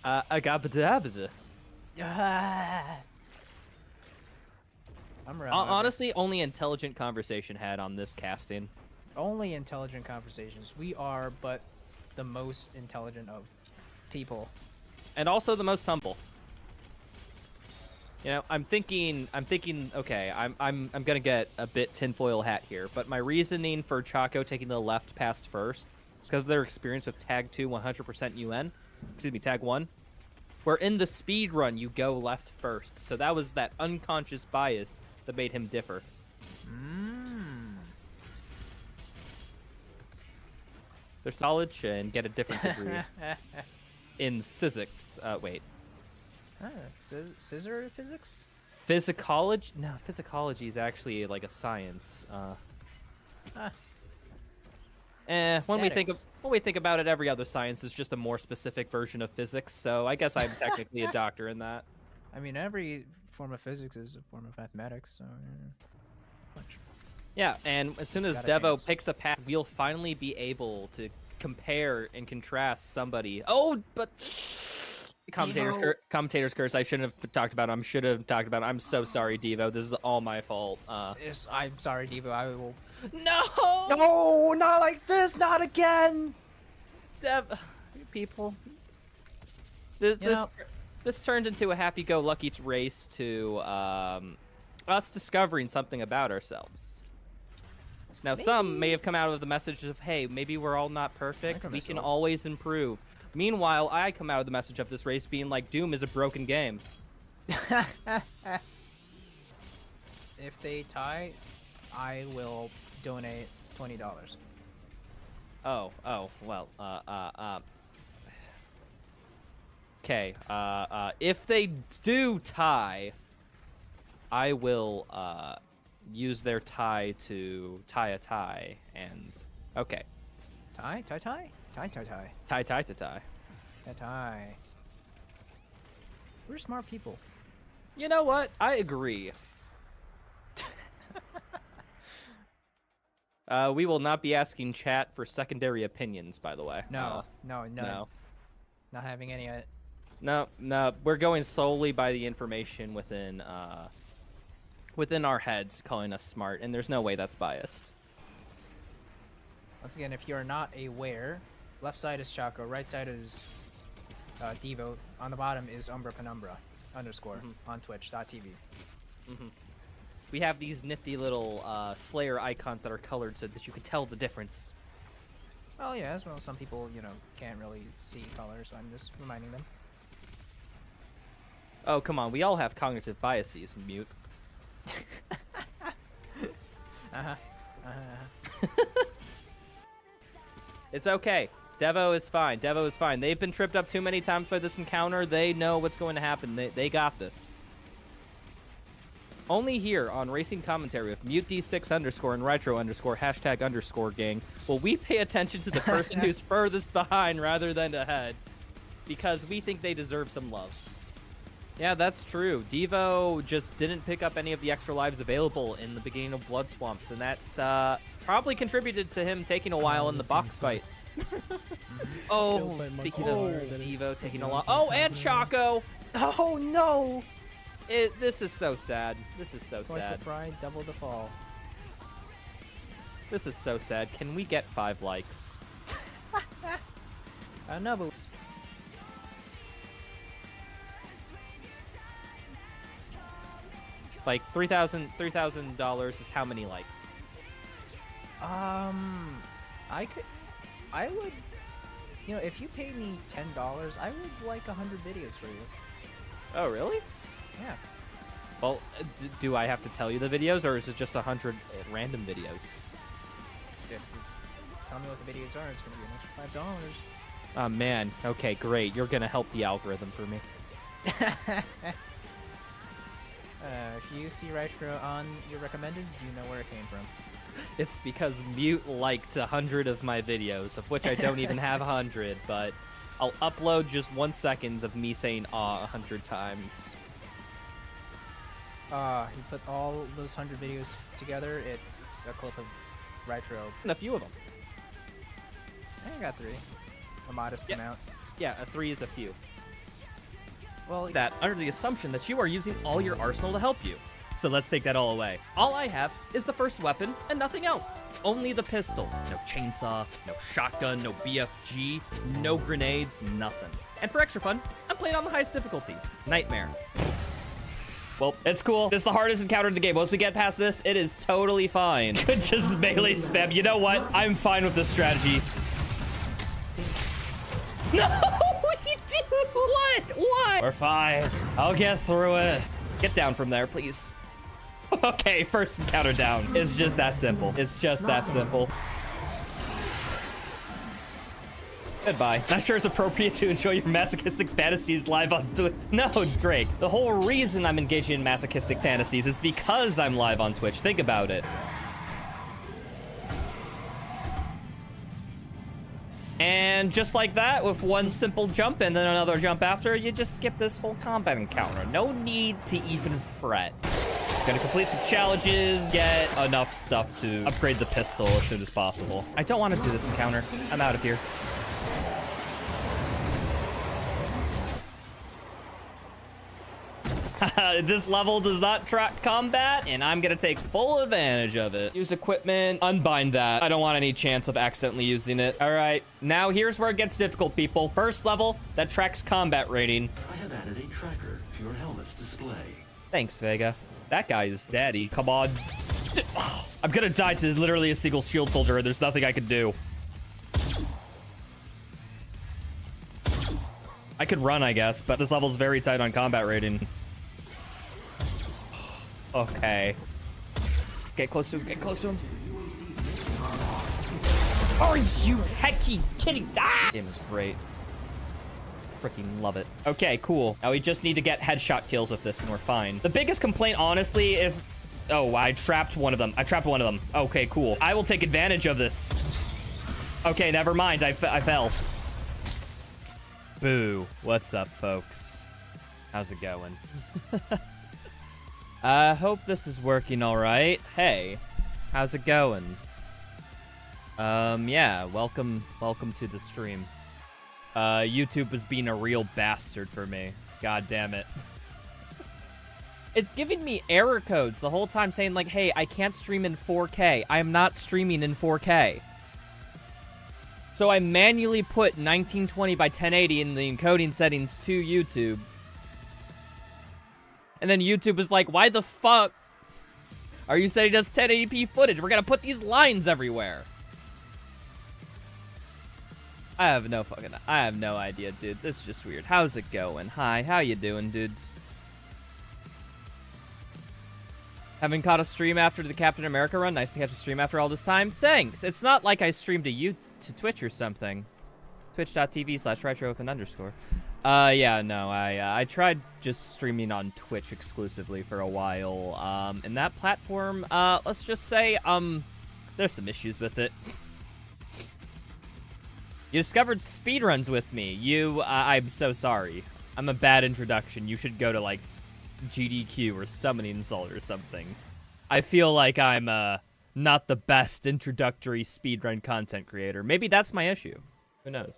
Agabadabada. I'm real. Honestly, only intelligent conversation had on this casting. Only intelligent conversations. We are but the most intelligent of people. And also the most humble. You know, I'm thinking, okay, I'm gonna get a bit tinfoil hat here, but my reasoning for Chaco taking the left past first is because of their experience with Tag 2 100% UN. Excuse me, Tag 1. Where in the speed run, you go left first. So that was that unconscious bias that made him differ. They're solid and get a different degree. In physics. Wait. Scissor physics? Physicology? No, physicology is actually like a science. When we think about it, every other science is just a more specific version of physics. So I guess I'm technically a doctor in that. I mean, every form of physics is a form of mathematics. So. Yeah, and as soon as Devo picks a path, we'll finally be able to compare and contrast somebody. Oh, but commentators curse. I shouldn't have talked about him. I'm so sorry, Devo. This is all my fault. Yes, I'm sorry, Devo. I will. No, not like this, not again. People. This turned into a happy-go-lucky race to us discovering something about ourselves. Now, some may have come out of the message of, hey, maybe we're all not perfect. We can always improve. Meanwhile, I come out of the message of this race being like, Doom is a broken game. If they tie, I will donate $20. Oh, well, okay, if they do tie, I will, use their tie to tie a tie, and okay. Tie. We're smart people. You know what? I agree. We will not be asking chat for secondary opinions, by the way. No. Not having any. No. We're going solely by the information within our heads, calling us smart, and there's no way that's biased. Once again, if you're not aware, left side is Chaco, right side is Devo, on the bottom is Umbra Penumbra _ on twitch.tv. We have these nifty little Slayer icons that are colored so that you can tell the difference. Well, yeah, as well, some people, can't really see color, so I'm just reminding them. Oh, come on, we all have cognitive biases, Mute. It's okay. Devo is fine. They've been tripped up too many times by this encounter. They know what's going to happen. They got this. Only here on Racing Commentary with MuteD6 _ and Retro _ gang will we pay attention to the person who's furthest behind rather than ahead, because we think they deserve some love. Yeah, that's true. Devo just didn't pick up any of the extra lives available in the beginning of Blood Swamps, and that's probably contributed to him taking a while in the box fight. Oh, speaking of Devo taking a while. Oh, and Chaco! Oh, no! This is so sad. This is so Twice sad. the pride, double the fall. This is so sad. Can we get 5 likes? No, but... Like, $3,000 is how many likes? I would, if you pay me $10, I would like 100 videos for you. Oh, really? Yeah. Well, do I have to tell you the videos, or is it just 100 random videos? If you tell me what the videos are, it's going to be an extra $5. Oh, man. Okay, great. You're going to help the algorithm for me. If you see Retro on your recommended, you know where it came from. It's because Mute liked 100 of my videos, of which I don't even have 100, but I'll upload just 1 second of me saying "aw" 100 times. You put all those 100 videos together, it's a clip of Retro. And a few of them. I got 3. A modest amount. Yeah, a 3 is a few. Well, that under the assumption that you are using all your arsenal to help you. So let's take that all away. All I have is the first weapon and nothing else. Only the pistol. No chainsaw, no shotgun, no BFG, no grenades, nothing. And for extra fun, I'm playing on the highest difficulty, Nightmare. Well, it's cool. This is the hardest encounter in the game. Once we get past this, it is totally fine. Just melee spam. You know what? I'm fine with this strategy. No, dude, what? What? We're fine. I'll get through it. Get down from there, please. Okay, first encounter down. It's just that simple. It's just that simple. Goodbye. Not sure it's appropriate to enjoy your masochistic fantasies live on Twitch. No, Drake. The whole reason I'm engaging in masochistic fantasies is because I'm live on Twitch. Think about it. And just like that, with one simple jump and then another jump after, you just skip this whole combat encounter. No need to even fret. Gonna complete some challenges, get enough stuff to upgrade the pistol as soon as possible. I don't want to do this encounter. I'm out of here. This level does not track combat, and I'm gonna take full advantage of it. Use equipment, unbind that. I don't want any chance of accidentally using it. All right, now here's where it gets difficult, people. First level that tracks combat rating. I have added a tracker to your helmet's display. Thanks, Vega. That guy is daddy. Come on. I'm gonna die to literally a single shield soldier, and there's nothing I can do. I could run, I guess, but this level's very tight on combat rating. Okay. Get close to him, get close to him. Are you hecky kidding? Ah! Game is great. Freaking love it. Okay, cool. Now we just need to get headshot kills with this and we're fine. The biggest complaint, honestly, if... Oh, I trapped one of them. I trapped one of them. Okay, cool. I will take advantage of this. Okay, never mind. I fell. Boo. What's up, folks? How's it going? I hope this is working all right. Hey, how's it going? Yeah, welcome to the stream. YouTube was being a real bastard for me. God damn it. It's giving me error codes the whole time saying like, hey, I can't stream in 4K. I am not streaming in 4K. So I manually put 1920 by 1080 in the encoding settings to YouTube. And then YouTube was like, why the fuck are you setting us 1080p footage? We're gonna put these lines everywhere. I have no idea, dudes. It's just weird. How's it going? Hi, how you doing, dudes? Haven't caught a stream after the Captain America run. Nice to catch a stream after all this time. Thanks. It's not like I streamed to Twitch or something. Twitch.tv/retro_. Yeah, no, I tried just streaming on Twitch exclusively for a while. And that platform, let's just say, there's some issues with it. You discovered speedruns with me. I'm so sorry. I'm a bad introduction. You should go to, like, GDQ or Summoning Salt or something. I feel like I'm, not the best introductory speedrun content creator. Maybe that's my issue. Who knows?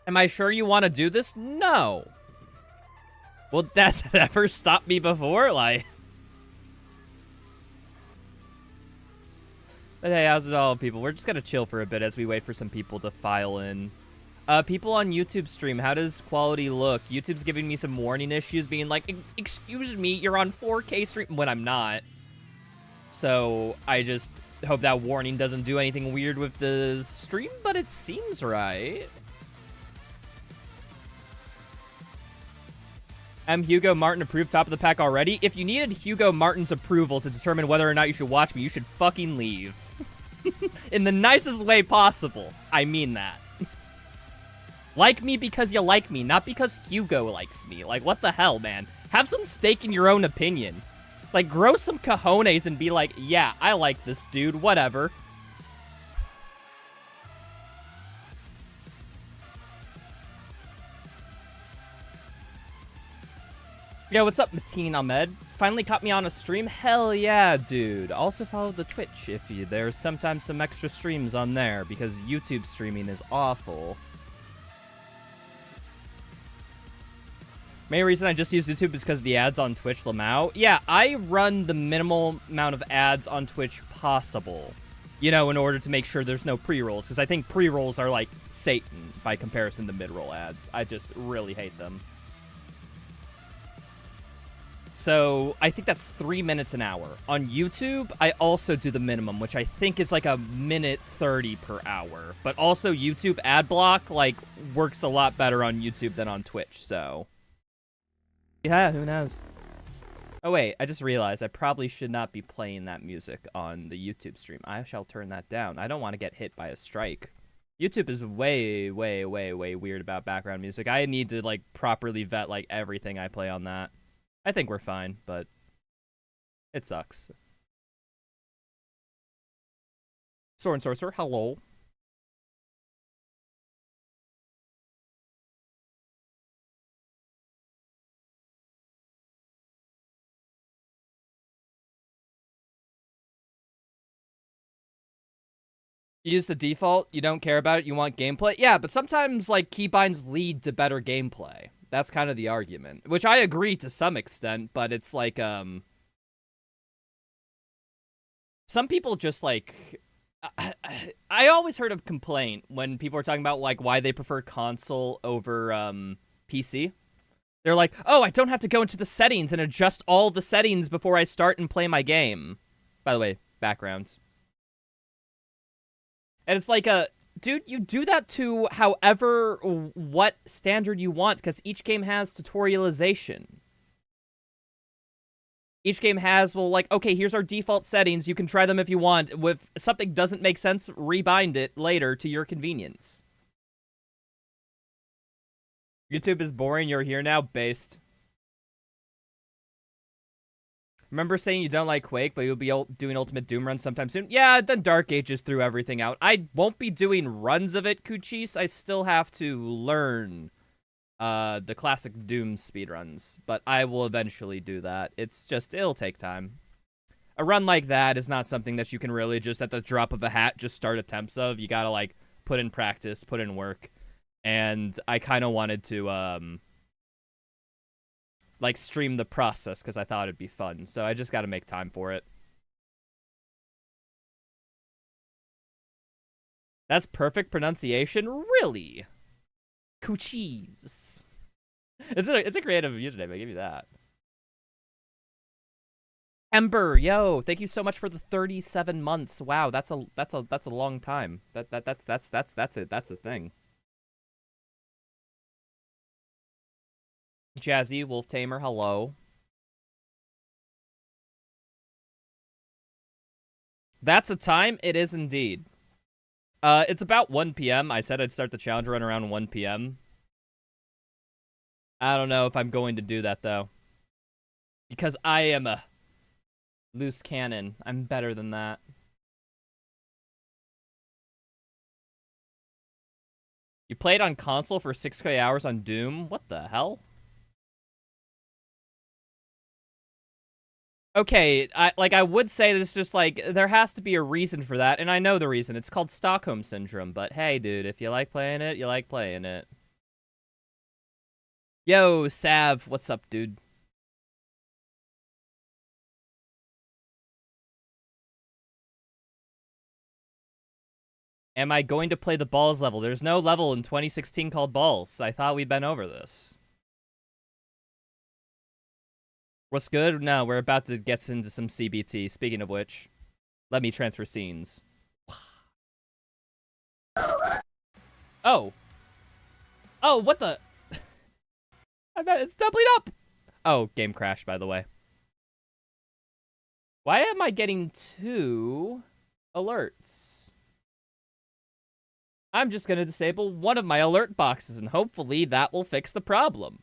Am I sure you want to do this? No. Well, that's never stopped me before, like... But hey, how's it all, people? We're just gonna chill for a bit as we wait for some people to file in. People on YouTube stream, how does quality look? YouTube's giving me some warning issues, being like, excuse me, you're on 4K stream, when I'm not. So, I just hope that warning doesn't do anything weird with the stream, but it seems right. Hugo Martin approved top of the pack already? If you needed Hugo Martin's approval to determine whether or not you should watch me, you should fucking leave. In the nicest way possible. I mean that. Like me because you like me, not because Hugo likes me. Like, what the hell, man? Have some stake in your own opinion. Like, grow some cojones and be like, yeah, I like this dude, whatever. Yo, what's up, Mateen Ahmed? Finally caught me on a stream? Hell yeah, dude. Also follow the Twitch if you... There's sometimes some extra streams on there, because YouTube streaming is awful. Main reason I just use YouTube is because the ads on Twitch lamau. Yeah, I run the minimal amount of ads on Twitch possible. You know, in order to make sure there's no pre-rolls. Because I think pre-rolls are like Satan by comparison to mid-roll ads. I just really hate them. So I think that's 3 minutes an hour. On YouTube, I also do the minimum, which I think is like a minute 30 per hour. But also YouTube ad block like works a lot better on YouTube than on Twitch, so yeah, who knows? Oh wait, I just realized I probably should not be playing that music on the YouTube stream. I shall turn that down. I don't want to get hit by a strike. YouTube is way, way, way, way weird about background music. I need to like properly vet like everything I play on that. I think we're fine, but it sucks. Soren Sorcerer, hello. You use the default, you don't care about it, you want gameplay? Yeah, but sometimes, like, keybinds lead to better gameplay. That's kind of the argument. Which I agree to some extent, but it's like, some people just, like... I always heard a complaint when people were talking about, like, why they prefer console over, PC. They're like, oh, I don't have to go into the settings and adjust all the settings before I start and play my game. By the way, backgrounds. And it's like dude, you do that to however, what standard you want, because each game has tutorialization. Each game has, well, like, okay, here's our default settings, you can try them if you want. If something doesn't make sense, rebind it later to your convenience. YouTube is boring, you're here now, based. Remember saying you don't like Quake, but you'll be doing Ultimate Doom runs sometime soon? Yeah, then Dark Ages threw everything out. I won't be doing runs of it, Kuchis. I still have to learn the classic Doom speedruns, but I will eventually do that. It's just, it'll take time. A run like that is not something that you can really just, at the drop of a hat, just start attempts of. You gotta, like, put in practice, put in work. And I kind of wanted to, like, stream the process because I thought it'd be fun. So I just got to make time for it. That's perfect pronunciation? Really? Coochies. It's a creative username, I give you that. Ember, yo, thank you so much for the 37 months. Wow, that's a long time. That's a thing. Jazzy, Wolf Tamer, hello. That's a time? It is indeed. It's about 1 p.m. I said I'd start the challenge run around 1 p.m. I don't know if I'm going to do that, though. Because I am a loose cannon. I'm better than that. You played on console for 6K hours on Doom? What the hell? Okay, I would say this just, like, there has to be a reason for that, and I know the reason. It's called Stockholm Syndrome, but hey, dude, if you like playing it, you like playing it. Yo, Sav, what's up, dude? Am I going to play the Balls level? There's no level in 2016 called Balls. I thought we'd been over this. What's good? No, we're about to get into some CBT. Speaking of which, let me transfer scenes. Oh. Oh, what the? I bet it's doubling up. Oh, game crashed, by the way. Why am I getting 2 alerts? I'm just going to disable one of my alert boxes, and hopefully that will fix the problem.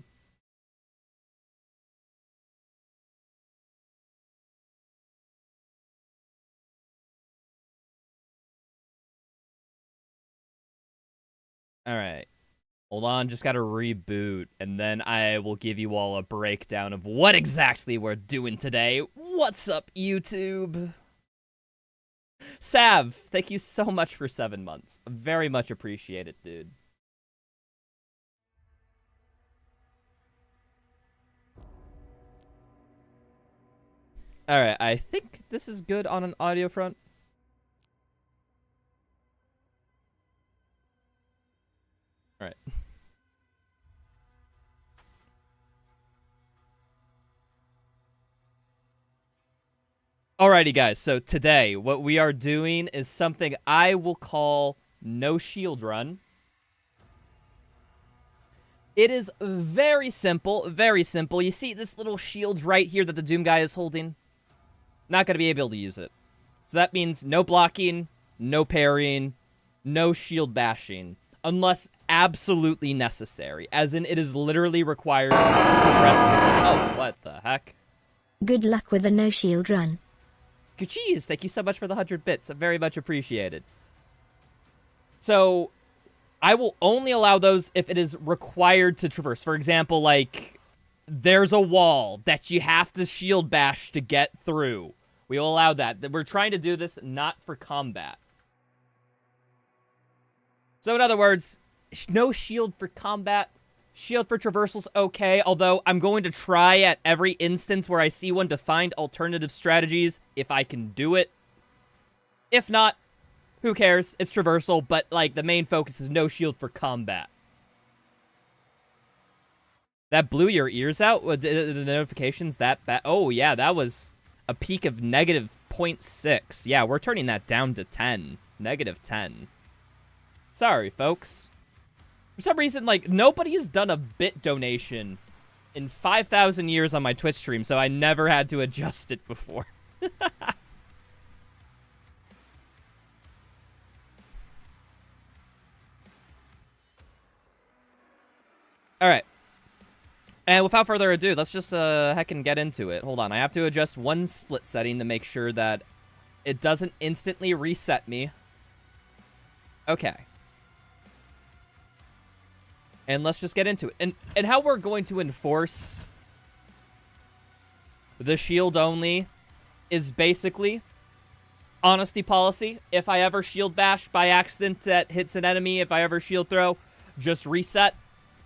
Alright. Hold on, just gotta reboot, and then I will give you all a breakdown of what exactly we're doing today. What's up, YouTube? Sav, thank you so much for 7 months. Very much appreciate it, dude. All right, I think this is good on an audio front. All right. Alrighty, guys. So today, what we are doing is something I will call no shield run. It is very simple, very simple. You see this little shield right here that the Doom guy is holding? Not going to be able to use it. So that means no blocking, no parrying, no shield bashing, unless absolutely necessary. As in, it is literally required to progress the... Oh, what the heck? Good luck with the no-shield run. Jeez, thank you so much for the 100 bits. Very much appreciated. So, I will only allow those if it is required to traverse. For example, like, there's a wall that you have to shield bash to get through. We will allow that. We're trying to do this not for combat. So, in other words, no shield for combat. Shield for traversal's okay, although I'm going to try at every instance where I see one to find alternative strategies if I can do it. If not, who cares? It's traversal, but, like, the main focus is no shield for combat. That blew your ears out? With the notifications that bad? Oh, yeah, that was a peak of negative 0.6. Yeah, we're turning that down to 10. Negative 10. Sorry, folks. For some reason, like, nobody's done a bit donation in 5,000 years on my Twitch stream, so I never had to adjust it before. Alright. And without further ado, let's just heckin' get into it. Hold on, I have to adjust one split setting to make sure that it doesn't instantly reset me. Okay. And let's just get into it. And how we're going to enforce the shield only is basically honesty policy. If I ever shield bash by accident that hits an enemy, if I ever shield throw, just reset,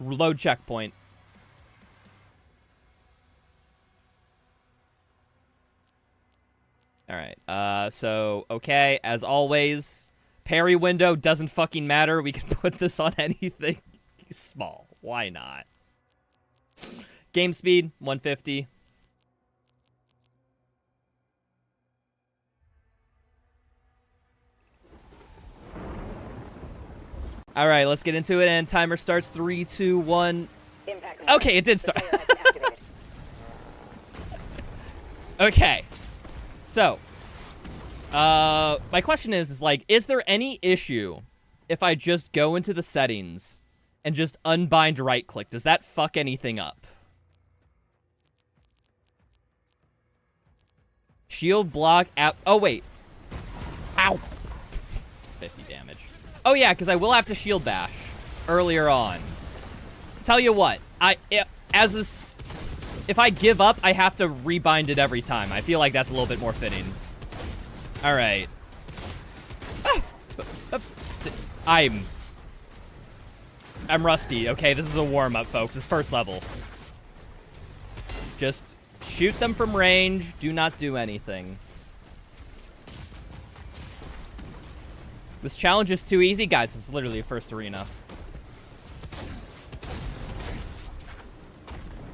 load checkpoint. Alright, so, okay, as always, parry window doesn't fucking matter. We can put this on anything. Small. Why not? Game speed, 150. All right, let's get into it, and timer starts. 3, 2, 1. Okay, it did start. Okay. So, my question is like, is there any issue if I just go into the settings and just unbind right-click? Does that fuck anything up? Shield block out. Oh, wait. Ow. 50 damage. Oh, yeah, because I will have to shield bash earlier on. Tell you what. If I give up, I have to rebind it every time. I feel like that's a little bit more fitting. All right. I'm rusty. Okay, this is a warm-up, folks. It's first level. Just shoot them from range. Do not do anything. This challenge is too easy. Guys, it's literally a first arena.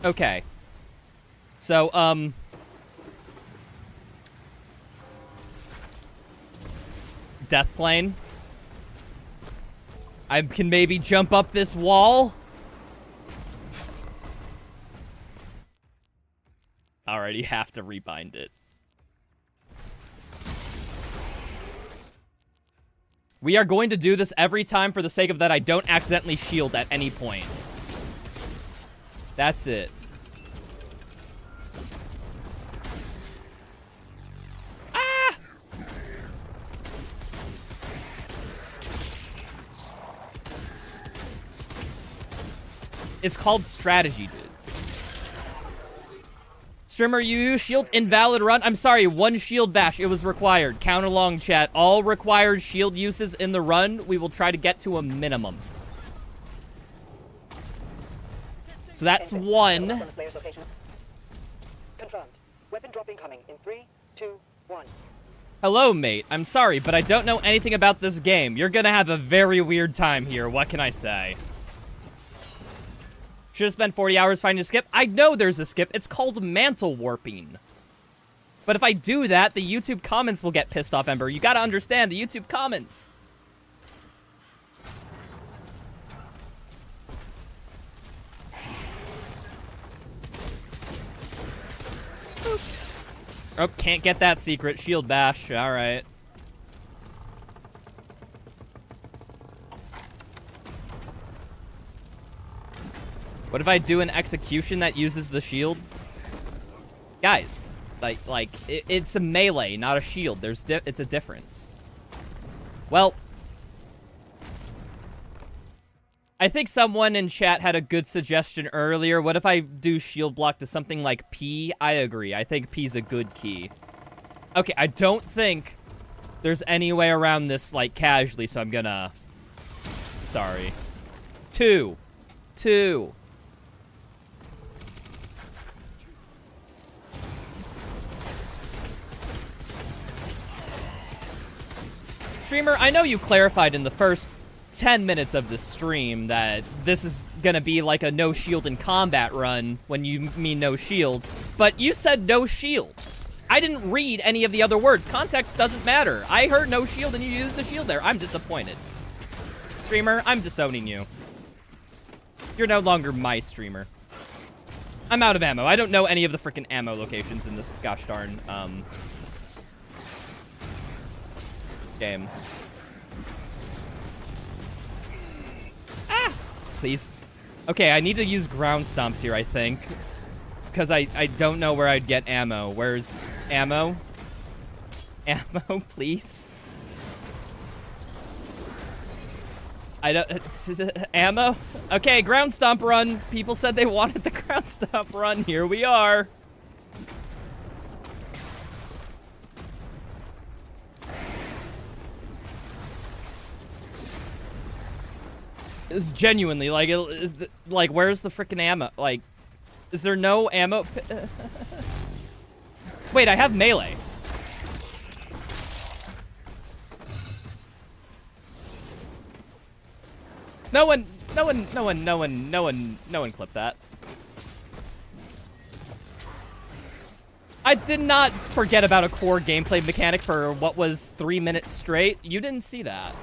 Okay. So, Death plane. I can maybe jump up this wall. Already have to rebind it. We are going to do this every time for the sake of that I don't accidentally shield at any point. That's it. Ah! It's called strategy, dudes. Streamer, you use shield invalid run. I'm sorry, one shield bash. It was required. Count along, chat. All required shield uses in the run, we will try to get to a minimum. So that's one. Weapon drop incoming in 3, 2, 1. Hello, mate. I'm sorry, but I don't know anything about this game. You're gonna have a very weird time here. What can I say? Should have spent 40 hours finding a skip. I know there's a skip. It's called mantle warping. But if I do that, the YouTube comments will get pissed off, Ember. You gotta understand the YouTube comments. Oh, can't get that secret. Shield bash. All right. What if I do an execution that uses the shield? Guys, it's a melee, not a shield. It's a difference. Well, I think someone in chat had a good suggestion earlier. What if I do shield block to something like P? I agree. I think P's a good key. Okay, I don't think there's any way around this, like, casually, so I'm gonna... Sorry. Two. Streamer, I know you clarified in the first 10 minutes of the stream that this is gonna be like a no shield in combat run when you mean no shields, but you said no shields. I didn't read any of the other words. Context doesn't matter. I heard no shield and you used a shield there. I'm disappointed. Streamer, I'm disowning you. You're no longer my streamer. I'm out of ammo. I don't know any of the freaking ammo locations in this gosh darn game. Ah! Please. Okay, I need to use ground stomps here, I think. Because I don't know where I'd get ammo. Where's ammo? Ammo, please. I don't... ammo? Okay, ground stomp run. People said they wanted the ground stomp run. Here we are. It's genuinely, like, like, where's the frickin' ammo? Like, is there no ammo? Wait, I have melee. No one clipped that. I did not forget about a core gameplay mechanic for what was 3 minutes straight. You didn't see that.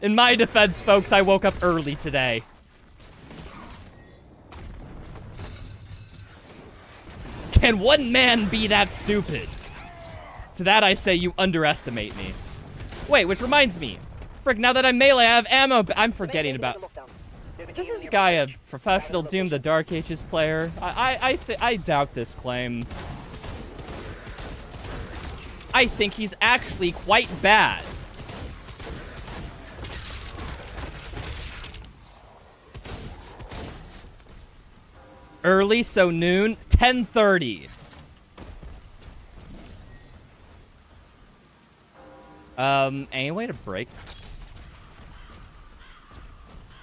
In my defense, folks, I woke up early today. Can one man be that stupid? To that I say you underestimate me. Wait, which reminds me. Frick, now that I'm melee, I have ammo. I'm forgetting about... Is this guy a professional Doom the Dark Ages player? I doubt this claim. I think he's actually quite bad. Early, so noon, 10:30. Any way to break?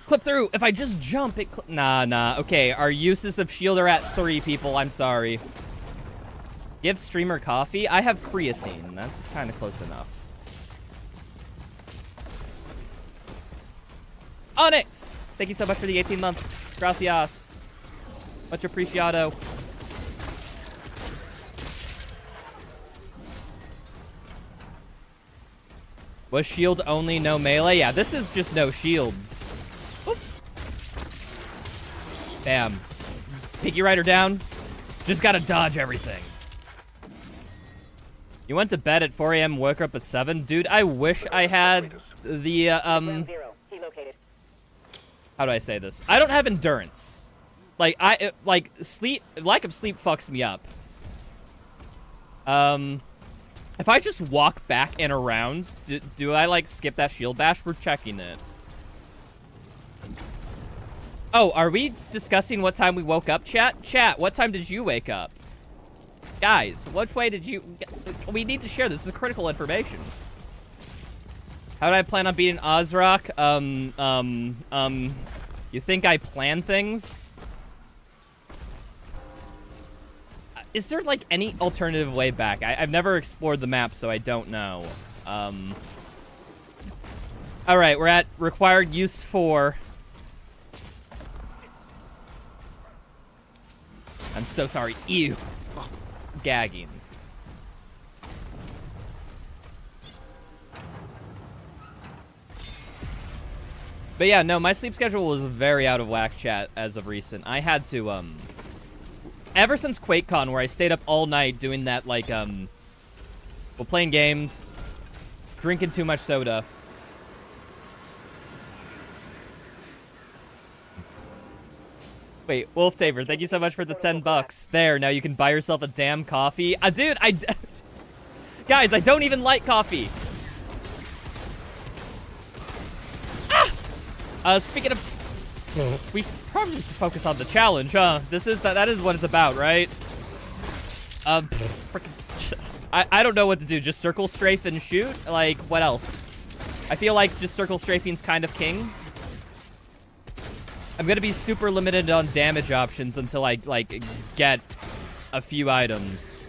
Clip through. If I just jump, it nah. Okay, our uses of shield are at 3 people. I'm sorry. Give streamer coffee. I have creatine. That's kind of close enough. Onyx! Thank you so much for the 18-month. Gracias. Much appreciado. Was shield only, no melee? Yeah, this is just no shield. Oop. Bam. Piggy Rider down. Just gotta dodge everything. You went to bed at 4 a.m., woke up at 7? Dude, I wish I had the, how do I say this? I don't have endurance. Like, lack of sleep fucks me up. If I just walk back and around, do I, like, skip that shield bash? We're checking it. Oh, are we discussing what time we woke up, chat? Chat, what time did you wake up? Guys, which way did you... We need to share this. This is critical information. How did I plan on beating Ozrock? You think I plan things? Is there, like, any alternative way back? I've never explored the map, so I don't know. Alright, we're at required use 4. I'm so sorry. Ew. Gagging. But yeah, no, my sleep schedule was very out of whack, chat, as of recent. I had to, ever since QuakeCon, where I stayed up all night doing that, like, well, playing games, drinking too much soda. Wait, Wolf Taver, thank you so much for the 10 bucks. There, now you can buy yourself a damn coffee. Dude, guys, I don't even like coffee. Speaking of... We probably should focus on the challenge, huh? That is what it's about, right? Frickin'... I don't know what to do. Just circle strafe and shoot? Like, what else? I feel like just circle strafing's kind of king. I'm gonna be super limited on damage options until I, like, get a few items.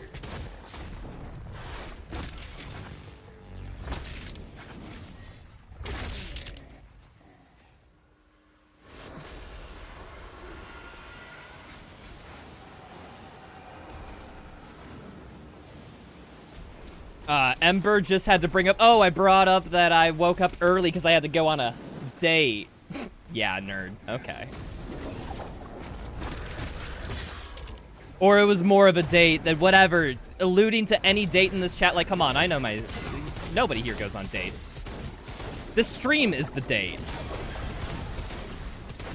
Ember just had to bring up... Oh, I brought up that I woke up early because I had to go on a date. Yeah, nerd. Okay. Or it was more of a date than whatever. Alluding to any date in this chat. Like, come on, I know my... Nobody here goes on dates. This stream is the date.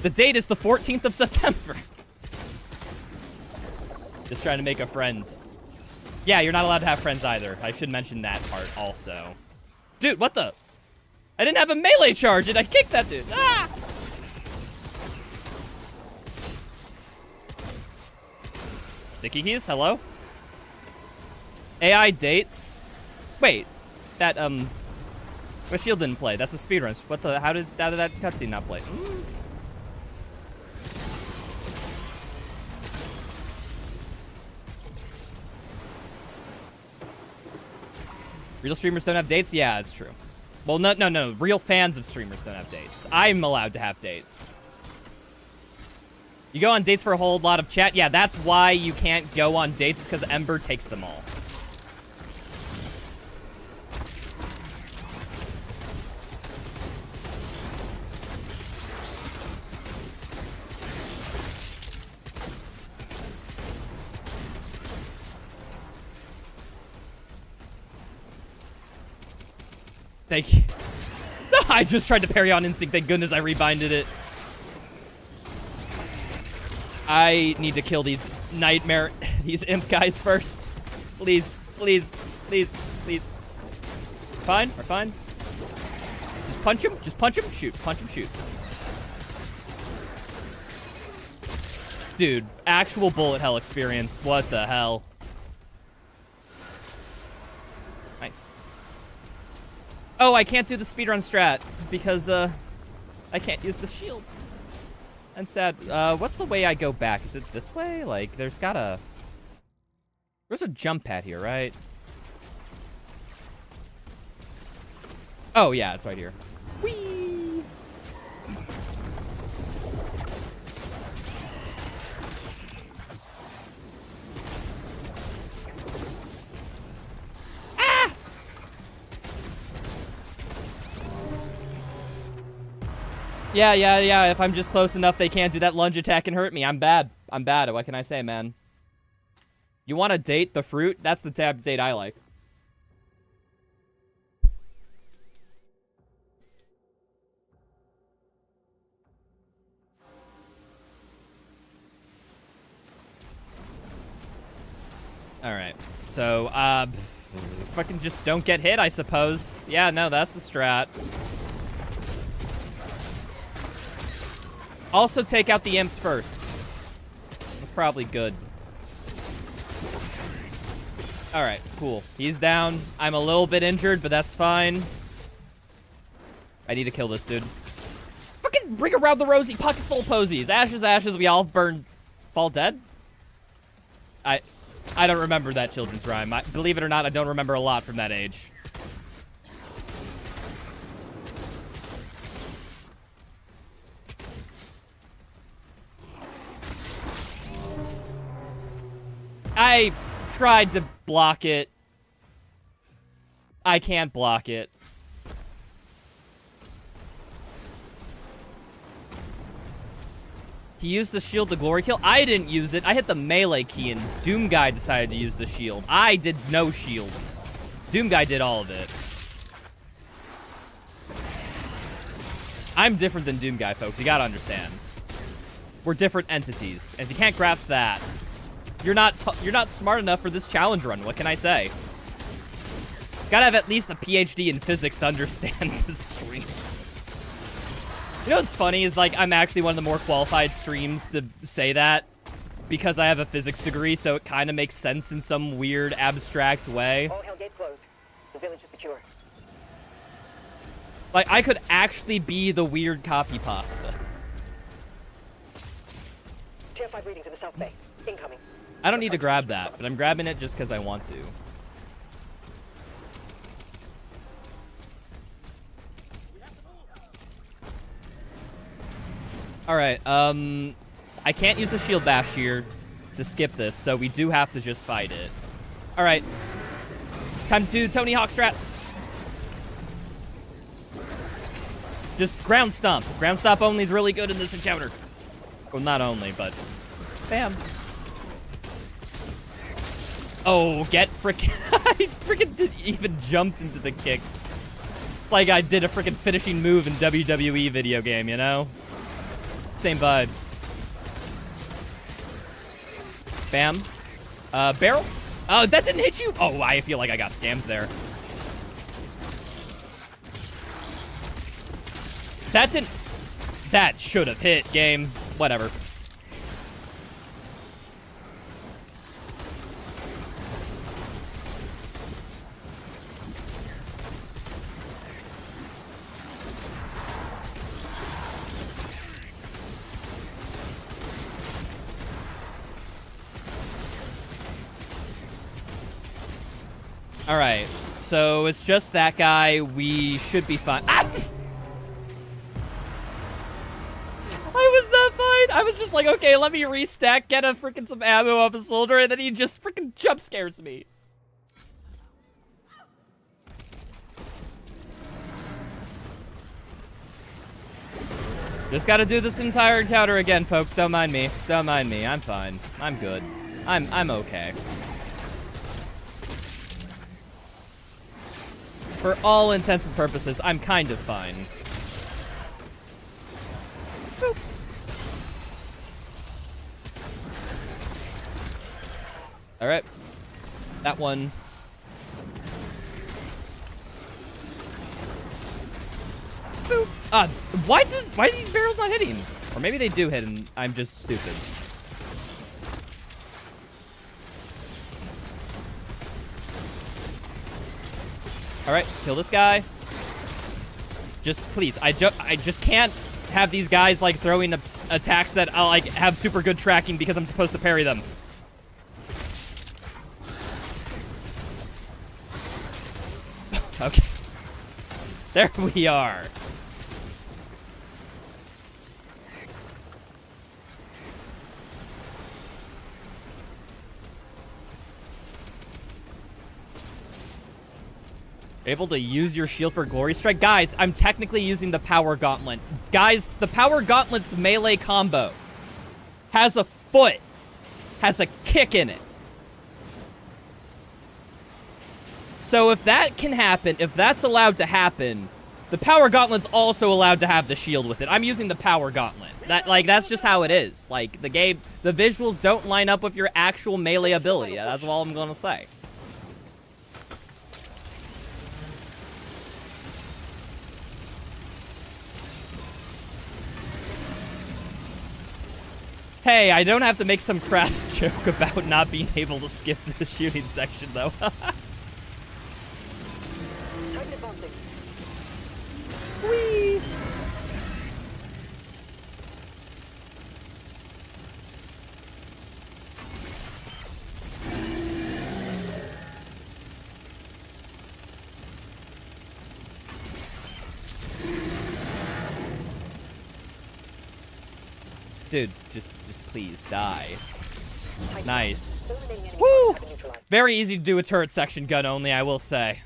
The date is the 14th of September. Just trying to make a friend. Yeah, you're not allowed to have friends either. I should mention that part also. Dude, what the? I didn't have a melee charge and I kicked that dude. Ah! Sticky keys, hello? AI dates? Wait, that, my shield didn't play. That's a speedrun. What the, how did that cutscene not play? Real streamers don't have dates? Yeah, it's true. Well, no. Real fans of streamers don't have dates. I'm allowed to have dates. You go on dates for a whole lot of chat? Yeah, that's why you can't go on dates, because Ember takes them all. Thank you. I just tried to parry on instinct. Thank goodness I rebinded it. I need to kill these nightmare, these imp guys first. Please, please, please, please. Fine, we're fine. Just punch him, shoot. Punch him, shoot. Dude, actual bullet hell experience. What the hell? Nice. Oh, I can't do the speedrun strat because I can't use the shield. I'm sad. What's the way I go back? Is it this way? Like, there's a jump pad here, right? Oh, yeah, it's right here. Whee! Ah! Yeah. If I'm just close enough, they can't do that lunge attack and hurt me. I'm bad. What can I say, man? You want to date the fruit? That's the type of date I like. Alright. So, fucking just don't get hit, I suppose. Yeah, no, that's the strat. Also take out the imps first. That's probably good. Alright, cool. He's down. I'm a little bit injured, but that's fine. I need to kill this dude. Fucking bring around the rosy, pockets full of posies. Ashes, ashes, we all burn, fall dead? I don't remember that children's rhyme. Believe it or not, I don't remember a lot from that age. I tried to block it. I can't block it. He used the shield to glory kill. I didn't use it. I hit the melee key and Doom Guy decided to use the shield. I did no shields. Doom Guy did all of it. I'm different than Doom Guy, folks. You gotta understand. We're different entities. And if you can't grasp that, you're not smart enough for this challenge run. What can I say? Gotta have at least a PhD in physics to understand this stream. You know what's funny is, like, I'm actually one of the more qualified streams to say that because I have a physics degree, so it kind of makes sense in some weird, abstract way. All hell gate closed. The village is secure. Like, I could actually be the weird copy pasta. Tier 5 reading to the south bay. Incoming. I don't need to grab that, but I'm grabbing it just because I want to. Alright, I can't use the shield bash here to skip this, so we do have to just fight it. Alright. Time to do Tony Hawk strats. Just ground stomp. Ground stomp only is really good in this encounter. Well, not only, but... Bam. Oh, get frickin'... I frickin' didn't even jumped into the kick. It's like I did a frickin' finishing move in WWE video game, you know? Same vibes. Bam. Barrel? Oh, that didn't hit you? Oh, I feel like I got scams there. That didn't... That should have hit, game. Whatever. Alright, so it's just that guy. We should be fine. Ah! I was not fine. I was just like, okay, let me restack, get a freaking some ammo off his shoulder, and then he just freaking jump scares me. Just gotta do this entire encounter again, folks. Don't mind me. Don't mind me. I'm fine. I'm good. I'm okay. For all intents and purposes, I'm kind of fine. Boop. Alright. That one. Boop. Why are these barrels not hitting? Or maybe they do hit and I'm just stupid. Alright, kill this guy. Just please, I just can't have these guys like throwing attacks that I'll like have super good tracking because I'm supposed to parry them. Okay. There we are. Able to use your shield for glory strike. Guys, I'm technically using the power gauntlet. Guys, the power gauntlet's melee combo has a foot, has a kick in it. So if that can happen, if that's allowed to happen, the power gauntlet's also allowed to have the shield with it. I'm using the power gauntlet. That's just how it is. Like, the game, the visuals don't line up with your actual melee ability. That's all I'm gonna say. Hey, I don't have to make some crass joke about not being able to skip the shooting section, though. Whee! Dude, just please die. Nice. Woo! Very easy to do a turret section gun only, I will say.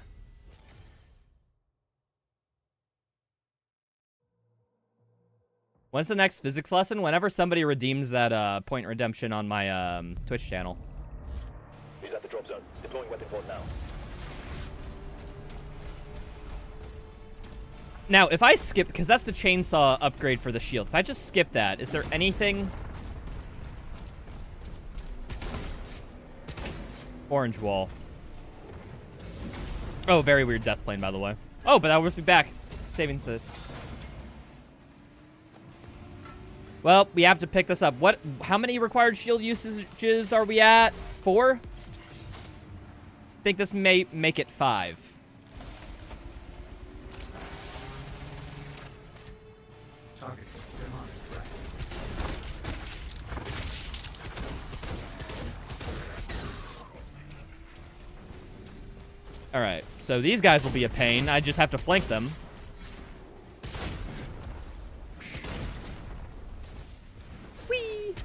When's the next physics lesson? Whenever somebody redeems that point redemption on my Twitch channel. He's at the drop zone. Deploying weapon port now. Now, if I skip, because that's the chainsaw upgrade for the shield. If I just skip that, is there anything? Orange wall. Oh, very weird death plane, by the way. Oh, but that must be back. Saving this. Well, we have to pick this up. How many required shield usages are we at? 4? I think this may make it 5. Target. Alright, so these guys will be a pain. I just have to flank them. Whee!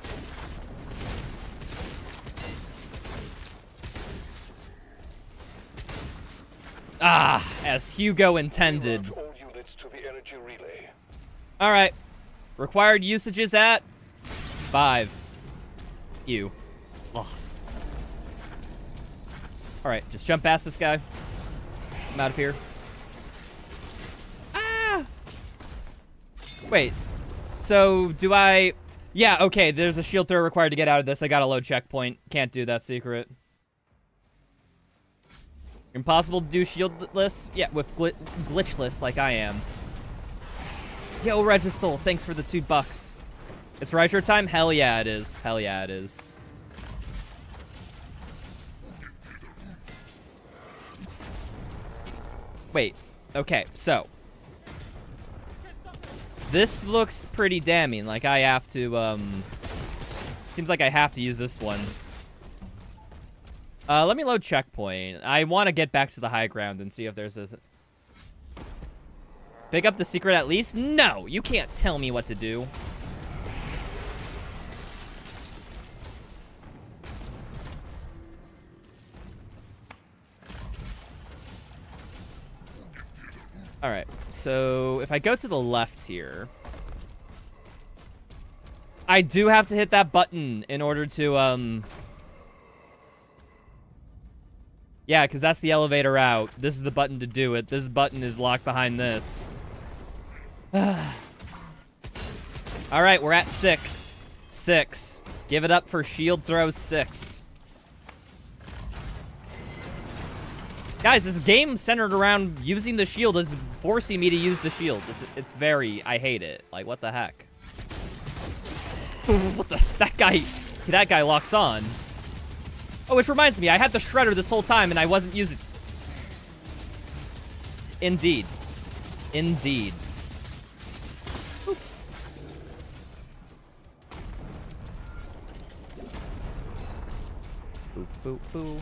Ah, as Hugo intended. All units to the energy relay. Alright. Required usages at 5. Ew. Ugh. Alright, just jump past this guy. I'm out of here. Ah! Wait. So, do I... Yeah, okay, there's a shield throw required to get out of this. I got a low checkpoint. Can't do that secret. Impossible to do shieldless? Yeah, with glitchless like I am. Yo, Registal, thanks for the $2. It's Retro time? Hell yeah, it is. Hell yeah, it is. Wait. Okay, so. This looks pretty damning. Like, I have to, seems like I have to use this one. Let me load checkpoint. I want to get back to the high ground and see if there's a... Pick up the secret at least? No! You can't tell me what to do. Alright, so if I go to the left here... I do have to hit that button in order to, Yeah, because that's the elevator out. This is the button to do it. This button is locked behind this. Alright, we're at 6. 6. Give it up for shield throw 6. Guys, this game centered around using the shield is forcing me to use the shield. It's very... I hate it. Like, what the heck? What the... That guy locks on. Oh, which reminds me, I had the shredder this whole time and I wasn't using... Indeed. Indeed. Boop, boop, boop.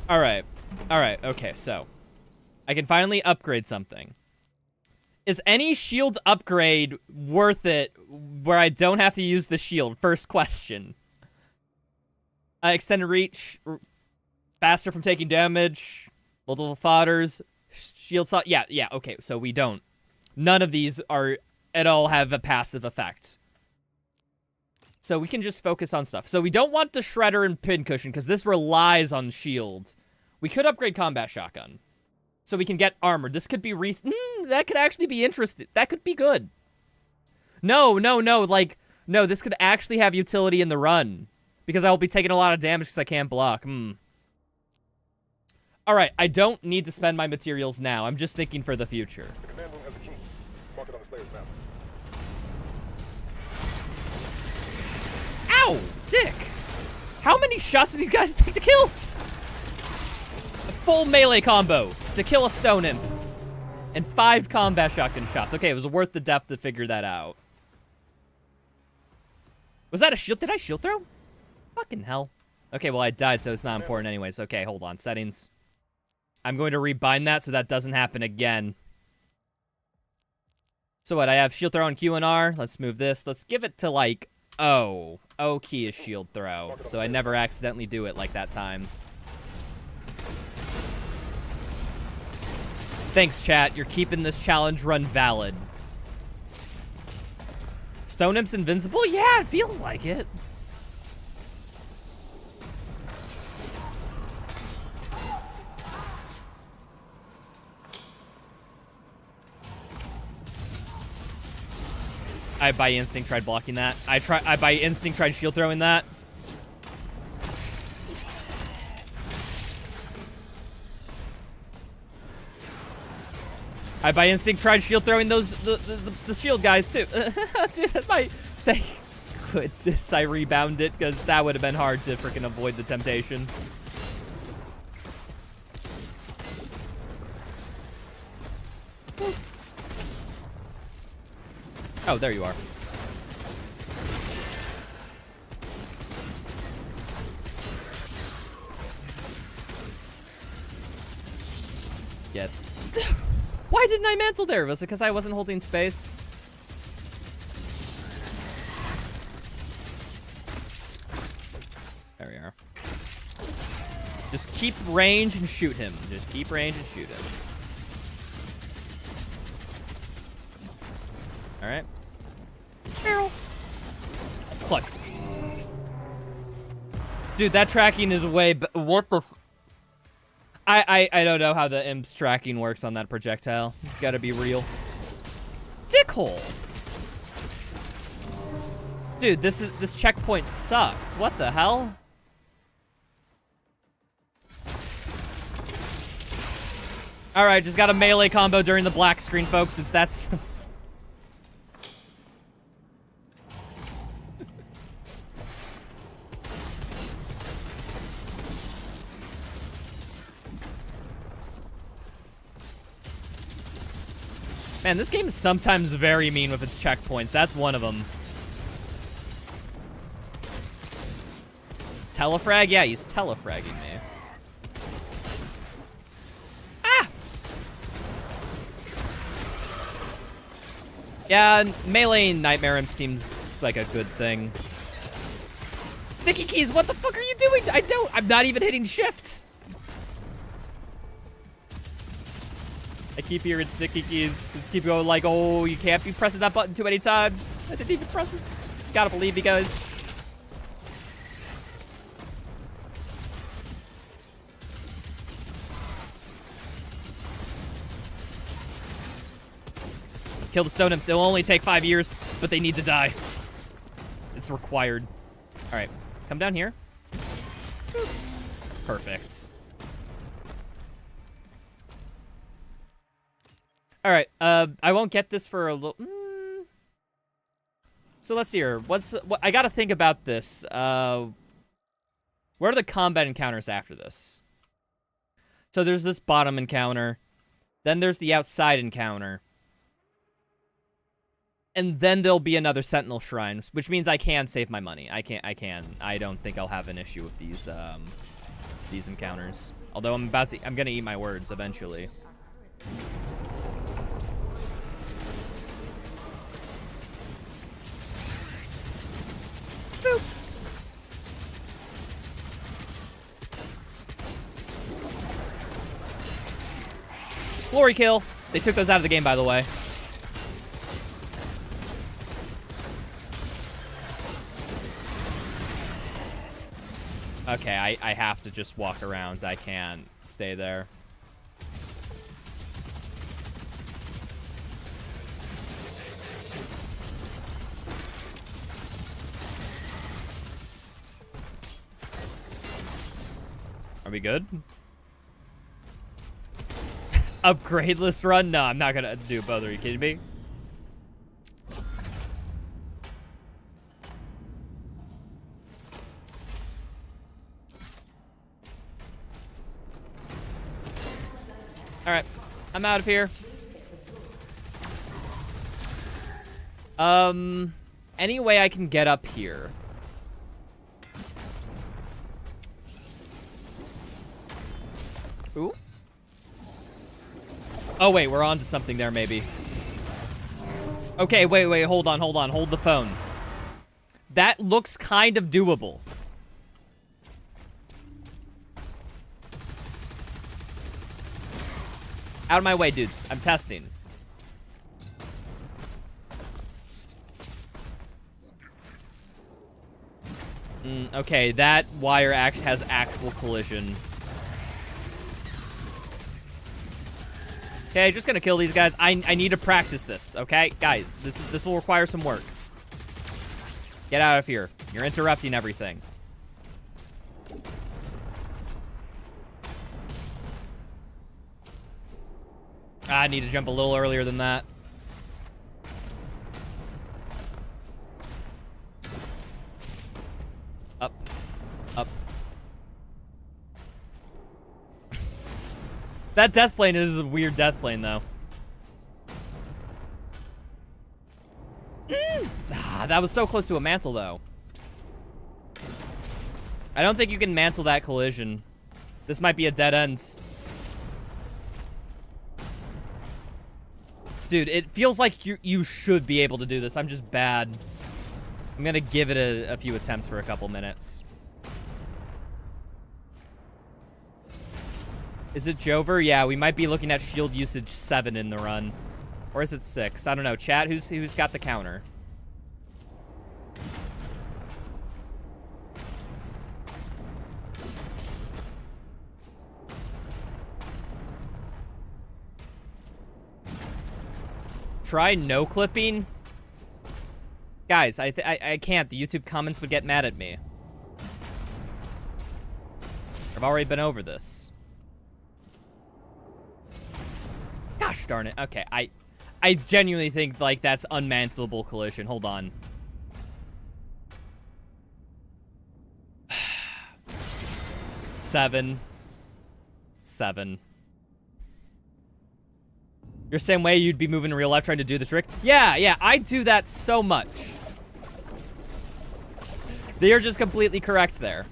Alright. Alright, okay, so. I can finally upgrade something. Is any shield upgrade worth it where I don't have to use the shield? First question. Extended reach. Faster from taking damage. Multiple fodders. Shield saw. Yeah, okay, so we don't. None of these are at all have a passive effect. So we can just focus on stuff. So we don't want the shredder and pincushion because this relies on shield. We could upgrade combat shotgun. So we can get armored. This could be that could actually be interesting. That could be good. No. Like, no, this could actually have utility in the run. Because I will be taking a lot of damage because I can't block. Alright, I don't need to spend my materials now. I'm just thinking for the future. The command room has the key. Mark it on the player's map. Ow! Dick! How many shots do these guys take to kill? A full melee combo to kill a stone imp. And 5 combat shotgun shots. Okay, it was worth the depth to figure that out. Was that a shield? Did I shield throw? Fucking hell. Okay, well, I died, so it's not important anyways. Okay, hold on. Settings. I'm going to rebind that so that doesn't happen again. So what? I have shield throw on Q and R. Let's move this. Let's give it to, like, O. O key is shield throw. So I never accidentally do it like that time. Thanks, chat. You're keeping this challenge run valid. Stone Imp's invincible? Yeah, it feels like it. I by instinct tried blocking that. I by instinct tried shield throwing that. I by instinct tried shield throwing those the shield guys too. Dude, thank goodness I rebounded, because that would have been hard to freaking avoid the temptation. Oh, there you are. Get. Why didn't I mantle there? Was it because I wasn't holding space? There we are. Just keep range and shoot him. Just keep range and shoot him. All right. Barrel. Clutch. Dude, that tracking is way. What the? I don't know how the imp's tracking works on that projectile. Gotta be real. Dickhole. Dude, this checkpoint sucks. What the hell? All right, just got a melee combo during the black screen, folks. That's. Man, this game is sometimes very mean with its checkpoints. That's one of them. Telefrag? Yeah, he's telefragging me. Ah! Yeah, melee Nightmare Imp seems like a good thing. Sticky keys, what the fuck are you doing? I'm not even hitting shift. I keep hearing sticky keys. Just keep going like, oh, you can't be pressing that button too many times. I didn't even press it. Gotta believe me, guys. Kill the stone imps. It'll only take 5 years, but they need to die. It's required. All right, come down here. Perfect. All right, I won't get this for a little. So let's see here. What I gotta think about this. What are the combat encounters after this? So there's this bottom encounter, then there's the outside encounter, and then there'll be another Sentinel Shrine, which means I can save my money. I can. I don't think I'll have an issue with these encounters. Although I'm gonna eat my words eventually. Boop. Glory kill. They took those out of the game, by the way. Okay, I have to just walk around. I can't stay there. Are we good? Upgradeless run? No, I'm not gonna do both. Are you kidding me? Alright. I'm out of here. Any way I can get up here? Ooh. Oh, wait, we're on to something there, maybe. Okay, wait, hold on. Hold the phone. That looks kind of doable. Out of my way, dudes. I'm testing. Okay, that wire has actual collision. Okay, just gonna kill these guys. I need to practice this, okay? Guys, this will require some work. Get out of here. You're interrupting everything. I need to jump a little earlier than that. Up. Up. That death plane is a weird death plane, though. That was so close to a mantle, though. I don't think you can mantle that collision. This might be a dead end. Dude, it feels like you should be able to do this. I'm just bad. I'm gonna give it a few attempts for a couple minutes. Is it Jover? Yeah, we might be looking at shield usage 7 in the run. Or is it 6? I don't know. Chat, who's got the counter? Try no clipping? Guys, I can't. The YouTube comments would get mad at me. I've already been over this. Gosh darn it. Okay, I genuinely think, like, that's unmantleable collision. Hold on. Seven. You're the same way you'd be moving in real life trying to do the trick? Yeah, I do that so much. You're just completely correct there.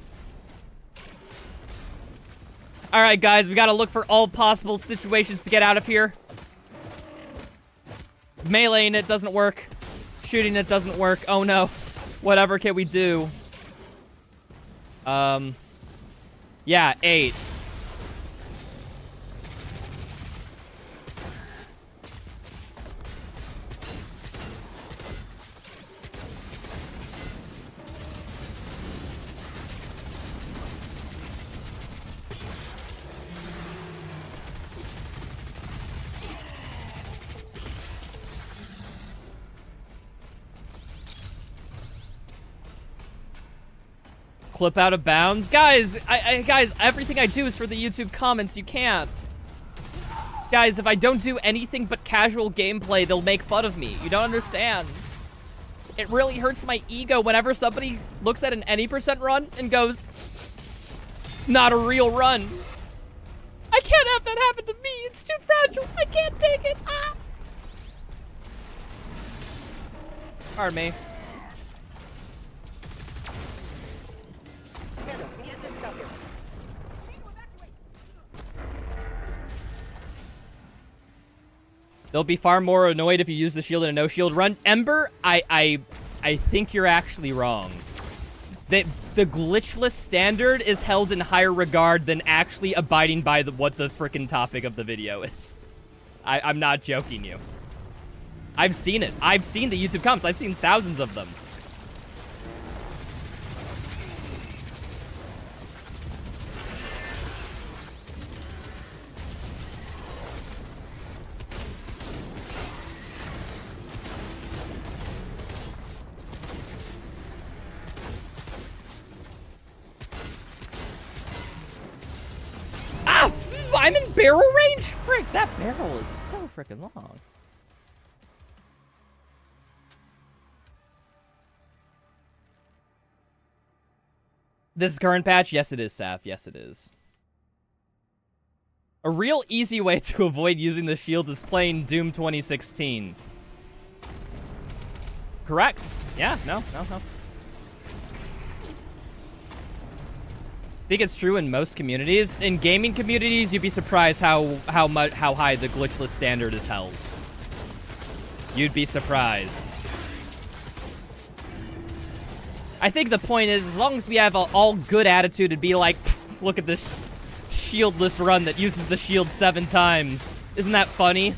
Alright, guys, we gotta look for all possible situations to get out of here. Meleeing it doesn't work. Shooting it doesn't work. Oh, no. Whatever can we do? Yeah, 8. Clip out of bounds. Guys, guys, everything I do is for the YouTube comments. You can't. Guys, if I don't do anything but casual gameplay, they'll make fun of me. You don't understand. It really hurts my ego whenever somebody looks at an any % run and goes, not a real run. I can't have that happen to me. It's too fragile. I can't take it. Ah. Pardon me. They'll be far more annoyed if you use the shield in a no-shield run. Ember, I think you're actually wrong. The glitchless standard is held in higher regard than actually abiding by what the frickin' topic of the video is. I'm not joking you. I've seen it. I've seen the YouTube comments. I've seen thousands of them. I'm in barrel range? Frick, that barrel is so freaking long. This is current patch? Yes, it is, Saf. Yes, it is. A real easy way to avoid using the shield is playing Doom 2016. Correct. Yeah, no. I think it's true in most communities. In gaming communities, you'd be surprised how high the glitchless standard is held. You'd be surprised. I think the point is, as long as we have an all good attitude, it'd be like, look at this shieldless run that uses the shield 7 times. Isn't that funny?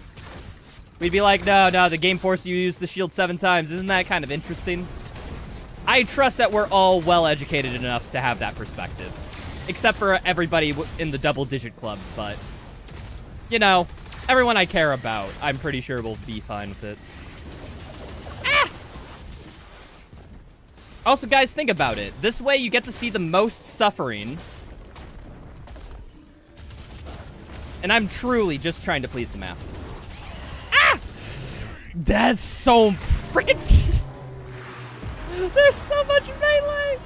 We'd be like, no, the game forced you to use the shield 7 times. Isn't that kind of interesting? I trust that we're all well-educated enough to have that perspective. Except for everybody in the double-digit club, but... You know, everyone I care about, I'm pretty sure will be fine with it. Ah! Also, guys, think about it. This way, you get to see the most suffering. And I'm truly just trying to please the masses. Ah! That's so freaking... There's so much melee!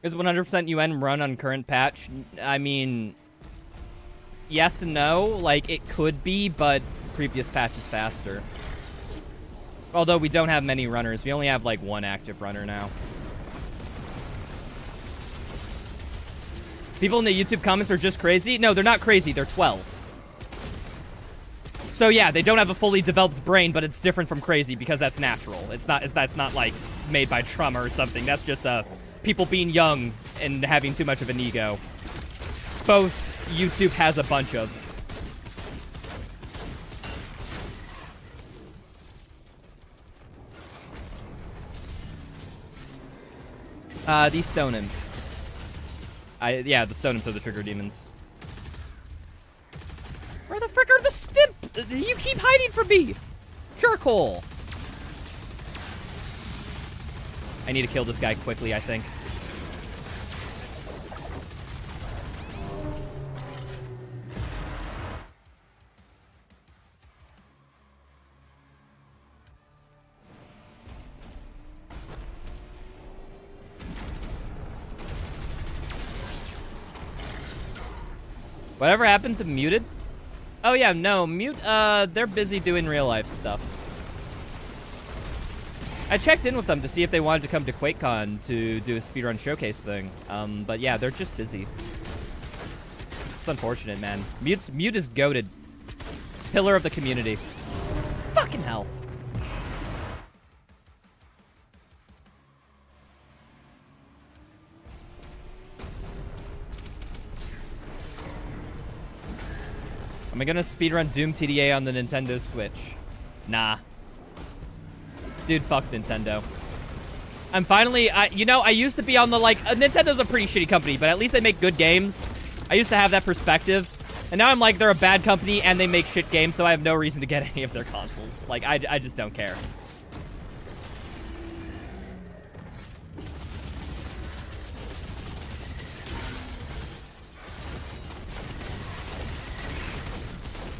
Is 100% UN run on current patch? I mean, yes and no. Like, it could be, but previous patch is faster. Although we don't have many runners. We only have, like, 1 active runner now. People in the YouTube comments are just crazy? No, they're not crazy. They're 12. So, yeah, they don't have a fully developed brain, but it's different from crazy because that's natural. That's not, like, made by trauma or something. That's just, people being young and having too much of an ego. Both YouTube has a bunch of. These stone imps. Yeah, the stone imps are the trigger demons. Where the frick are the stimp? You keep hiding from me! Charcoal! I need to kill this guy quickly, I think. Whatever happened to Muted? Oh yeah, no, Mute, they're busy doing real life stuff. I checked in with them to see if they wanted to come to QuakeCon to do a speedrun showcase thing. But yeah, they're just busy. It's unfortunate, man. Mute is goated. Pillar of the community. Fucking hell. Am I gonna speedrun Doom TDA on the Nintendo Switch? Nah. Dude, fuck Nintendo. I'm finally, I used to be on the, like, Nintendo's a pretty shitty company, but at least they make good games. I used to have that perspective. And now I'm like, they're a bad company and they make shit games, so I have no reason to get any of their consoles. Like, I just don't care.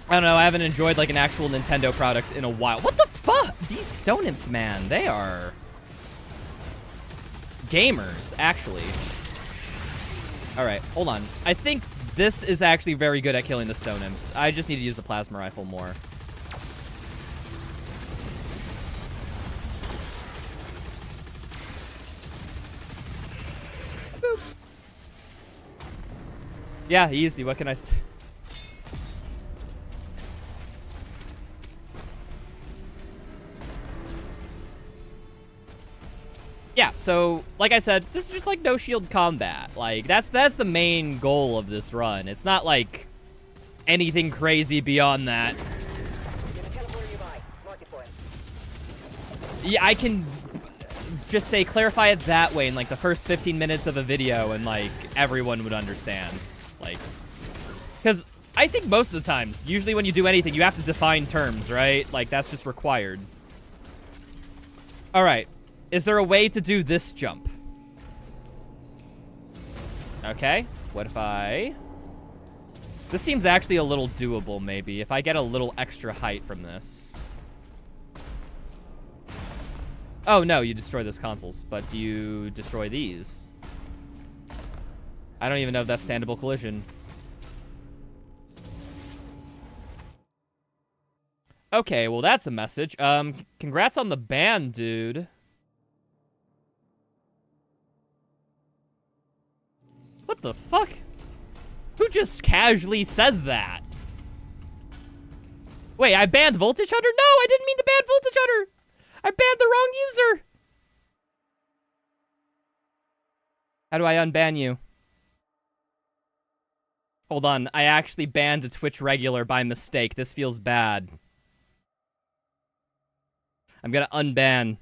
I don't know, I haven't enjoyed, like, an actual Nintendo product in a while. What the fuck? These stone imps, man, they are gamers, actually. Alright, hold on. I think this is actually very good at killing the stone imps. I just need to use the plasma rifle more. Boop. Yeah, easy. What can I say? Yeah, so, like I said, this is just, like, no shield combat. Like, that's the main goal of this run. It's not, like, anything crazy beyond that. Yeah, I can just say, clarify it that way in, like, the first 15 minutes of a video, and, like, everyone would understand. Like, because I think most of the times, usually when you do anything, you have to define terms, right? Like, that's just required. All right. Is there a way to do this jump? Okay. What if I... This seems actually a little doable, maybe. If I get a little extra height from this. Oh, no, you destroy those consoles. But do you destroy these? I don't even know if that's standable collision. Okay, well, that's a message. Congrats on the ban, dude. What the fuck? Who just casually says that? Wait, I banned Voltage Hunter? No, I didn't mean to ban Voltage Hunter. I banned the wrong user. How do I unban you? Hold on, I actually banned a Twitch regular by mistake. This feels bad. I'm gonna unban.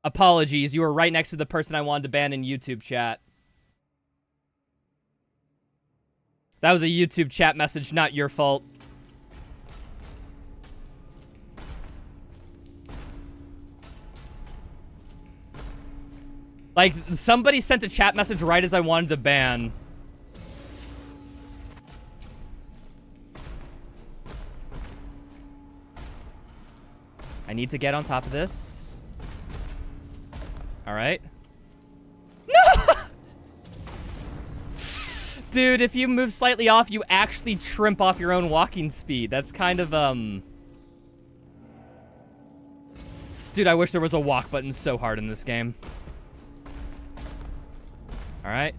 Apologies, you were right next to the person I wanted to ban in YouTube chat. That was a YouTube chat message, not your fault. Like, somebody sent a chat message right as I wanted to ban. I need to get on top of this. Alright. No! Dude, if you move slightly off, you actually trimp off your own walking speed. That's kind of, Dude, I wish there was a walk button so hard in this game. Alright.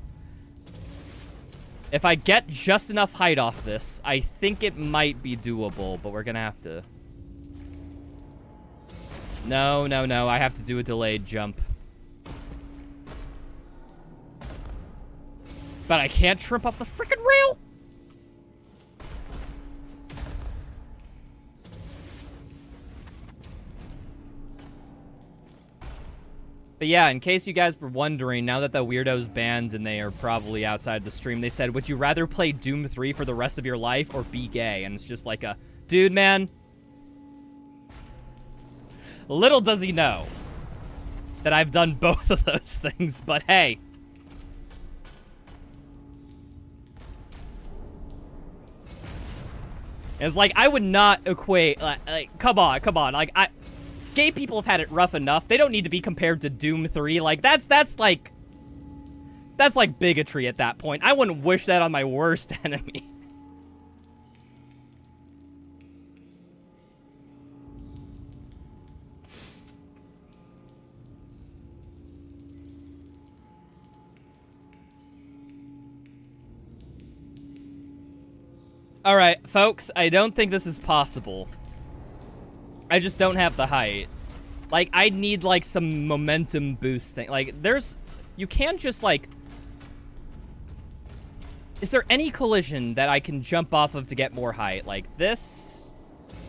If I get just enough height off this, I think it might be doable, but we're gonna have to... No, no, no. I have to do a delayed jump. But I can't trip off the frickin' rail? But yeah, in case you guys were wondering, now that the weirdo's banned and they are probably outside the stream, they said, would you rather play Doom 3 for the rest of your life or be gay? And it's just like a, dude, man. Little does he know that I've done both of those things, but hey. It's like, I would not equate, like come on. Like, gay people have had it rough enough. They don't need to be compared to Doom 3. Like, that's like bigotry at that point. I wouldn't wish that on my worst enemy. All right, folks, I don't think this is possible. I just don't have the height. Like, I need, like, some momentum boost thing. Like, you can just, like... Is there any collision that I can jump off of to get more height? Like, this?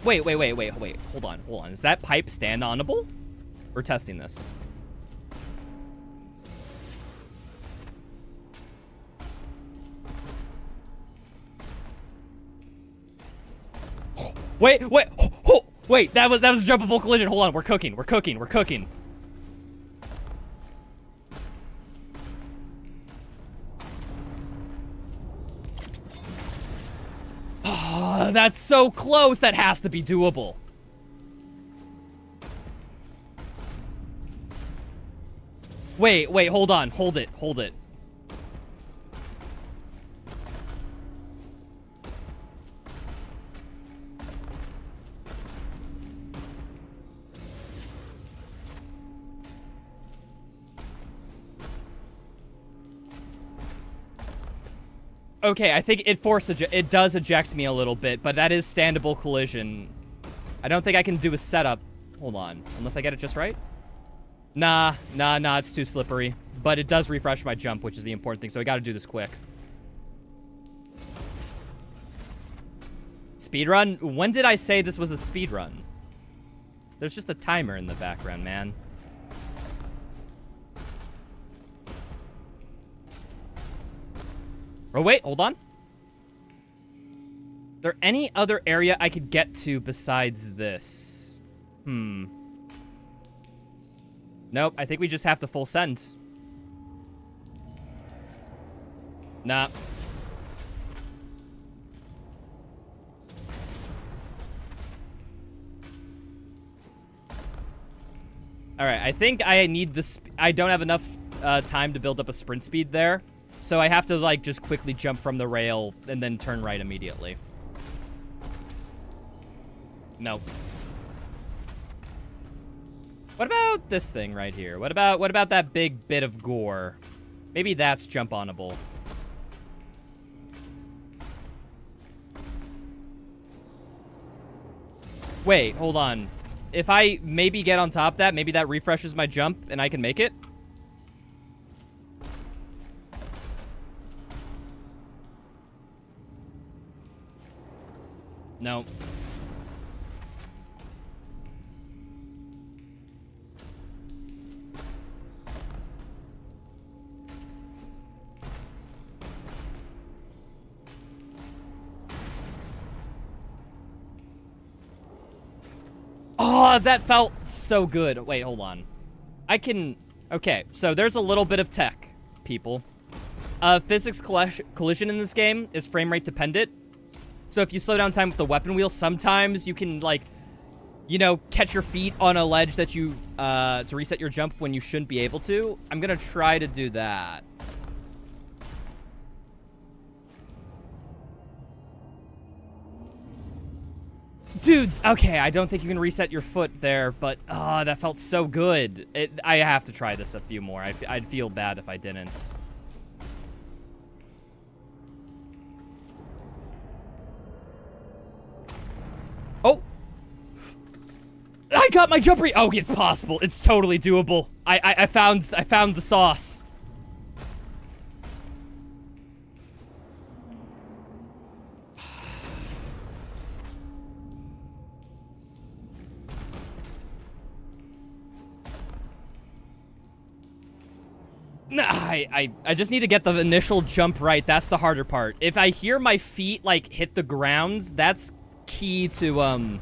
Wait. Hold on. Is that pipe stand-onable? We're testing this. Wait, that was a jumpable collision. Hold on, we're cooking. Oh, that's so close. That has to be doable. Wait, hold on. Hold it. Okay, I think it does eject me a little bit, but that is standable collision. I don't think I can do a setup. Hold on, unless I get it just right. Nah, it's too slippery. But it does refresh my jump, which is the important thing, so I gotta do this quick. Speedrun? When did I say this was a speedrun? There's just a timer in the background, man. Oh, wait, hold on. Is there any other area I could get to besides this? Nope, I think we just have to full send. Nah. Alright, I think I need this. I don't have enough time to build up a sprint speed there. So I have to, like, just quickly jump from the rail and then turn right immediately. No. What about this thing right here? What about that big bit of gore? Maybe that's jump onable. Wait, hold on. If I maybe get on top of that, maybe that refreshes my jump and I can make it? No. Oh, that felt so good. Wait, hold on. I can... Okay, so there's a little bit of tech, people. Physics collision in this game is frame rate dependent. So if you slow down time with the weapon wheel, sometimes you can, like, you know, catch your feet on a ledge that you, to reset your jump when you shouldn't be able to. I'm gonna try to do that. Dude, okay, I don't think you can reset your foot there, but, that felt so good. I have to try this a few more. I'd feel bad if I didn't. Oh! I got my jump re- Oh, it's possible. It's totally doable. I found the sauce. Nah, I just need to get the initial jump right. That's the harder part. If I hear my feet, like, hit the ground, that's key to, how'd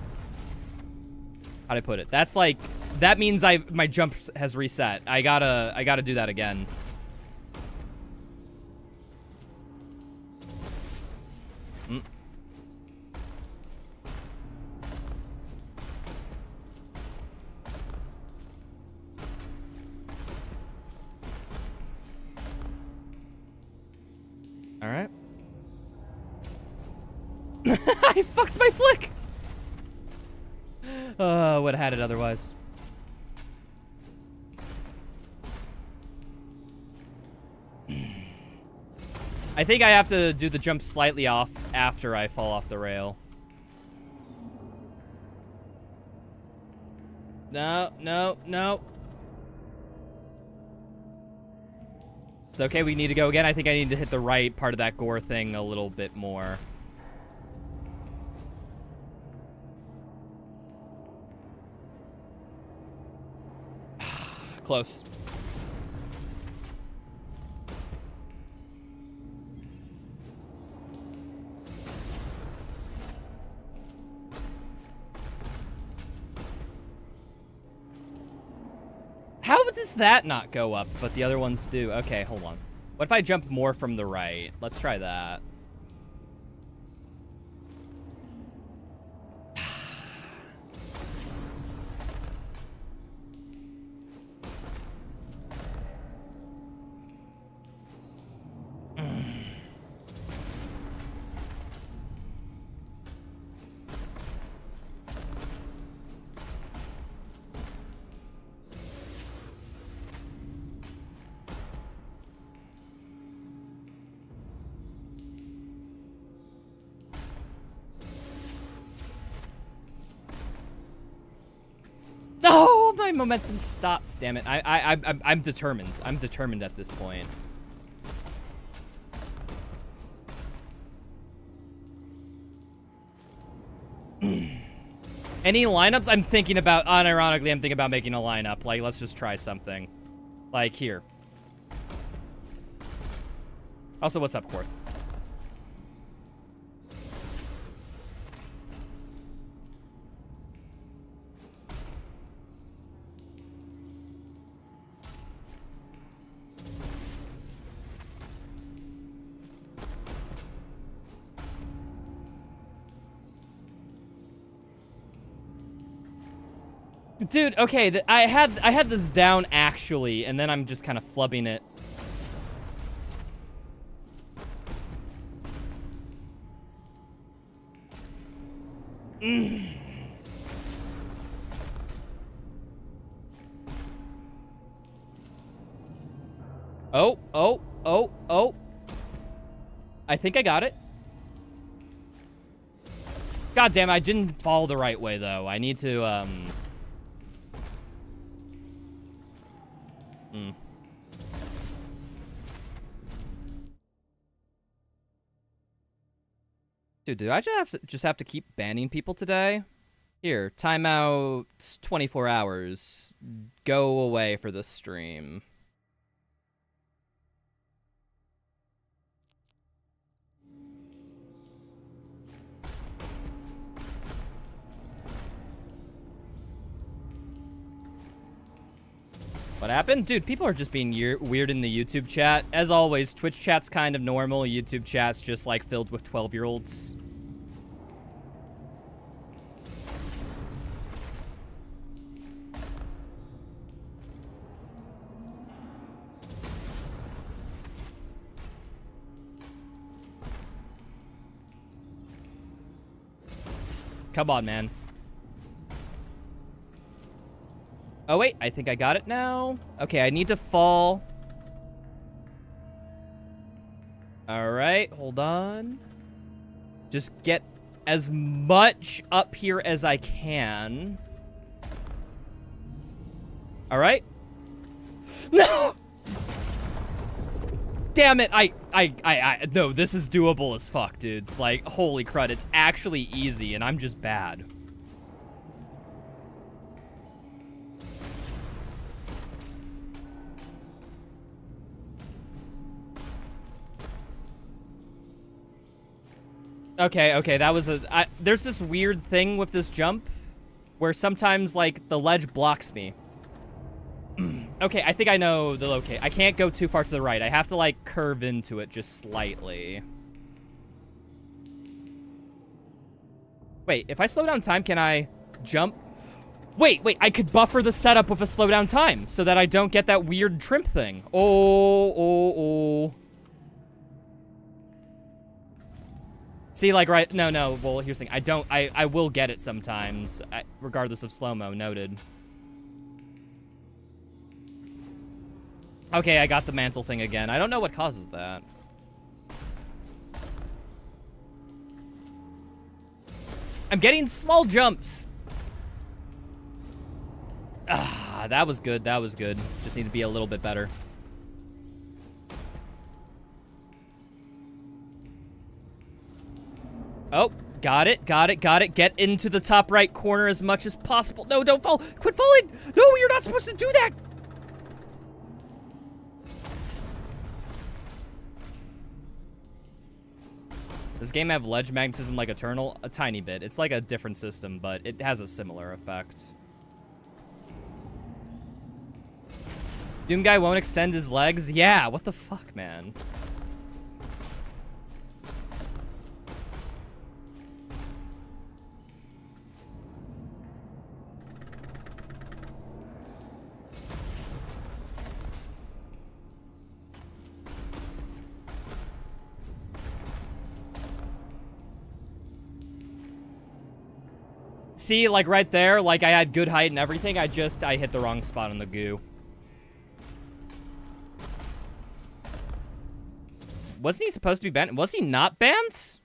I put it? That's, like, that means my jump has reset. I gotta do that again. All right. I fucked my flick. Would have had it otherwise. I think I have to do the jump slightly off after I fall off the rail. No, no, no. It's okay, we need to go again. I think I need to hit the right part of that gore thing a little bit more. Close. How does that not go up, but the other ones do? Okay, hold on. What if I jump more from the right? Let's try that. No, my momentum stopped. Damn it! I'm determined. I'm determined at this point. Any lineups? I'm thinking about. Unironically, I'm thinking about making a lineup. Like, let's just try something. Like here. Also, what's up, Quartz? Dude, okay, I had this down actually, and then I'm just kind of flubbing it. Oh, oh, oh, oh. I think I got it. God damn, I didn't fall the right way, though. I need to, Dude, do I just have to keep banning people today? Here, timeout 24 hours. Go away for the stream. What happened? Dude, people are just being weird in the YouTube chat. As always, Twitch chat's kind of normal. YouTube chat's just, like, filled with 12-year-olds. Come on, man. Oh, wait. I think I got it now. Okay, I need to fall. All right, hold on. Just get as much up here as I can. All right. No! Damn it, no, this is doable as fuck, dudes. Like, holy crud, it's actually easy, and I'm just bad. Okay, that was there's this weird thing with this jump, where sometimes, like, the ledge blocks me. Okay, I think I know the locate. I can't go too far to the right. I have to, like, curve into it just slightly. Wait, if I slow down time, can I jump? Wait, I could buffer the setup with a slow down time so that I don't get that weird trimp thing. Oh. See, like, right, no, well, here's the thing. I will get it sometimes, regardless of slow-mo, noted. Okay, I got the mantle thing again. I don't know what causes that. I'm getting small jumps. Ah, that was good. Just need to be a little bit better. Oh, got it. Get into the top right corner as much as possible. No, don't fall. Quit falling. No, you're not supposed to do that. Does this game have ledge magnetism like Eternal? A tiny bit. It's like a different system, but it has a similar effect. Doom guy won't extend his legs? Yeah, what the fuck, man? See, like right there, like I had good height and everything, I hit the wrong spot on the goo. Wasn't he supposed to be banned? Was he not banned?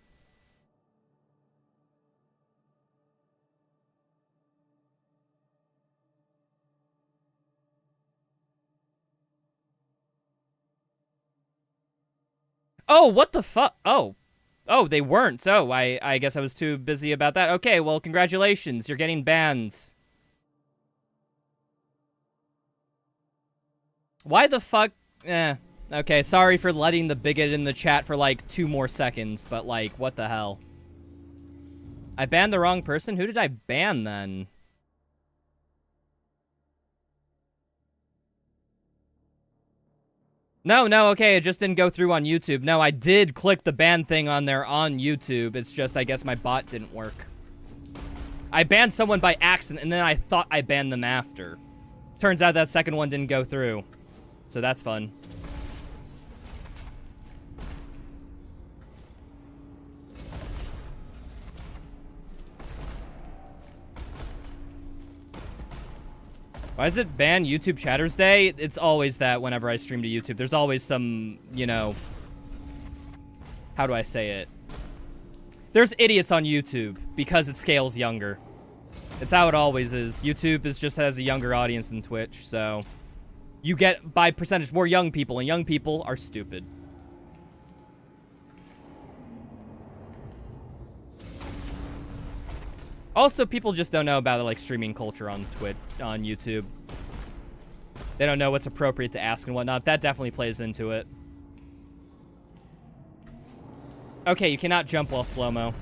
Oh, what the fuck? Oh, they weren't. Oh, I guess I was too busy about that. Okay, well, congratulations. You're getting banned. Why the fuck? Okay, sorry for letting the bigot in the chat for, like, 2 more seconds, but, like, what the hell? I banned the wrong person? Who did I ban, then? No, okay, it just didn't go through on YouTube. No, I did click the ban thing on there on YouTube. It's just, I guess my bot didn't work. I banned someone by accident, and then I thought I banned them after. Turns out that second one didn't go through. So that's fun. Why is it ban YouTube Chatters Day? It's always that whenever I stream to YouTube. There's always some, you know... How do I say it? There's idiots on YouTube because it scales younger. It's how it always is. YouTube just has a younger audience than Twitch, so... You get, by percentage, more young people, and young people are stupid. Also, people just don't know about, like, streaming culture on Twitch, on YouTube. They don't know what's appropriate to ask and whatnot. That definitely plays into it. Okay, you cannot jump while slow-mo.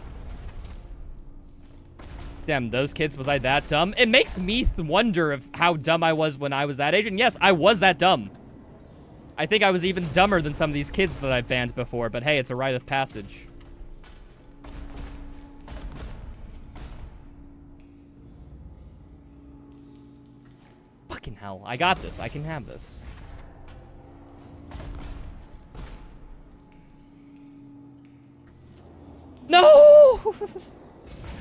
Damn, those kids, was I that dumb? It makes me wonder of how dumb I was when I was that age. And yes, I was that dumb. I think I was even dumber than some of these kids that I've banned before. But hey, it's a rite of passage. Fucking hell. I got this. I can have this. No!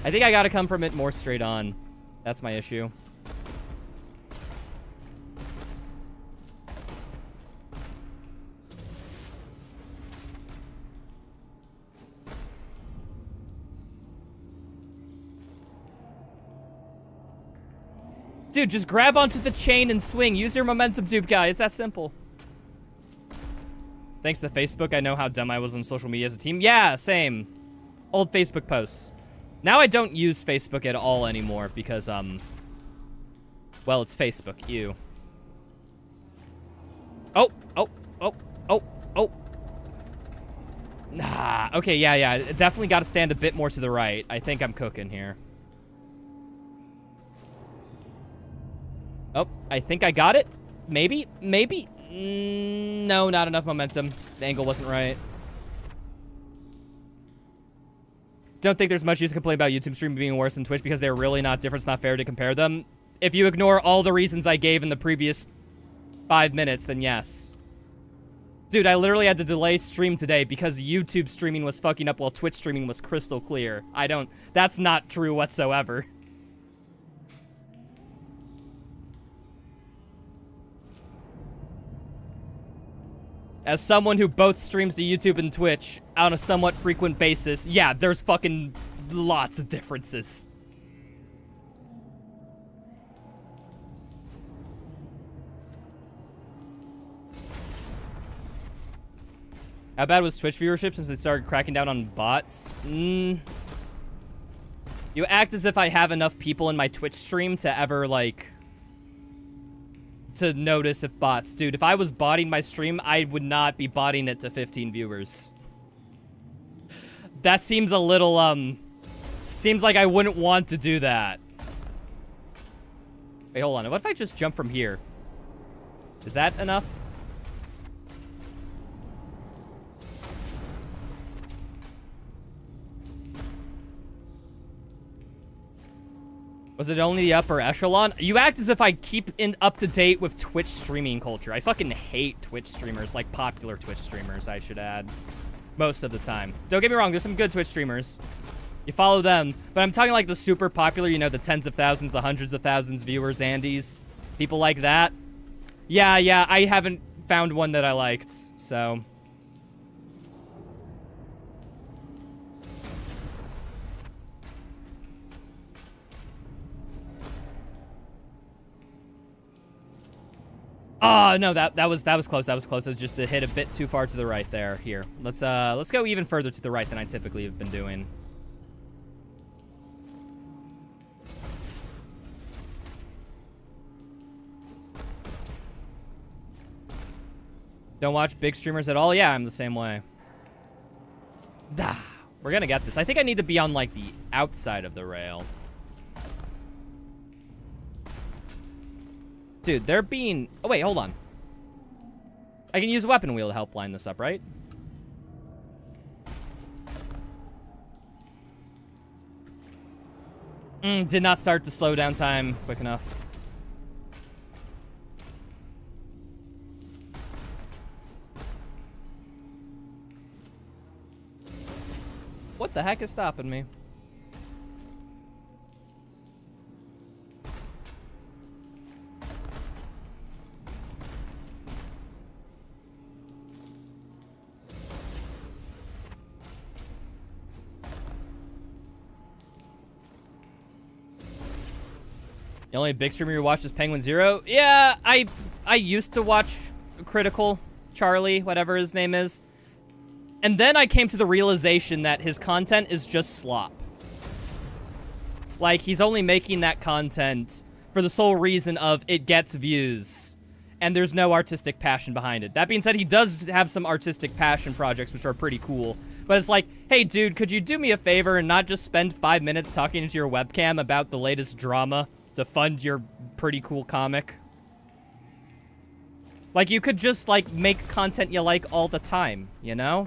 I think I gotta come from it more straight on. That's my issue. Dude, just grab onto the chain and swing. Use your momentum tube, guy. It's that simple. Thanks to Facebook, I know how dumb I was on social media as a team. Yeah, same. Old Facebook posts. Now I don't use Facebook at all anymore because, well, it's Facebook. Ew. Oh. Nah. Okay, yeah. Definitely got to stand a bit more to the right. I think I'm cooking here. Oh, I think I got it. Maybe. No, not enough momentum. The angle wasn't right. Don't think there's much use to complain about YouTube streaming being worse than Twitch because they're really not different. It's not fair to compare them. If you ignore all the reasons I gave in the previous 5 minutes, then yes. Dude, I literally had to delay stream today because YouTube streaming was fucking up while Twitch streaming was crystal clear. That's not true whatsoever. As someone who both streams to YouTube and Twitch on a somewhat frequent basis, yeah, there's fucking lots of differences. How bad was Twitch viewership since they started cracking down on bots? You act as if I have enough people in my Twitch stream to ever, like... to notice if bots. Dude, if I was botting my stream, I would not be botting it to 15 viewers. That seems a little, seems like I wouldn't want to do that. Wait, hold on. What if I just jump from here? Is that enough? Was it only the upper echelon? You act as if I keep up to date with Twitch streaming culture. I fucking hate Twitch streamers, like popular Twitch streamers, I should add. Most of the time. Don't get me wrong, there's some good Twitch streamers. You follow them, but I'm talking like the super popular, you know, the tens of thousands, the hundreds of thousands viewers, Andes. People like that. Yeah, I haven't found one that I liked, so... Oh, no, that was close. That was close. It was just to hit a bit too far to the right there. Here. Let's go even further to the right than I typically have been doing. Don't watch big streamers at all? Yeah, I'm the same way. We're gonna get this. I think I need to be on, like, the outside of the rail. Dude, they're being... Oh, wait, hold on. I can use a weapon wheel to help line this up, right? Did not start the slowdown time quick enough. What the heck is stopping me? The only big streamer you watch is Penguin Zero. Yeah, I used to watch Critical Charlie, whatever his name is. And then I came to the realization that his content is just slop. Like, he's only making that content for the sole reason of it gets views. And there's no artistic passion behind it. That being said, he does have some artistic passion projects, which are pretty cool. But it's like, hey, dude, could you do me a favor and not just spend 5 minutes talking into your webcam about the latest drama to fund your pretty cool comic? Like, you could just, like, make content you like all the time, you know?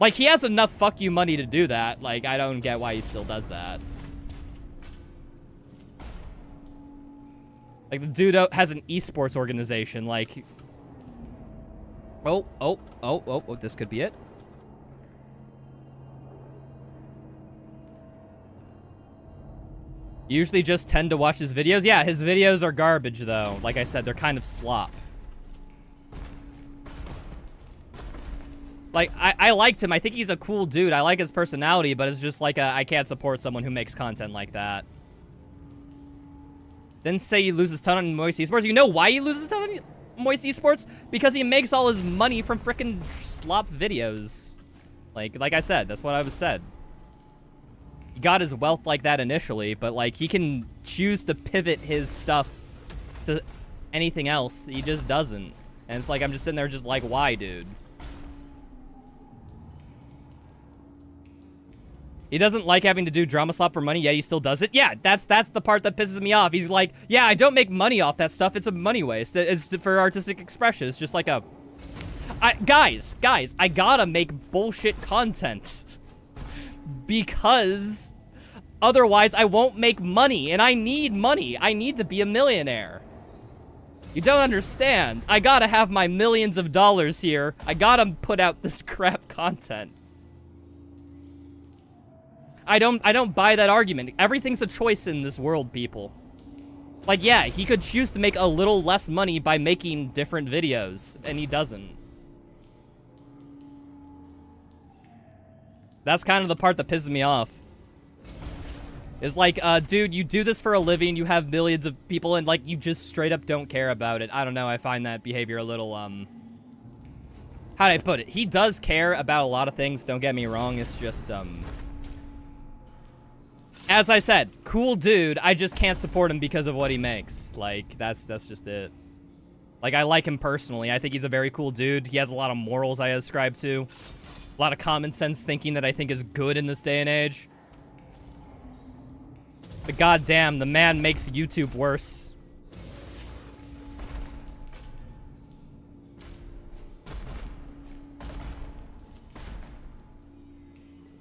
Like, he has enough fuck you money to do that. Like, I don't get why he still does that. Like, the dude has an esports organization, like... Oh, this could be it. Usually just tend to watch his videos. Yeah, his videos are garbage, though. Like I said, they're kind of slop. Like, I liked him. I think he's a cool dude. I like his personality, but it's just like, I can't support someone who makes content like that. Then say he loses a ton on Moist Esports. You know why he loses a ton on Moist Esports? Because he makes all his money from frickin' slop videos. Like I said, that's what I was said. He got his wealth like that initially, but, like, he can choose to pivot his stuff to anything else. He just doesn't. And it's like, I'm just sitting there just like, why, dude? He doesn't like having to do drama slop for money, yet he still does it. Yeah, that's the part that pisses me off. He's like, yeah, I don't make money off that stuff. It's a money waste. It's for artistic expression. It's just like a... Guys, I gotta make bullshit content. Because otherwise I won't make money, and I need money. I need to be a millionaire. You don't understand. I gotta have my millions of dollars here. I gotta put out this crap content. I don't buy that argument. Everything's a choice in this world, people. Like, yeah, he could choose to make a little less money by making different videos, and he doesn't. That's kind of the part that pisses me off. Is like, dude, you do this for a living, you have millions of people, and, like, you just straight up don't care about it. I don't know, I find that behavior a little, how do I put it? He does care about a lot of things, don't get me wrong, it's just, as I said, cool dude, I just can't support him because of what he makes. Like, that's just it. Like, I like him personally. I think he's a very cool dude. He has a lot of morals I ascribe to. A lot of common sense thinking that I think is good in this day and age. But goddamn, the man makes YouTube worse.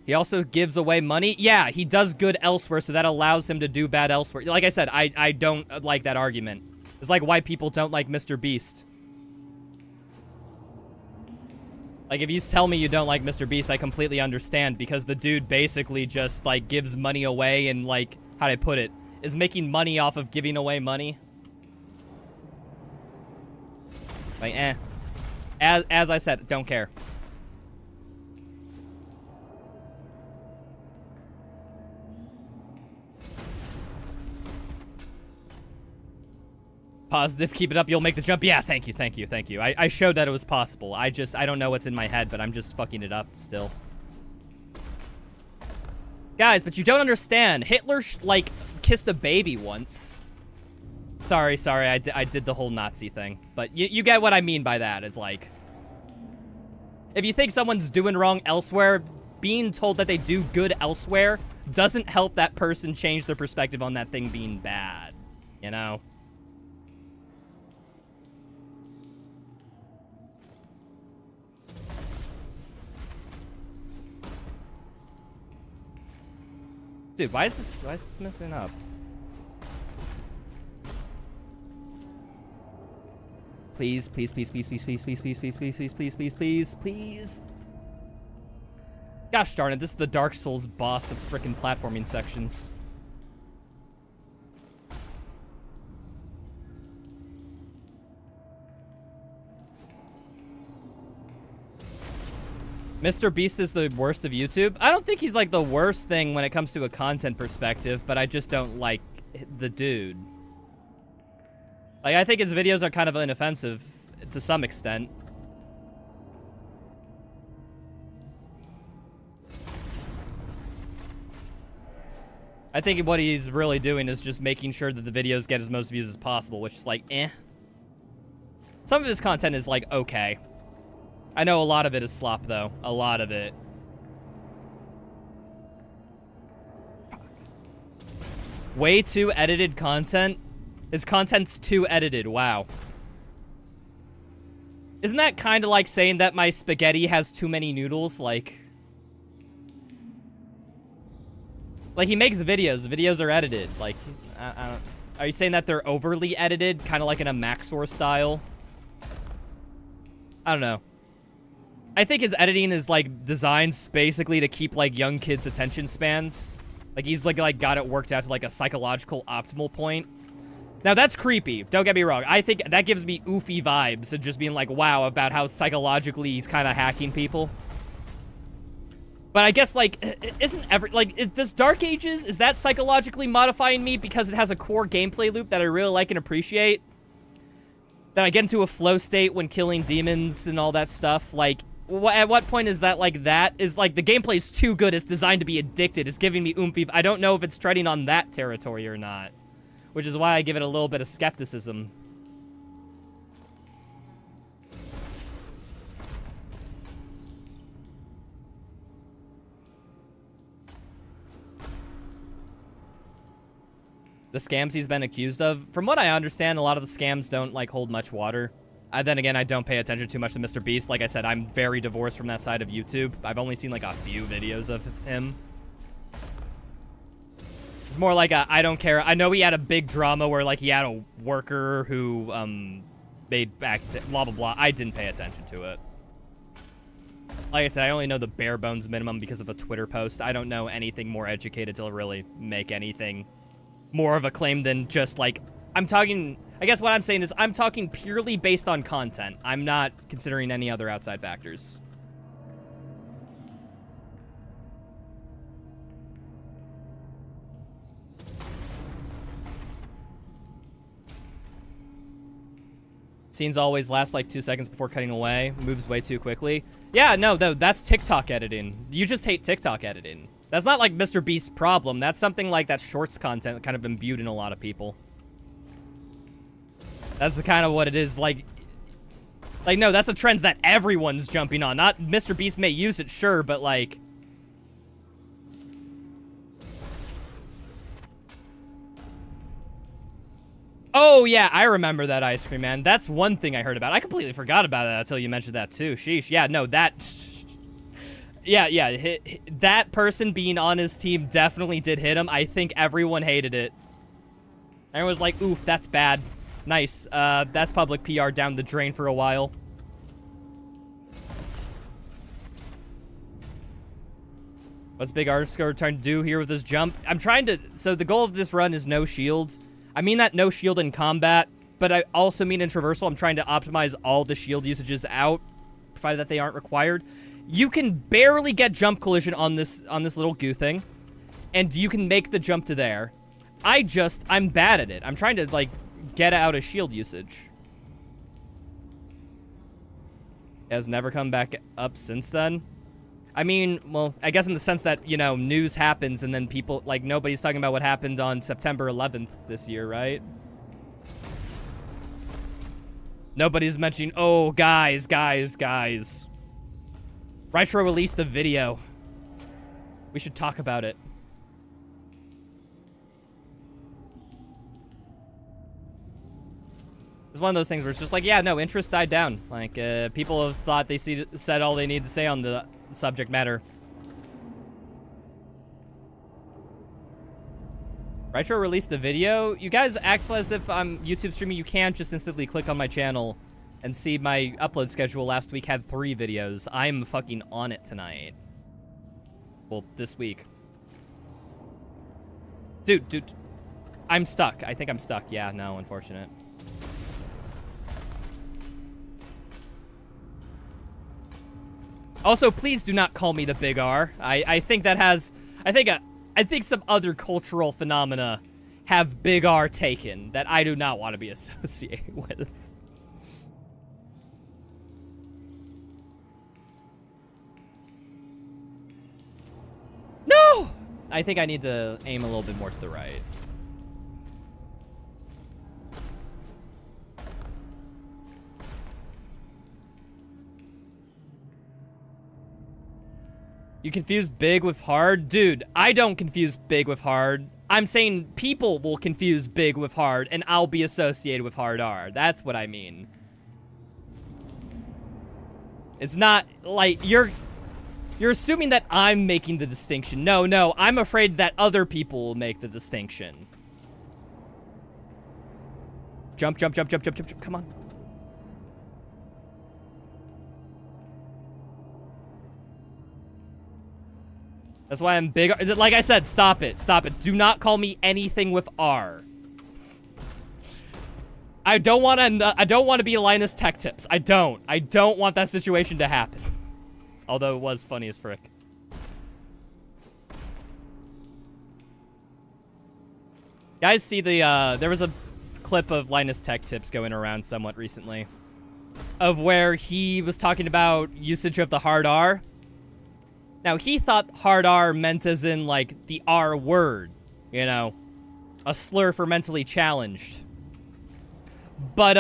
He also gives away money. Yeah, he does good elsewhere, so that allows him to do bad elsewhere. Like I said, I don't like that argument. It's like why people don't like Mr. Beast. Like, if you tell me you don't like Mr. Beast, I completely understand, because the dude basically just, like, gives money away and, like, how do I put it, is making money off of giving away money. Like, eh. As I said, don't care. Positive, keep it up, you'll make the jump. Yeah, thank you. I showed that it was possible. I don't know what's in my head, but I'm just fucking it up still. Guys, but you don't understand. Hitler, like, kissed a baby once. Sorry, I did the whole Nazi thing. But you get what I mean by that, is like... If you think someone's doing wrong elsewhere, being told that they do good elsewhere doesn't help that person change their perspective on that thing being bad. You know? Dude, why is this messing up? Please. Gosh darn it, this is the Dark Souls boss of frickin' platforming sections. Mr. Beast is the worst of YouTube. I don't think he's like the worst thing when it comes to a content perspective, but I just don't like the dude. Like, I think his videos are kind of inoffensive to some extent. I think what he's really doing is just making sure that the videos get as most views as possible, which is like, eh. Some of his content is like, okay. I know a lot of it is slop, though. A lot of it. Way too edited content? His content's too edited, wow. Isn't that kind of like saying that my spaghetti has too many noodles? Like he makes videos. The videos are edited. Like, I don't... Are you saying that they're overly edited? Kind of like in a Maxor style? I don't know. I think his editing is, like, designed basically to keep, like, young kids' attention spans. Like, he's, like got it worked out to, like, a psychological optimal point. Now, that's creepy. Don't get me wrong. I think that gives me oofy vibes of just being like, wow, about how psychologically he's kind of hacking people. But I guess, like, does Dark Ages, is that psychologically modifying me because it has a core gameplay loop that I really like and appreciate? That I get into a flow state when killing demons and all that stuff? Like, at what point is that, like, the gameplay is too good, it's designed to be addicted, it's giving me oomphy. I don't know if it's treading on that territory or not. Which is why I give it a little bit of skepticism. The scams he's been accused of, from what I understand, a lot of the scams don't, like, hold much water. Then again, I don't pay attention too much to Mr. Beast. Like I said, I'm very divorced from that side of YouTube. I've only seen, like, a few videos of him. It's more like a, I don't care. I know he had a big drama where, like, he had a worker who, made back, blah, blah, blah. I didn't pay attention to it. Like I said, I only know the bare bones minimum because of a Twitter post. I don't know anything more educated to really make anything more of a claim than just, like, I'm talking... I guess what I'm saying is I'm talking purely based on content. I'm not considering any other outside factors. Scenes always last like 2 seconds before cutting away. Moves way too quickly. Yeah, no, that's TikTok editing. You just hate TikTok editing. That's not like Mr. Beast's problem. That's something like that shorts content kind of imbued in a lot of people. That's kind of what it is. Like, no, that's a trend that everyone's jumping on. Not Mr. Beast may use it, sure, but like... Oh, yeah, I remember that ice cream, man. That's one thing I heard about. I completely forgot about that until you mentioned that, too. Sheesh. Yeah, no, that... Yeah, that person being on his team definitely did hit him. I think everyone hated it. Everyone was like, oof, that's bad. Nice. That's public PR down the drain for a while. What's Big Underscore trying to do here with this jump? I'm trying to... So the goal of this run is no shields. I mean that no shield in combat, but I also mean in traversal. I'm trying to optimize all the shield usages out, provided that they aren't required. You can barely get jump collision on this little goo thing, and you can make the jump to there. I'm bad at it. I'm trying to, like, get out of shield usage. It has never come back up since then. I mean, well, I guess in the sense that, you know, news happens and then people, like, nobody's talking about what happened on September 11th this year, right? Nobody's mentioning, oh, guys. Retro released a video. We should talk about it. It's one of those things where it's just like, yeah, no, interest died down. Like, people have thought they said all they need to say on the subject matter. Retro released a video. You guys act as if I'm YouTube streaming. You can't just instantly click on my channel and see my upload schedule. Last week had 3 videos. I'm fucking on it tonight. Well, this week. Dude. I'm stuck. I think I'm stuck. Yeah, no, unfortunate. Also, please do not call me the Big R. I think that has... I think some other cultural phenomena have Big R taken that I do not want to be associated with. No! I think I need to aim a little bit more to the right. You confused big with hard? Dude, I don't confuse big with hard. I'm saying people will confuse big with hard, and I'll be associated with hard R. That's what I mean. It's not like you're assuming that I'm making the distinction. No, I'm afraid that other people will make the distinction. Jump. Come on. That's why I'm big. Like I said, stop it. Do not call me anything with R. I don't want to be Linus Tech Tips. I don't want that situation to happen. Although it was funny as frick. Guys, see the there was a clip of Linus Tech Tips going around somewhat recently of where he was talking about usage of the hard R. Now, he thought hard R meant as in, like, the R word, you know, a slur for mentally challenged. But,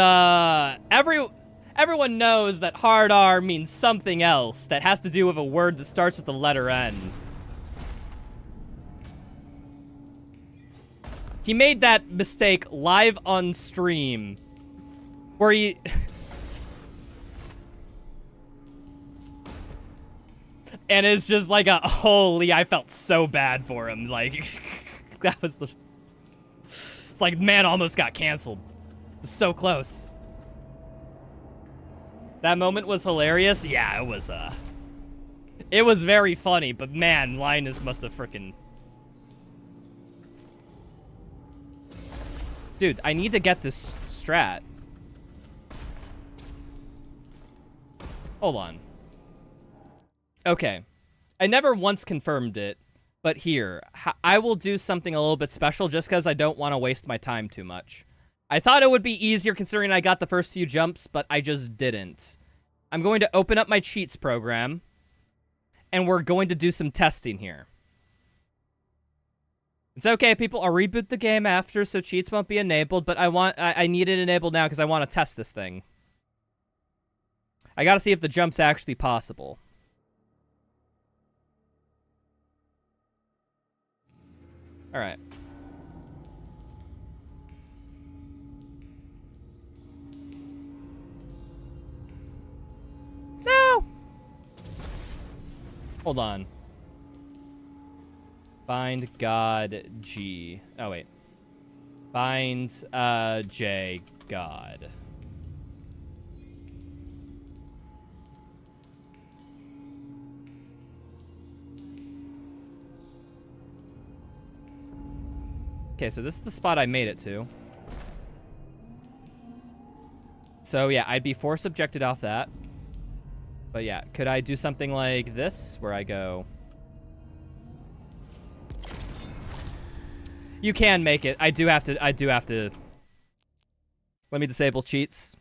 everyone knows that hard R means something else that has to do with a word that starts with the letter N. He made that mistake live on stream, where he... And it's just like a, holy, I felt so bad for him. Like, that was the... It's like, man almost got canceled. It was so close. That moment was hilarious. Yeah, it was very funny, but man, Linus must have frickin'... Dude, I need to get this strat. Hold on. Okay. I never once confirmed it, but here, I will do something a little bit special just because I don't want to waste my time too much. I thought it would be easier considering I got the first few jumps, but I just didn't. I'm going to open up my cheats program, and we're going to do some testing here. It's okay, people. I'll reboot the game after, so cheats won't be enabled, but I need it enabled now because I want to test this thing. I gotta see if the jump's actually possible. Alright. No! Hold on. Find God G. Oh, wait. Find, J God. Okay, so this is the spot I made it to. So, yeah, I'd be force objected off that. But, yeah, could I do something like this, where I go... You can make it. I do have to... Let me disable cheats.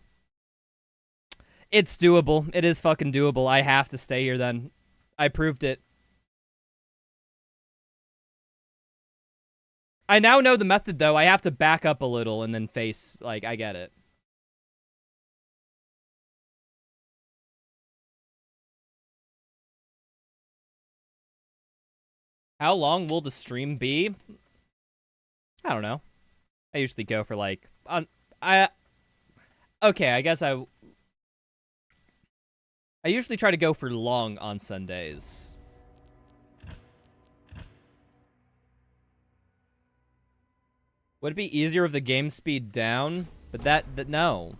It's doable. It is fucking doable. I have to stay here, then. I proved it. I now know the method, though. I have to back up a little and then face. Like, I get it. How long will the stream be? I don't know. I usually go for, like... Okay, I guess I usually try to go for long on Sundays. Would it be easier with the game speed down? But no.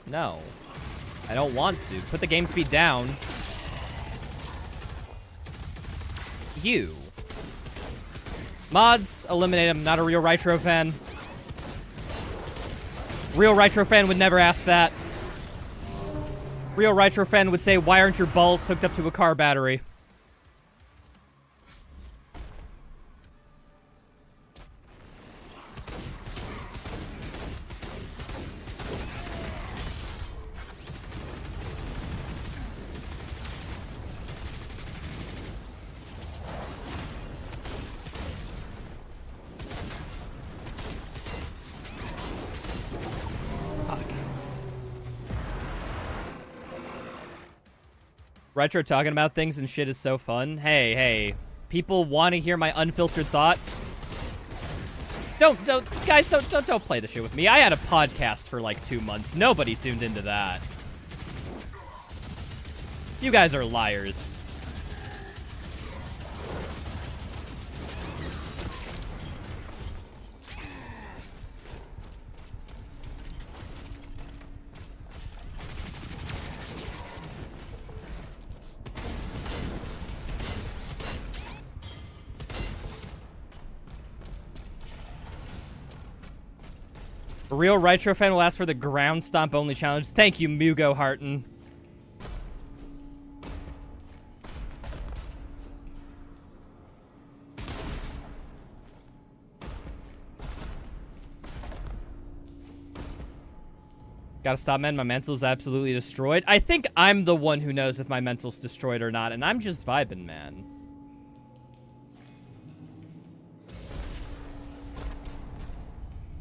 No. I don't want to. Put the game speed down. You. Mods, eliminate him. Not a real Retro fan. Real Retro fan would never ask that. Real Retro fan would say, why aren't your balls hooked up to a car battery? Retro talking about things and shit is so fun. Hey, people want to hear my unfiltered thoughts. Guys, don't play the shit with me. I had a podcast for like 2 months. Nobody tuned into that. You guys are liars. A real Retro fan will ask for the ground stomp only challenge. Thank you, Mugo Harton. Gotta stop, man. My mental's absolutely destroyed. I think I'm the one who knows if my mental's destroyed or not, and I'm just vibing, man.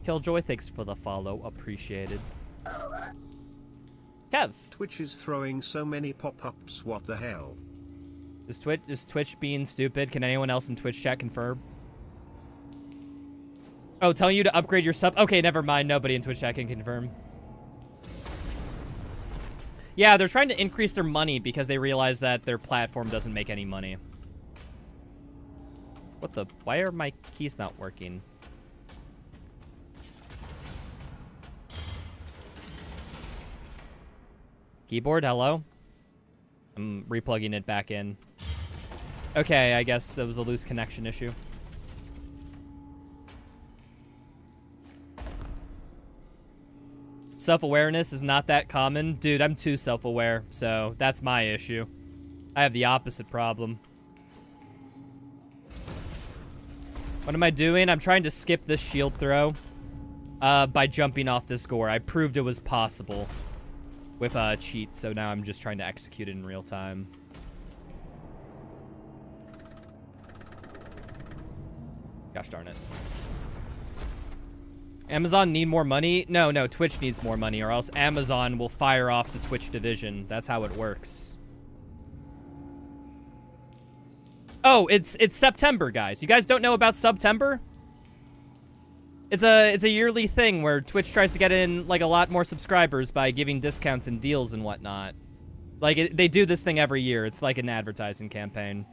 Killjoy, thanks for the follow. Appreciated. Kev. Twitch is throwing so many pop-ups, what the hell? Is Twitch being stupid? Can anyone else in Twitch chat confirm? Oh, telling you to upgrade your sub? Okay, never mind. Nobody in Twitch chat can confirm. Yeah, they're trying to increase their money because they realize that their platform doesn't make any money. What the? Why are my keys not working? Keyboard, hello? I'm replugging it back in. Okay, I guess that was a loose connection issue. Self-awareness is not that common. Dude, I'm too self-aware, so that's my issue. I have the opposite problem. What am I doing? I'm trying to skip this shield throw by jumping off this gore. I proved it was possible with a cheat, so now I'm just trying to execute it in real time. Gosh darn it. Amazon need more money? No, Twitch needs more money, or else Amazon will fire off the Twitch division. That's how it works. Oh, it's September, guys. You guys don't know about September? It's a yearly thing where Twitch tries to get in like a lot more subscribers by giving discounts and deals and whatnot. Like they do this thing every year. It's like an advertising campaign.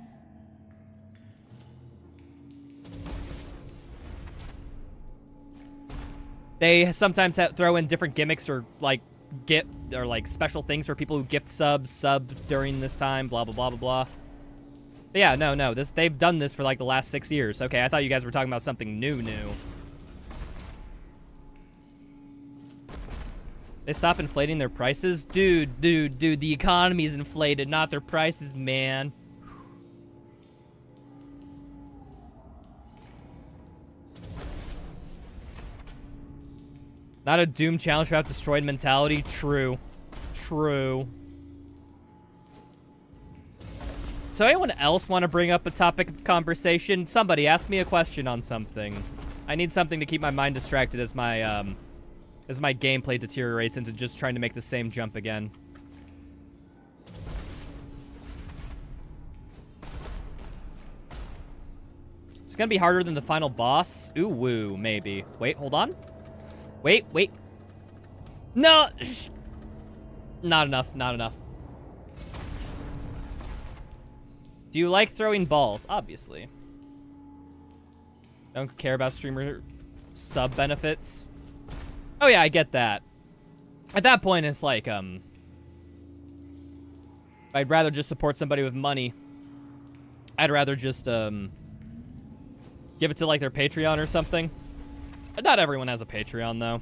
They sometimes throw in different gimmicks or like special things for people who gift sub during this time. Blah blah blah blah blah. But yeah, no. They've done this for like the last 6 years. Okay, I thought you guys were talking about something new. They stop inflating their prices? Dude, the economy's inflated, not their prices, man. Not a Doom challenge without destroyed mentality? True. So anyone else want to bring up a topic of conversation? Somebody ask me a question on something. I need something to keep my mind distracted as my gameplay deteriorates into just trying to make the same jump again. It's gonna be harder than the final boss. Ooh, woo, maybe. Wait, hold on. Wait. No! Not enough. Do you like throwing balls? Obviously. Don't care about streamer sub benefits. Oh yeah, I get that. At that point, it's like, I'd rather just support somebody with money. I'd rather just, give it to, like, their Patreon or something. Not everyone has a Patreon, though.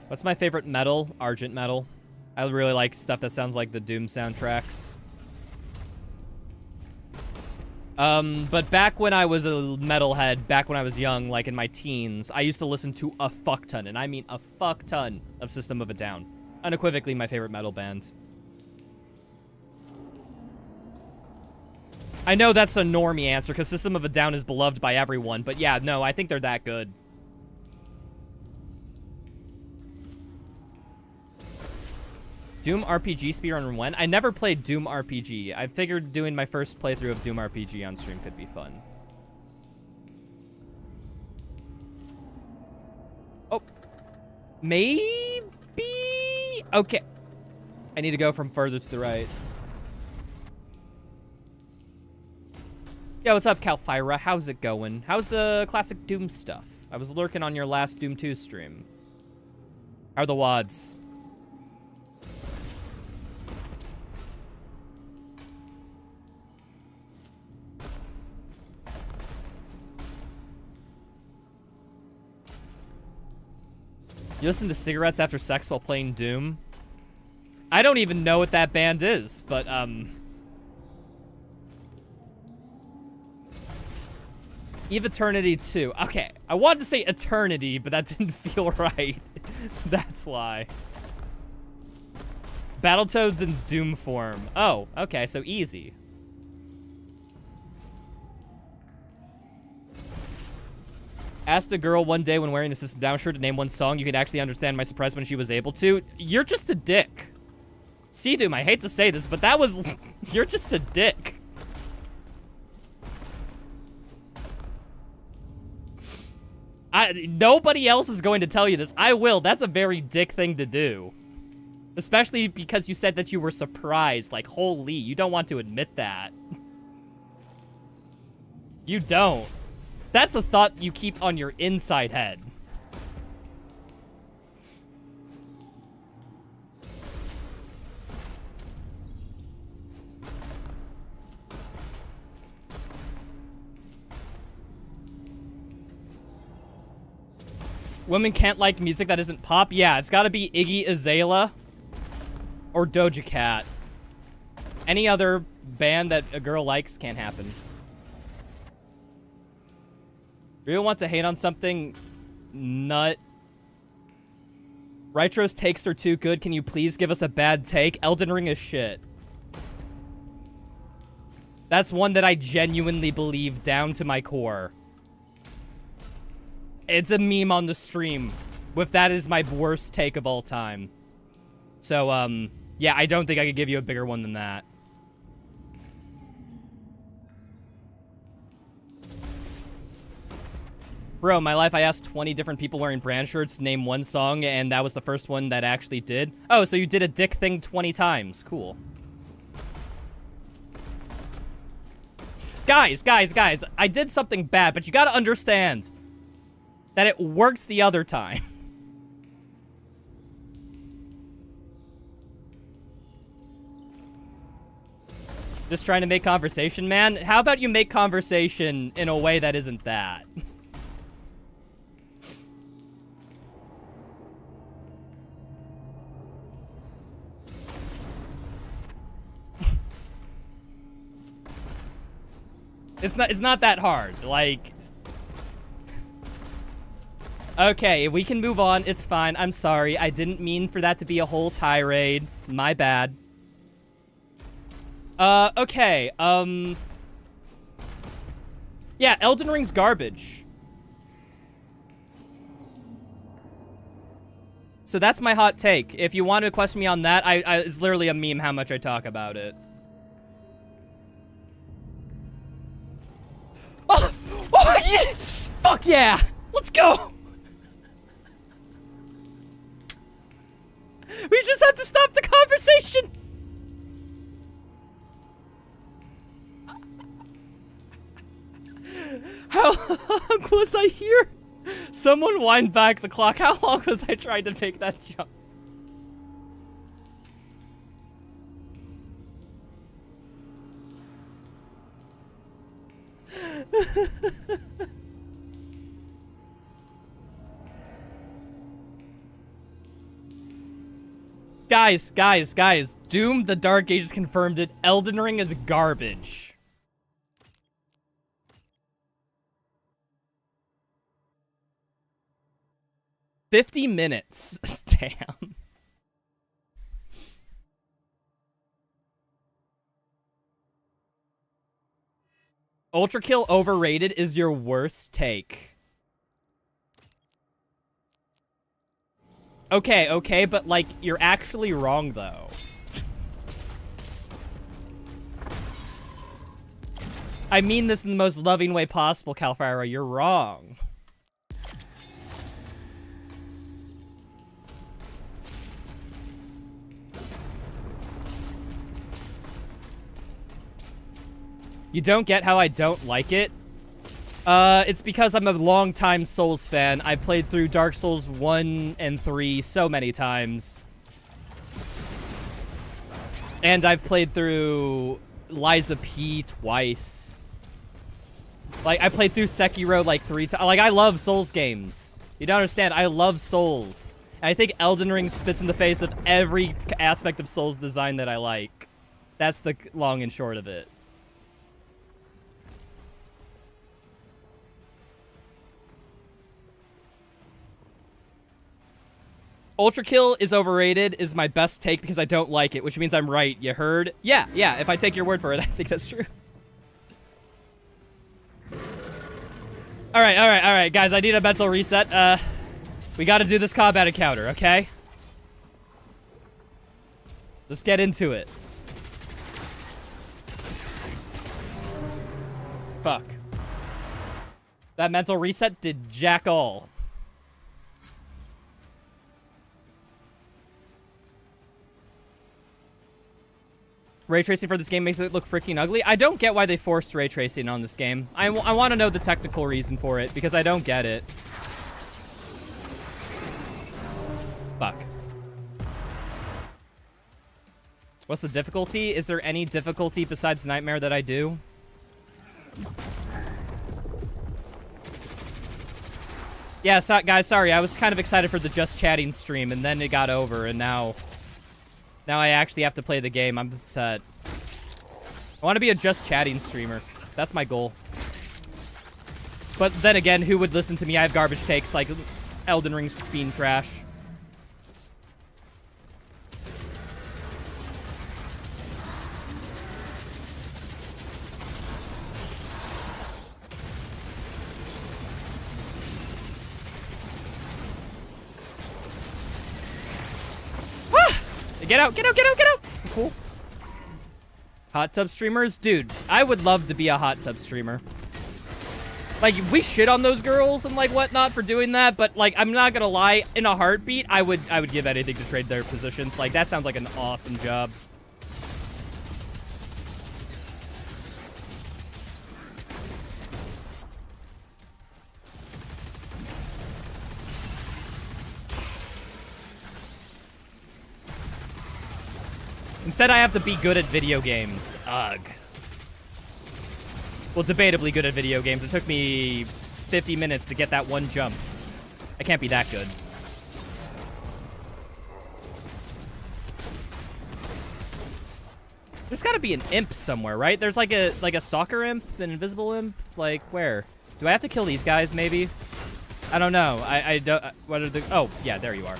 What's my favorite metal? Argent metal. I really like stuff that sounds like the Doom soundtracks. But back when I was a metalhead, back when I was young, like in my teens, I used to listen to a fuck ton, and I mean a fuck ton of System of a Down. Unequivocally my favorite metal band. I know that's a normie answer, because System of a Down is beloved by everyone, but yeah, no, I think they're that good. Doom RPG speedrun when? I never played Doom RPG. I figured doing my first playthrough of Doom RPG on stream could be fun. Oh. Maybe? Okay. I need to go from further to the right. Yo, what's up, Calfira? How's it going? How's the classic Doom stuff? I was lurking on your last Doom 2 stream. How are the wads? You listen to cigarettes after sex while playing Doom? I don't even know what that band is, but, Eve Eternity 2. Okay, I wanted to say Eternity, but that didn't feel right. That's why. Battletoads in Doom form. Oh, okay, so easy. Asked a girl one day when wearing a System Down shirt to name one song. You could actually understand my surprise when she was able to. You're just a dick. See, Doom, I hate to say this, but that was... You're just a dick. Nobody else is going to tell you this. I will. That's a very dick thing to do. Especially because you said that you were surprised. Like, holy, you don't want to admit that. You don't. That's a thought you keep on your inside head. Women can't like music that isn't pop? Yeah, it's gotta be Iggy Azalea or Doja Cat. Any other band that a girl likes can't happen. Really want to hate on something? Nut. Ritro's takes are too good. Can you please give us a bad take? Elden Ring is shit. That's one that I genuinely believe down to my core. It's a meme on the stream with that is my worst take of all time. So, yeah, I don't think I could give you a bigger one than that. Bro, my life, I asked 20 different people wearing brand shirts to name one song, and that was the first one that actually did. Oh, so you did a dick thing 20 times. Cool. Guys, I did something bad, but you gotta understand that it works the other time. Just trying to make conversation, man? How about you make conversation in a way that isn't that? It's not that hard. Like, okay, we can move on. It's fine. I'm sorry. I didn't mean for that to be a whole tirade. My bad. Okay. Yeah, Elden Ring's garbage. So that's my hot take. If you want to question me on that, it's literally a meme how much I talk about it. Oh, oh yeah! Fuck yeah! Let's go! We just have to stop the conversation! How long was I here? Someone wind back the clock. How long was I trying to make that jump? Guys. Doom, the Dark Ages confirmed it. Elden Ring is garbage. $50 minutes. Damn. Ultra Kill overrated is your worst take. Okay, but like, you're actually wrong though. I mean this in the most loving way possible, Calfira. You're wrong. You don't get how I don't like it? It's because I'm a longtime Souls fan. I played through Dark Souls 1 and 3 so many times. And I've played through Liza P twice. Like, I played through Sekiro like 3 times. Like, I love Souls games. You don't understand. I love Souls. And I think Elden Ring spits in the face of every aspect of Souls design that I like. That's the long and short of it. Ultra Kill is overrated is my best take because I don't like it, which means I'm right. You heard? Yeah, if I take your word for it, I think that's true. All right, guys, I need a mental reset. We got to do this combat encounter, okay? Let's get into it. Fuck. That mental reset did jack all. Ray tracing for this game makes it look freaking ugly. I don't get why they forced ray tracing on this game. I want to know the technical reason for it, because I don't get it. Fuck. What's the difficulty? Is there any difficulty besides Nightmare that I do? Yeah, so, guys, sorry. I was kind of excited for the Just Chatting stream, and then it got over, and now I actually have to play the game. I'm upset. I want to be a Just Chatting streamer. That's my goal. But then again, who would listen to me? I have garbage takes like Elden Ring's being trash. Get out, get out, get out, get out! Cool. Hot tub streamers? Dude, I would love to be a hot tub streamer. Like, we shit on those girls and, like, whatnot for doing that, but, like, I'm not gonna lie, in a heartbeat, I would give anything to trade their positions. Like, that sounds like an awesome job. Instead, I have to be good at video games. Ugh. Well, debatably good at video games. It took me 50 minutes to get that one jump. I can't be that good. There's gotta be an imp somewhere, right? There's like a stalker imp, an invisible imp. Like, where? Do I have to kill these guys, maybe? I don't know. I don't... what are the... Oh, yeah, there you are.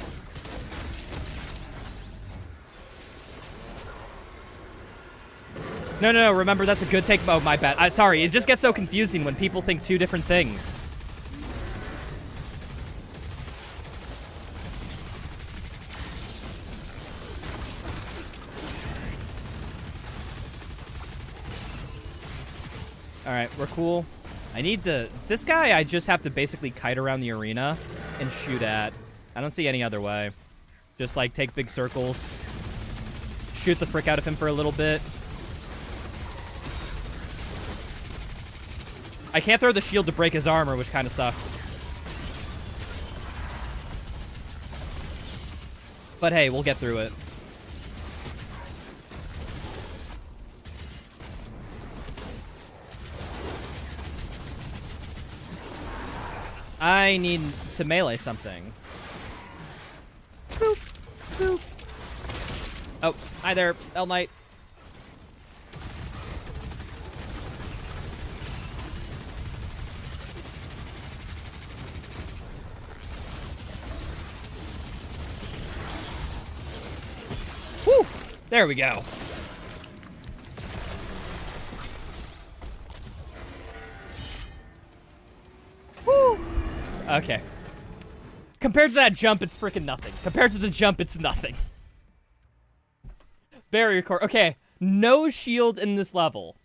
No, remember, that's a good take. Oh, my bad. Sorry, it just gets so confusing when people think two different things. Alright, we're cool. I need to... This guy, I just have to basically kite around the arena and shoot at. I don't see any other way. Just, like, take big circles. Shoot the frick out of him for a little bit. I can't throw the shield to break his armor, which kind of sucks. But hey, we'll get through it. I need to melee something. Boop, boop. Oh, hi there, L Knight. Woo! There we go. Woo! Okay. Compared to that jump, it's freaking nothing. Compared to the jump, it's nothing. Barrier core. Okay, no shield in this level.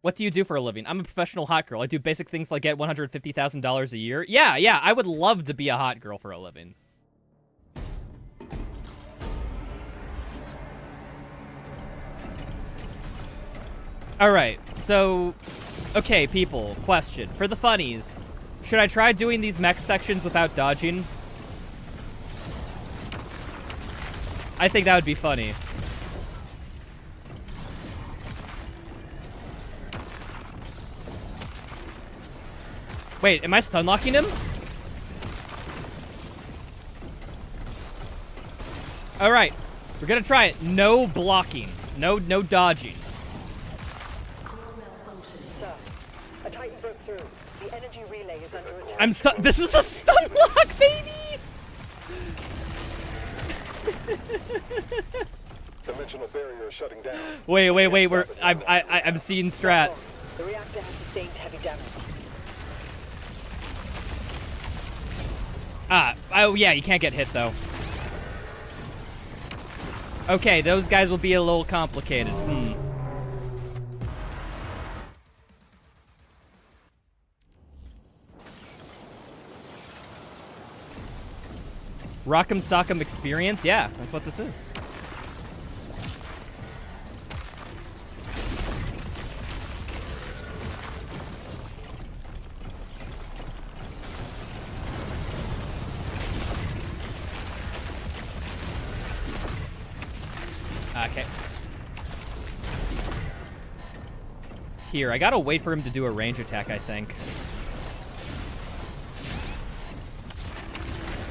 What do you do for a living? I'm a professional hot girl. I do basic things like get $150,000 a year. Yeah, I would love to be a hot girl for a living. Alright, so... Okay, people, question. For the funnies, should I try doing these mech sections without dodging? I think that would be funny. Wait, am I stun locking him? Alright, we're gonna try it. No blocking. No dodging. Sir, a Titan broke through. The energy relay is under attack. I'm stun. This is a stun lock, baby! Dimensional barrier is shutting down. Wait. I'm seeing strats. The reactor has sustained heavy damage. Oh yeah, you can't get hit though. Okay, those guys will be a little complicated. Rock'em Sock'em experience? Yeah, that's what this is. Okay. Here, I gotta wait for him to do a range attack, I think.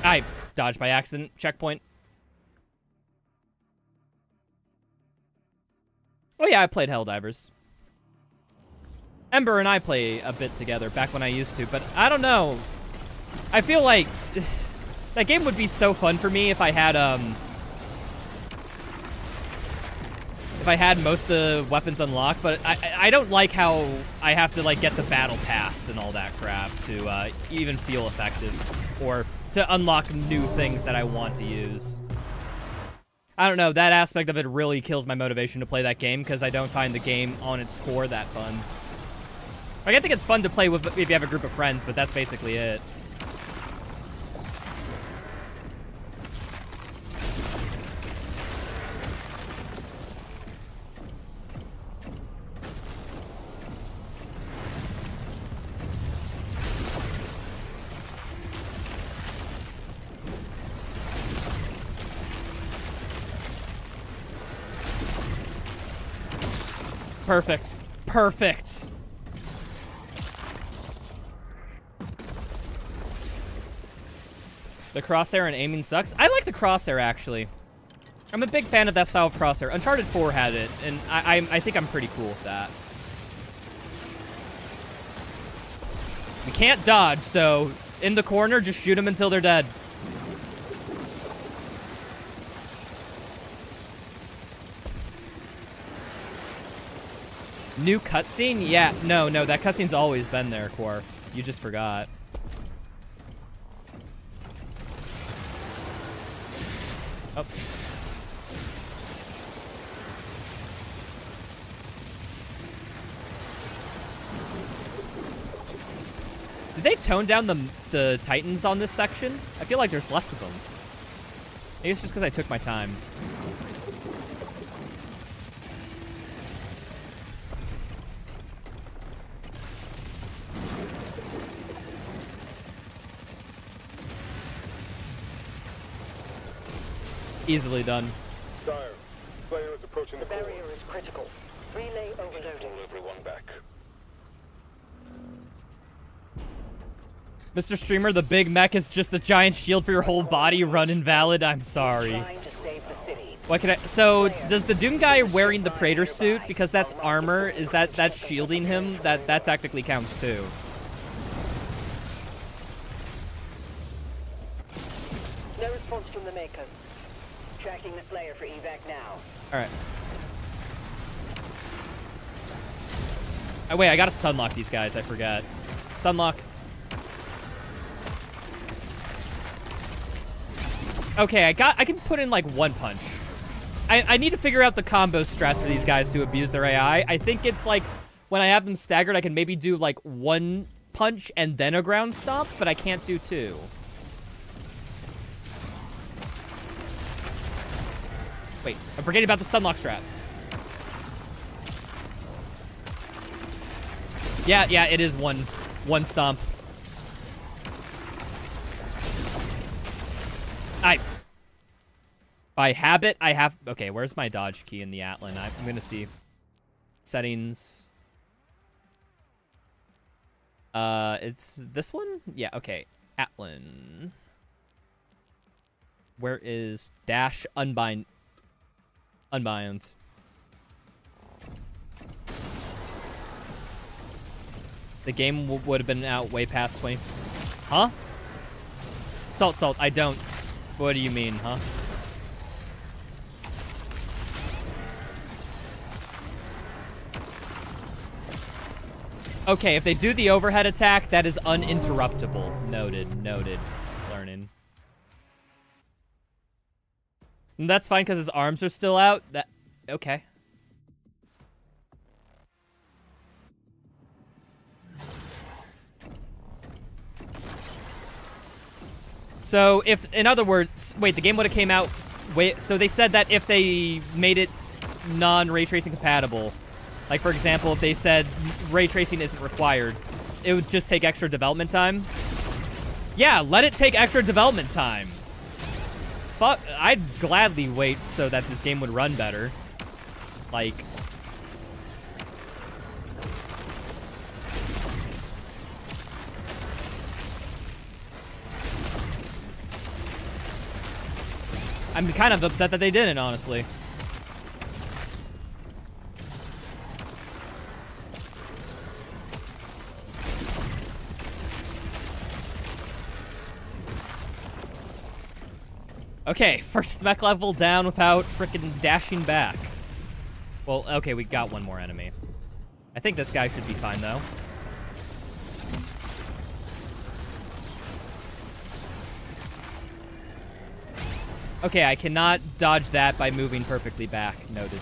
I dodged by accident. Checkpoint. Oh yeah, I played Helldivers. Ember and I play a bit together back when I used to, but I don't know. I feel like that game would be so fun for me if I had most of the weapons unlocked, but I don't like how I have to like get the battle pass and all that crap to even feel effective or to unlock new things that I want to use. I don't know, that aspect of it really kills my motivation to play that game because I don't find the game on its core that fun. Like, I think it's fun to play with if you have a group of friends, but that's basically it. Perfect. Perfect. The crosshair and aiming sucks. I like the crosshair, actually. I'm a big fan of that style of crosshair. Uncharted 4 had it, and I think I'm pretty cool with that. We can't dodge, so in the corner, just shoot them until they're dead. New cutscene? Yeah, no, that cutscene's always been there, Quarf. You just forgot. Oh. Did they tone down the Titans on this section? I feel like there's less of them. Maybe it's just because I took my time. Easily done. Sire, Slayer is approaching the core. Barrier is critical. Relay overloading. Pull everyone back. Mr. Streamer, the big mech is just a giant shield for your whole body. Run invalid. I'm sorry. Trying to save the city. What can I? So does the Doom guy wearing the Praetor suit, because that's armor, is that's shielding him? That technically counts too. No response from the Makers. Tracking the Slayer for evac now. All right. Oh wait, I gotta stun lock these guys. I forgot. Stun lock. Okay, I can put in like one punch. I need to figure out the combo strats for these guys to abuse their AI. I think it's like when I have them staggered, I can maybe do like one punch and then a ground stomp, but I can't do two. Wait, I'm forgetting about the stun lock strat. Yeah, it is one stomp. By habit, I have... Okay, where's my dodge key in the Atlan? I'm going to see. Settings. It's this one? Yeah, okay. Atlan. Where is dash unbind? Unbind. The game would have been out way past 20... Huh? Salt, I don't... What do you mean, huh? Okay, if they do the overhead attack, that is uninterruptible. Noted. Learning. And that's fine because his arms are still out. Okay. So if, in other words, wait, the game would have came out. Wait, so they said that if they made it non-ray tracing compatible, like for example, if they said ray tracing isn't required, it would just take extra development time. Yeah, let it take extra development time. Fuck, I'd gladly wait so that this game would run better. Like... I'm kind of upset that they didn't, honestly. Okay, first mech level down without frickin' dashing back. Well, okay, we got one more enemy. I think this guy should be fine, though. Okay, I cannot dodge that by moving perfectly back. Noted.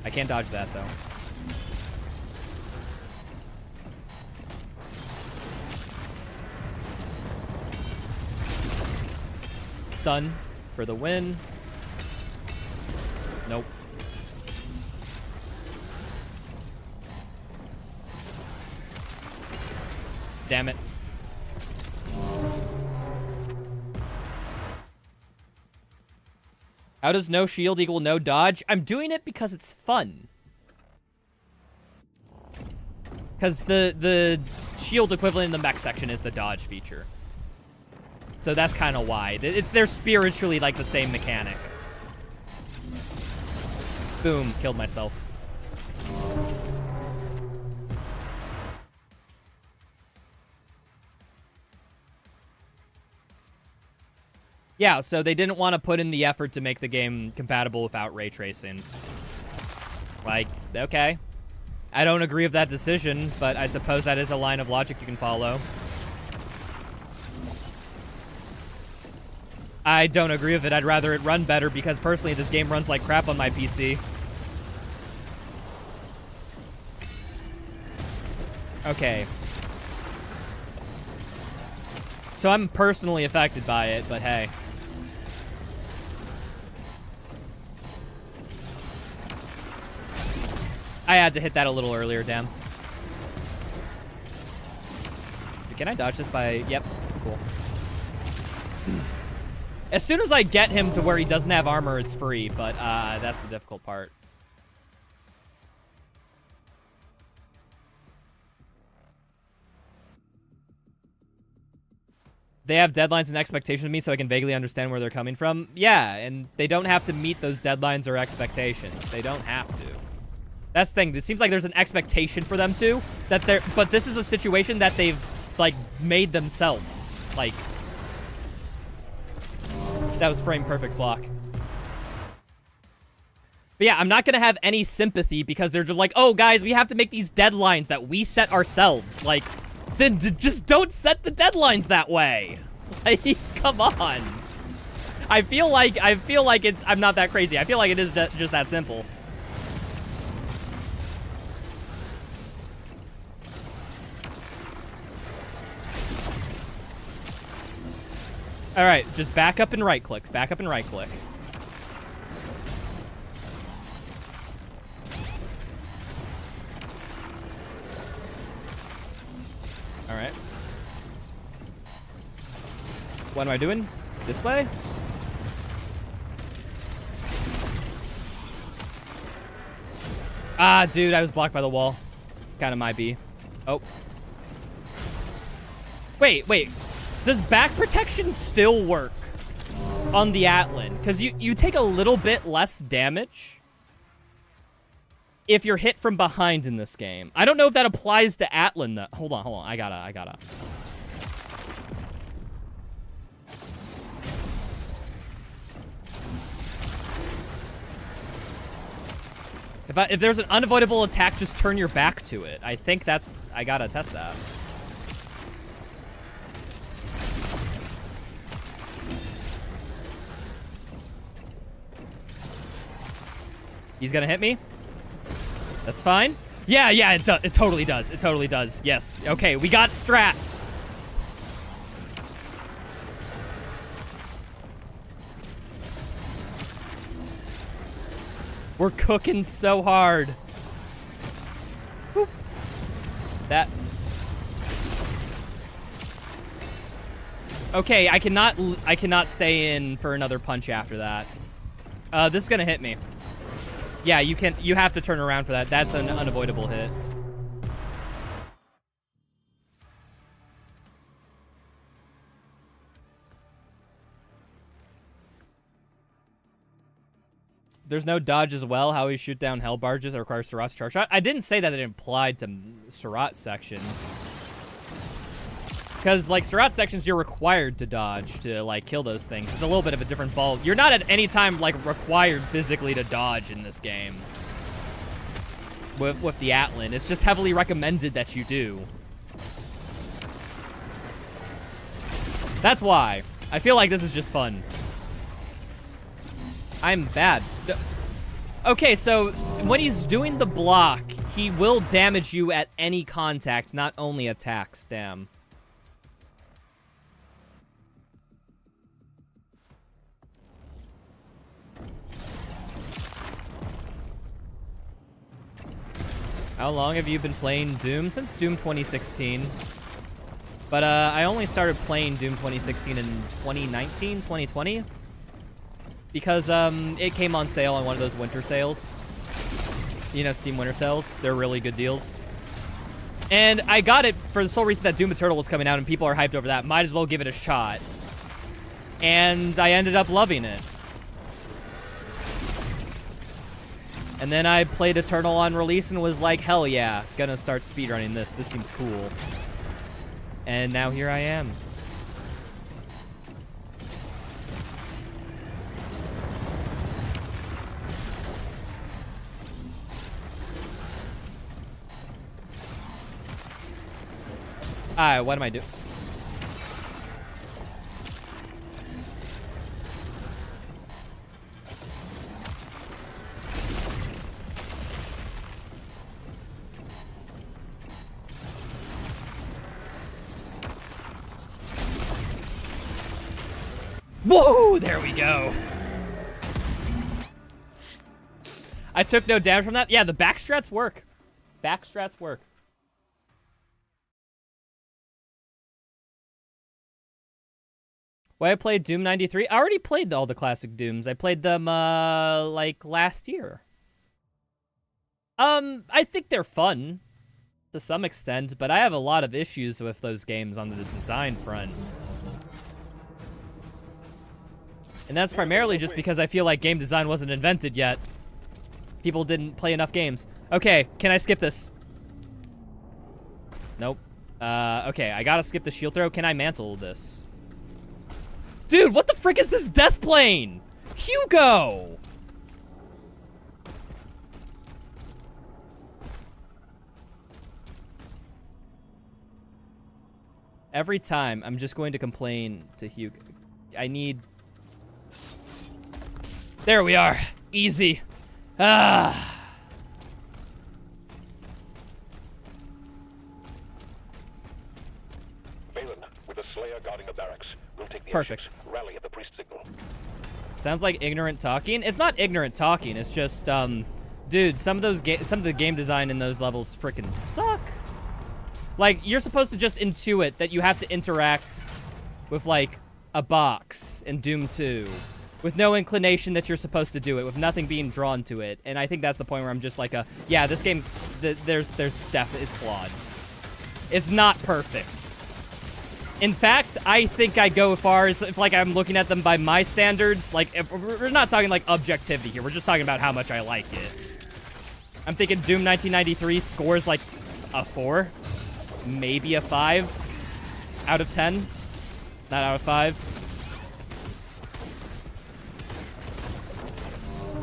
I can't dodge that, though. Stun for the win. Nope. Damn it. How does no shield equal no dodge? I'm doing it because it's fun. Because the shield equivalent in the mech section is the dodge feature. So that's kind of why. They're spiritually like the same mechanic. Boom, killed myself. Yeah, so they didn't want to put in the effort to make the game compatible without ray tracing. Like, okay. I don't agree with that decision, but I suppose that is a line of logic you can follow. I don't agree with it. I'd rather it run better because personally this game runs like crap on my PC. Okay. So I'm personally affected by it, but hey. I had to hit that a little earlier, damn. Can I dodge this by... Yep, cool. As soon as I get him to where he doesn't have armor, it's free, but that's the difficult part. They have deadlines and expectations of me so I can vaguely understand where they're coming from. Yeah, and they don't have to meet those deadlines or expectations. They don't have to. That's the thing. It seems like there's an expectation for them to. But this is a situation that they've, like, made themselves. Like, that was frame perfect block. But yeah, I'm not going to have any sympathy because they're just like, oh, guys, we have to make these deadlines that we set ourselves. Like, then just don't set the deadlines that way. Like, come on. I feel like I'm not that crazy. I feel like it is just that simple. All right, just back up and right click. Back up and right click. All right. What am I doing? This way? Ah, dude, I was blocked by the wall. Kind of might be. Oh. Wait. Does back protection still work on the Atlan? Because you take a little bit less damage if you're hit from behind in this game. I don't know if that applies to Atlan, though. Hold on. I gotta. If there's an unavoidable attack, just turn your back to it. I think that's... I gotta test that. He's gonna hit me. That's fine. Yeah, it totally does. It totally does. Yes. Okay, we got strats. We're cooking so hard. Whew. That. Okay, I cannot stay in for another punch after that. This is gonna hit me. Yeah, you have to turn around for that. That's an unavoidable hit. There's no dodge as well. How we shoot down hell barges that requires Surratt's charge shot. I didn't say that it applied to Surratt sections. Because, like, Surratt sections, you're required to dodge to, like, kill those things. It's a little bit of a different ball. You're not at any time, like, required physically to dodge in this game. With the Atlan. It's just heavily recommended that you do. That's why. I feel like this is just fun. I'm bad. Okay, so when he's doing the block, he will damage you at any contact, not only attacks. Damn. How long have you been playing Doom? Since Doom 2016. But I only started playing Doom 2016 in 2019, 2020. Because it came on sale on one of those winter sales. You know, Steam winter sales. They're really good deals. And I got it for the sole reason that Doom Eternal was coming out and people are hyped over that. Might as well give it a shot. And I ended up loving it. And then I played Eternal on release and was like, hell yeah, gonna start speedrunning this. This seems cool. And now here I am. Alright, what am I doing? Whoa, there we go. I took no damage from that. Yeah, the backstrats work. Backstrats work. Why I played Doom 93? I already played all the classic Dooms. I played them, like, last year. I think they're fun to some extent, but I have a lot of issues with those games on the design front. And that's primarily just because I feel like game design wasn't invented yet. People didn't play enough games. Okay, can I skip this? Nope. Okay, I gotta skip the shield throw. Can I mantle this? Dude, what the frick is this death plane? Hugo! Every time, I'm just going to complain to Hugo. I need... There we are. Easy. Ah. Valen, with the Slayer guarding the barracks, we'll take the Perfect. airship. Rally at the priest signal. Sounds like ignorant talking. It's not ignorant talking. It's just, dude, some of the game design in those levels freaking suck. Like, you're supposed to just intuit that you have to interact with, like, a box in Doom 2 with no inclination that you're supposed to do it, with nothing being drawn to it. And I think that's the point where I'm just like, yeah, this game, there's definitely, it's flawed. It's not perfect. In fact, I think I go as far as if, like, I'm looking at them by my standards. Like, if, we're not talking, like, objectivity here. We're just talking about how much I like it. I'm thinking Doom 1993 scores, like, a 4. Maybe a 5 out of 10. Not out of 5.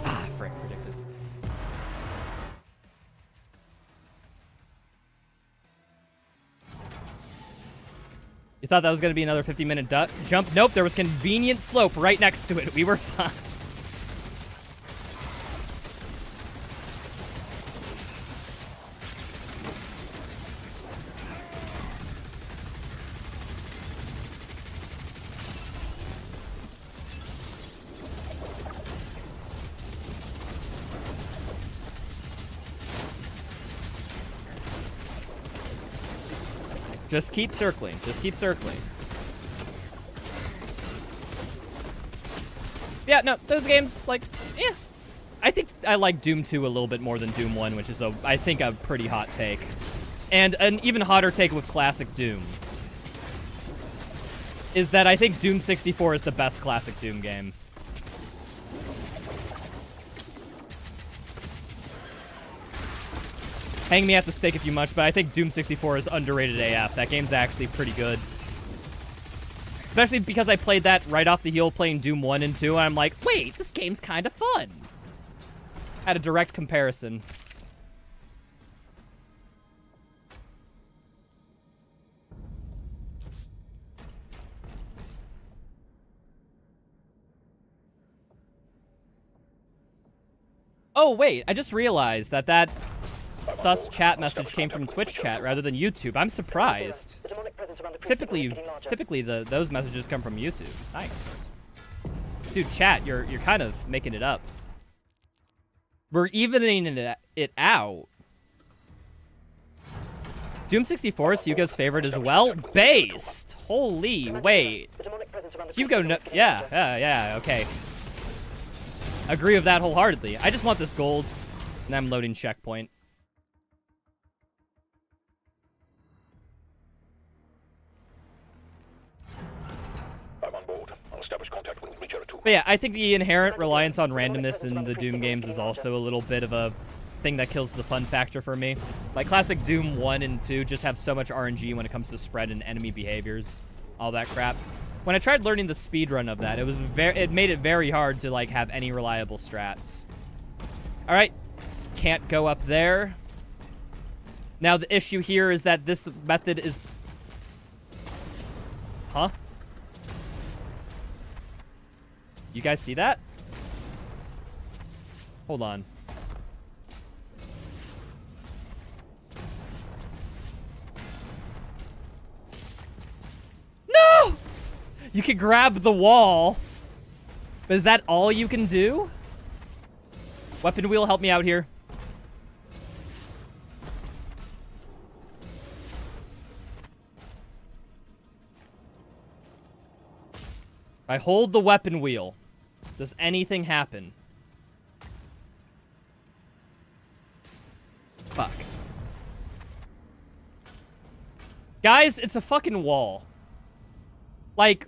Ah, frick, predicted. You thought that was going to be another 50-minute jump? Nope, there was convenient slope right next to it. We were fine. Just keep circling. Just keep circling. Yeah, no, those games, like, yeah. I think I like Doom 2 a little bit more than Doom 1, which is, I think, a pretty hot take. And an even hotter take with classic Doom is that I think Doom 64 is the best classic Doom game. Hang me at the stake if you much, but I think Doom 64 is underrated AF. That game's actually pretty good. Especially because I played that right off the heel playing Doom 1 and 2, and I'm like, wait, this game's kind of fun. At a direct comparison. Oh, wait, I just realized that sus chat message came from Twitch chat rather than YouTube. I'm surprised. Typically those messages come from YouTube. Nice. Dude, chat, you're kind of making it up. We're evening it out. Doom 64 is Hugo's favorite as well? Based! Holy, wait. Hugo, no, yeah, okay. Agree with that wholeheartedly. I just want this gold, and I'm loading checkpoint. I'm on board. I'll establish contact with Reacher 2. But yeah, I think the inherent reliance on randomness in the Doom games is also a little bit of a thing that kills the fun factor for me. Like, classic Doom 1 and 2 just have so much RNG when it comes to spread and enemy behaviors. All that crap. When I tried learning the speedrun of that, it made it very hard to, like, have any reliable strats. Alright. Can't go up there. Now, the issue here is that this method is... Huh? You guys see that? Hold on. No! You can grab the wall. But is that all you can do? Weapon wheel, help me out here. I hold the weapon wheel. Does anything happen? Fuck. Guys, it's a fucking wall. Like...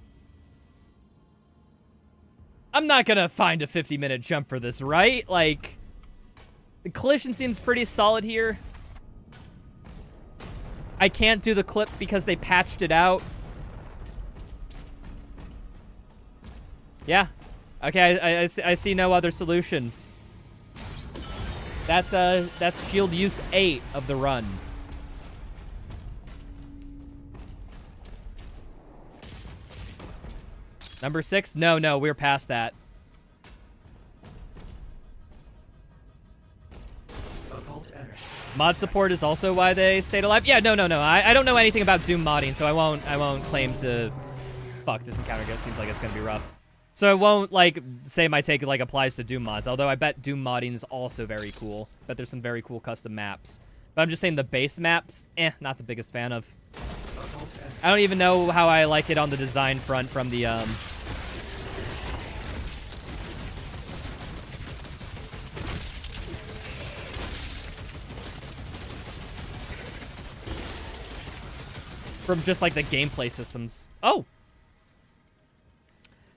I'm not gonna find a 50-minute jump for this, right? Like, the collision seems pretty solid here. I can't do the clip because they patched it out. Yeah. Okay, I see no other solution. That's shield use 8 of the run. Number 6? No, we're past that. Occult energy. Mod support is also why they stayed alive. Yeah, no. I don't know anything about Doom modding, so I won't claim to. Fuck, this encounter seems like it's gonna be rough. So I won't like say my take like applies to Doom mods. Although I bet Doom modding is also very cool. Bet there's some very cool custom maps. But I'm just saying the base maps, not the biggest fan of. I don't even know how I like it on the design front from the from just like the gameplay systems. Oh.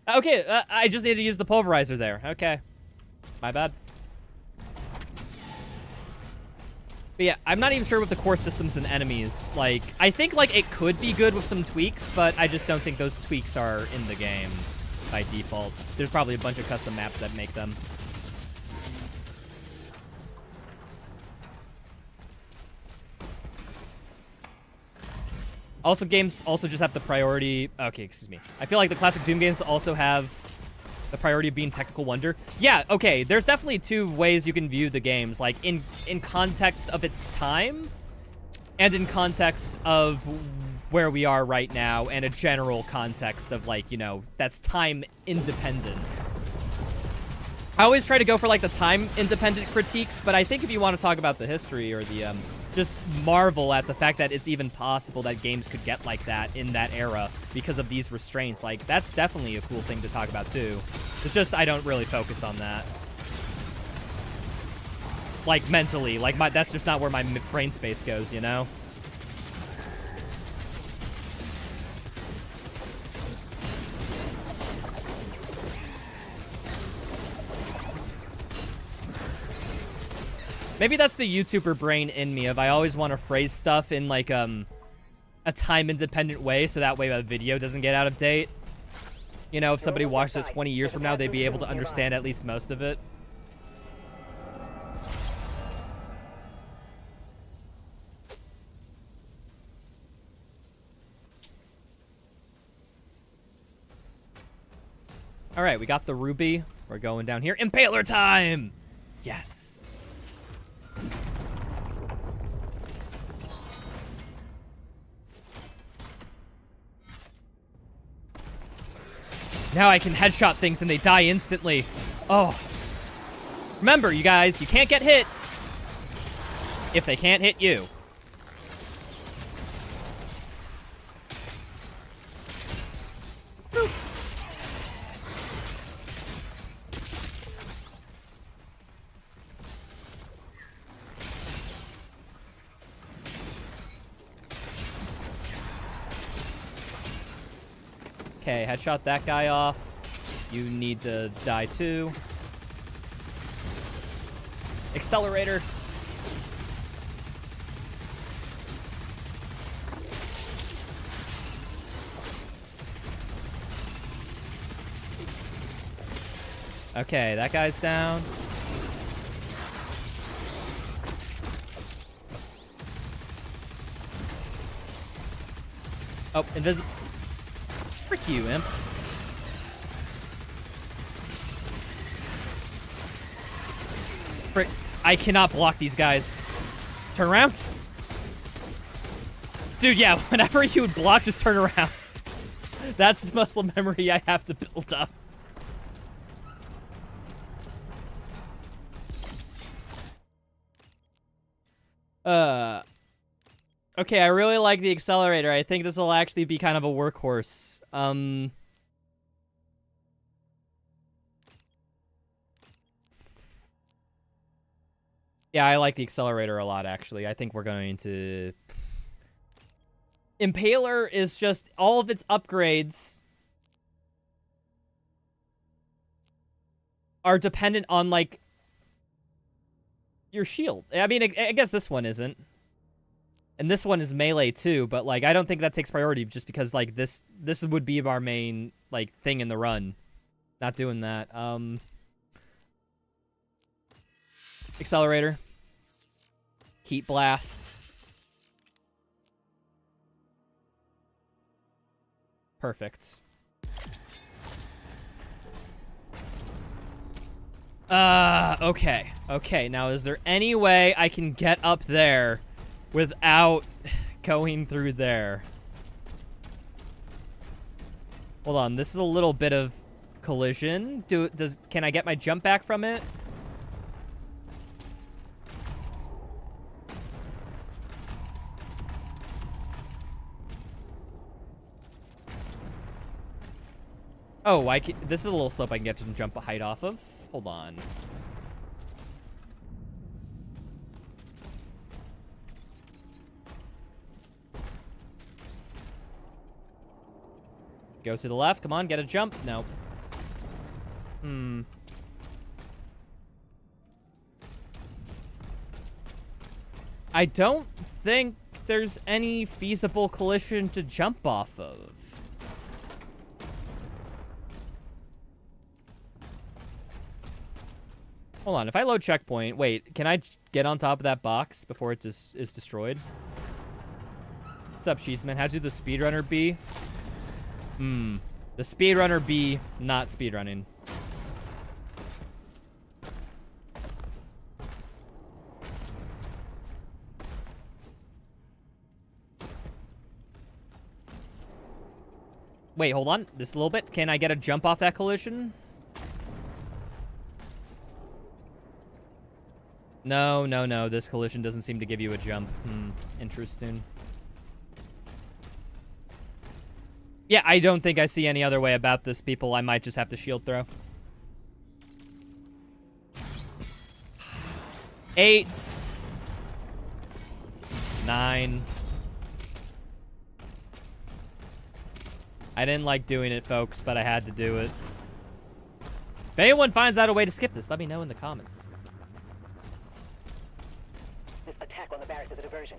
Okay, I just need to use the pulverizer there. Okay. My bad. But yeah, I'm not even sure with the core systems and enemies. Like, I think like it could be good with some tweaks, but I just don't think those tweaks are in the game by default. There's probably a bunch of custom maps that make them. Also, games also just have the priority... Okay, excuse me. I feel like the classic Doom games also have the priority of being technical wonder. Yeah, okay, there's definitely two ways you can view the games. Like, in context of its time, and in context of where we are right now, and a general context of, like, you know, that's time independent. I always try to go for, like, the time-independent critiques, but I think if you want to talk about the history or the, just marvel at the fact that it's even possible that games could get like that in that era because of these restraints. Like, that's definitely a cool thing to talk about, too. It's just I don't really focus on that. Like, mentally. Like, that's just not where my brain space goes, you know? Maybe that's the YouTuber brain in me of I always want to phrase stuff in like a time-independent way so that way a video doesn't get out of date. You know, if somebody watches it 20 years from now, they'd be able to understand at least most of it. All right, we got the ruby. We're going down here. Impaler time! Yes. Now I can headshot things and they die instantly. Oh. Remember, you guys, you can't get hit if they can't hit you. Boop. Okay, headshot that guy off. You need to die too. Accelerator. Okay, that guy's down. Oh, invisible. Frick you, imp. Frick. I cannot block these guys. Turn around. Dude, yeah, whenever you would block, just turn around. That's the muscle memory I have to build up. Okay, I really like the accelerator. I think this will actually be kind of a workhorse. Yeah, I like the accelerator a lot, actually. I think we're going to... Impaler is just all of its upgrades are dependent on, like, your shield. I mean, I guess this one isn't. And this one is melee too, but, like, I don't think that takes priority just because, like, this would be our main, like, thing in the run. Not doing that. Accelerator. Heat blast. Perfect. Okay. Okay, now is there any way I can get up there without going through there? Hold on, this is a little bit of collision. Can I get my jump back from it? Oh, this is a little slope I can get to jump a height off of. Hold on. Go to the left. Come on, get a jump. No. I don't think there's any feasible collision to jump off of. Hold on, if I load checkpoint... Wait, can I get on top of that box before it is destroyed? What's up, Cheeseman? How'd you do the speedrunner B? The speedrunner B, not speedrunning. Wait, hold on. Just a little bit. Can I get a jump off that collision? No, no, no. This collision doesn't seem to give you a jump. Interesting. Yeah, I don't think I see any other way about this, people. I might just have to shield throw. 8. 9. I didn't like doing it, folks, but I had to do it. If anyone finds out a way to skip this, let me know in the comments. This attack on the barracks is a diversion.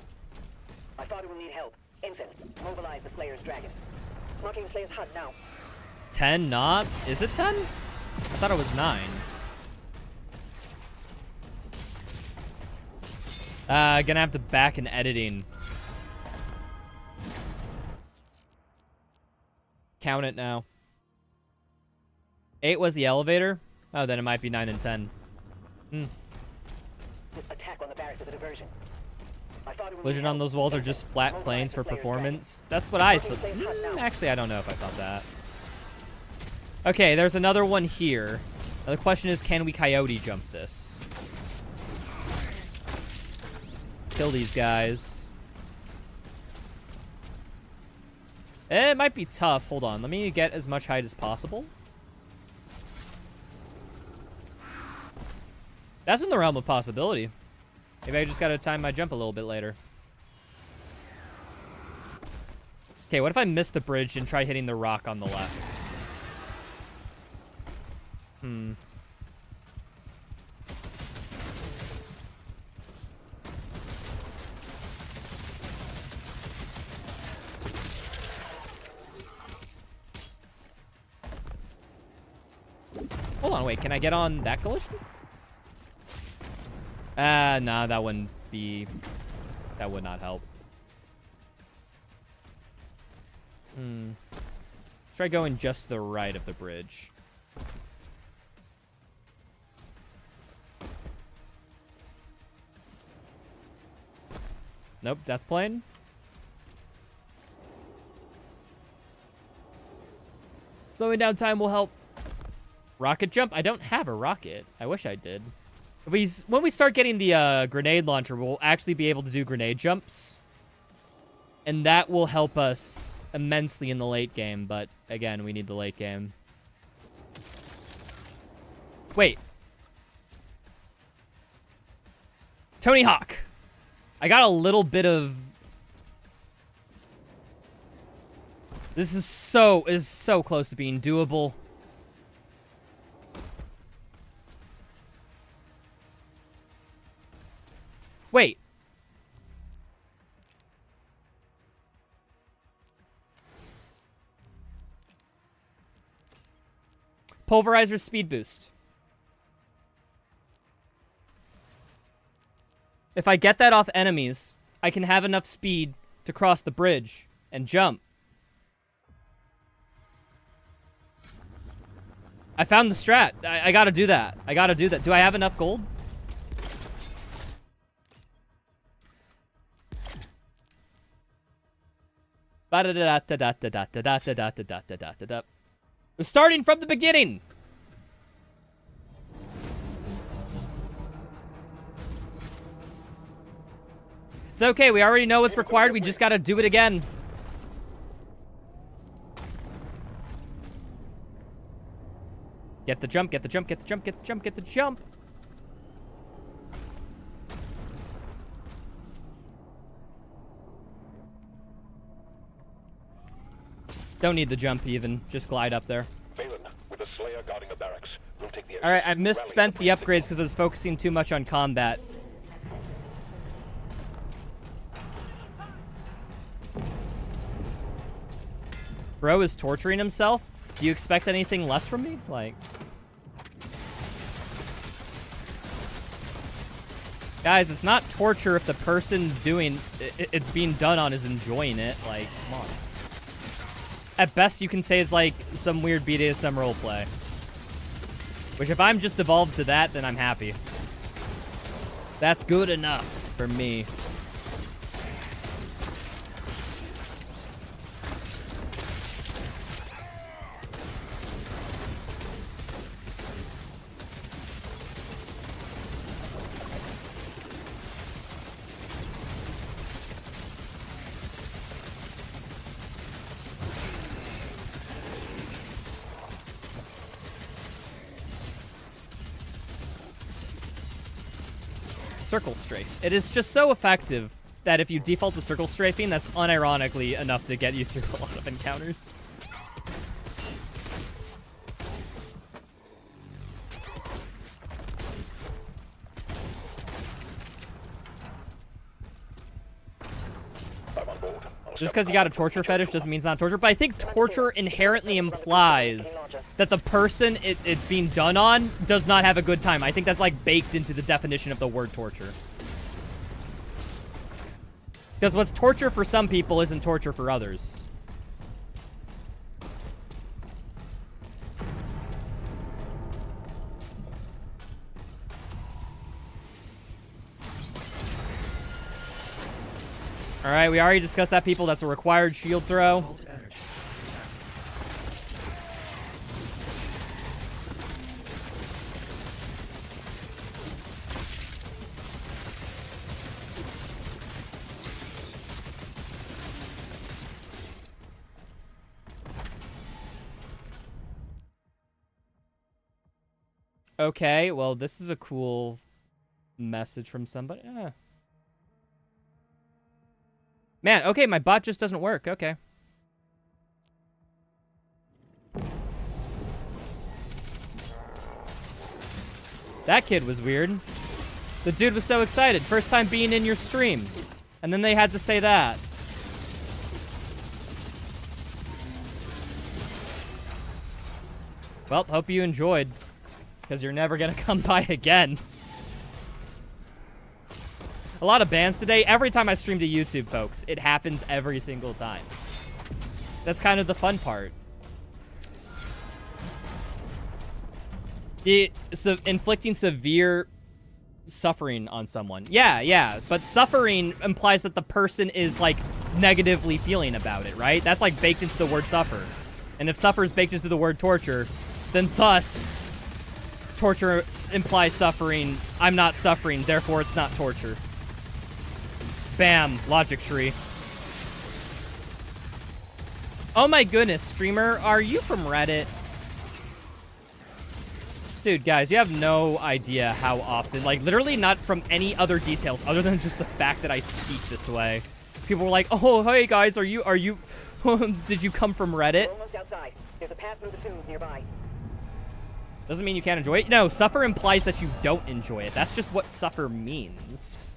My father will need help. Ensign, mobilize the Slayer's dragon. Marking the Slayer's hut now. 10 not? Is it 10? I thought it was 9. Gonna have to back in editing. Count it now. 8 was the elevator? Oh, then it might be 9 and 10. This attack on the barracks is a diversion. My father will Collision need on those walls are just flat planes for performance. That's what I thought. Actually, I don't know if I thought that. Okay, there's another one here. Now, the question is, can we coyote jump this? Kill these guys. It might be tough. Hold on. Let me get as much height as possible. That's in the realm of possibility. Maybe I just gotta time my jump a little bit later. Okay, what if I miss the bridge and try hitting the rock on the left? Hold on, wait, can I get on that collision? Nah, that wouldn't be... That would not help. Try going just to the right of the bridge. Nope, death plane. Slowing down time will help. Rocket jump? I don't have a rocket. I wish I did. When we start getting the grenade launcher, we'll actually be able to do grenade jumps. And that will help us immensely in the late game. But, again, we need the late game. Wait. Tony Hawk. I got a little bit of... This is so close to being doable. Wait. Pulverizer speed boost. If I get that off enemies, I can have enough speed to cross the bridge and jump. I found the strat. I gotta do that. I gotta do that. Do I have enough gold? Ba-da-da-da-da-da-da-da-da-da-da-da-da-da. We're starting from the beginning. It's okay. We already know what's required. We just gotta do it again. Get the jump, get the jump, get the jump, get the jump, get the jump. Don't need the jump even. Just glide up there. Valen, with a Slayer guarding the barracks, we'll take the All right, I misspent the upgrades because I was focusing too much on combat. Bro is torturing himself. Do you expect anything less from me? Like, guys, it's not torture if the person doing it's being done on is enjoying it. Like, come on. At best, you can say it's like some weird BDSM roleplay. Which, if I'm just evolved to that, then I'm happy. That's good enough for me. Circle strafe. It is just so effective that if you default to circle strafing, that's unironically enough to get you through a lot of encounters. Just because you got a torture fetish doesn't mean it's not torture, but I think torture inherently implies that the person it's being done on does not have a good time. I think that's like baked into the definition of the word torture. Because what's torture for some people isn't torture for others. All right, we already discussed that, people. That's a required shield throw. Alt energy. Okay, well, this is a cool message from somebody. Man, okay, my bot just doesn't work. Okay. That kid was weird. The dude was so excited. First time being in your stream. And then they had to say that. Well, hope you enjoyed. Because you're never going to come by again. A lot of bans today. Every time I stream to YouTube, folks, it happens every single time. That's kind of the fun part. Inflicting severe suffering on someone. Yeah, but suffering implies that the person is, like, negatively feeling about it, right? That's, like, baked into the word suffer. And if suffer is baked into the word torture, then thus, torture implies suffering. I'm not suffering, therefore it's not torture. Bam, logic tree. Oh my goodness, streamer, are you from Reddit? Dude, guys, you have no idea how often, like, literally not from any other details other than just the fact that I speak this way. People were like, oh, hey guys, are you, did you come from Reddit? We're almost outside. There's a path through the tombs nearby. Doesn't mean you can't enjoy it. No, suffer implies that you don't enjoy it. That's just what suffer means.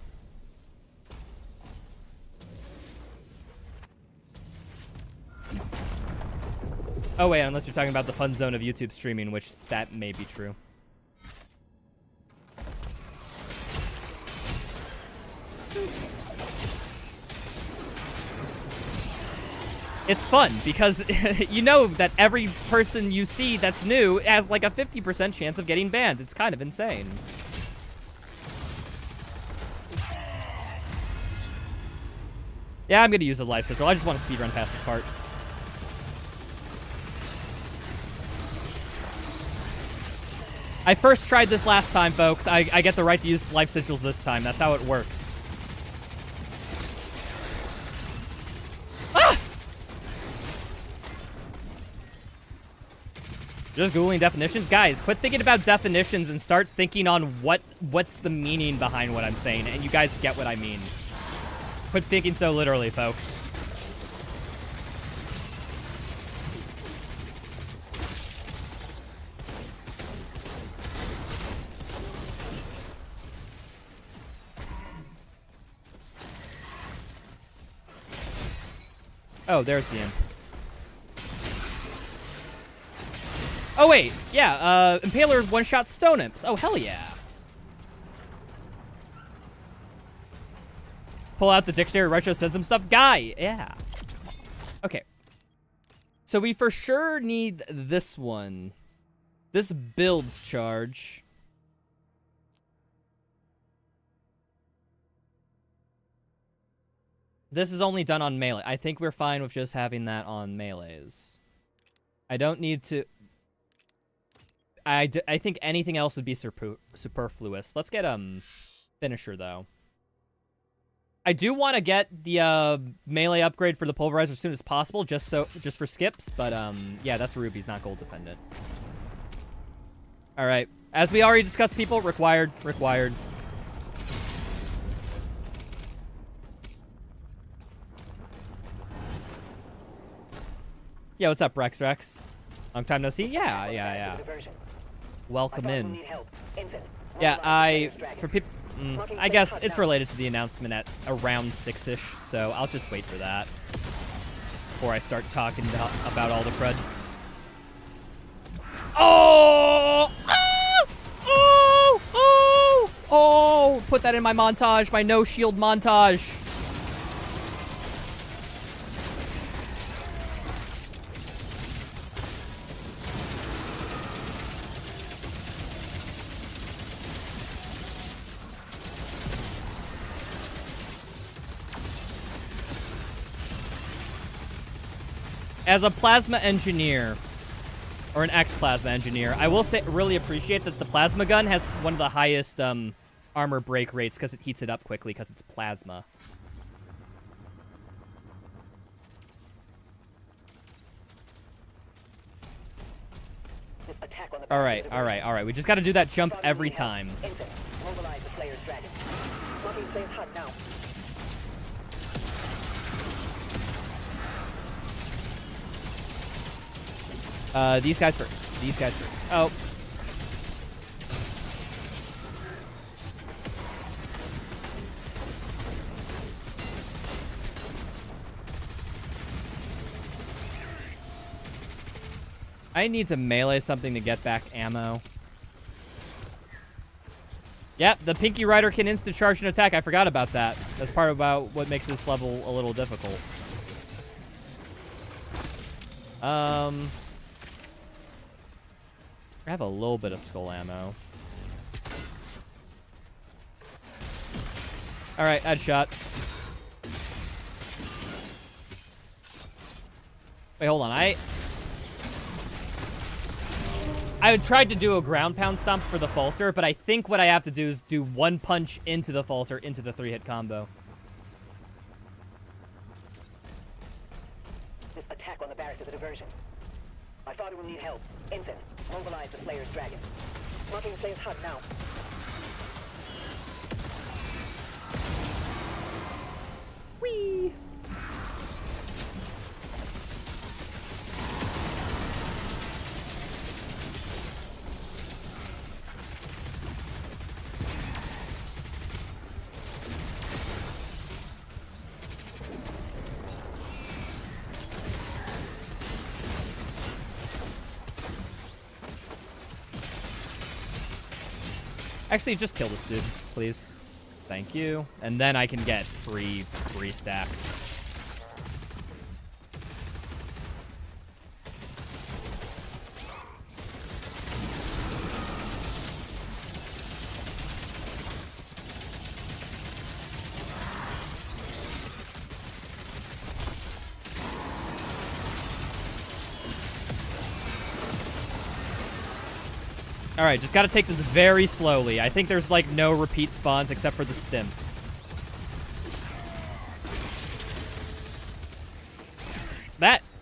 Oh wait, unless you're talking about the fun zone of YouTube streaming, which that may be true. It's fun because you know that every person you see that's new has like a 50% chance of getting banned. It's kind of insane. Yeah, I'm gonna use a life sigil. I just want to speedrun past this part. I first tried this last time, folks. I get the right to use life sigils this time. That's how it works. Ah! Just Googling definitions? Guys, quit thinking about definitions and start thinking on what's the meaning behind what I'm saying, and you guys get what I mean. Quit thinking so literally, folks. Oh, there's the imp. Oh, wait. Yeah, Impaler one-shot stone imps. Oh, hell yeah. Pull out the dictionary, retro says some stuff. Guy, yeah. Okay. So we for sure need this one. This builds charge. This is only done on melee. I think we're fine with just having that on melees. I don't need to... I think anything else would be superfluous. Let's get finisher, though. I do want to get the melee upgrade for the pulverizer as soon as possible, just for skips. But yeah, that's rubies, not gold dependent. All right, as we already discussed, people required. Yeah, what's up, Rex? Long time no see. Yeah. Welcome in. Yeah, for people. I guess it's related to the announcement at around 6-ish, so I'll just wait for that before I start talking about all the crud. Oh! Oh! Put that in my montage, my no shield montage. As a plasma engineer, or an ex-plasma engineer, I will say really appreciate that the plasma gun has one of the highest armor break rates because it heats it up quickly because it's plasma. All right. We just got to do that jump every time. These guys first. Oh. I need to melee something to get back ammo. Yep, the Pinky Rider can insta-charge an attack. I forgot about that. That's part about what makes this level a little difficult. I have a little bit of skull ammo. Alright, headshots. Wait, hold on. I tried to do a ground pound stomp for the falter, but I think what I have to do is do one punch into the falter into the 3-hit combo. This attack on the barracks is a diversion. I thought it would need help. Ensign, mobilize the Slayer's dragon. Marking Slayer's hut now. Whee! Actually, just kill this dude, please. Thank you. And then I can get free stacks. Alright, just gotta take this very slowly. I think there's, like, no repeat spawns except for the stimps.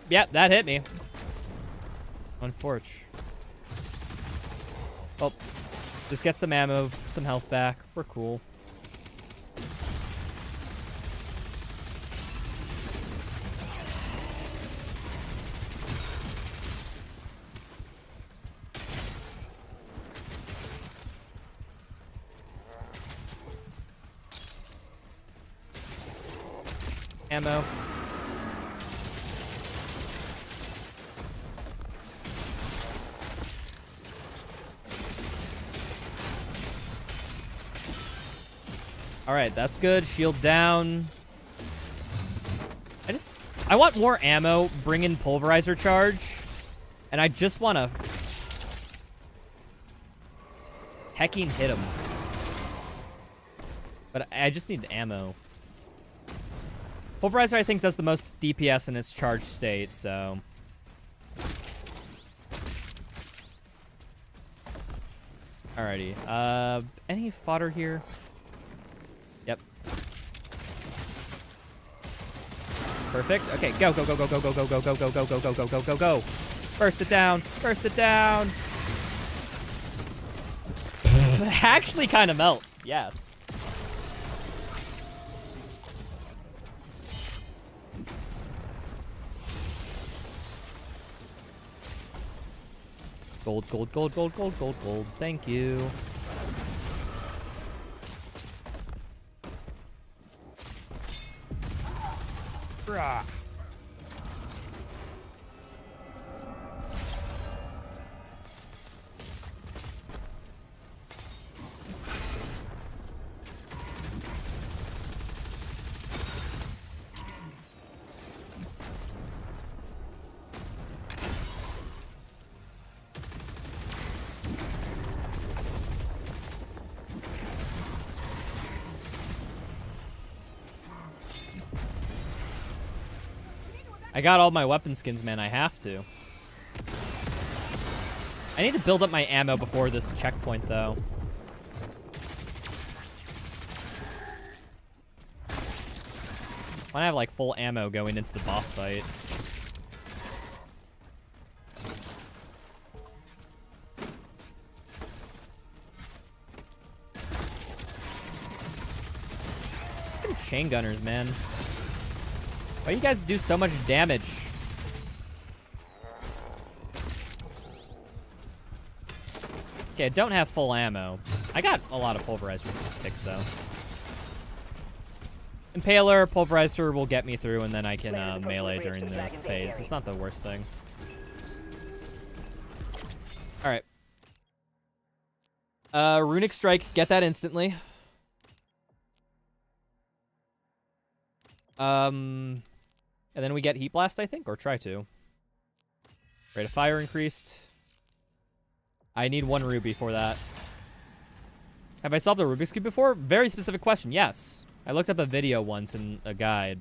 Yep, that hit me. Unfortunate. Well, just get some ammo, some health back. We're cool. Ammo. Alright, that's good. Shield down. I want more ammo. Bring in pulverizer charge. And I just want to hecking hit him. But I just need ammo. Pulverizer, I think, does the most DPS in its charged state, so... Alrighty. Any fodder here? Yep. Perfect. Okay, go, go, go, go, go, go, go, go, go, go, go, go, go, go, go, go, go. Burst it down. Burst it down. It actually kind of melts. Yes. Gold, gold, gold, gold, gold, gold, gold. Thank you. Rah. I got all my weapon skins, man. I have to. I need to build up my ammo before this checkpoint, though. I want to have, like, full ammo going into the boss fight. Fucking chain gunners, man. Why you guys do so much damage? Okay, I don't have full ammo. I got a lot of pulverizer picks, though. Impaler, pulverizer will get me through, and then I can melee during the phase. It's not the worst thing. Alright. Runic Strike, get that instantly. And then we get Heat Blast, I think, or try to. Rate of fire increased. I need 1 ruby for that. Have I solved a Rubik's Cube before? Very specific question, yes. I looked up a video once in a guide.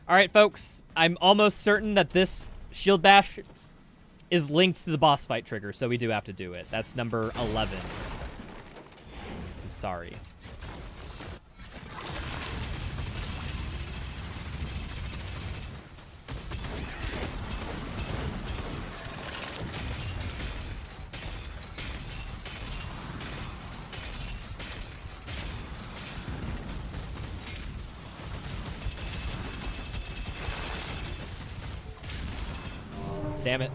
Alright, folks. I'm almost certain that this Shield Bash is linked to the boss fight trigger, so we do have to do it. That's number 11. I'm sorry. Damn it.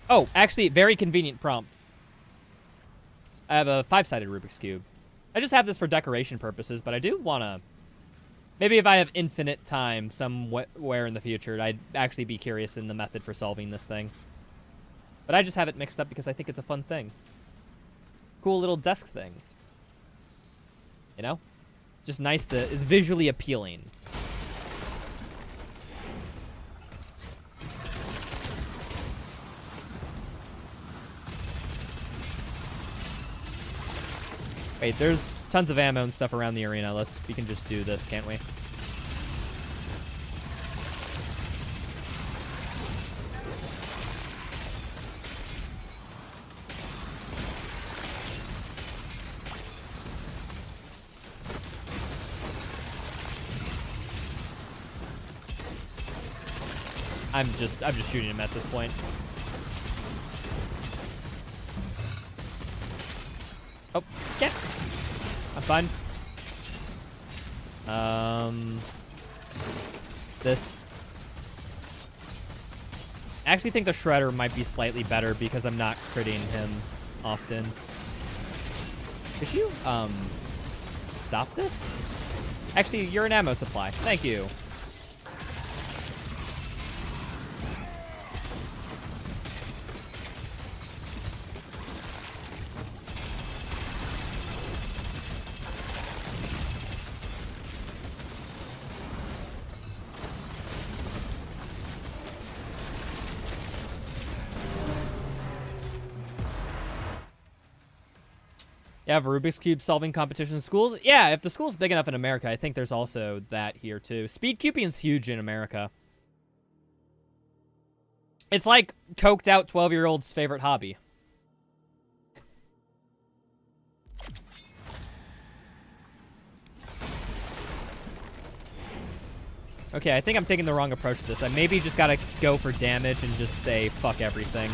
Oh, actually, very convenient prompt. I have a 5-sided Rubik's Cube. I just have this for decoration purposes, but I do want to... Maybe if I have infinite time somewhere in the future, I'd actually be curious in the method for solving this thing. But I just have it mixed up because I think it's a fun thing. Cool little desk thing. You know? Just nice to... is visually appealing. Wait, there's tons of ammo and stuff around the arena. We can just do this, can't we? I'm just shooting him at this point. Oh, yeah. I'm fine. This. I actually think the Shredder might be slightly better because I'm not critting him often. Could you, stop this? Actually, you're an ammo supply. Thank you. You have Rubik's Cube solving competition in schools? Yeah, if the school's big enough in America, I think there's also that here too. Speed cubing's huge in America. It's like coked out 12-year-old's favorite hobby. Okay, I think I'm taking the wrong approach to this. I maybe just gotta go for damage and just say fuck everything.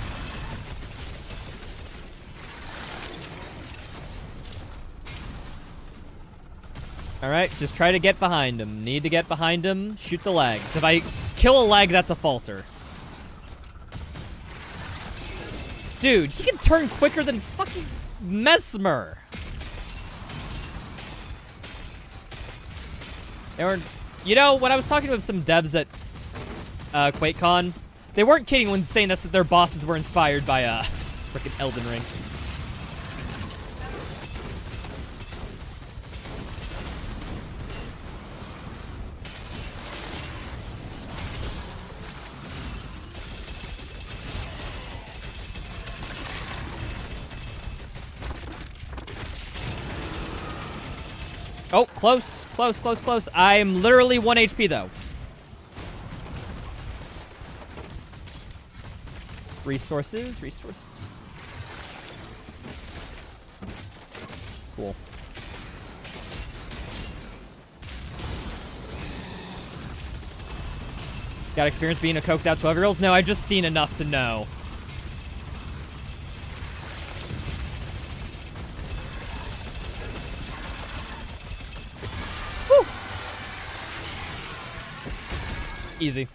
Alright, just try to get behind him. Need to get behind him. Shoot the legs. If I kill a leg, that's a falter. Dude, he can turn quicker than fucking Mesmer. You know, when I was talking with some devs at QuakeCon, they weren't kidding when saying that their bosses were inspired by frickin' Elden Ring. Oh, close, close, close, close. I'm literally 1 HP, though. Resources, resources. Cool. Got experience being a coked out 12-year-old? No, I've just seen enough to know. Easy.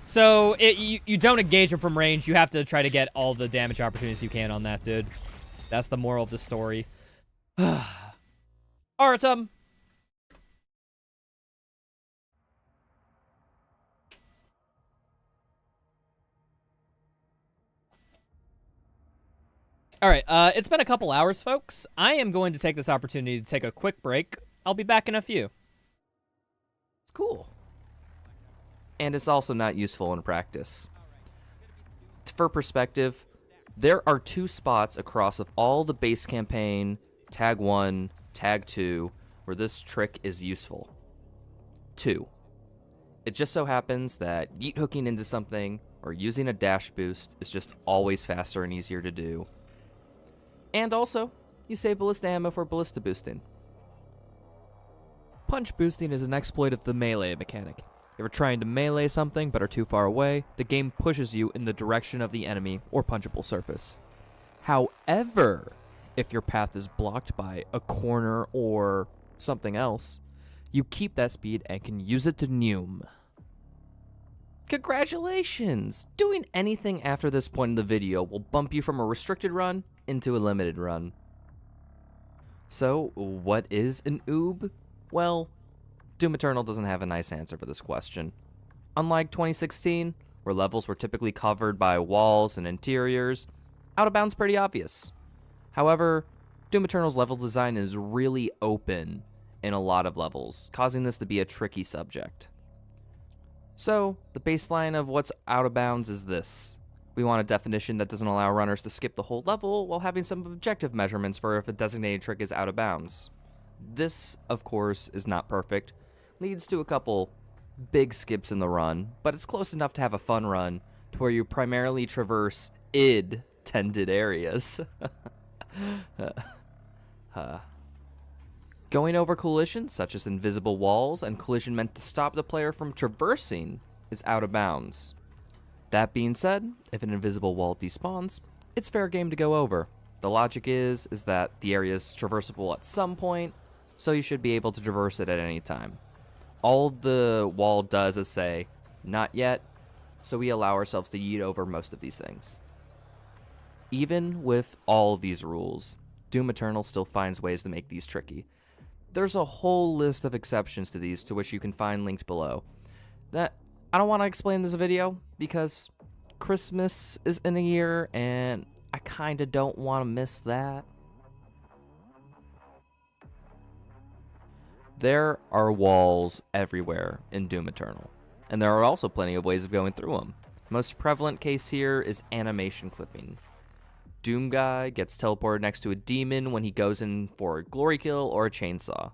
So, you don't engage him from range. You have to try to get all the damage opportunities you can on that, dude. That's the moral of the story. Artem! Alright, it's been a couple hours, folks. I am going to take this opportunity to take a quick break. I'll be back in a few. It's cool. And it's also not useful in practice. For perspective, there are 2 spots across of all the base campaign, Tag 1, Tag 2, where this trick is useful. 2. It just so happens that yeet hooking into something or using a dash boost is just always faster and easier to do. And also, you save ballista ammo for ballista boosting. Punch boosting is an exploit of the melee mechanic. If you're trying to melee something but are too far away, the game pushes you in the direction of the enemy or punchable surface. However, if your path is blocked by a corner or something else, you keep that speed and can use it to neume. Congratulations! Doing anything after this point in the video will bump you from a restricted run into a limited run. So, what is an oob? Well, Doom Eternal doesn't have a nice answer for this question. Unlike 2016, where where levels were typically covered by walls and interiors, out of bounds pretty obvious. However, Doom Eternal's level design is really open in a lot of levels, causing this to be a tricky subject. So, the baseline of what's out of bounds is this. We want a definition that doesn't allow runners to skip the whole level while having some objective measurements for if a designated trick is out of bounds. This, of course, is not perfect, leads to a couple big skips in the run, but it's close enough to have a fun run to where you primarily traverse id-tended areas. Going over collisions, such as invisible walls and collision meant to stop the player from traversing, is out of bounds. That being said, if an invisible wall despawns, it's fair game to go over. The logic is that the area is traversable at some point, so you should be able to traverse it at any time. All the wall does is say, not yet, so we allow ourselves to yeet over most of these things. Even with all these rules, Doom Eternal still finds ways to make these tricky. There's a whole list of exceptions to these, to which you can find linked below. That I don't want to explain in this video, because Christmas is in a year, and I kinda don't want to miss that. There are walls everywhere in Doom Eternal, and there are also plenty of ways of going through them. Most prevalent case here is animation clipping. Doom Guy gets teleported next to a demon when he goes in for a glory kill or a chainsaw.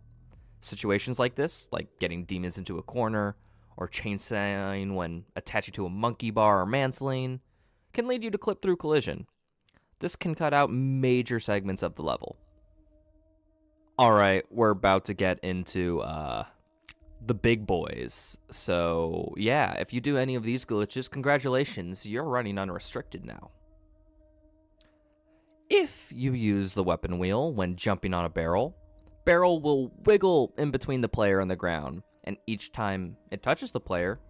Situations like this, like getting demons into a corner, or chainsawing when attaching to a monkey bar or manslaying, can lead you to clip through collision. This can cut out major segments of the level. Alright, we're about to get into the big boys. So yeah, if you do any of these glitches, congratulations, you're running unrestricted now. If you use the weapon wheel when jumping on a barrel will wiggle in between the player and the ground, and each time it touches the player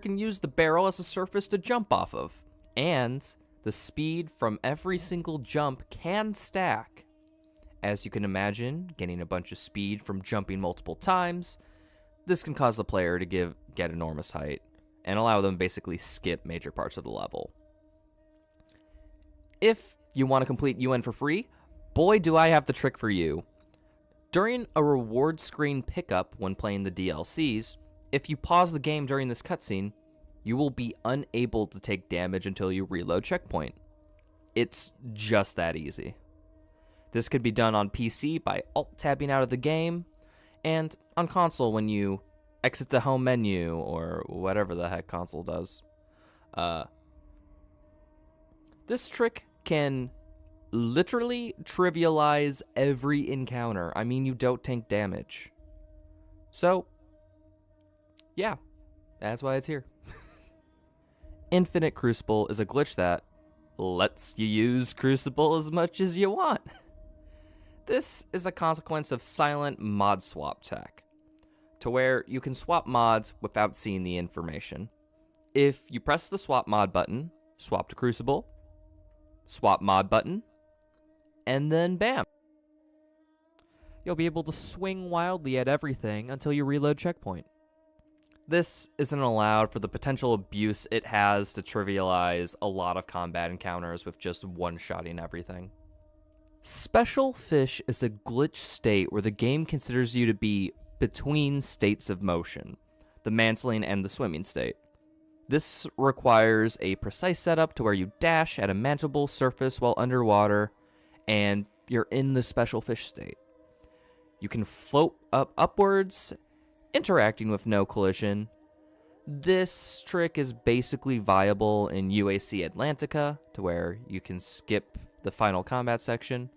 can use the barrel as a surface to jump off of, and the speed from every single jump can stack. As you can imagine, getting a bunch of speed from jumping multiple times, this can cause the player to get enormous height, and allow them basically skip major parts of the level. If you want to complete UN for free, boy do I have the trick for you. During a reward screen pickup when playing the DLCs, if you pause the game during this cutscene, you will be unable to take damage until you reload checkpoint. It's just that easy. This could be done on PC by alt-tabbing out of the game, and on console when you exit the home menu, or whatever the heck console does. This trick can literally trivialize every encounter. I mean, you don't take damage. So, yeah, that's why it's here. Infinite Crucible is a glitch that lets you use Crucible as much as you want. This is a consequence of silent mod swap tech, to where you can swap mods without seeing the information. If you press the swap mod button, swap to Crucible, swap mod button, and then bam. You'll be able to swing wildly at everything until you reload checkpoint. This isn't allowed for the potential abuse it has to trivialize a lot of combat encounters with just one-shotting everything. Special Fish is a glitch state where the game considers you to be between states of motion, the manslaying and the swimming state. This requires a precise setup to where you dash at a manageable surface while underwater, and you're in the Special Fish state. You can float upwards, interacting with no collision. This trick is basically viable in UAC Atlantica, to where you can skip the final combat section,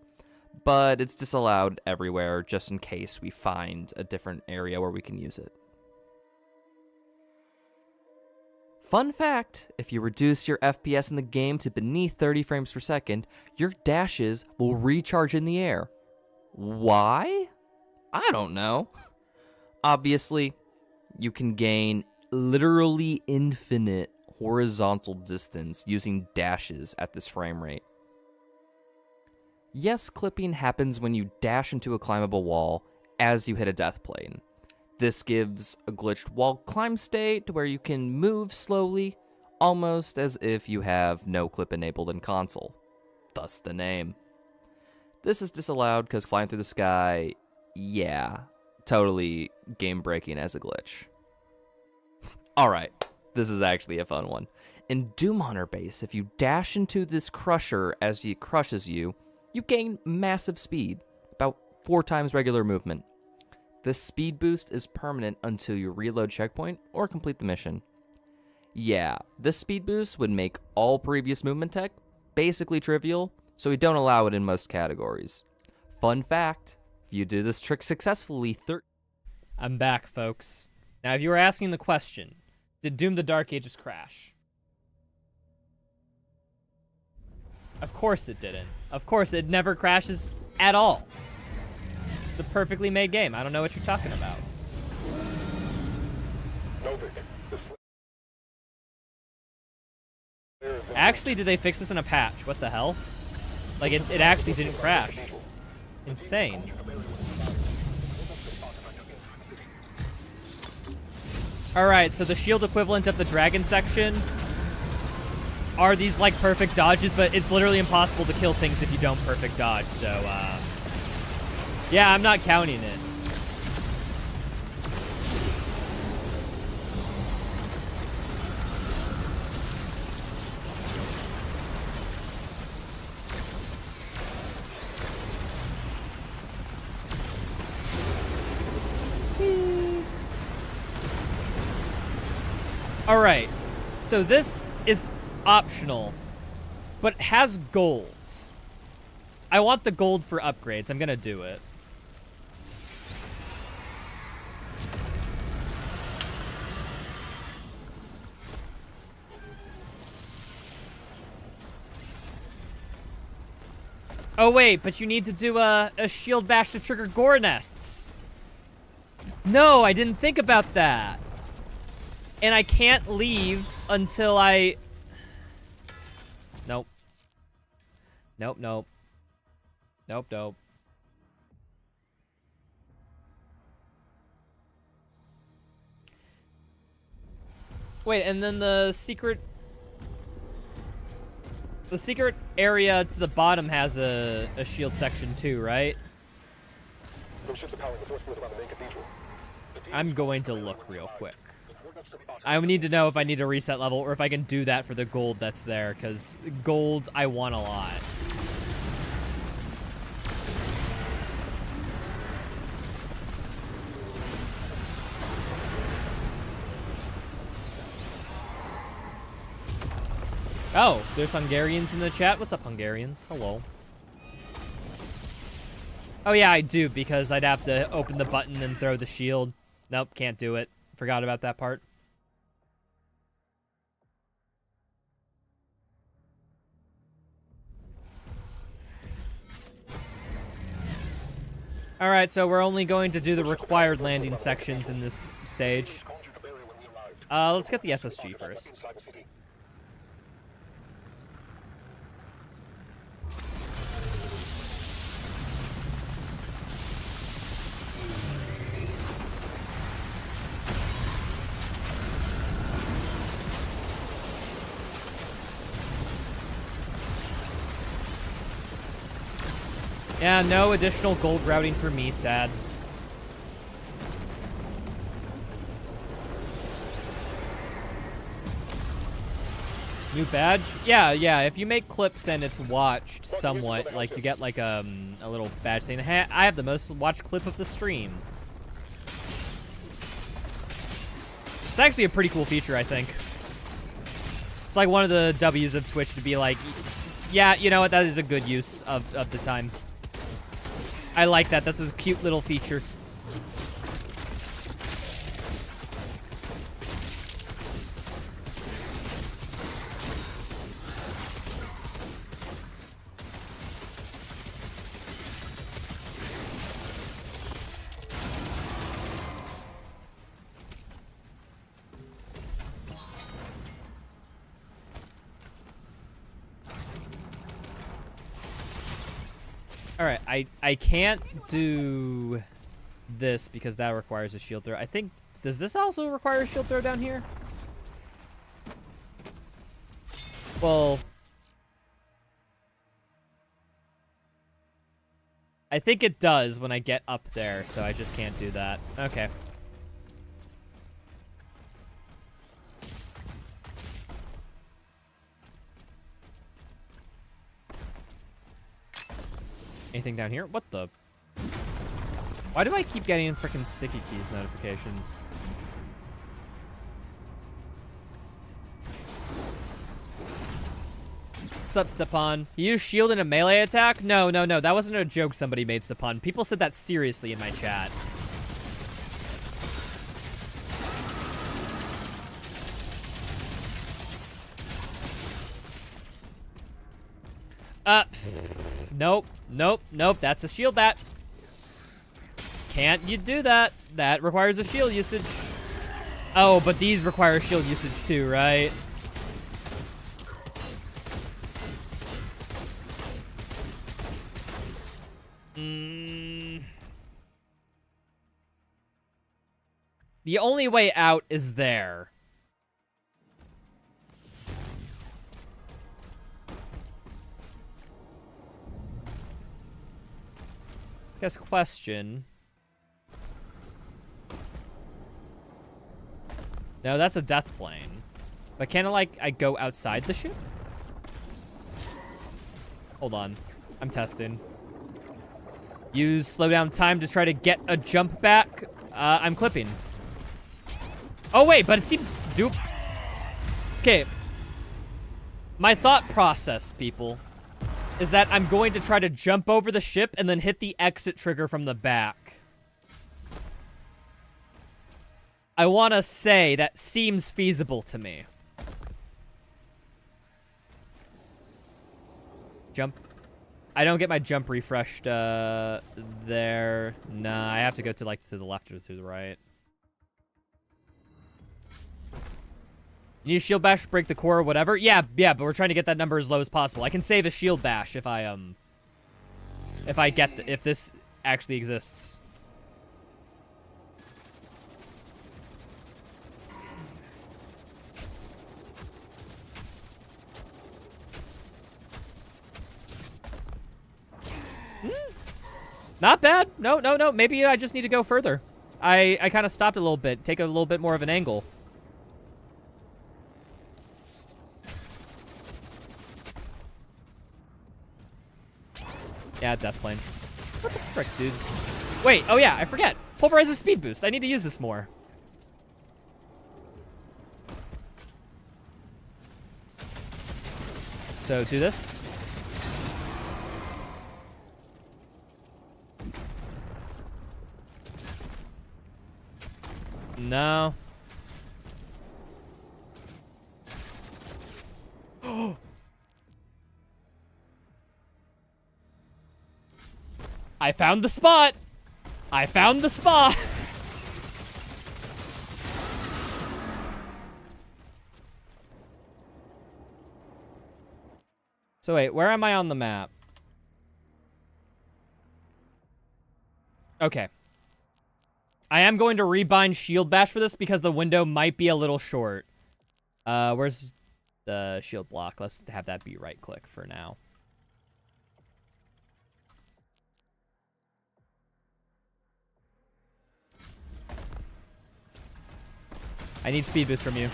but it's disallowed everywhere just in case we find a different area where we can use it. Fun fact, if you reduce your FPS in the game to beneath 30 frames per second, your dashes will recharge in the air. Why? I don't know. Obviously, you can gain literally infinite horizontal distance using dashes at this frame rate. Yes, clipping happens when you dash into a climbable wall as you hit a death plane. This gives a glitched wall climb state to where you can move slowly, almost as if you have no clip enabled in console, thus the name. This is disallowed because flying through the sky, yeah, totally game-breaking as a glitch. Alright, this is actually a fun one. In Doom Hunter base, if you dash into this crusher as he crushes you, you gain massive speed, about 4 times regular movement. This speed boost is permanent until you reload checkpoint or complete the mission. Yeah, this speed boost would make all previous movement tech basically trivial, so we don't allow it in most categories. Fun fact, if you do this trick successfully, I'm back, folks. Now, if you were asking the question, did Doom the Dark Ages crash? Of course it didn't. Of course, it never crashes at all. It's a perfectly made game. I don't know what you're talking about. Actually, did they fix this in a patch? What the hell? Like, it actually didn't crash. Insane. Alright, so the shield equivalent of the dragon section are these, like, perfect dodges, but it's literally impossible to kill things if you don't perfect dodge, so, yeah, I'm not counting it. Alright, so this is optional, but has gold. I want the gold for upgrades. I'm gonna do it. Oh wait, but you need to do a shield bash to trigger gore nests. No, I didn't think about that. And I can't leave until I... Nope. Nope, nope. Nope, nope. Wait, and then the secret... The secret area to the bottom has a shield section too, right? I'm going to look real quick. I need to know if I need to reset level or if I can do that for the gold that's there, because gold I want a lot. Oh, there's Hungarians in the chat. What's up, Hungarians? Hello. Oh yeah, I do, because I'd have to open the button and throw the shield. Nope, can't do it. Forgot about that part. Alright, so we're only going to do the required landing sections in this stage. Let's get the SSG first. Yeah, no additional gold routing for me, sad. New badge? Yeah, if you make clips and it's watched somewhat, like you get like a little badge saying, hey, I have the most watched clip of the stream. It's actually a pretty cool feature, I think. It's like one of the W's of Twitch to be like, yeah, you know what, that is a good use of the time. I like that. That's a cute little feature. Alright, I can't do this because that requires a shield throw. I think, does this also require a shield throw down here? Well, I think it does when I get up there, so I just can't do that. Okay. Anything down here? What the? Why do I keep getting frickin' sticky keys notifications? What's up, Stepan? You use shield in a melee attack? No. That wasn't a joke somebody made, Stepan. People said that seriously in my chat. Nope. That's a shield bat. Can't you do that? That requires a shield usage. Oh, but these require shield usage too, right? The only way out is there. Guess question. No, that's a death plane. But can I go outside the ship? Hold on. I'm testing. Use slow down time to try to get a jump back. I'm clipping. Oh, wait, but it seems dupe. Okay. My thought process, people, is that I'm going to try to jump over the ship and then hit the exit trigger from the back. I want to say that seems feasible to me. Jump. I don't get my jump refreshed there. Nah, I have to go to the left or to the right. You need a shield bash to break the core or whatever? Yeah, but we're trying to get that number as low as possible. I can save a shield bash if I if this actually exists. Not bad. No. Maybe I just need to go further. I kind of stopped a little bit. Take a little bit more of an angle. Yeah, death plane. What the frick, dudes? Wait, oh yeah, I forget. Pulverizer speed boost. I need to use this more. So, do this. No. I found the spot. I found the spot. So wait, where am I on the map? Okay. I am going to rebind shield bash for this because the window might be a little short. Where's the shield block? Let's have that be right click for now. I need speed boost from you.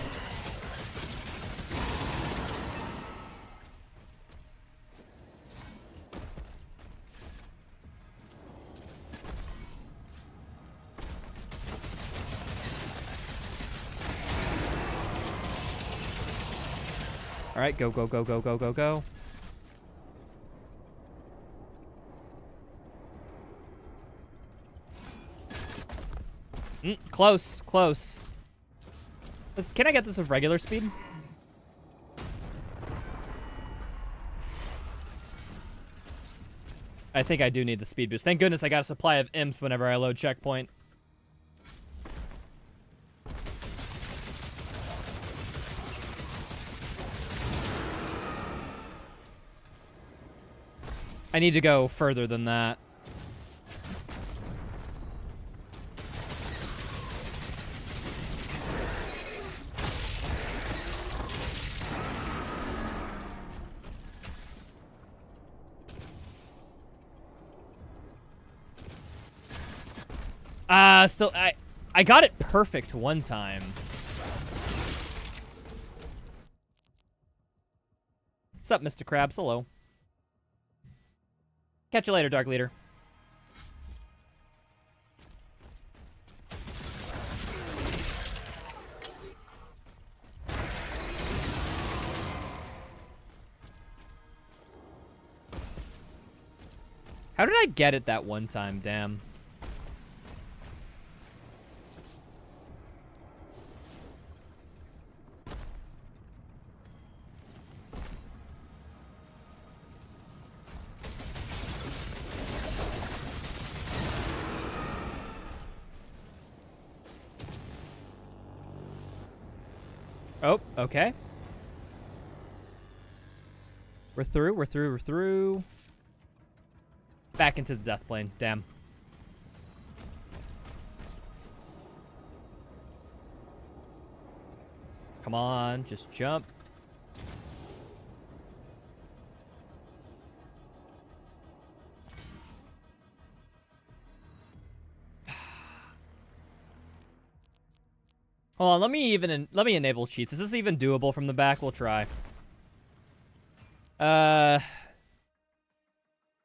All right, go. Close. Can I get this with regular speed? I think I do need the speed boost. Thank goodness I got a supply of imps whenever I load checkpoint. I need to go further than that. Still, I got it perfect one time. What's up, Mr. Krabs? Hello. Catch you later, Dark Leader. How did I get it that one time? Damn. Oh, okay. We're through. Back into the death plane. Damn. Come on, just jump. Hold on, let me enable cheats. Is this even doable from the back? We'll try.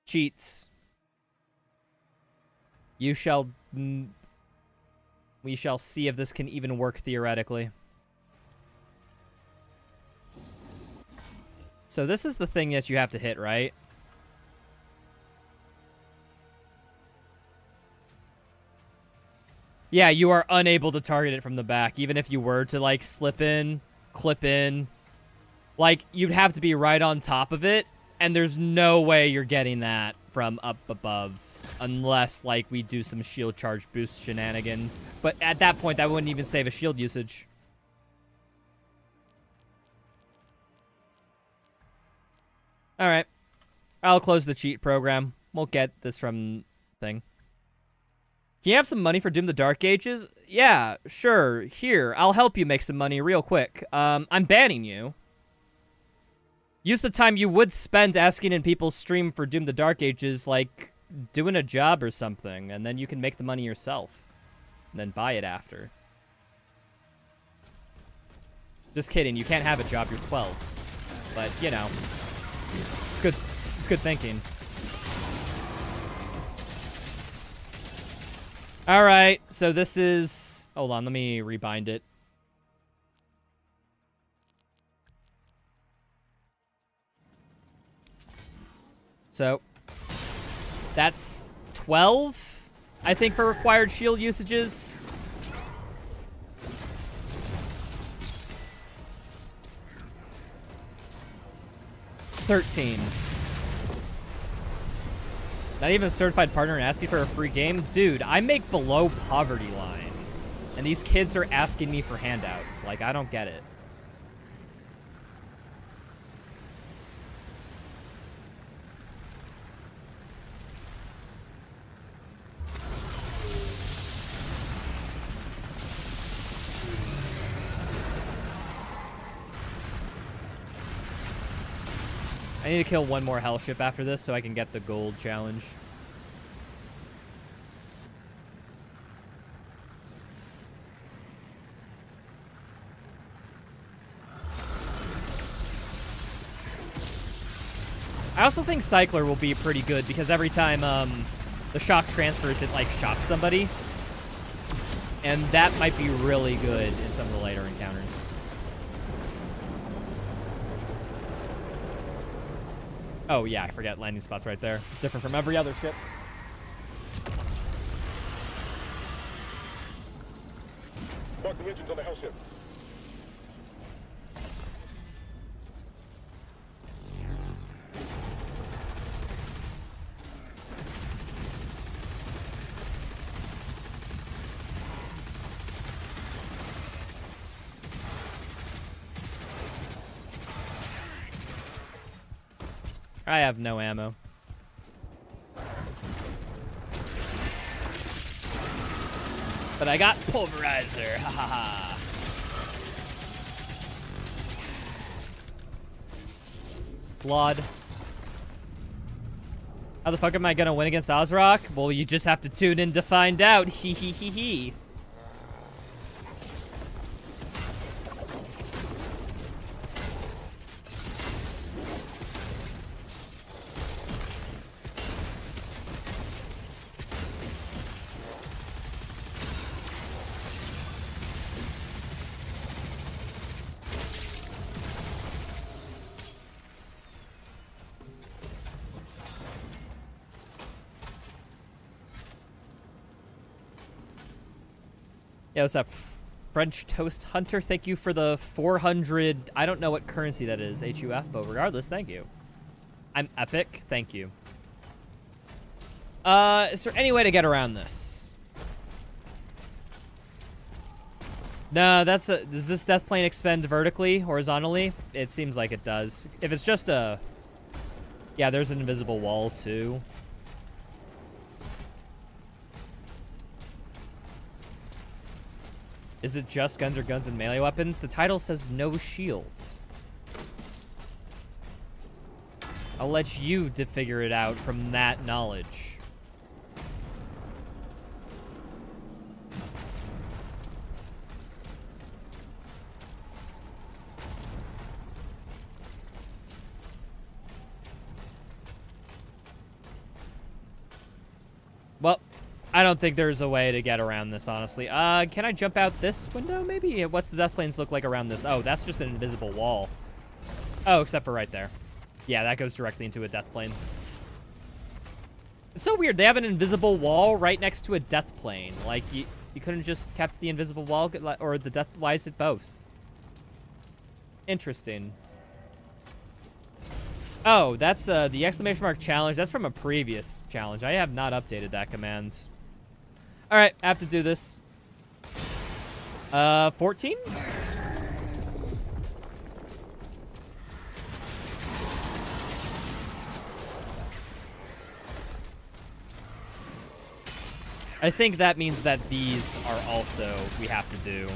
Cheats. We shall see if this can even work theoretically. So this is the thing that you have to hit, right? Yeah, you are unable to target it from the back, even if you were to, like, slip in, clip in. Like, you'd have to be right on top of it, and there's no way you're getting that from up above. Unless, like, we do some shield charge boost shenanigans. But at that point, that wouldn't even save a shield usage. Alright. I'll close the cheat program. We'll get this from thing. Can you have some money for Doom the Dark Ages? Yeah, sure. Here, I'll help you make some money real quick. I'm banning you. Use the time you would spend asking in people's stream for Doom the Dark Ages, like, doing a job or something, and then you can make the money yourself. And then buy it after. Just kidding, you can't have a job, you're 12. But, you know, it's good. It's good thinking. Alright, so this is... Hold on, let me rebind it. So, that's 12, I think, for required shield usages. $13. Not even a certified partner and asking for a free game? Dude, I make below poverty line. And these kids are asking me for handouts. Like, I don't get it. I need to kill one more hell ship after this so I can get the gold challenge. I also think Cycler will be pretty good because every time the shock transfers, it like shocks somebody. And that might be really good in some of the later encounters. Oh, yeah, I forget. Landing spot's right there. It's different from every other ship. Mark the engines on the hell ship. I have no ammo. But I got pulverizer. Ha ha ha. Blood. How the fuck am I gonna win against Ozrock? Well, you just have to tune in to find out. Hee hee hee hee. Yeah, what's up, French Toast Hunter? Thank you for the 400. I don't know what currency that is, HUF, but regardless, thank you. I'm epic. Thank you. Is there any way to get around this? No, does this death plane expend vertically, horizontally? It seems like it does. If it's just a... Yeah, there's an invisible wall, too. Is it just guns or guns and melee weapons? The title says no shields. I'll let you to figure it out from that knowledge. Well, I don't think there's a way to get around this, honestly. Can I jump out this window, maybe? What's the death planes look like around this? Oh, that's just an invisible wall. Oh, except for right there. Yeah, that goes directly into a death plane. It's so weird. They have an invisible wall right next to a death plane. Like, you couldn't just kept the invisible wall, or the death... Why is it both? Interesting. Oh, that's the exclamation mark challenge. That's from a previous challenge. I have not updated that command. All right, I have to do this. 14? I think that means that these are also we have to do.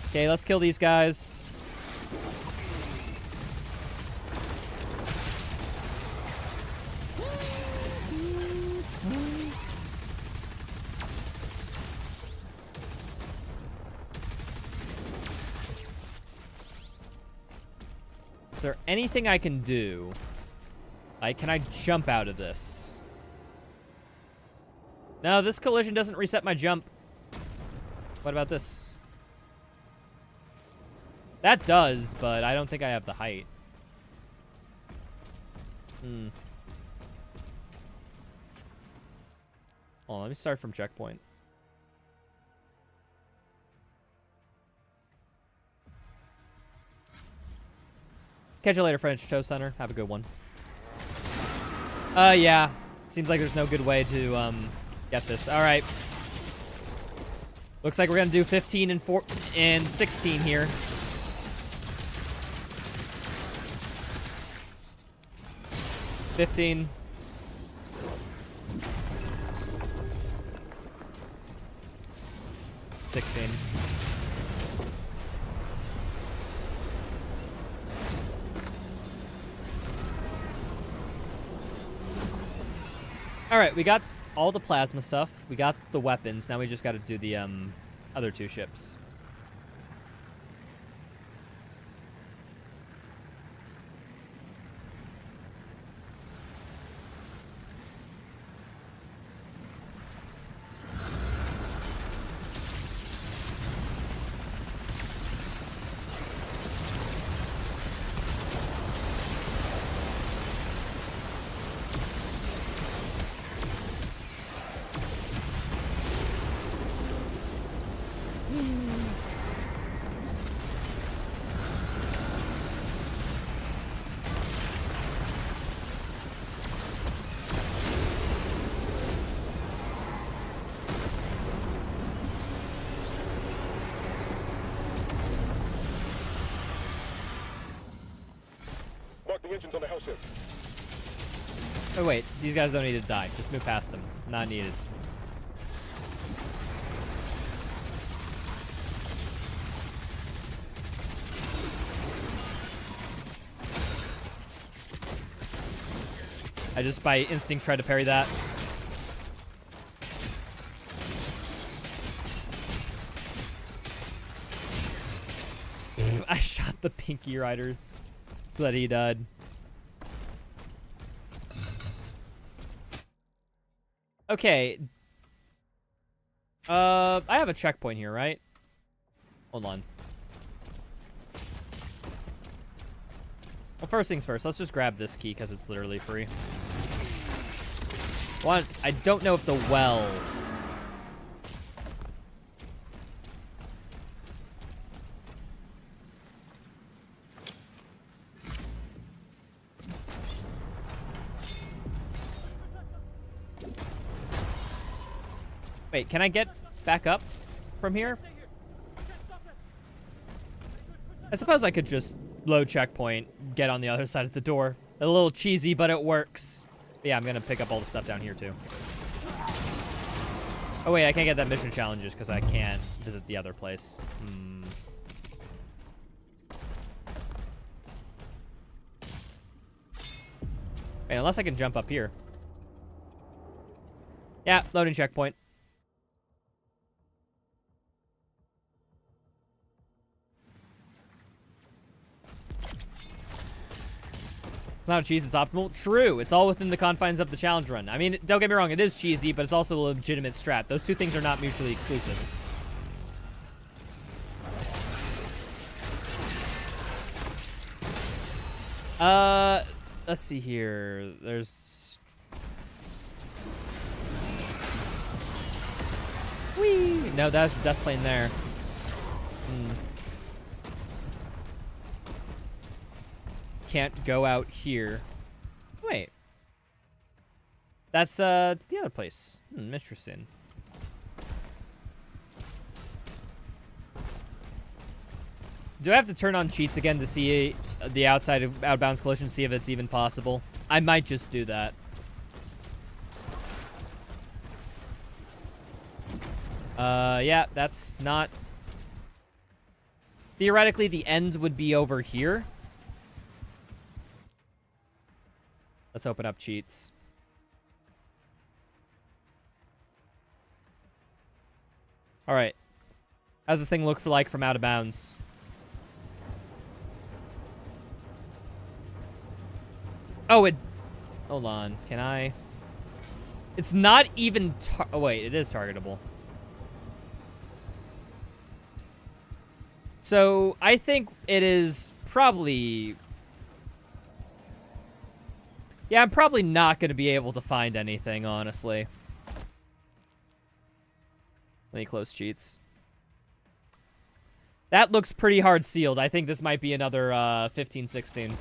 Okay, let's kill these guys. Is there anything I can do? Like, can I jump out of this? No, this collision doesn't reset my jump. What about this? That does, but I don't think I have the height. Hold on, let me start from checkpoint. Catch you later, French Toast Hunter. Have a good one. Yeah. Seems like there's no good way to, get this. All right. Looks like we're gonna do 15 and 16 here. $15. $16. All right, we got all the plasma stuff. We got the weapons. Now we just got to do the other two ships. Engines on the house here. Oh wait, these guys don't need to die. Just move past them. Not needed. I just by instinct tried to parry that. I shot the Pinky Rider so that he died. Okay. I have a checkpoint here, right? Hold on. Well, first things first, let's just grab this key because it's literally free. One, I don't know if the well... Wait, can I get back up from here? I suppose I could just load checkpoint, get on the other side of the door. A little cheesy, but it works. But yeah, I'm gonna pick up all the stuff down here too. Oh wait, I can't get that mission challenges because I can't visit the other place. Wait, unless I can jump up here. Yeah, loading checkpoint. It's not a cheese, it's optimal. True, it's all within the confines of the challenge run. I mean, don't get me wrong, it is cheesy, but it's also a legitimate strat. Those two things are not mutually exclusive. Let's see here. There's... Whee! No, that's death plane there. Can't go out here. Wait. That's it's the other place. Interesting. Do I have to turn on cheats again to see the outside of outbounds collision, see if it's even possible? I might just do that. Yeah, that's not... Theoretically, the end would be over here. Let's open up cheats. All right. How's this thing look like from out of bounds? Oh, it... Hold on. Can I... It's not even... Oh, wait. It is targetable. So, I think it is probably... Yeah, I'm probably not going to be able to find anything, honestly. Let me close cheats. That looks pretty hard sealed. I think this might be another 15-16.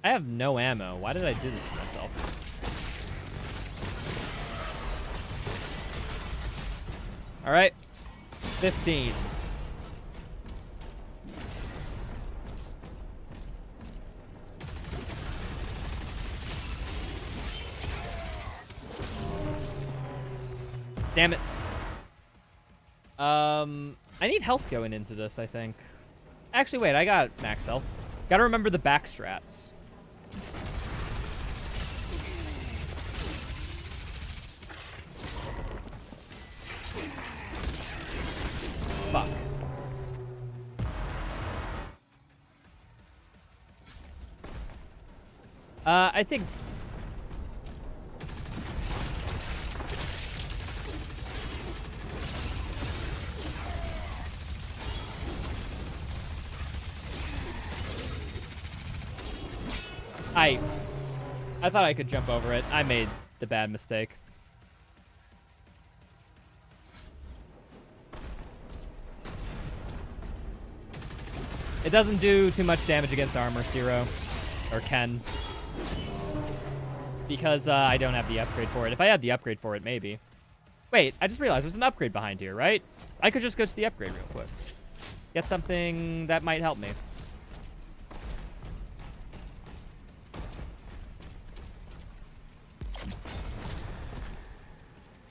I have no ammo. Why did I do this to myself? All right. 15. Damn it. I need health going into this, I think. Actually, wait, I got max health. Gotta remember the back strats. Fuck. I think... I thought I could jump over it. I made the bad mistake. It doesn't do too much damage against armor, Zero. Or Ken. Because I don't have the upgrade for it. If I had the upgrade for it, maybe. Wait, I just realized there's an upgrade behind here, right? I could just go to the upgrade real quick. Get something that might help me.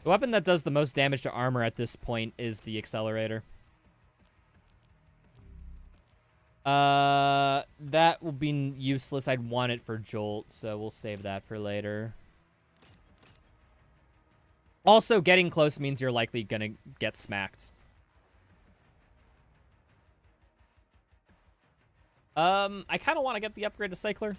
The weapon that does the most damage to armor at this point is the accelerator. That will be useless. I'd want it for Jolt, so we'll save that for later. Also, getting close means you're likely gonna get smacked. I kind of want to get the upgrade to Cycler.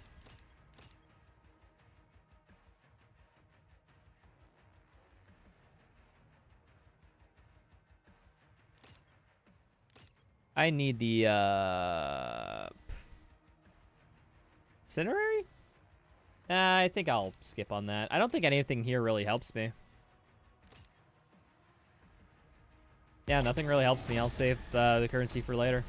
I need the, Incinerary? Nah, I think I'll skip on that. I don't think anything here really helps me. Yeah, nothing really helps me. I'll save the currency for later.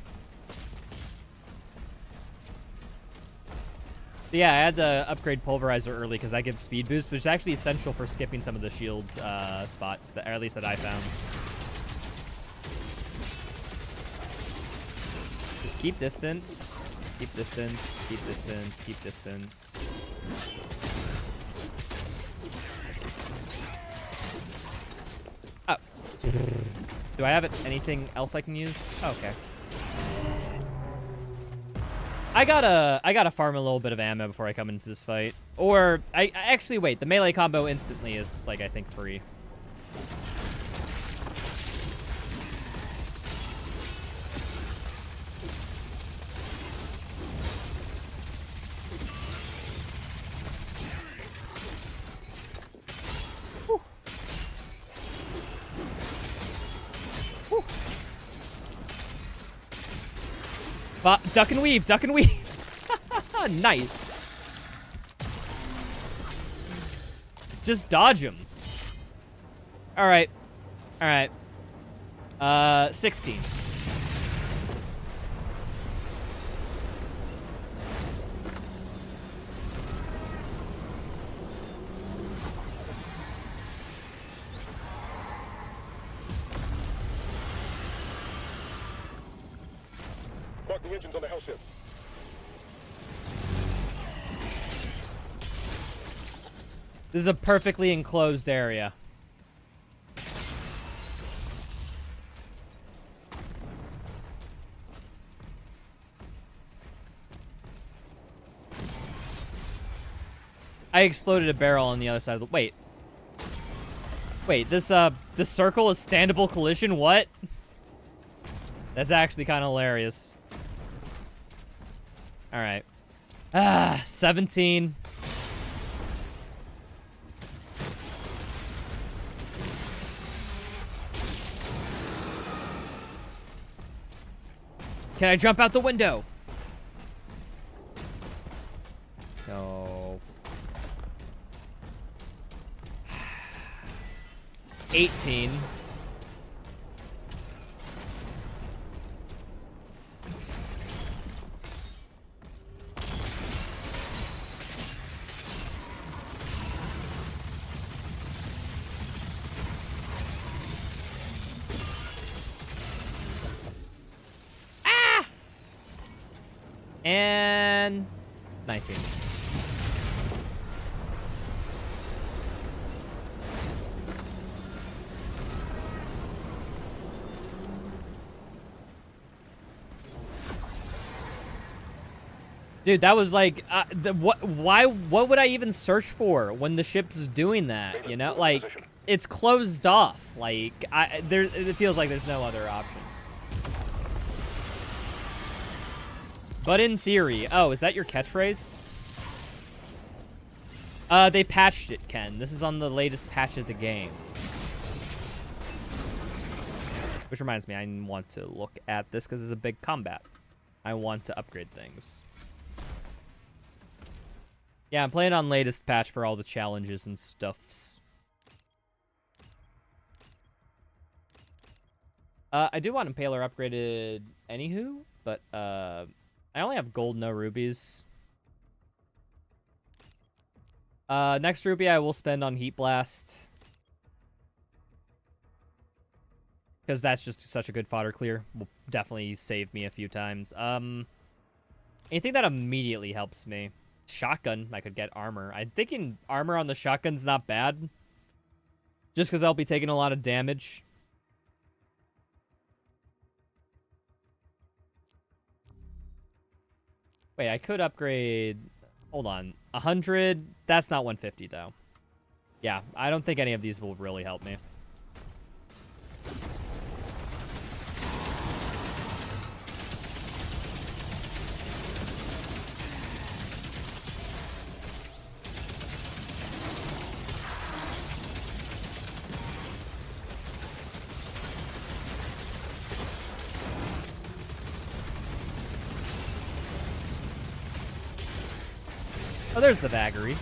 But yeah, I had to upgrade Pulverizer early because that gives speed boost, which is actually essential for skipping some of the shield spots, or at least that I found. Just keep distance, keep distance, keep distance, keep distance. Oh. Do I have anything else I can use? Oh, okay. I gotta farm a little bit of ammo before I come into this fight. Or, I actually, wait, the melee combo instantly is, like, I think free. Duck and weave, duck and weave. Nice. Just dodge him. All right. All right. 16. Mark the engines on the house ship. This is a perfectly enclosed area. I exploded a barrel on the other side of the... Wait. Wait, this circle is standable collision? What? That's actually kind of hilarious. All right. 17. Can I jump out the window? No. 18. And 19. Dude, that was like, what would I even search for when the ship's doing that, you know? Like, it's closed off. Like, it feels like there's no other option. But in theory... Oh, is that your catchphrase? They patched it, Ken. This is on the latest patch of the game. Which reminds me, I want to look at this because it's a big combat. I want to upgrade things. Yeah, I'm playing on latest patch for all the challenges and stuffs. I do want Impaler upgraded anywho, but I only have gold, no rubies. Next rupee I will spend on Heat Blast. Because that's just such a good fodder clear. Will definitely save me a few times. Anything that immediately helps me. Shotgun, I could get armor. I'm thinking armor on the shotgun's not bad. Just because I'll be taking a lot of damage. Wait, I could upgrade... Hold on. 100? That's not 150, though. Yeah, I don't think any of these will really help me. Oh, there's the vagary.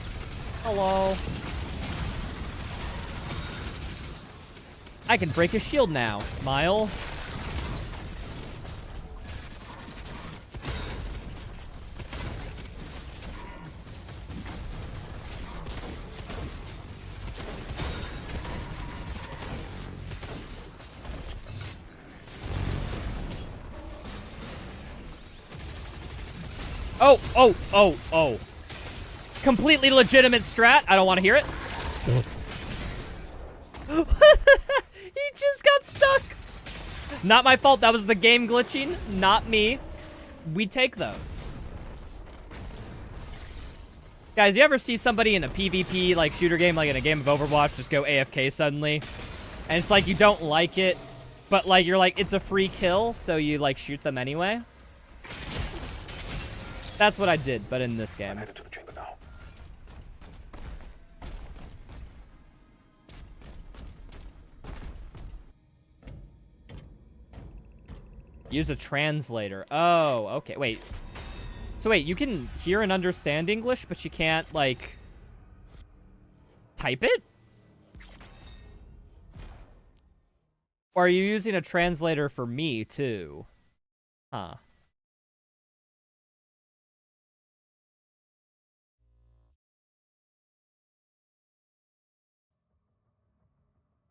Hello. I can break his shield now. Smile. Oh, oh, oh, oh. Completely legitimate strat. I don't want to hear it. He just got stuck. Not my fault. That was the game glitching, not me. We take those. Guys, you ever see somebody in a PvP like shooter game, like in a game of Overwatch, just go AFK suddenly? And it's like you don't like it, but like you're like, it's a free kill, so you like shoot them anyway. That's what I did, but in this game. Use a translator. Oh, okay. Wait. So wait, you can hear and understand English, but you can't, like, type it? Or are you using a translator for me, too? Huh.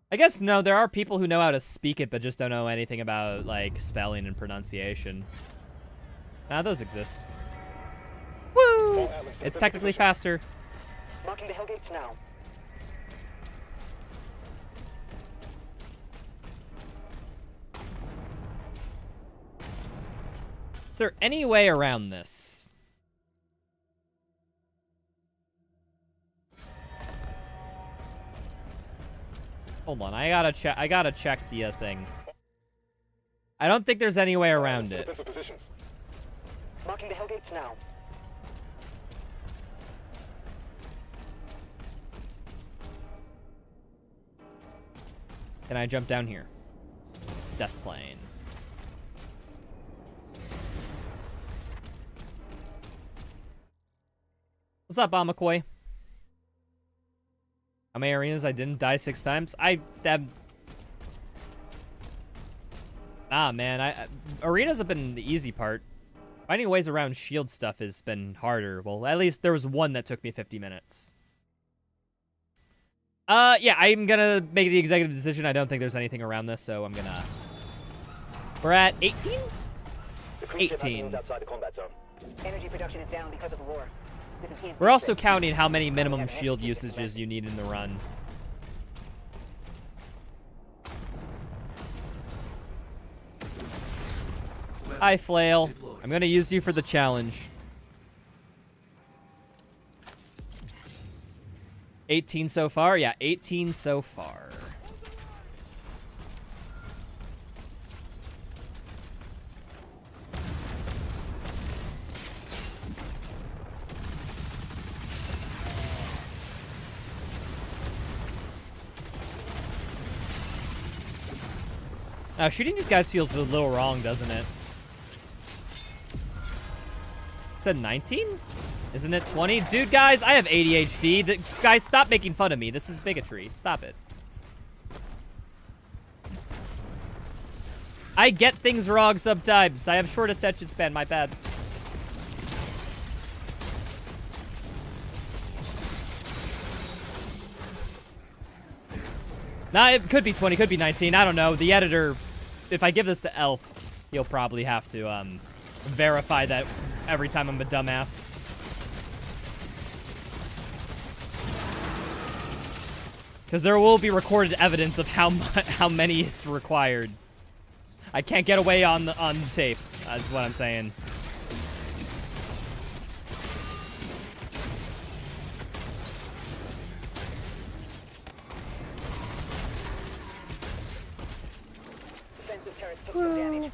I guess, no, there are people who know how to speak it, but just don't know anything about, like, spelling and pronunciation. Nah, those exist. Woo! It's technically faster. Marking the hellgates now. Is there any way around this? Hold on, I gotta check the thing. I don't think there's any way around it. Marking the hellgates now. Can I jump down here? Death plane. What's up, Amakoi? How many arenas I didn't die 6 times? Man, arenas have been the easy part. Finding ways around shield stuff has been harder. Well, at least there was one that took me 50 minutes. Yeah, I'm gonna make the executive decision. I don't think there's anything around this, so I'm gonna... We're at 18? 18. Outside the combat zone. Energy production is down because of the war. We're also counting how many minimum shield usages you need in the run. Hi, Flail. I'm gonna use you for the challenge. 18 so far? Yeah, 18 so far. Now, shooting these guys feels a little wrong, doesn't it? Said 19? Isn't it 20? Dude, guys, I have ADHD. Guys, stop making fun of me. This is bigotry. Stop it. I get things wrong sometimes. I have short attention span. My bad. Nah, it could be 20, could be 19. I don't know. The editor if I give this to Elf, he'll probably have to verify that every time I'm a dumbass. Because there will be recorded evidence of how many it's required. I can't get away on tape. That's what I'm saying. Defensive turrets took some damage.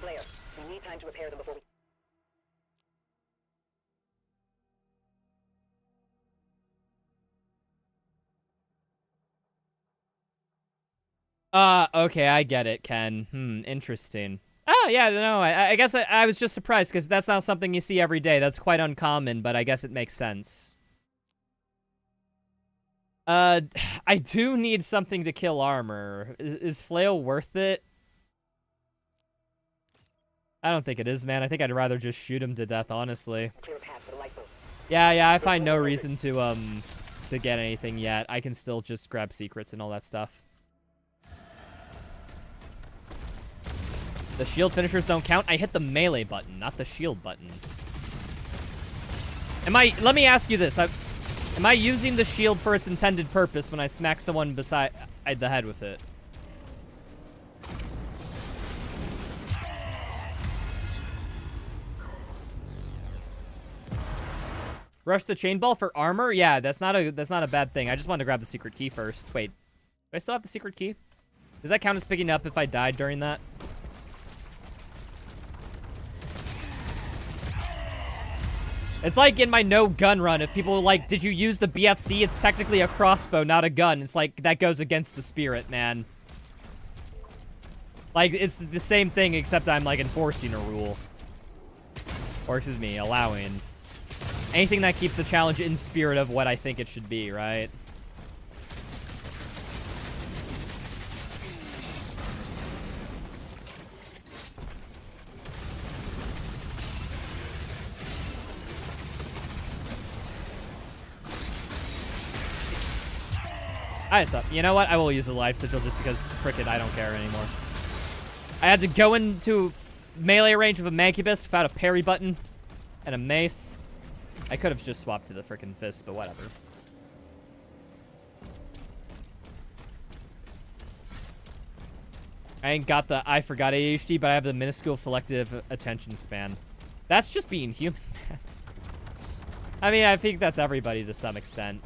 Slayer, we need time to repair them before we... Okay, I get it, Ken. Interesting. Oh, yeah, no, I guess I was just surprised, because that's not something you see every day. That's quite uncommon, but I guess it makes sense. I do need something to kill armor. Is flail worth it? I don't think it is, man. I think I'd rather just shoot him to death, honestly. Clear a path for the lifeboat. Yeah, I find no reason to get anything yet. I can still just grab secrets and all that stuff. The shield finishers don't count. I hit the melee button, not the shield button. Let me ask you this. Am I using the shield for its intended purpose when I smack someone beside the head with it? Rush the chain ball for armor? Yeah, that's not a bad thing. I just wanted to grab the secret key first. Wait, do I still have the secret key? Does that count as picking up if I died during that? It's like in my no gun run, if people are like, did you use the BFC? It's technically a crossbow, not a gun. It's like, that goes against the spirit, man. Like, it's the same thing, except I'm like enforcing a rule. Or, excuse me, allowing. Anything that keeps the challenge in spirit of what I think it should be, right? I thought, you know what? I will use the life sigil just because, frickin', I don't care anymore. I had to go into melee range with a Mancubus without a parry button and a mace. I could have just swapped to the frickin' fist, but whatever. I ain't got the I forgot ADHD, but I have the minuscule selective attention span. That's just being human, man. I mean, I think that's everybody to some extent.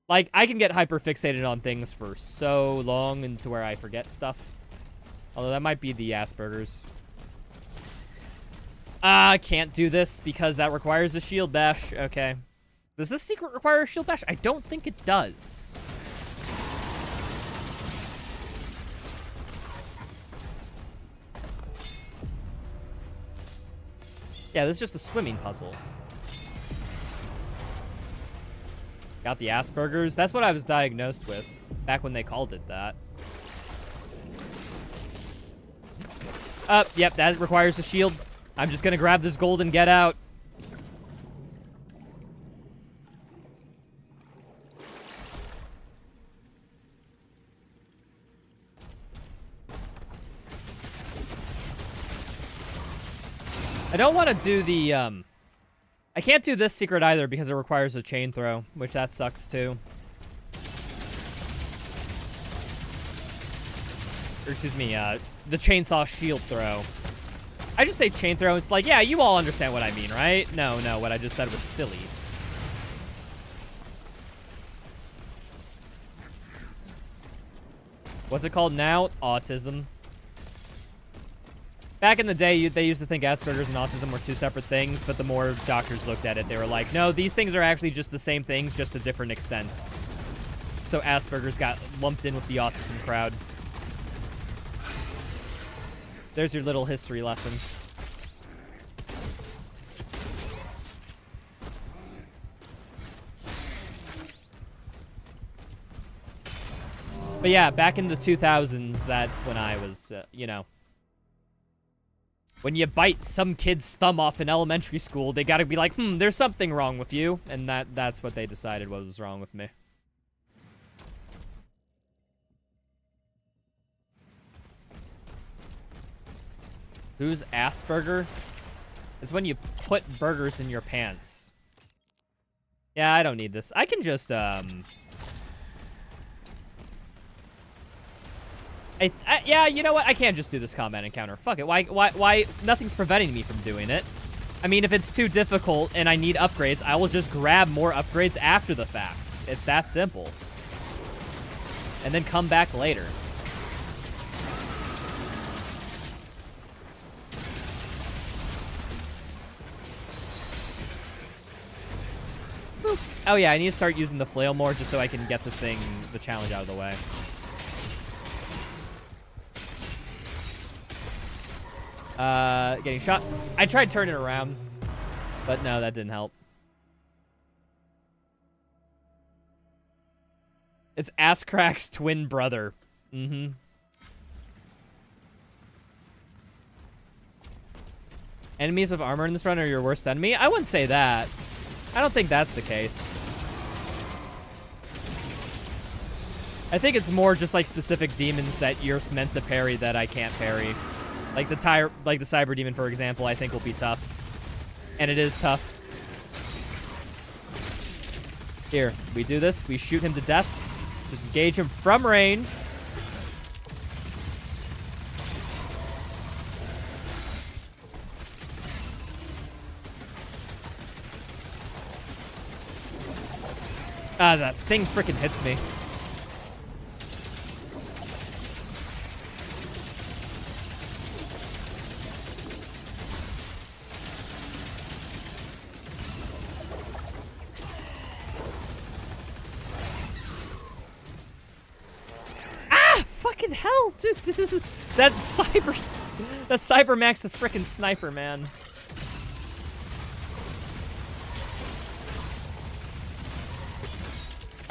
Like, I can get hyper-fixated on things for so long and to where I forget stuff. Although that might be the Asperger's. I can't do this because that requires a shield bash. Okay. Does this secret require a shield bash? I don't think it does. Yeah, this is just a swimming puzzle. Got the Asperger's. That's what I was diagnosed with back when they called it that. Yep, that requires a shield. I'm just gonna grab this gold and get out. I don't want to do the, I can't do this secret either because it requires a chain throw, which that sucks too. Or excuse me, the chainsaw shield throw. I just say chain throw. It's like, yeah, you all understand what I mean, right? No, what I just said was silly. What's it called now? Autism. Back in the day, they used to think Asperger's and autism were two separate things, but the more doctors looked at it, they were like, no, these things are actually just the same things, just to different extents. So Asperger's got lumped in with the autism crowd. There's your little history lesson. But yeah, back in the 2000s, that's when I was, you know. When you bite some kid's thumb off in elementary school, they gotta be like, there's something wrong with you. And that's what they decided was wrong with me. Who's Asperger? It's when you put burgers in your pants. Yeah, I don't need this. I can just, yeah, you know what? I can't just do this combat encounter. Fuck it. Why? Nothing's preventing me from doing it. I mean, if it's too difficult and I need upgrades, I will just grab more upgrades after the fact. It's that simple. And then come back later. Oh yeah, I need to start using the flail more just so I can get this thing, the challenge, out of the way. Getting shot. I tried turning around, but no, that didn't help. It's Asscrack's twin brother. Mm-hmm. Enemies with armor in this run are your worst enemy? I wouldn't say that. I don't think that's the case. I think it's more just like specific demons that you're meant to parry that I can't parry. Like the cyber demon, for example, I think will be tough. And it is tough. Here, we do this. We shoot him to death. Just engage him from range. Ah, that thing freaking hits me. Ah! Fucking hell, dude. That Cybermax's a freaking sniper, man.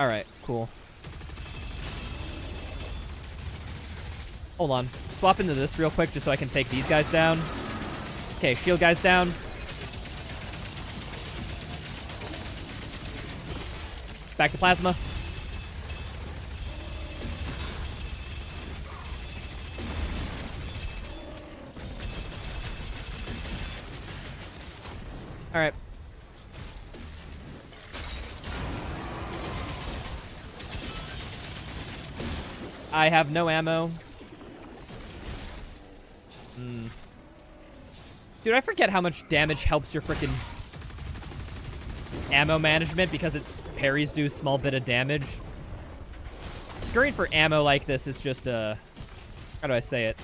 Alright, cool. Hold on. Swap into this real quick just so I can take these guys down. Okay, shield guys down. Back to plasma. Alright. I have no ammo. Dude, I forget how much damage helps your freaking ammo management because parries do a small bit of damage. Scurrying for ammo like this is just how do I say it?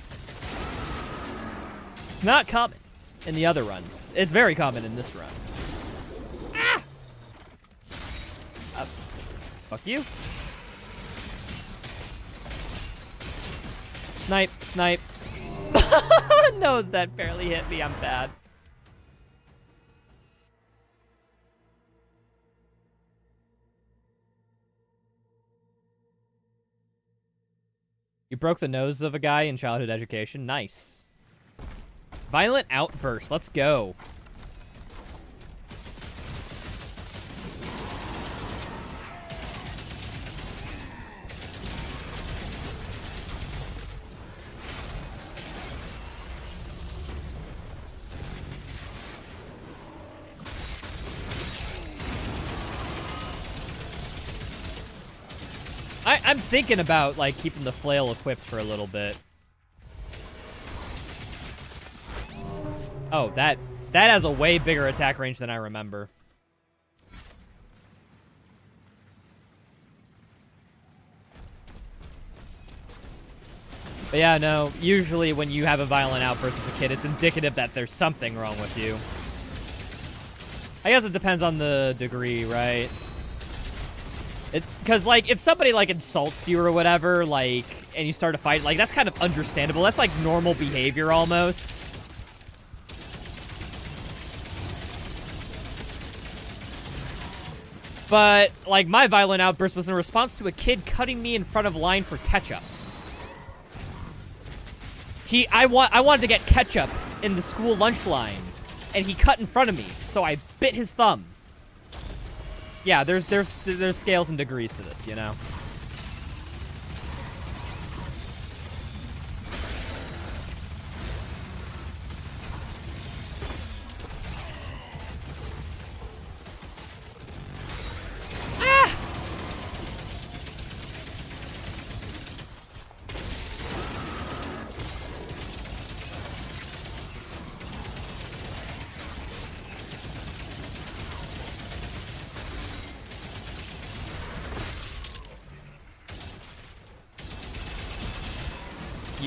It's not common in the other runs. It's very common in this run. Ah! Fuck you. Snipe, snipe. No, that barely hit me. I'm bad. You broke the nose of a guy in childhood education. Nice. Violent outburst. Let's go. I'm thinking about, like, keeping the flail equipped for a little bit. Oh, that has a way bigger attack range than I remember. But yeah, no, usually when you have a violent outburst as a kid, it's indicative that there's something wrong with you. I guess it depends on the degree, right? Because, like, if somebody, like, insults you or whatever, like, and you start a fight, like, that's kind of understandable. That's, like, normal behavior almost. But, like, my violent outburst was in response to a kid cutting me in front of line for ketchup. I wanted to get ketchup in the school lunch line, and he cut in front of me, so I bit his thumb. Yeah, there's scales and degrees to this, you know?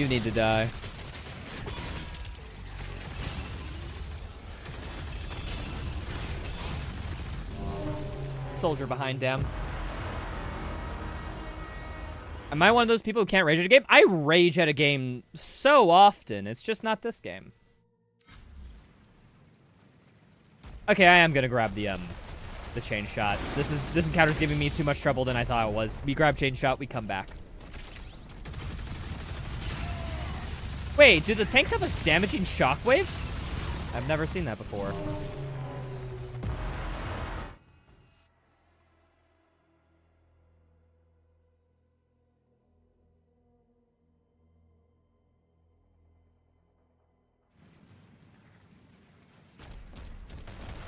You need to die. Soldier behind them. Am I one of those people who can't rage at a game? I rage at a game so often. It's just not this game. Okay, I am gonna grab the chain shot. This encounter's giving me too much trouble than I thought it was. We grab chain shot, we come back. Wait, do the tanks have a damaging shockwave? I've never seen that before.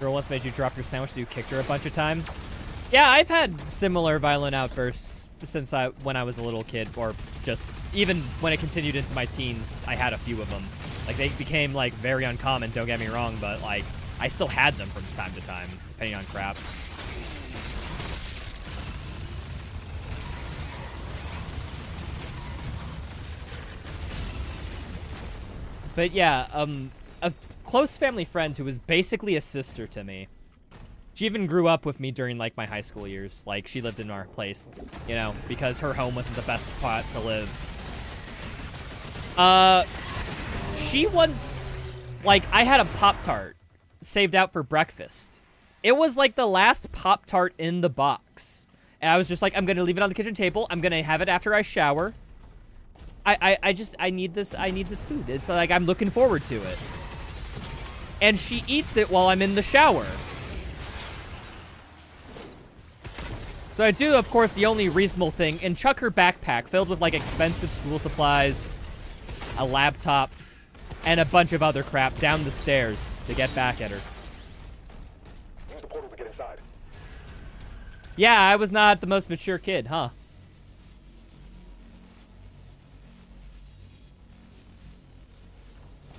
Girl once made you drop your sandwich, so you kicked her a bunch of times. Yeah, I've had similar violent outbursts since when I was a little kid, or just even when it continued into my teens. I had a few of them. Like, they became like very uncommon. Don't get me wrong, but like I still had them from time to time, depending on crap. But yeah, a close family friend who was basically a sister to me. She even grew up with me during, like, my high school years. Like, she lived in our place, you know, because her home wasn't the best spot to live. She once, like, I had a Pop-Tart saved out for breakfast. It was, like, the last Pop-Tart in the box. And I was just like, I'm gonna leave it on the kitchen table. I'm gonna have it after I shower. I need this food. It's like, I'm looking forward to it. And she eats it while I'm in the shower. So I do, of course, the only reasonable thing, and chuck her backpack filled with, like, expensive school supplies, a laptop, and a bunch of other crap down the stairs to get back at her. Use the portal to get inside. Yeah, I was not the most mature kid, huh?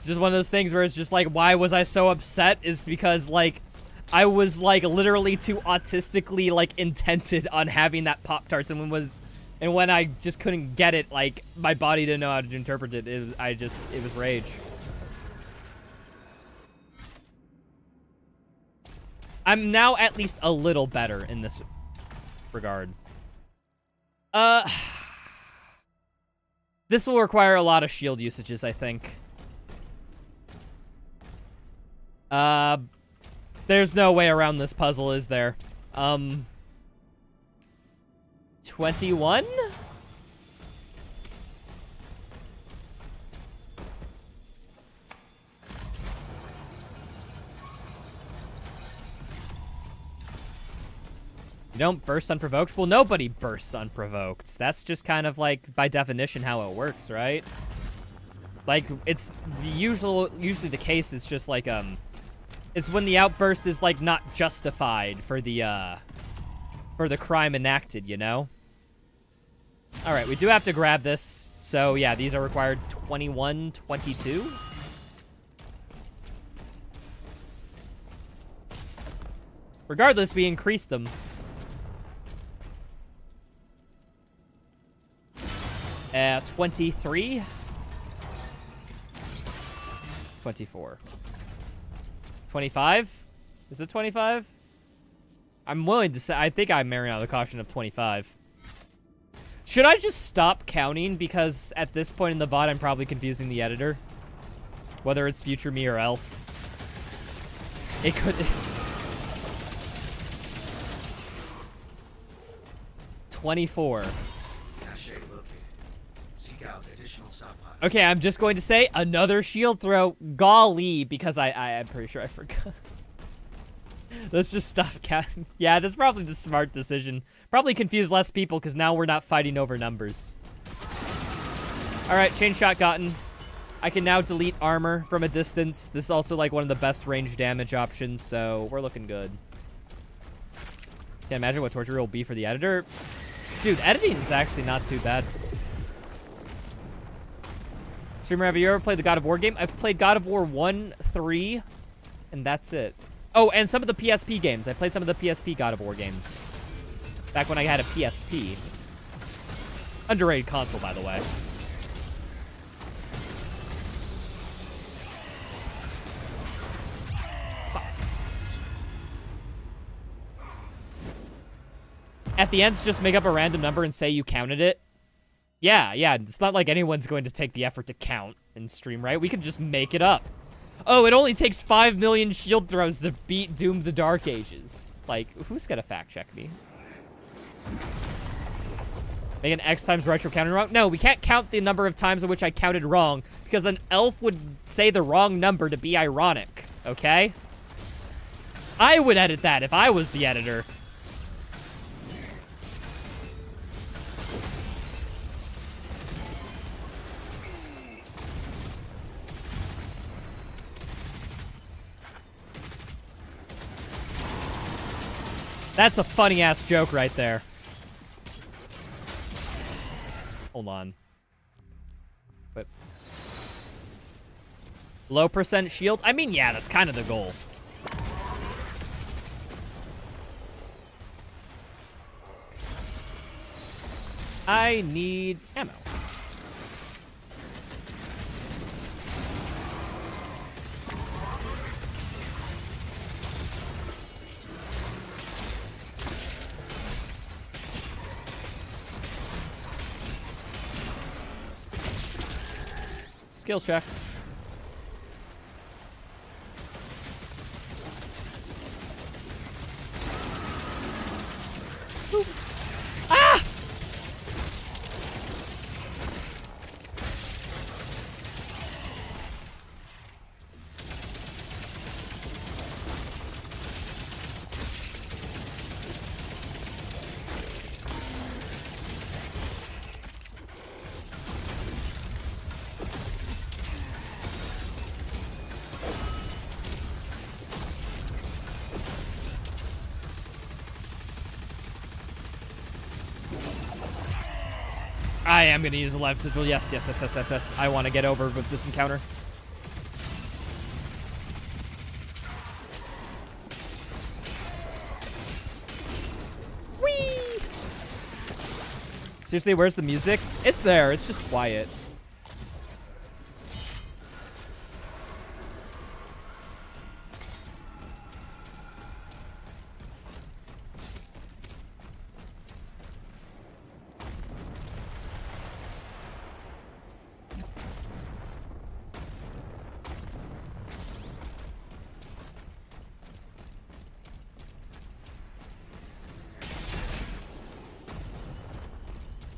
Just one of those things where it's just like, why was I so upset? Is because, like, I was, like, literally too autistically, like, intented on having that Pop-Tarts, and when I just couldn't get it, like, my body didn't know how to interpret it. It was rage. I'm now at least a little better in this regard. This will require a lot of shield usages, I think. There's no way around this puzzle, is there? 21? You don't burst unprovoked? Well, nobody bursts unprovoked. That's just kind of like, by definition, how it works, right? Like, it's usually the case. It's just like, is when the outburst is, like, not justified for the crime enacted, you know? Alright, we do have to grab this. So, yeah, these are required 21, 22. Regardless, we increased them. 23. 24. 25? Is it 25? I'm willing to say, I think I'm marrying out the caution of 25. Should I just stop counting? Because at this point in the VOD, I'm probably confusing the editor. Whether it's future me or Elf. It could... 24. Seek out additional stockpiles. Okay, I'm just going to say another shield throw. Golly, because I'm pretty sure I forgot. Let's just stop counting. Yeah, that's probably the smart decision. Probably confuse less people because now we're not fighting over numbers. All right, chain shot gotten. I can now delete armor from a distance. This is also like one of the best range damage options, so we're looking good. Can't imagine what torture will be for the editor. Dude, editing is actually not too bad. Streamer, have you ever played the God of War game? I've played God of War 1, 3, and that's it. Oh, and some of the PSP games. I played some of the PSP God of War games. Back when I had a PSP. Underrated console, by the way. at the end, just make up a random number and say you counted it. Yeah, it's not like anyone's going to take the effort to count in stream, right? We could just make it up. Oh, it only takes 5 million shield throws to beat Doom the Dark Ages. Like, who's gonna fact check me? Make an X times retro counting wrong? No, we can't count the number of times in which I counted wrong, because then Elf would say the wrong number to be ironic, okay? I would edit that if I was the editor. That's a funny-ass joke right there. Hold on. Wait. Low percent shield? I mean, yeah, that's kind of the goal. I need ammo. Skill checked. Ooh. Ah! I am going to use a live sigil. Yes. I want to get over with this encounter. Whee! Seriously, where's the music? It's there. It's just quiet.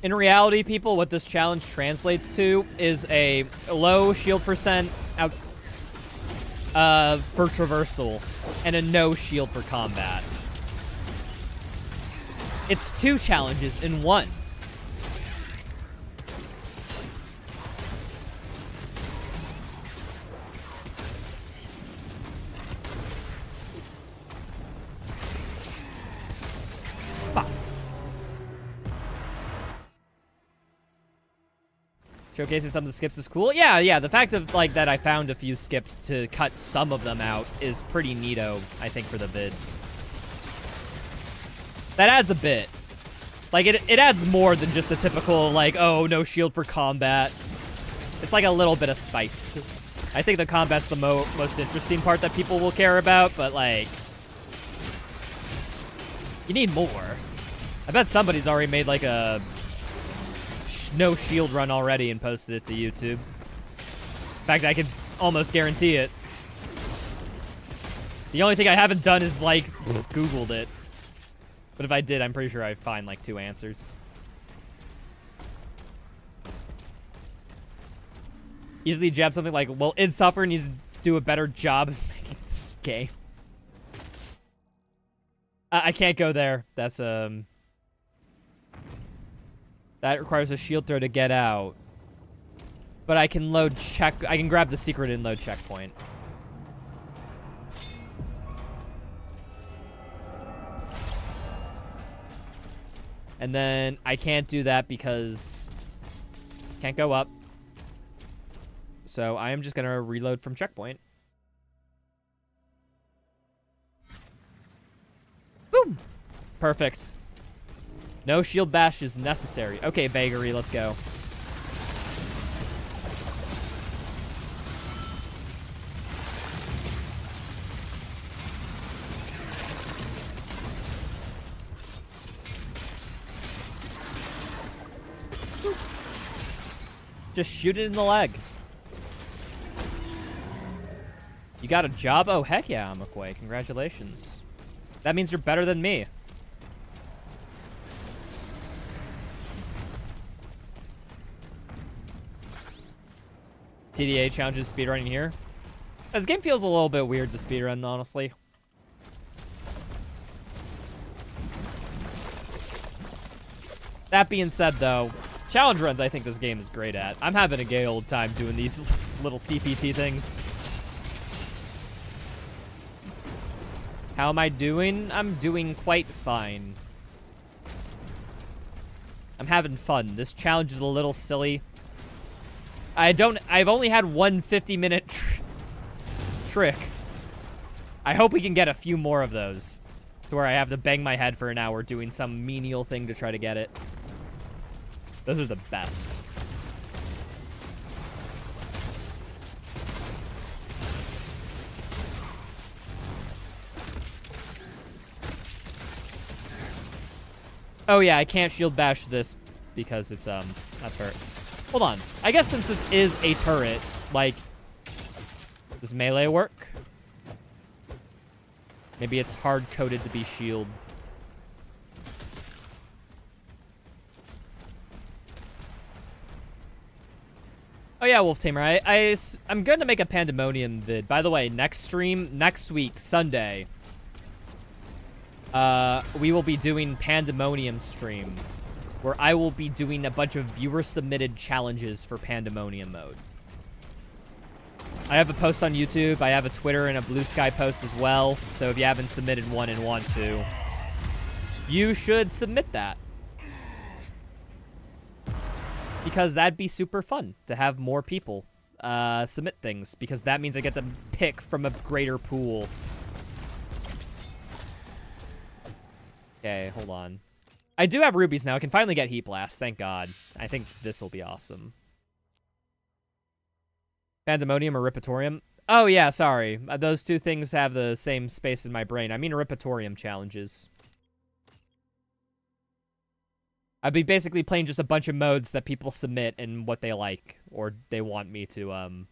In reality, people, what this challenge translates to is a low shield percent out for traversal and a no shield for combat. It's 2 challenges in 1. Showcasing some of the skips is cool. Yeah. The fact of like that I found a few skips to cut some of them out is pretty neato, I think, for the vid. That adds a bit. Like, it adds more than just the typical, like, oh, no shield for combat. It's like a little bit of spice. I think the combat's the most interesting part that people will care about, but, like, you need more. I bet somebody's already made, like, a no shield run already and posted it to YouTube. In fact, I could almost guarantee it. The only thing I haven't done is, like, Googled it. But if I did, I'm pretty sure I'd find, like, 2 answers. Easily jab something like, well, id Software needs to do a better job of making this game. I can't go there. That's, that requires a shield throw to get out. But I can I can grab the secret and load checkpoint. And then I can't do that because can't go up. So I am just gonna reload from checkpoint. Boom! Perfect. No shield bash is necessary. Okay, Vagary, let's go. Just shoot it in the leg. You got a job? Oh, heck yeah, Amakwe. Congratulations. That means you're better than me. TDA challenges speedrunning here. This game feels a little bit weird to speedrun, honestly. That being said, though, challenge runs I think this game is great at. I'm having a gay old time doing these little CPT things. How am I doing? I'm doing quite fine. I'm having fun. This challenge is a little silly. I've only had one 50-minute trick. I hope we can get a few more of those. To where I have to bang my head for an hour doing some menial thing to try to get it. Those are the best. Oh yeah, I can't shield bash this because it's a turret. Hold on. I guess since this is a turret, like, does melee work? Maybe it's hard-coded to be shield. Oh yeah, Wolf Tamer. I'm going to make a Pandemonium vid. By the way, next week, Sunday, we will be doing Pandemonium stream, where I will be doing a bunch of viewer-submitted challenges for Pandemonium mode. I have a post on YouTube, I have a Twitter and a Blue Sky post as well, so if you haven't submitted one and want to, you should submit that. Because that'd be super fun to have more people submit things, because that means I get to pick from a greater pool. Okay, hold on. I do have rubies now. I can finally get Heat Blast, thank God. I think this will be awesome. Pandemonium or Ripatorium? Oh, yeah, sorry. Those two things have the same space in my brain. I mean Ripatorium challenges. I'd be basically playing just a bunch of modes that people submit and what they like, or they want me to,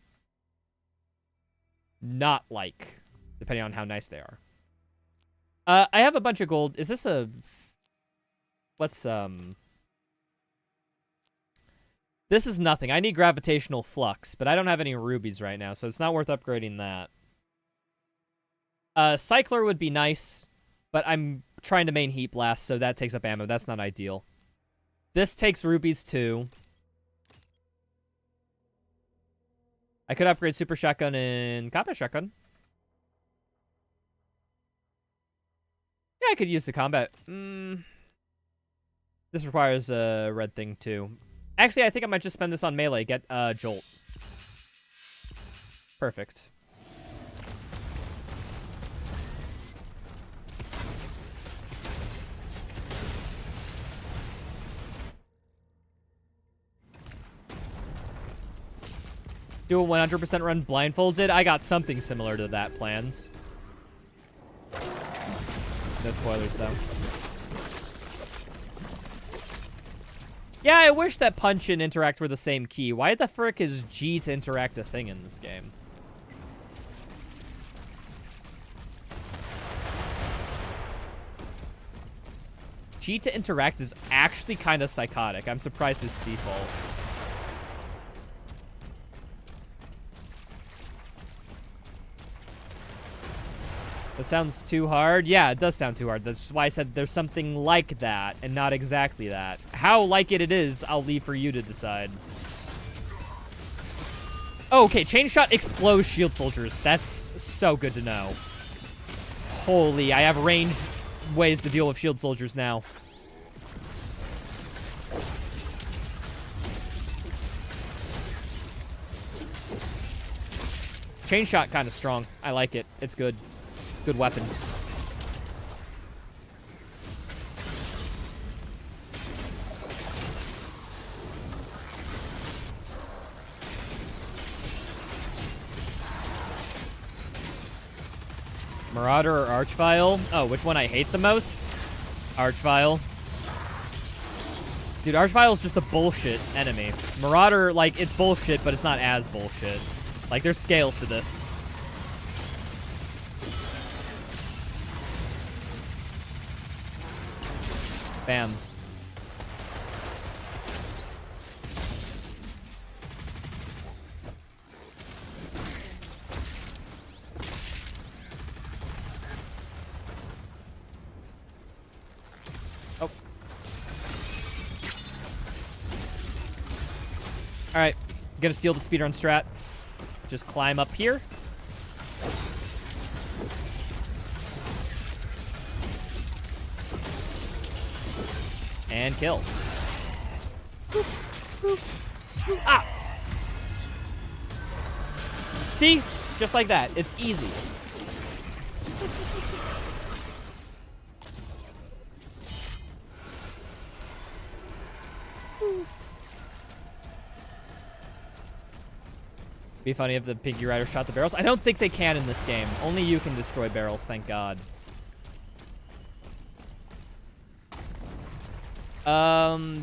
not like, depending on how nice they are. I have a bunch of gold. Is this a... Let's, This is nothing. I need Gravitational Flux, but I don't have any rubies right now, so it's not worth upgrading that. Cycler would be nice, but I'm trying to main Heat Blast, so that takes up ammo. That's not ideal. This takes rubies, too. I could upgrade Super Shotgun and Combat Shotgun. Yeah, I could use the combat. This requires a red thing, too. Actually, I think I might just spend this on melee. Get Jolt. Perfect. Do a 100% run blindfolded? I got something similar to that plans. No spoilers, though. Yeah, I wish that punch and interact were the same key. Why the frick is G to interact a thing in this game? G to interact is actually kind of psychotic. I'm surprised it's default. That sounds too hard? Yeah, it does sound too hard. That's why I said there's something like that, and not exactly that. How like it is, I'll leave for you to decide. Oh, okay, Chain Shot explodes shield soldiers. That's so good to know. Holy, I have ranged ways to deal with shield soldiers now. Chain Shot kind of strong. I like it. It's good. Good weapon. Marauder or Archvile? Oh, which one I hate the most? Archvile. Dude, Archvile's just a bullshit enemy. Marauder, like, it's bullshit, but it's not as bullshit. Like, there's scales to this. Bam. Oh. Alright. Gonna steal the speedrun strat. Just climb up here. And kill. Ah! See? Just like that. It's easy. Be funny if the Piggy Rider shot the barrels. I don't think they can in this game. Only you can destroy barrels, thank God.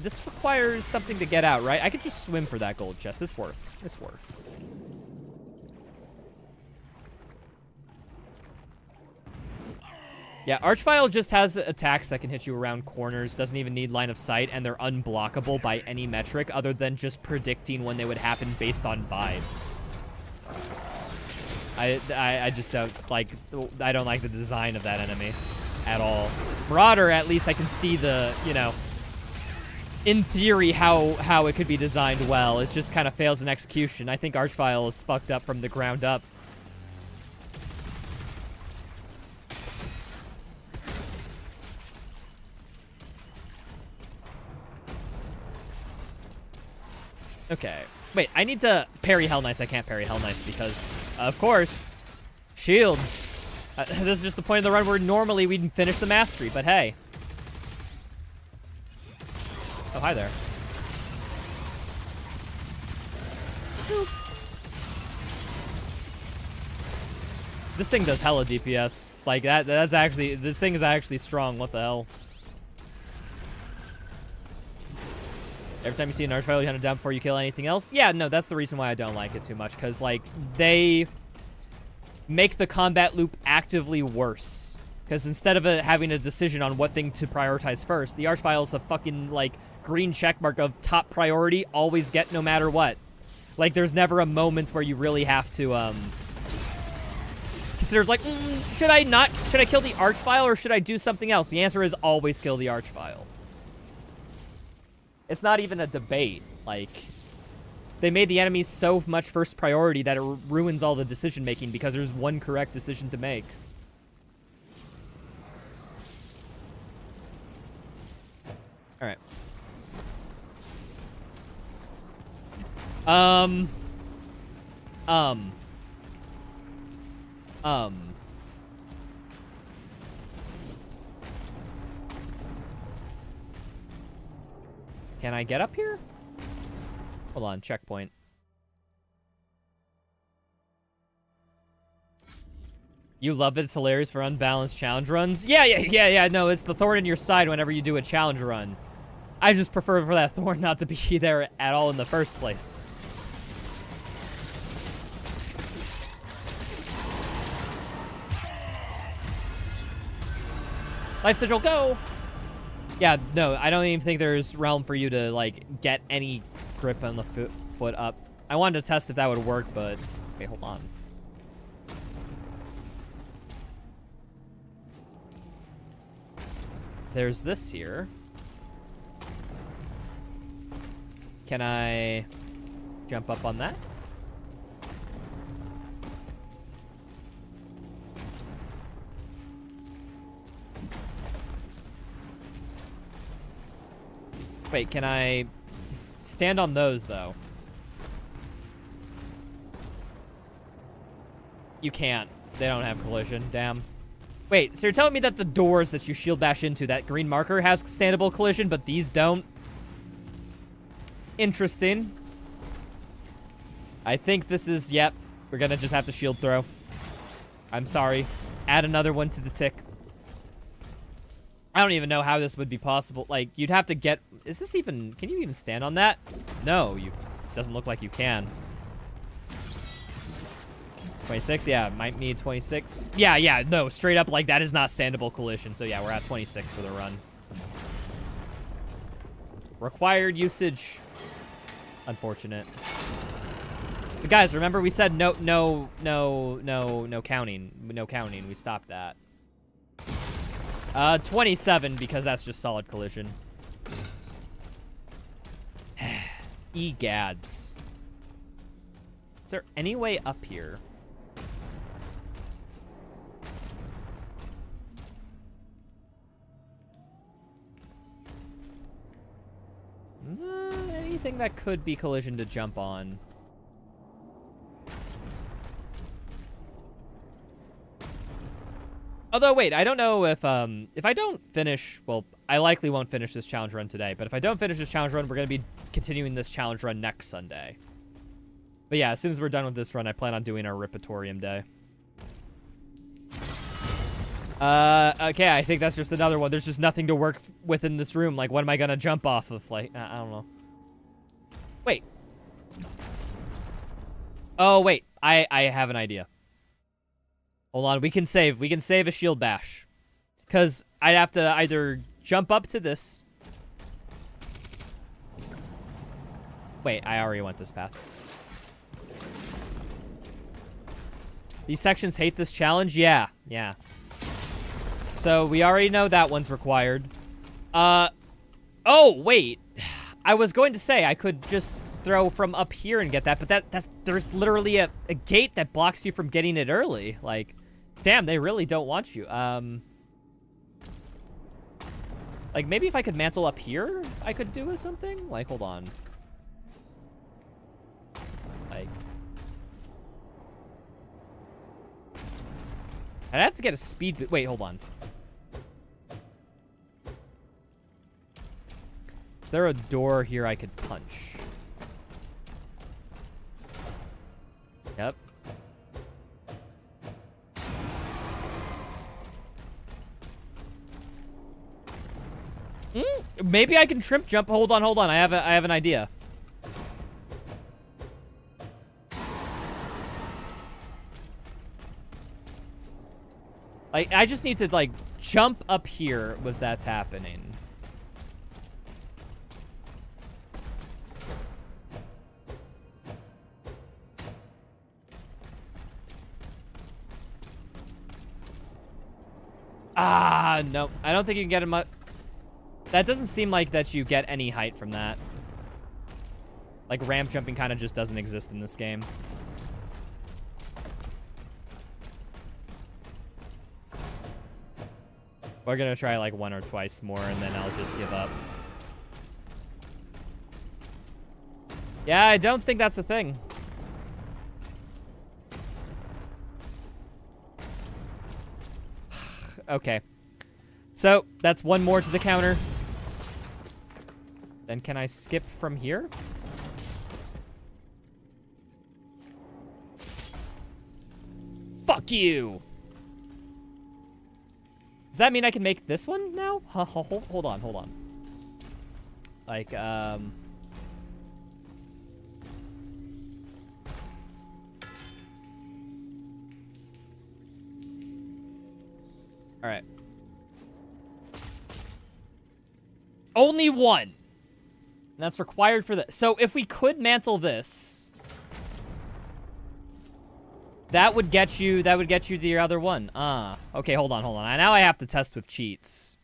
This requires something to get out, right? I could just swim for that gold chest. It's worth. It's worth. Yeah, Archvile just has attacks that can hit you around corners, doesn't even need line of sight, and they're unblockable by any metric other than just predicting when they would happen based on vibes. I just don't like the design of that enemy at all. Marauder, at least I can see the, you know, in theory how it could be designed well. It just kind of fails in execution. I think Archvile is fucked up from the ground up. Okay. Wait, I need to parry Hell Knights. I can't parry Hell Knights because, of course, shield. This is just the point of the run where normally we'd finish the mastery, but hey. Oh, hi there. This thing does hella DPS. Like, that's actually, this thing is actually strong. What the hell? Every time you see an Archvile, you hunt it down before you kill anything else. Yeah, no, that's the reason why I don't like it too much. Because, like, they make the combat loop actively worse. Because instead of having a decision on what thing to prioritize first, the Archvile's a fucking, like, green checkmark of top priority, always get no matter what. Like, there's never a moment where you really have to, consider, like, should I kill the Archvile or should I do something else? The answer is always kill the Archvile. It's not even a debate. Like, they made the enemies so much first priority that it ruins all the decision making because there's one correct decision to make. All right. Can I get up here? Hold on, checkpoint. You love it. It's hilarious for unbalanced challenge runs. Yeah. No, it's the thorn in your side whenever you do a challenge run. I just prefer for that thorn not to be there at all in the first place. Life sigil, go! Yeah, no, I don't even think there's realm for you to, like, get any grip on the foot up. I wanted to test if that would work, but... Okay, hold on. There's this here. Can I jump up on that? Wait, can I stand on those, though? You can't. They don't have collision. Damn. Wait, so you're telling me that the doors that you shield bash into, that green marker has standable collision, but these don't? Interesting. I think this is, yep. We're gonna just have to shield throw. I'm sorry. Add another one to the tick. I don't even know how this would be possible. Like, you'd have to get... Is this even... Can you even stand on that? No, you... Doesn't look like you can. 26? Yeah, might need 26. Yeah, no, straight up, like, that is not standable collision. So, yeah, we're at 26 for the run. Required usage. Unfortunate. But guys, remember we said no counting. No counting. We stopped that. 27, because that's just solid collision. Egads. Is there any way up here? Anything that could be collision to jump on. Although, wait, I don't know if I don't finish, well, I likely won't finish this challenge run today, but if I don't finish this challenge run, we're going to be continuing this challenge run next Sunday. But yeah, as soon as we're done with this run, I plan on doing our Ripatorium day. Okay, I think that's just another one. There's just nothing to work with in this room. Like, what am I going to jump off of? Like, I don't know. Wait. Oh, wait. I have an idea. Hold on, we can save a shield bash. Because I'd have to either jump up to this. Wait, I already went this path. These sections hate this challenge? Yeah. So we already know that one's required. Oh, wait. I was going to say I could just throw from up here and get that, but there's literally a gate that blocks you from getting it early. Like, damn, they really don't want you. Like, maybe if I could mantle up here, I could do something? Like, hold on. Like... I'd have to get a speed... Wait, hold on. Is there a door here I could punch? Yep. Maybe I can shrimp jump. Hold on. I have an idea. Like, I just need to, like, jump up here if that's happening. Ah, no. I don't think you can get him. That doesn't seem like that you get any height from that. Like, ramp jumping kind of just doesn't exist in this game. We're gonna try like one or twice more, and then I'll just give up. Yeah, I don't think that's a thing. Okay. So, that's one more to the counter. Then can I skip from here? Fuck you! Does that mean I can make this one now? Hold on. Like, Alright. Only one! That's required for this. So, if we could mantle this... That would get you the other one. Okay, hold on. Now I have to test with cheats.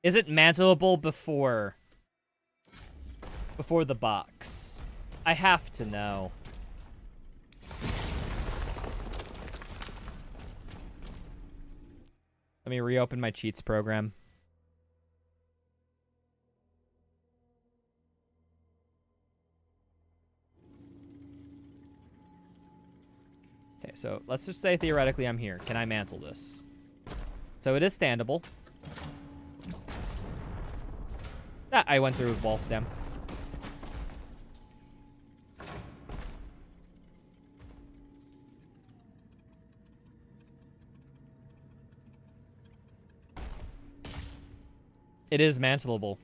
Is it mantleable before the box? I have to know. Let me reopen my cheats program. Okay, so let's just say theoretically I'm here. Can I mantle this? So it is standable. Ah, I went through with Wolf Dem. It is mantleable.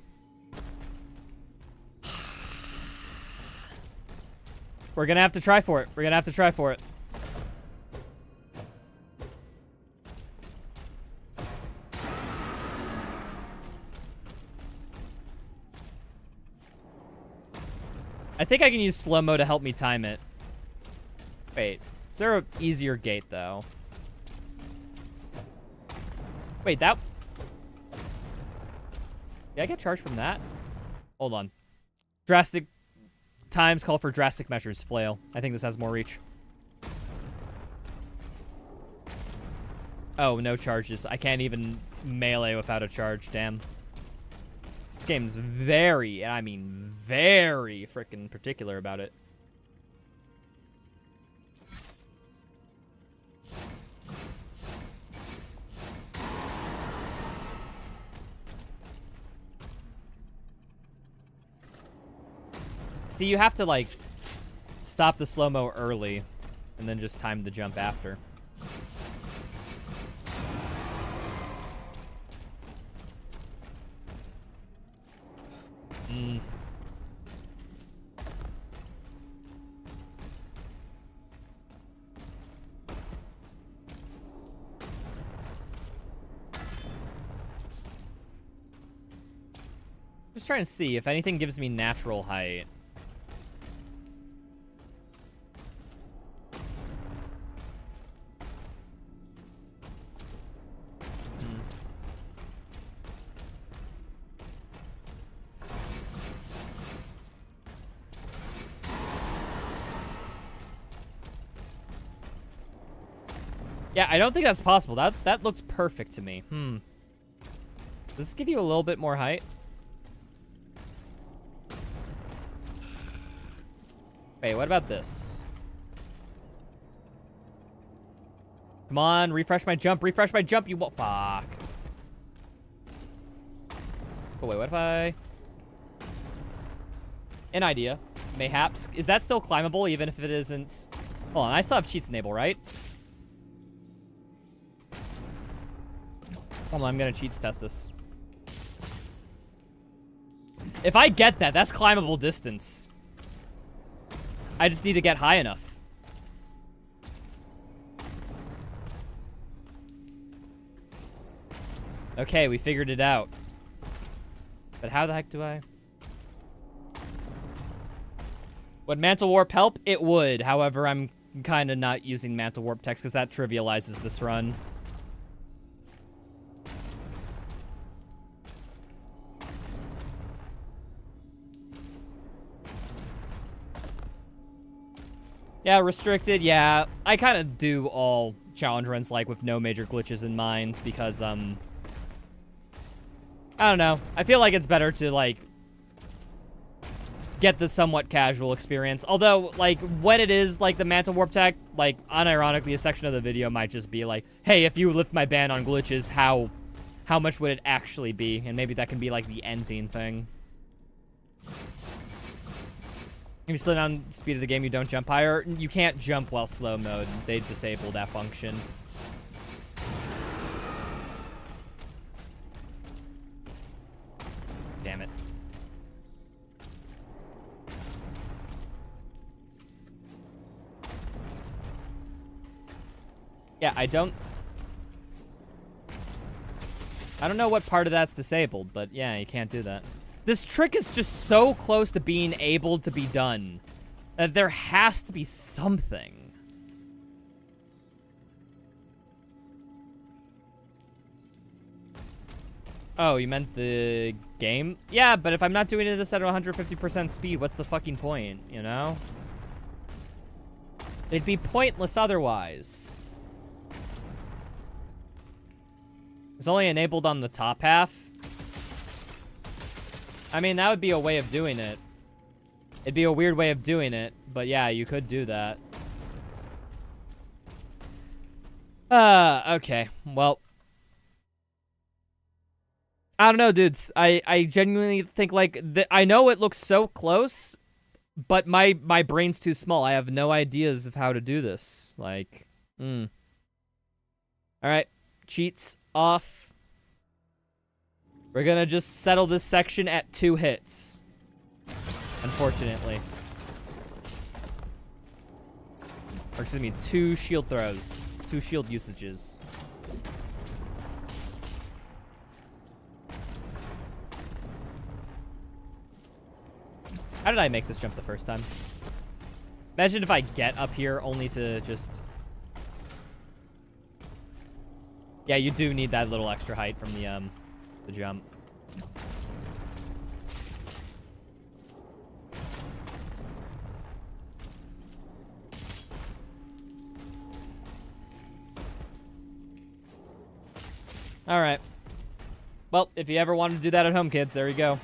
We're gonna have to try for it. We're gonna have to try for it. I think I can use slow-mo to help me time it. Wait, is there an easier gate, though? Wait, that... Did I get charged from that? Hold on. Drastic times call for drastic measures. Flail. I think this has more reach. Oh, no charges. I can't even melee without a charge. Damn. This game's very, I mean very freaking particular about it. See, you have to, like, stop the slow-mo early and then just time the jump after. Just trying to see if anything gives me natural height. Yeah, I don't think that's possible. That looked perfect to me. Does this give you a little bit more height? Wait, what about this? Come on, refresh my jump, you won't. Fuck. Oh, wait, what if I... An idea. Mayhaps. Is that still climbable, even if it isn't... Hold on, I still have cheats enabled, right? Hold on, I'm gonna cheats test this. If I get that, that's climbable distance. I just need to get high enough. Okay, we figured it out. But how the heck do I... Would Mantle Warp help? It would. However, I'm kind of not using Mantle Warp text because that trivializes this run. Yeah, restricted, yeah. I kind of do all challenge runs, like, with no major glitches in mind, because, I don't know. I feel like it's better to, like, get the somewhat casual experience. Although, like, when it is, like, the Mantle Warp tech, like, unironically, a section of the video might just be like, hey, if you lift my ban on glitches, how much would it actually be? And maybe that can be, like, the ending thing. If you slow down the speed of the game, you don't jump higher. You can't jump while slow mode. They disable that function. Damn it. Yeah, I don't know what part of that's disabled, but yeah, you can't do that. This trick is just so close to being able to be done that there has to be something. Oh, you meant the game? Yeah, but if I'm not doing this at 150% speed, what's the fucking point, you know? It'd be pointless otherwise. It's only enabled on the top half. I mean, that would be a way of doing it. It'd be a weird way of doing it, but yeah, you could do that. Okay. Well, I don't know, dudes. I genuinely think, like, I know it looks so close, but my brain's too small. I have no ideas of how to do this. Like, All right. Cheats off. We're gonna just settle this section at 2 hits. Unfortunately. Or excuse me, 2 shield throws. 2 shield usages. How did I make this jump the first time? Imagine if I get up here only to just... Yeah, you do need that little extra height from the jump. All right. Well, if you ever wanted to do that at home, kids, there you go.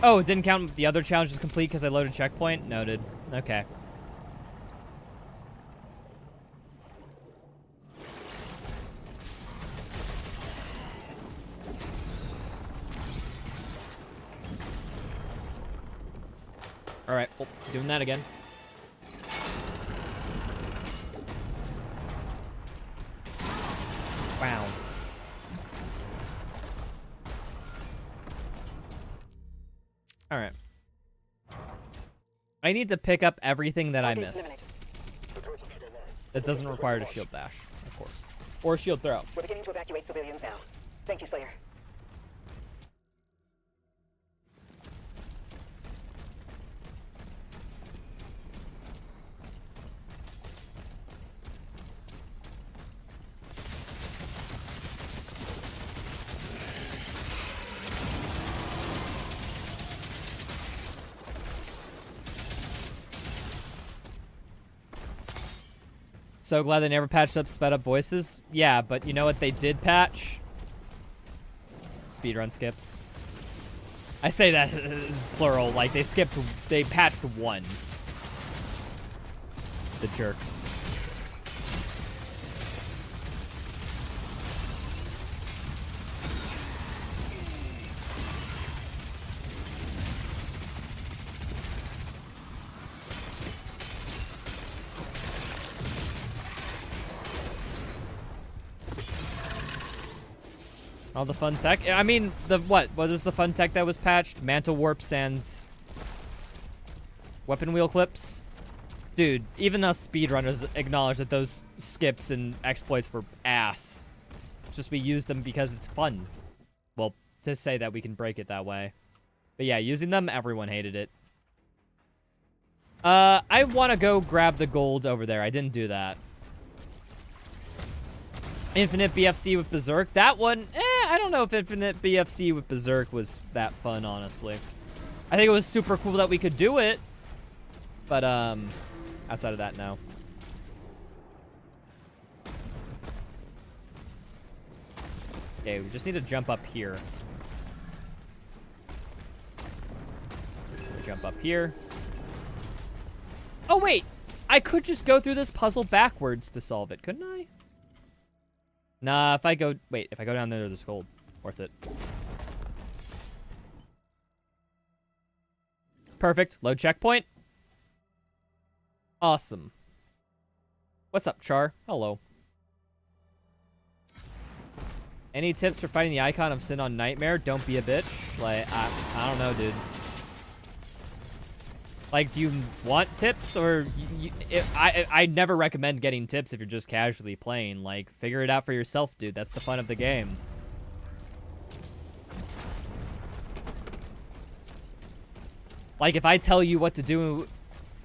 Oh, it didn't count the other challenges complete because I loaded checkpoint? Noted. Okay. Alright, well, doing that again. Wow. Alright. I need to pick up everything that I missed. That doesn't require a shield dash, of course. Or a shield throw. We're beginning to evacuate civilians now. Thank you, Slayer. So glad they never patched up sped up voices. Yeah, but you know what they did patch? Speedrun skips. I say that as plural, like they patched 1. The jerks. All the fun tech. I mean, what is the fun tech that was patched? Mantle warps and weapon wheel clips. Dude, even us speedrunners acknowledge that those skips and exploits were ass. It's just we used them because it's fun. Well, to say that we can break it that way. But yeah, using them, everyone hated it. I want to go grab the gold over there. I didn't do that. Infinite BFC with Berserk. That one, I don't know if Infinite BFC with Berserk was that fun, honestly. I think it was super cool that we could do it. But, outside of that, no. Okay, we just need to jump up here. Jump up here. Oh, wait! I could just go through this puzzle backwards to solve it, couldn't I? Nah, if I go down there, there's gold. Worth it. Perfect. Load checkpoint. Awesome. What's up, Char? Hello. Any tips for fighting the icon of Sin on Nightmare? Don't be a bitch. Like, I don't know, dude. Like, do you want tips, or I never recommend getting tips if you're just casually playing. Like, figure it out for yourself, dude. That's the fun of the game. Like, if I tell you what to do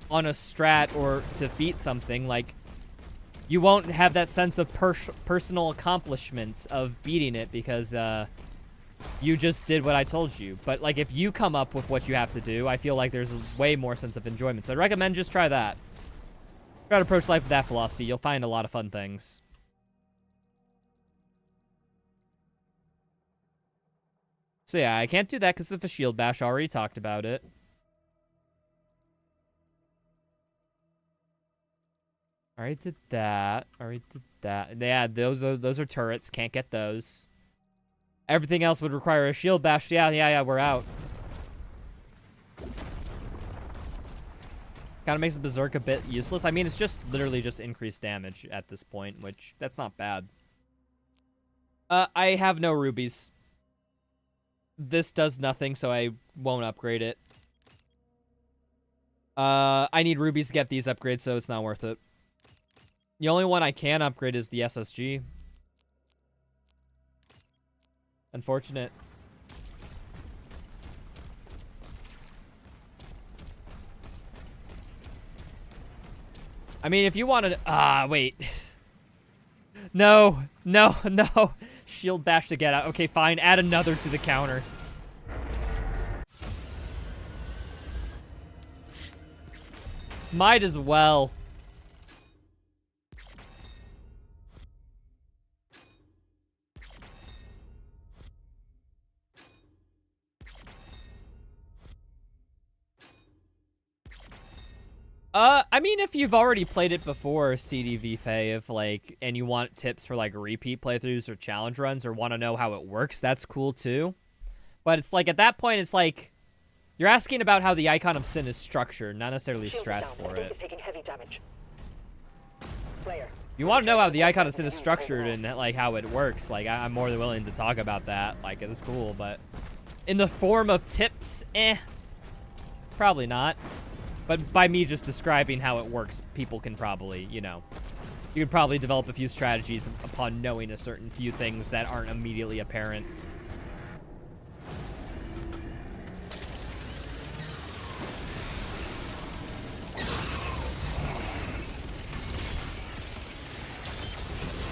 on a strat or to beat something, like, you won't have that sense of personal accomplishment of beating it because, you just did what I told you. But, like, if you come up with what you have to do, I feel like there's a way more sense of enjoyment. So I'd recommend just try that. Try to approach life with that philosophy. You'll find a lot of fun things. So yeah, I can't do that because of a shield bash. I already talked about it. Already did that. Already did that. Yeah, those are turrets. Can't get those. Everything else would require a shield bash. Yeah, we're out. Kind of makes Berserk a bit useless. I mean, it's just literally just increased damage at this point, which that's not bad. I have no rubies. This does nothing, so I won't upgrade it. I need rubies to get these upgrades, so it's not worth it. The only one I can upgrade is the SSG. Unfortunate. I mean, if you wanted... wait. No. Shield bash to get out. Okay, fine. Add another to the counter. Might as well. I mean, if you've already played it before, CDV Fave, like, and you want tips for, like, repeat playthroughs or challenge runs or want to know how it works, that's cool, too. But it's like, at that point, it's like, you're asking about how the Icon of Sin is structured, not necessarily strats for it. Taking heavy damage. Player. You want to know how the Icon of Sin is structured and, like, how it works. Like, I'm more than willing to talk about that. Like, it's cool, but in the form of tips, probably not. But by me just describing how it works, people can probably, you know, you could probably develop a few strategies upon knowing a certain few things that aren't immediately apparent.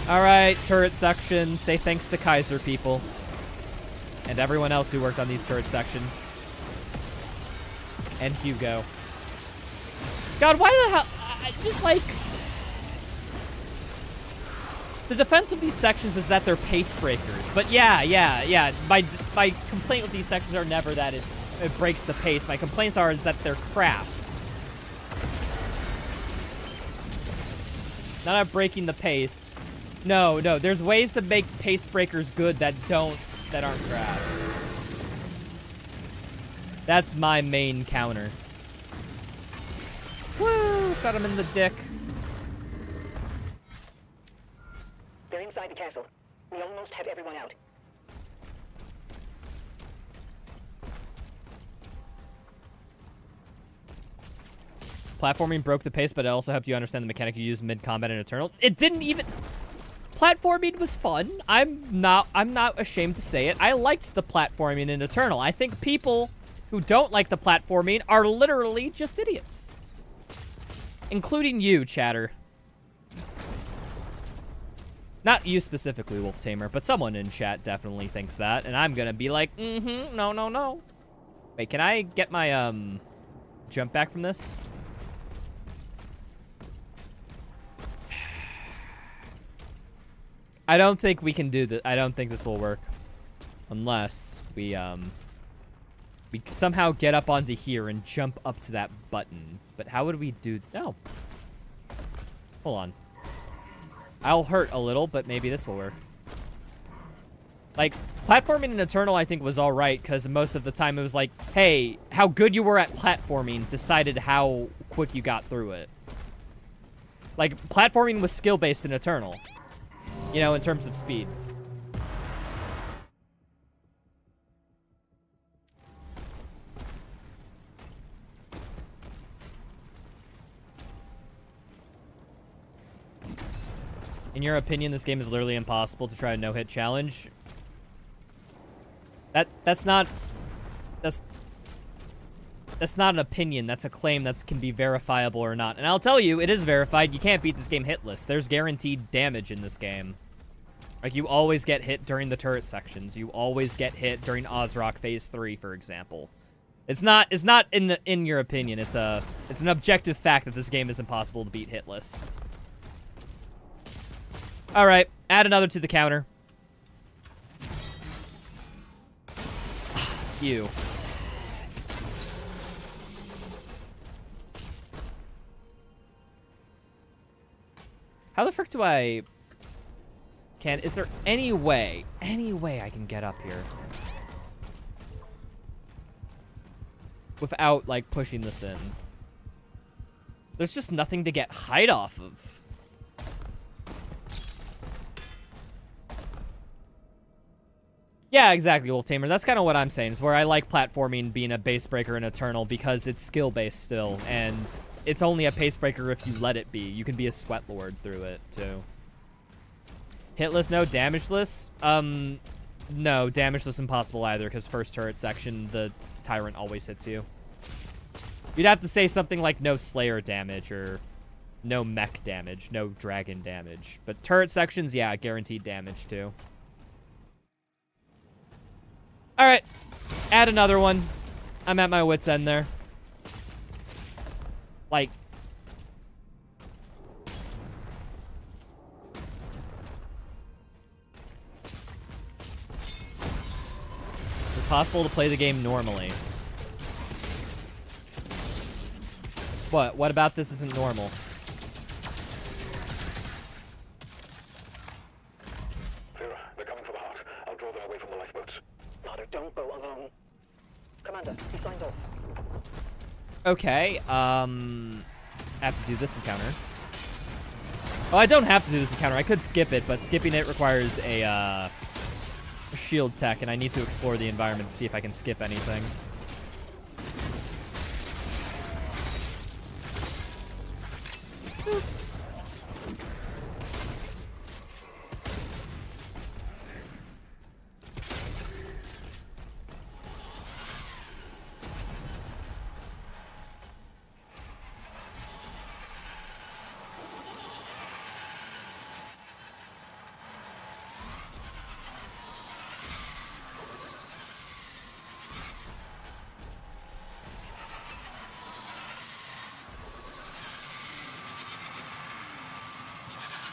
All right, turret section. Say thanks to Kaiser, people. And everyone else who worked on these turret sections. And Hugo. God, why the hell? Just like... The defense of these sections is that they're pace breakers. But yeah. My complaint with these sections are never that it breaks the pace. My complaints are that they're crap. Not at breaking the pace. No, there's ways to make pace breakers good that aren't crap. That's my main counter. Woo! Shot him in the dick. They're inside the castle. We almost have everyone out. Platforming broke the pace, but it also helped you understand the mechanic you use mid-combat in Eternal. It didn't even... Platforming was fun. I'm not ashamed to say it. I liked the platforming in Eternal. I think people who don't like the platforming are literally just idiots. Including you, chatter. Not you specifically, Wolf Tamer, but someone in chat definitely thinks that, and I'm gonna be like, no. Wait, can I get my, jump back from this? I don't think we can do this. I don't think this will work. Unless we somehow get up onto here and jump up to that button. But how would we do... No. Hold on. I'll hurt a little, but maybe this will work. Like, platforming in Eternal, I think, was alright, because most of the time it was like, hey, how good you were at platforming decided how quick you got through it. Like, platforming was skill-based in Eternal. You know, in terms of speed. In your opinion, this game is literally impossible to try a no-hit challenge? That's not an opinion. That's a claim that can be verifiable or not. And I'll tell you, it is verified. You can't beat this game hitless. There's guaranteed damage in this game. Like, you always get hit during the turret sections. You always get hit during Ozrock Phase 3, for example. It's not in your opinion. It's an objective fact that this game is impossible to beat hitless. All right, add another to the counter. You. How the frick do I... Is there any way I can get up here? Without, like, pushing this in. There's just nothing to get height off of. Yeah, exactly, Wolf Tamer. That's kind of what I'm saying, is where I like platforming being a base breaker in Eternal because it's skill-based still, and it's only a pace breaker if you let it be. You can be a sweat lord through it, too. Hitless, no. Damageless? No. Damageless impossible either, because first turret section, the Tyrant always hits you. You'd have to say something like no Slayer damage, or no mech damage, no dragon damage. But turret sections, yeah, guaranteed damage, too. Alright. Add another one. I'm at my wit's end there. Like... Is it possible to play the game normally? What? What about this isn't normal? Vera, they're coming for the heart. I'll draw them away from the lifeboats. Father, don't go alone. Commander, he signed off. Okay, I have to do this encounter. Oh, I don't have to do this encounter. I could skip it, but skipping it requires a shield tech, and I need to explore the environment to see if I can skip anything.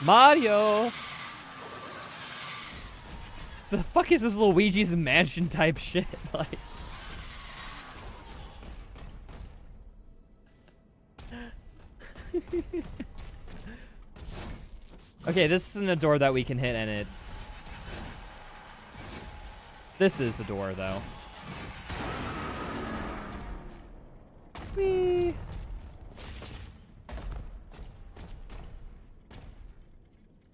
Mario! The fuck is this Luigi's Mansion type shit? Like... Okay, this isn't a door that we can hit, and it... This is a door, though. Whee!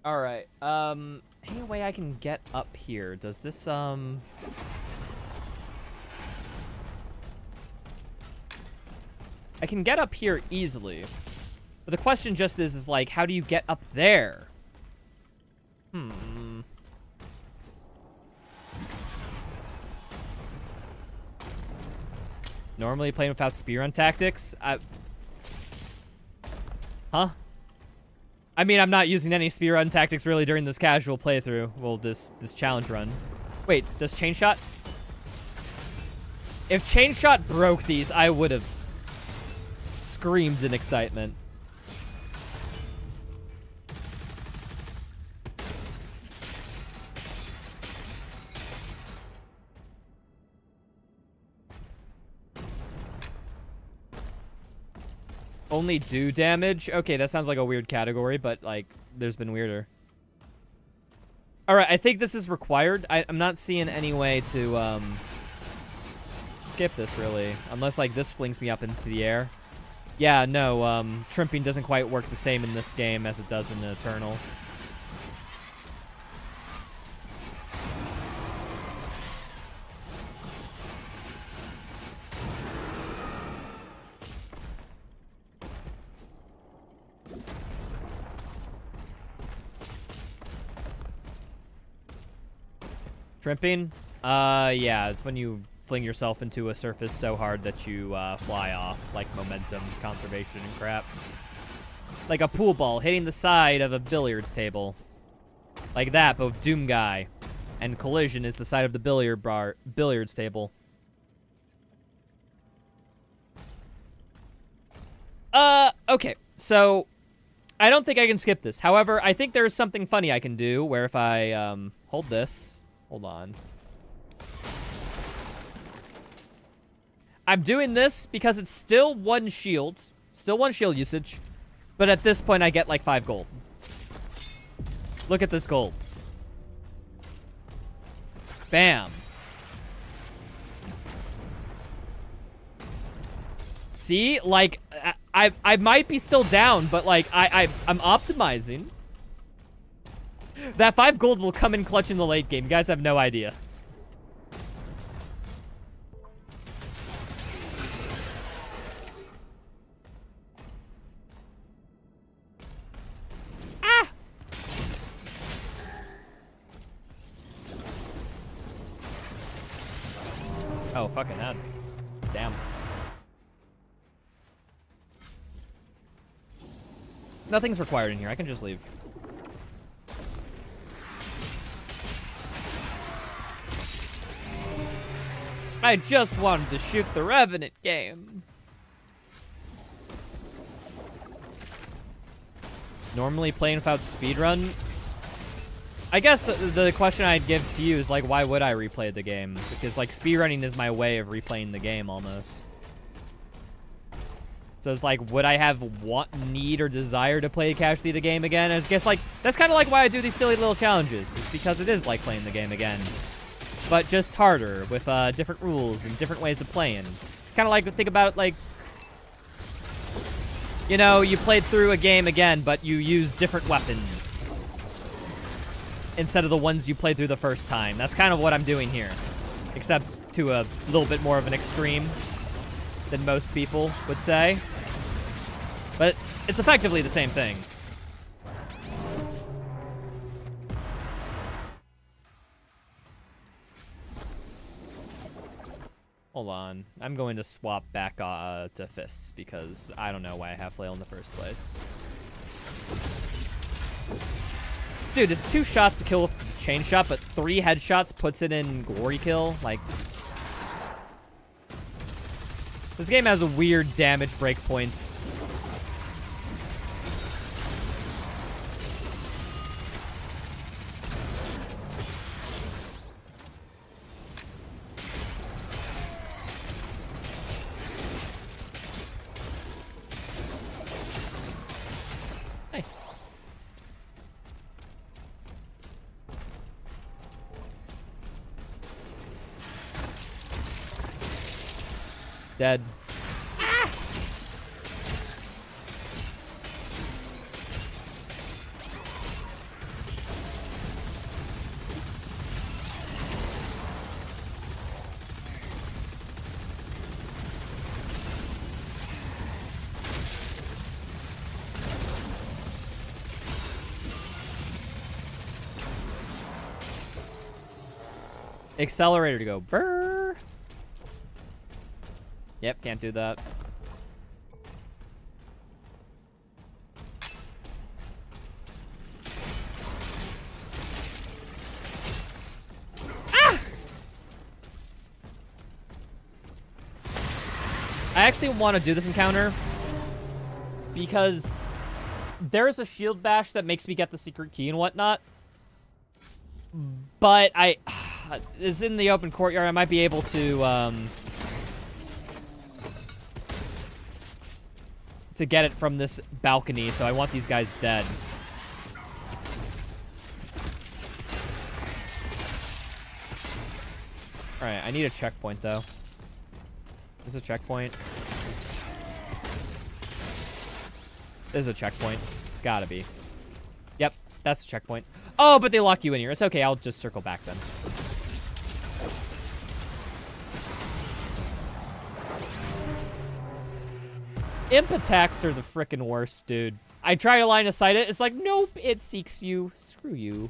Alright, any way I can get up here? Does this, I can get up here easily. But the question just is like, how do you get up there? Normally playing without speedrun tactics? Huh? I mean, I'm not using any speedrun tactics really during this casual playthrough. Well, this challenge run. Wait, does chain shot? If chain shot broke these, I would have screamed in excitement. Only do damage? Okay, that sounds like a weird category, but, like, there's been weirder. Alright, I think this is required. I'm not seeing any way to, skip this, really. Unless, like, this flings me up into the air. Yeah, no, trimping doesn't quite work the same in this game as it does in the Eternal. Trimping? Yeah, it's when you fling yourself into a surface so hard that you fly off, like momentum, conservation, and crap. Like a pool ball hitting the side of a billiards table. Like that, but with Doom Guy. And collision is the side of the billiards table. Okay, so I don't think I can skip this. However, I think there's something funny I can do where if I hold this... Hold on. I'm doing this because it's still one shield. Still one shield usage. But at this point, I get like 5 gold. Look at this gold. Bam. See? Like, I might be still down, but like I'm optimizing. That 5 gold will come in clutch in the late game. You guys have no idea. Ah! Oh, fucking hell. Damn. Nothing's required in here. I can just leave. I just wanted to shoot the Revenant game. Normally playing without speedrun? I guess the question I'd give to you is, like, why would I replay the game? Because, like, speedrunning is my way of replaying the game, almost. So it's like, would I have need or desire to play casually the game again? I guess, like, that's kind of like why I do these silly little challenges. It's because it is like playing the game again. But just harder, with different rules and different ways of playing. Kind of like, think about it like, you know, you played through a game again, but you use different weapons instead of the ones you played through the first time. That's kind of what I'm doing here, except to a little bit more of an extreme than most people would say. But it's effectively the same thing. Hold on. I'm going to swap back to fists because I don't know why I have flail in the first place. Dude, it's 2 shots to kill with chain shot, but 3 headshots puts it in glory kill. Like, this game has a weird damage breakpoints. Nice. Dead. Ah! Accelerator to go burr. Yep, can't do that. Ah! I actually want to do this encounter because there's a shield bash that makes me get the secret key and whatnot. But it's in the open courtyard. I might be able to get it from this balcony, so I want these guys dead. Alright, I need a checkpoint, though. Is this a checkpoint? This is a checkpoint. It's gotta be. Yep, that's a checkpoint. Oh, but they lock you in here. It's okay, I'll just circle back then. Imp attacks are the frickin' worst, dude. I try to line of sight it. It's like, nope, it seeks you. Screw you.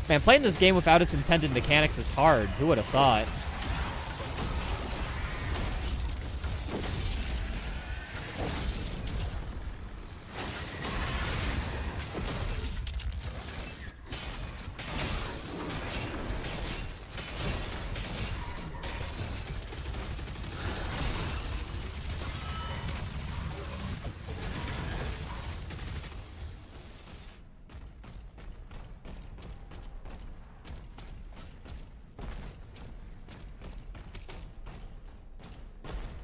Man, playing this game without its intended mechanics is hard. Who would have thought?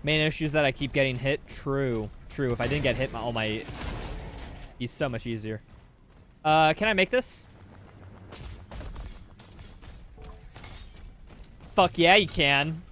Main issue is that I keep getting hit. True. True. If I didn't get hit, all my... He's so much easier. Can I make this? Fuck yeah, you can.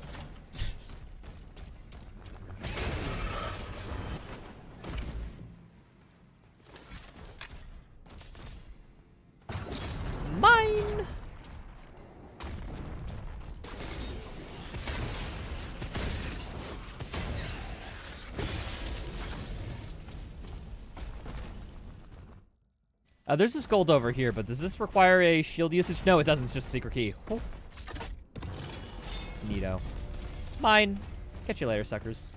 There's this gold over here, but does this require a shield usage? No, it doesn't. It's just a secret key. Oh. Neato. Mine. Catch you later, suckers.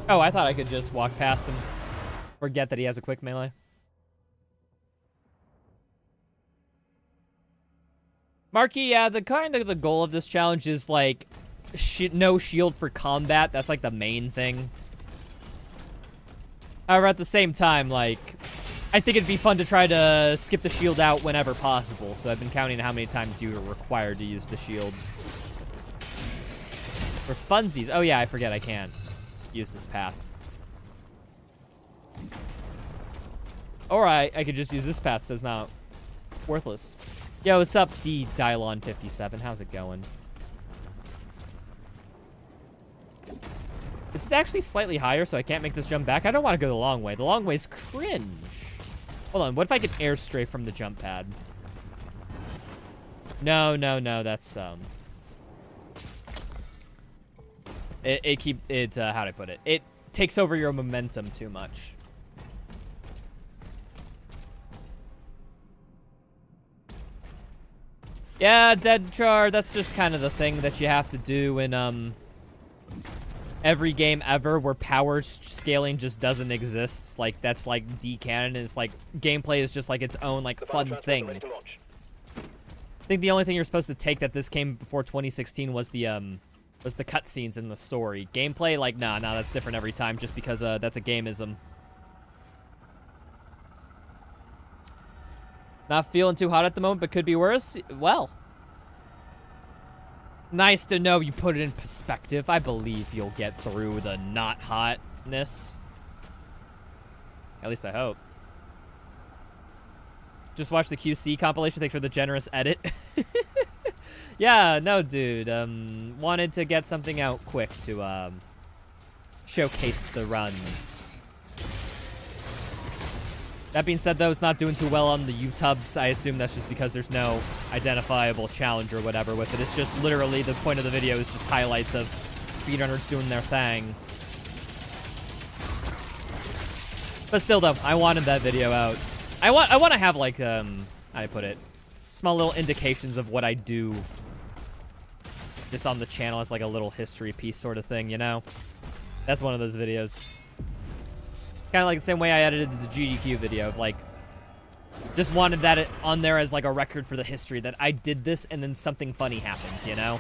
Oh, I thought I could just walk past him. Forget that he has a quick melee. Marky, yeah, the goal of this challenge is, like, no shield for combat. That's, like, the main thing. However, at the same time, like, I think it'd be fun to try to skip the shield out whenever possible. So I've been counting how many times you are required to use the shield. For funsies. Oh, yeah, I forget I can't use this path. Or I could just use this path, so it's not worthless. Yo, what's up, D Dylon 57? How's it going? This is actually slightly higher, so I can't make this jump back. I don't want to go the long way. The long way's cringe. Hold on, what if I could air stray from the jump pad? No, that's, how'd I put it? It takes over your momentum too much. Yeah, Dead Char, that's just kind of the thing that you have to do in, every game ever where power scaling just doesn't exist. Like, that's, like, D-canon, and it's, like, gameplay is just, like, its own, like, fun thing. I think the only thing you're supposed to take that this came before 2016 was the cutscenes in the story. Gameplay, like, nah, that's different every time just because, that's a gameism. Not feeling too hot at the moment, but could be worse? Well. Nice to know you put it in perspective. I believe you'll get through the not hotness. At least I hope. Just watch the QC compilation. Thanks for the generous edit. Yeah, no, dude. Wanted to get something out quick to, showcase the runs. That being said, though, it's not doing too well on the YouTubes. I assume that's just because there's no identifiable challenge or whatever with it. It's just literally the point of the video is just highlights of speedrunners doing their thing. But still, though, I wanted that video out. I want to have, like, how do I put it? Small little indications of what I do just on the channel as, like, a little history piece sort of thing, you know? That's one of those videos. Kind of like the same way I edited the GDQ video of, like, just wanted that on there as, like, a record for the history that I did this and then something funny happened, you know?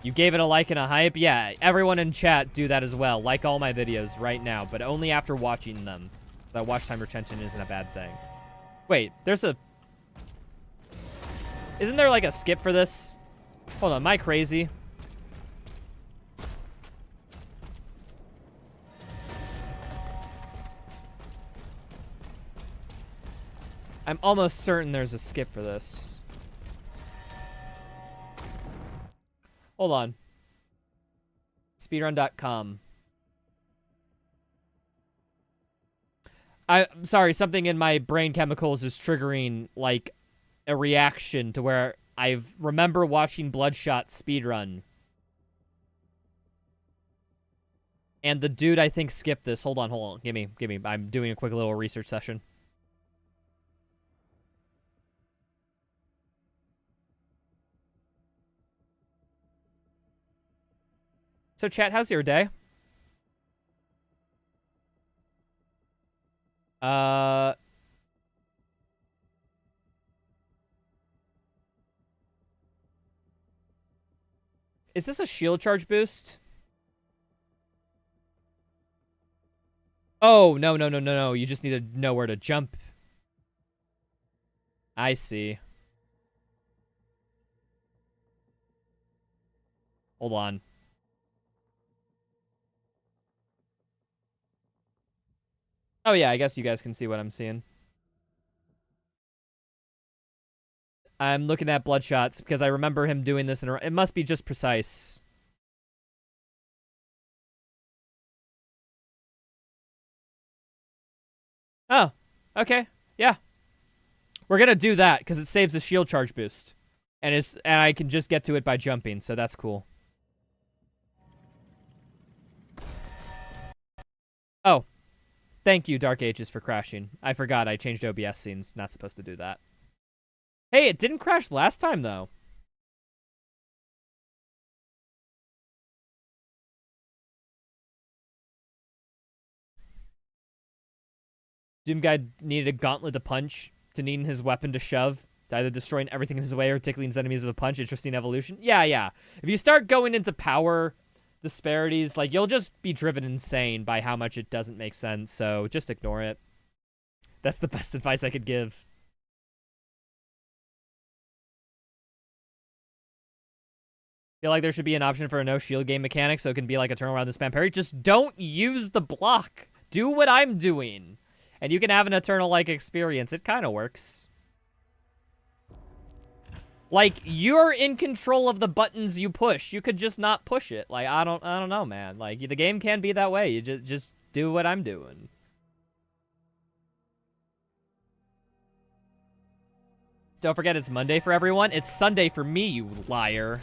You gave it a like and a hype? Yeah, everyone in chat do that as well. Like all my videos right now, but only after watching them. That watch time retention isn't a bad thing. Wait, there's a... Isn't there, like, a skip for this? Hold on, am I crazy? I'm almost certain there's a skip for this. Hold on. Speedrun.com. I'm sorry, something in my brain chemicals is triggering, like, a reaction to where I remember watching Bloodshot speedrun. And the dude, I think, skipped this. Hold on. Give me. I'm doing a quick little research session. So, chat, how's your day? Is this a shield charge boost? Oh, no. You just need to know where to jump. I see. Hold on. Oh, yeah, I guess you guys can see what I'm seeing. I'm looking at Bloodshots because I remember him doing this, and it must be just precise. Oh, okay. Yeah. We're gonna do that because it saves a shield charge boost. And I can just get to it by jumping, so that's cool. Oh. Thank you, Dark Ages, for crashing. I forgot I changed OBS scenes. Not supposed to do that. Hey, it didn't crash last time, though. Doom Guy needed a gauntlet to punch, to needing his weapon to shove, to either destroying everything in his way or tickling his enemies with a punch. Interesting evolution. Yeah. If you start going into power disparities, like, you'll just be driven insane by how much it doesn't make sense, so just ignore it. That's the best advice I could give. Feel like there should be an option for a no shield game mechanic so it can be like a turn around the spam parry. Just don't use the block. Do what I'm doing. And you can have an Eternal-like experience. It kind of works. Like, you're in control of the buttons you push. You could just not push it. Like, I don't know, man. Like, the game can be that way. You just do what I'm doing. Don't forget it's Monday for everyone. It's Sunday for me, you liar.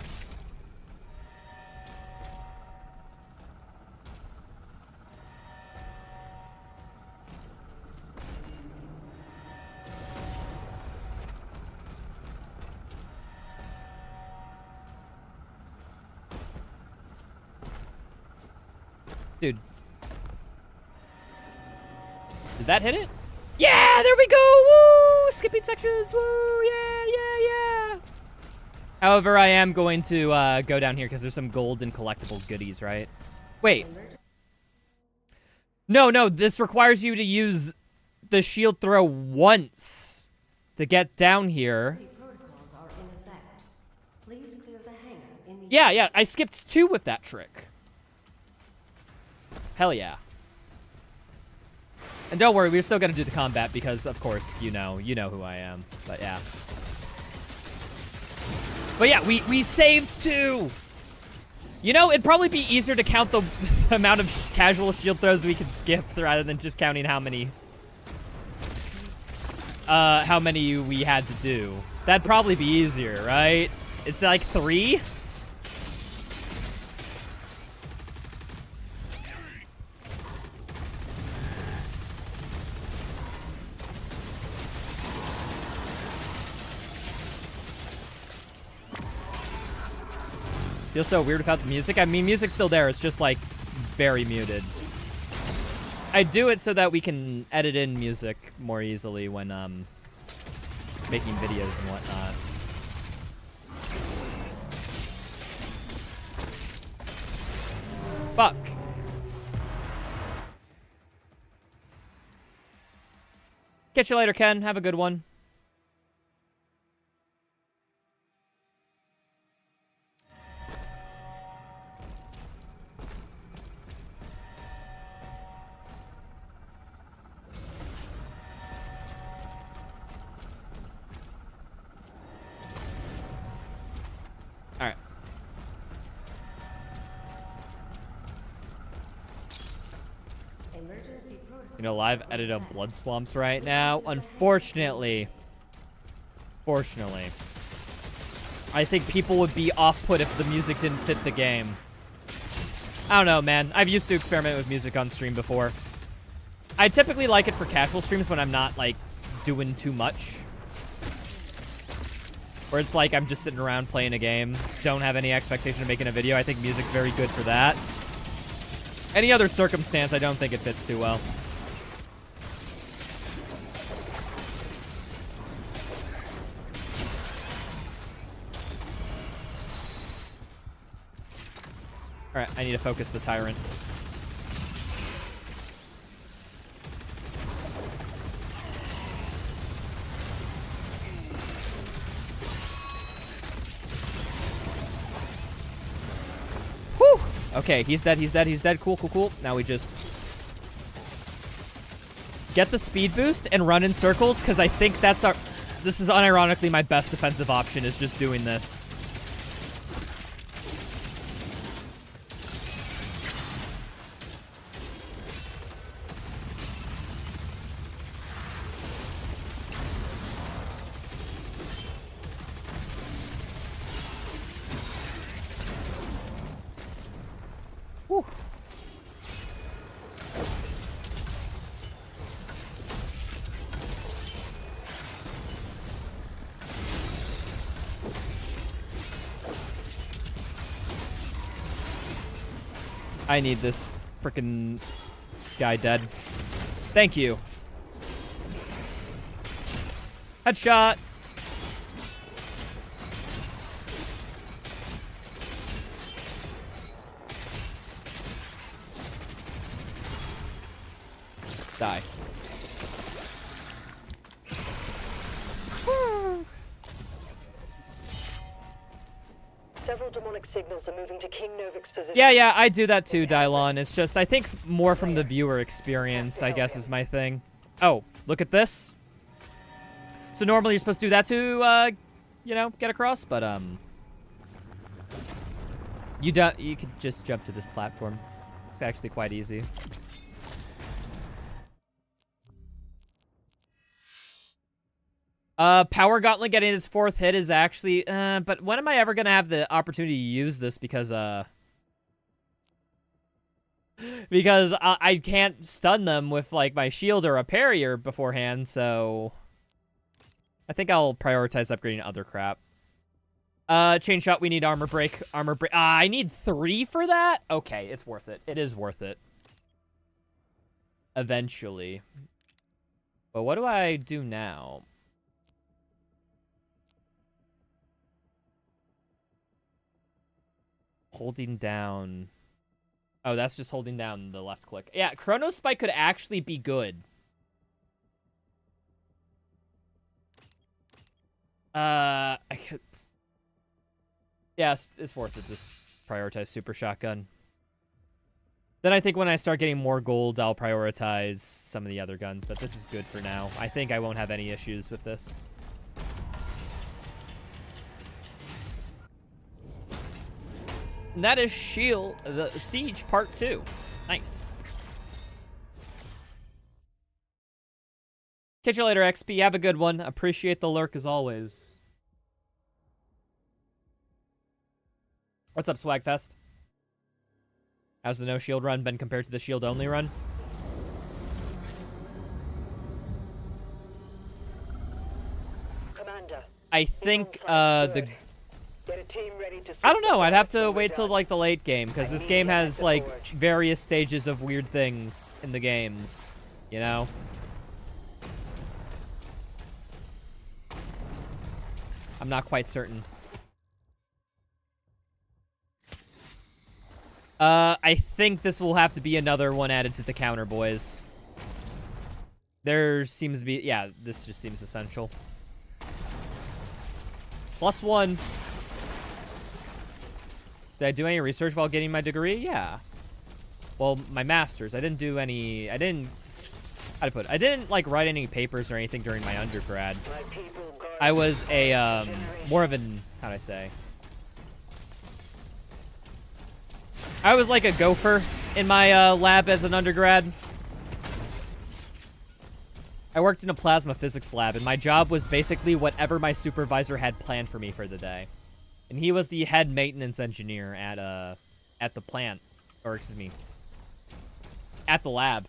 Dude. Did that hit it? Yeah, there we go! Woo! Skipping sections, woo! Yeah! However, I am going to go down here because there's some gold and collectible goodies, right? Wait. No, this requires you to use the shield throw once to get down here. Yeah, I skipped 2 with that trick. Hell yeah. And don't worry, we're still gonna do the combat because, of course, you know who I am. But yeah. But yeah, we saved 2! You know, it'd probably be easier to count the amount of casual shield throws we can skip rather than just counting how many we had to do. That'd probably be easier, right? It's like 3? Feels so weird without the music. I mean, music's still there. It's just, like, very muted. I do it so that we can edit in music more easily when, making videos and whatnot. Fuck. Catch you later, Ken. Have a good one. Alright. You know, live edit of Blood Swamps right now. Unfortunately. Fortunately. I think people would be off-put if the music didn't fit the game. I don't know, man. I've used to experiment with music on stream before. I typically like it for casual streams when I'm not, like, doing too much. Where it's like I'm just sitting around playing a game, don't have any expectation of making a video. I think music's very good for that. Any other circumstance, I don't think it fits too well. Alright, I need to focus the Tyrant. Whew! Okay, he's dead. Cool. Now we just get the speed boost and run in circles, because I think that's our... This is unironically my best defensive option, is just doing this. Whew. I need this frickin' guy dead. Thank you. Headshot. Die. Several demonic signals are moving to King Novik's position. Yeah, I do that too, Dylon. It's just, I think more from the viewer experience, I guess, is my thing. Oh, look at this. So normally you're supposed to do that to, you know, get across, but, you could just jump to this platform. It's actually quite easy. Power Gauntlet getting his 4th hit is actually, but when am I ever gonna have the opportunity to use this? Because I can't stun them with, like, my shield or a parrier beforehand, so I think I'll prioritize upgrading other crap. Chain shot, we need armor break. I need 3 for that? Okay, it's worth it. It is worth it. Eventually. But what do I do now? Holding down. Oh, that's just holding down the left click. Yeah, Chrono Spike could actually be good. I could. Yes, it's worth it. Just prioritize Super Shotgun. Then I think when I start getting more gold, I'll prioritize some of the other guns. But this is good for now. I think I won't have any issues with this. And that is the Siege Part 2. Nice. Catch you later, XP. Have a good one. Appreciate the lurk as always. What's up, Swagfest? How's the no shield run been compared to the shield only run? Commander, I think Get a team ready to I don't know. I'd have to wait till like the late game because this game has like various stages of weird things in the games, you know? I'm not quite certain. I think this will have to be another one added to the counter, boys. There seems to be, yeah, this just seems essential. +1. Did I do any research while getting my degree? Yeah. Well, my master's. I didn't do any, how to put it? I didn't, like, write any papers or anything during my undergrad. I was a, more of an, how'd I say? I was like a gopher in my lab as an undergrad. I worked in a plasma physics lab, and my job was basically whatever my supervisor had planned for me for the day. And he was the head maintenance engineer at the plant, or excuse me, at the lab.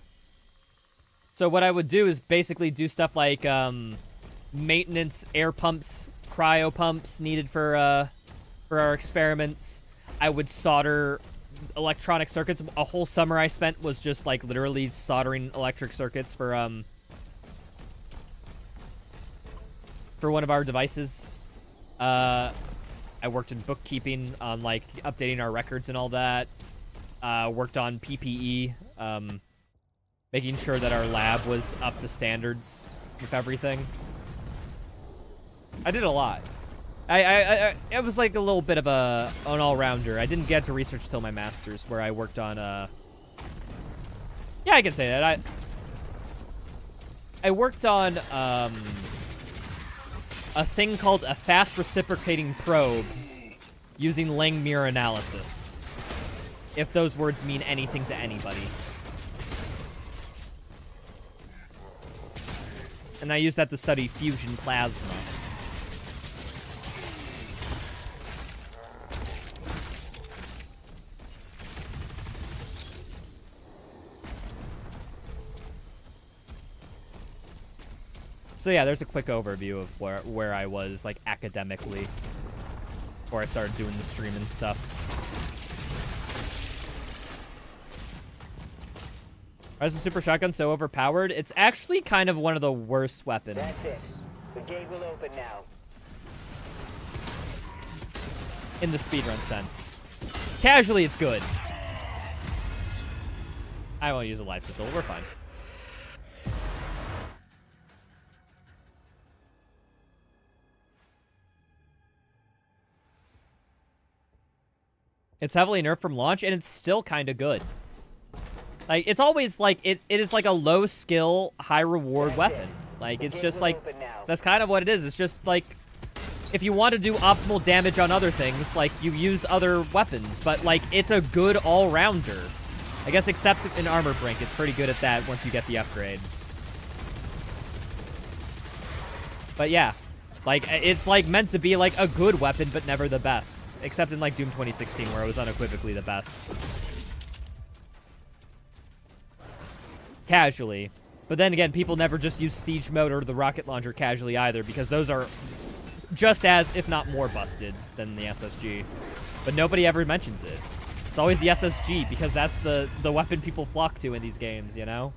So what I would do is basically do stuff like maintenance air pumps, cryo pumps needed for our experiments. I would solder electronic circuits. A whole summer I spent was just like literally soldering electric circuits for one of our devices. I worked in bookkeeping on like updating our records and all that. Worked on PPE, making sure that our lab was up to standards with everything. I did a lot. I was like a little bit of an all-rounder. I didn't get to research till my master's, where I worked on yeah, I can say that. I worked on a thing called a fast reciprocating probe using Langmuir analysis. If those words mean anything to anybody. And I used that to study fusion plasma. So yeah, there's a quick overview of where I was, like, academically before I started doing the stream and stuff. Why is the super shotgun so overpowered? It's actually kind of one of the worst weapons. That's it. The gate will open now. In the speedrun sense. Casually, it's good. I won't use a life sigil. We're fine. It's heavily nerfed from launch, and it's still kind of good. Like, it's always, like, it is, like, a low-skill, high-reward weapon. Like, it's just, like, that's kind of what it is. It's just, like, if you want to do optimal damage on other things, like, you use other weapons. But, like, it's a good all-rounder. I guess except in Armor Brink, it's pretty good at that once you get the upgrade. But, yeah. Like, it's, like, meant to be, like, a good weapon, but never the best. Except in, like, Doom 2016, where it was unequivocally the best. Casually. But then again, people never just use Siege Mode or the Rocket Launcher casually either, because those are just as, if not more, busted than the SSG. But nobody ever mentions it. It's always the SSG, because that's the weapon people flock to in these games, you know?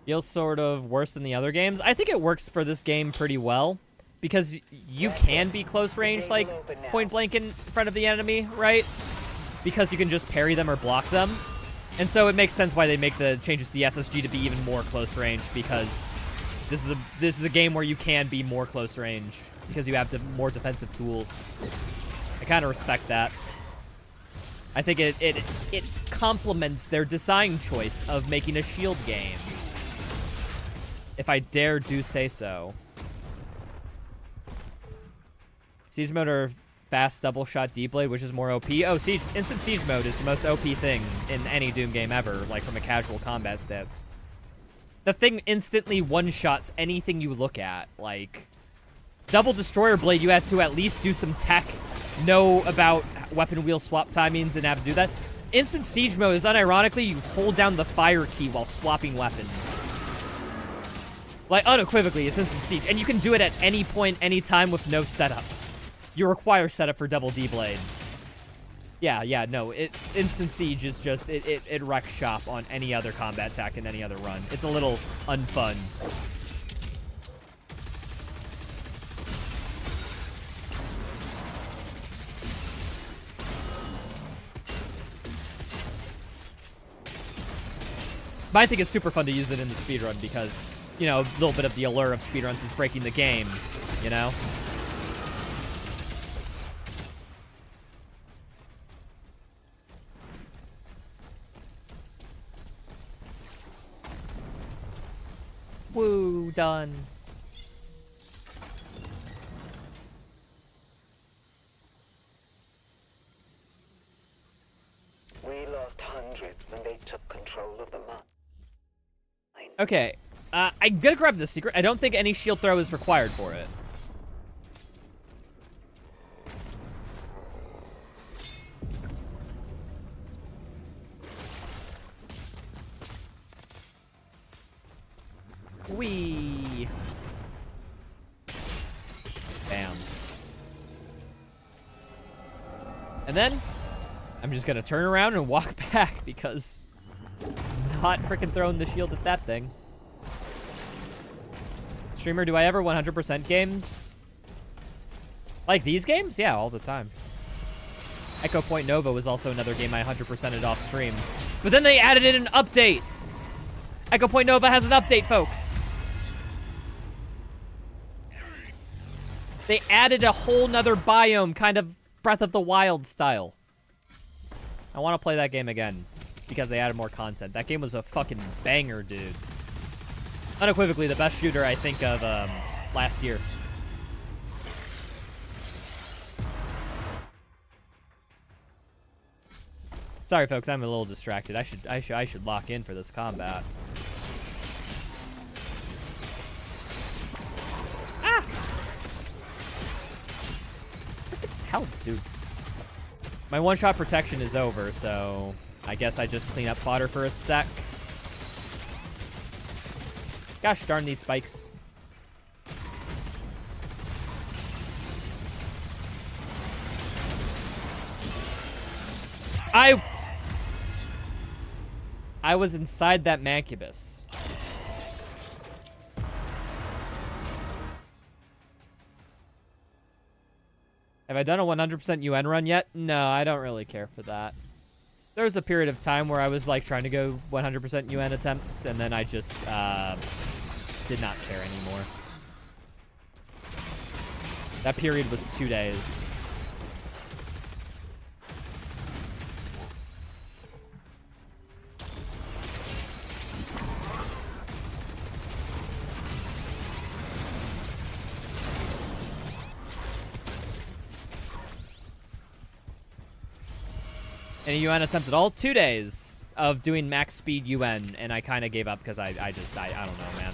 Feels sort of worse than the other games. I think it works for this game pretty well, because you can be close range, like, point blank in front of the enemy, right? Because you can just parry them or block them. And so it makes sense why they make the changes to the SSG to be even more close range, because this is a game where you can be more close range, because you have more defensive tools. I kind of respect that. I think it complements their design choice of making a shield game. If I dare do say so. Siege mode or fast double shot D-blade, which is more OP. Oh, instant siege mode is the most OP thing in any Doom game ever, like from a casual combat stats. The thing instantly one-shots anything you look at. Like, double destroyer blade, you had to at least do some tech, know about weapon wheel swap timings, and have to do that. Instant siege mode is unironically you hold down the fire key while swapping weapons. Like, unequivocally, it's instant siege. And you can do it at any point, any time with no setup. You require setup for double D-blade. Yeah, no. Instant siege is just, it wrecks shop on any other combat attack in any other run. It's a little unfun. But I think it's super fun to use it in the speedrun because, you know, a little bit of the allure of speedruns is breaking the game, you know? Woo, done. We lost hundreds when they took control of the mine. Okay, I'm gonna grab the secret. I don't think any shield throw is required for it. Whee! Bam. And then, I'm just gonna turn around and walk back because I'm not freaking throwing the shield at that thing. Streamer, do I ever 100% games? Like these games? Yeah, all the time. Echo Point Nova was also another game I 100%ed off stream. But then they added in an update! Echo Point Nova has an update, folks! They added a whole nother biome, kind of Breath of the Wild style. I want to play that game again, because they added more content. That game was a fucking banger, dude. Unequivocally, the best shooter, I think, of last year. Sorry, folks, I'm a little distracted. I should lock in for this combat. hell, dude? My one-shot protection is over, so I guess I just clean up fodder for a sec. Gosh darn these spikes. I was inside that Mancubus. Have I done a 100% UN run yet? No, I don't really care for that. There was a period of time where I was like trying to go 100% UN attempts, and then I just did not care anymore. That period was 2 days. And a UN attempt at all? 2 days of doing max speed UN, and I kind of gave up because I don't know, man.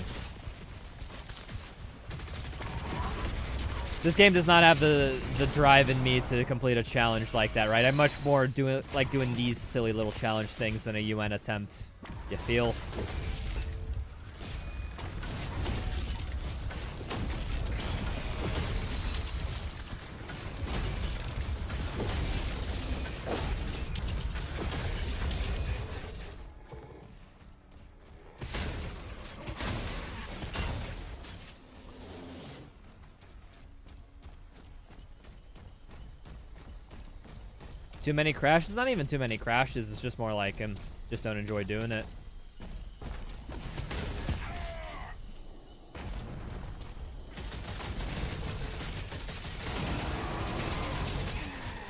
This game does not have the drive in me to complete a challenge like that, right? I'm much more doing these silly little challenge things than a UN attempt. You feel? Too many crashes? Not even too many crashes. It's just more like just don't enjoy doing it.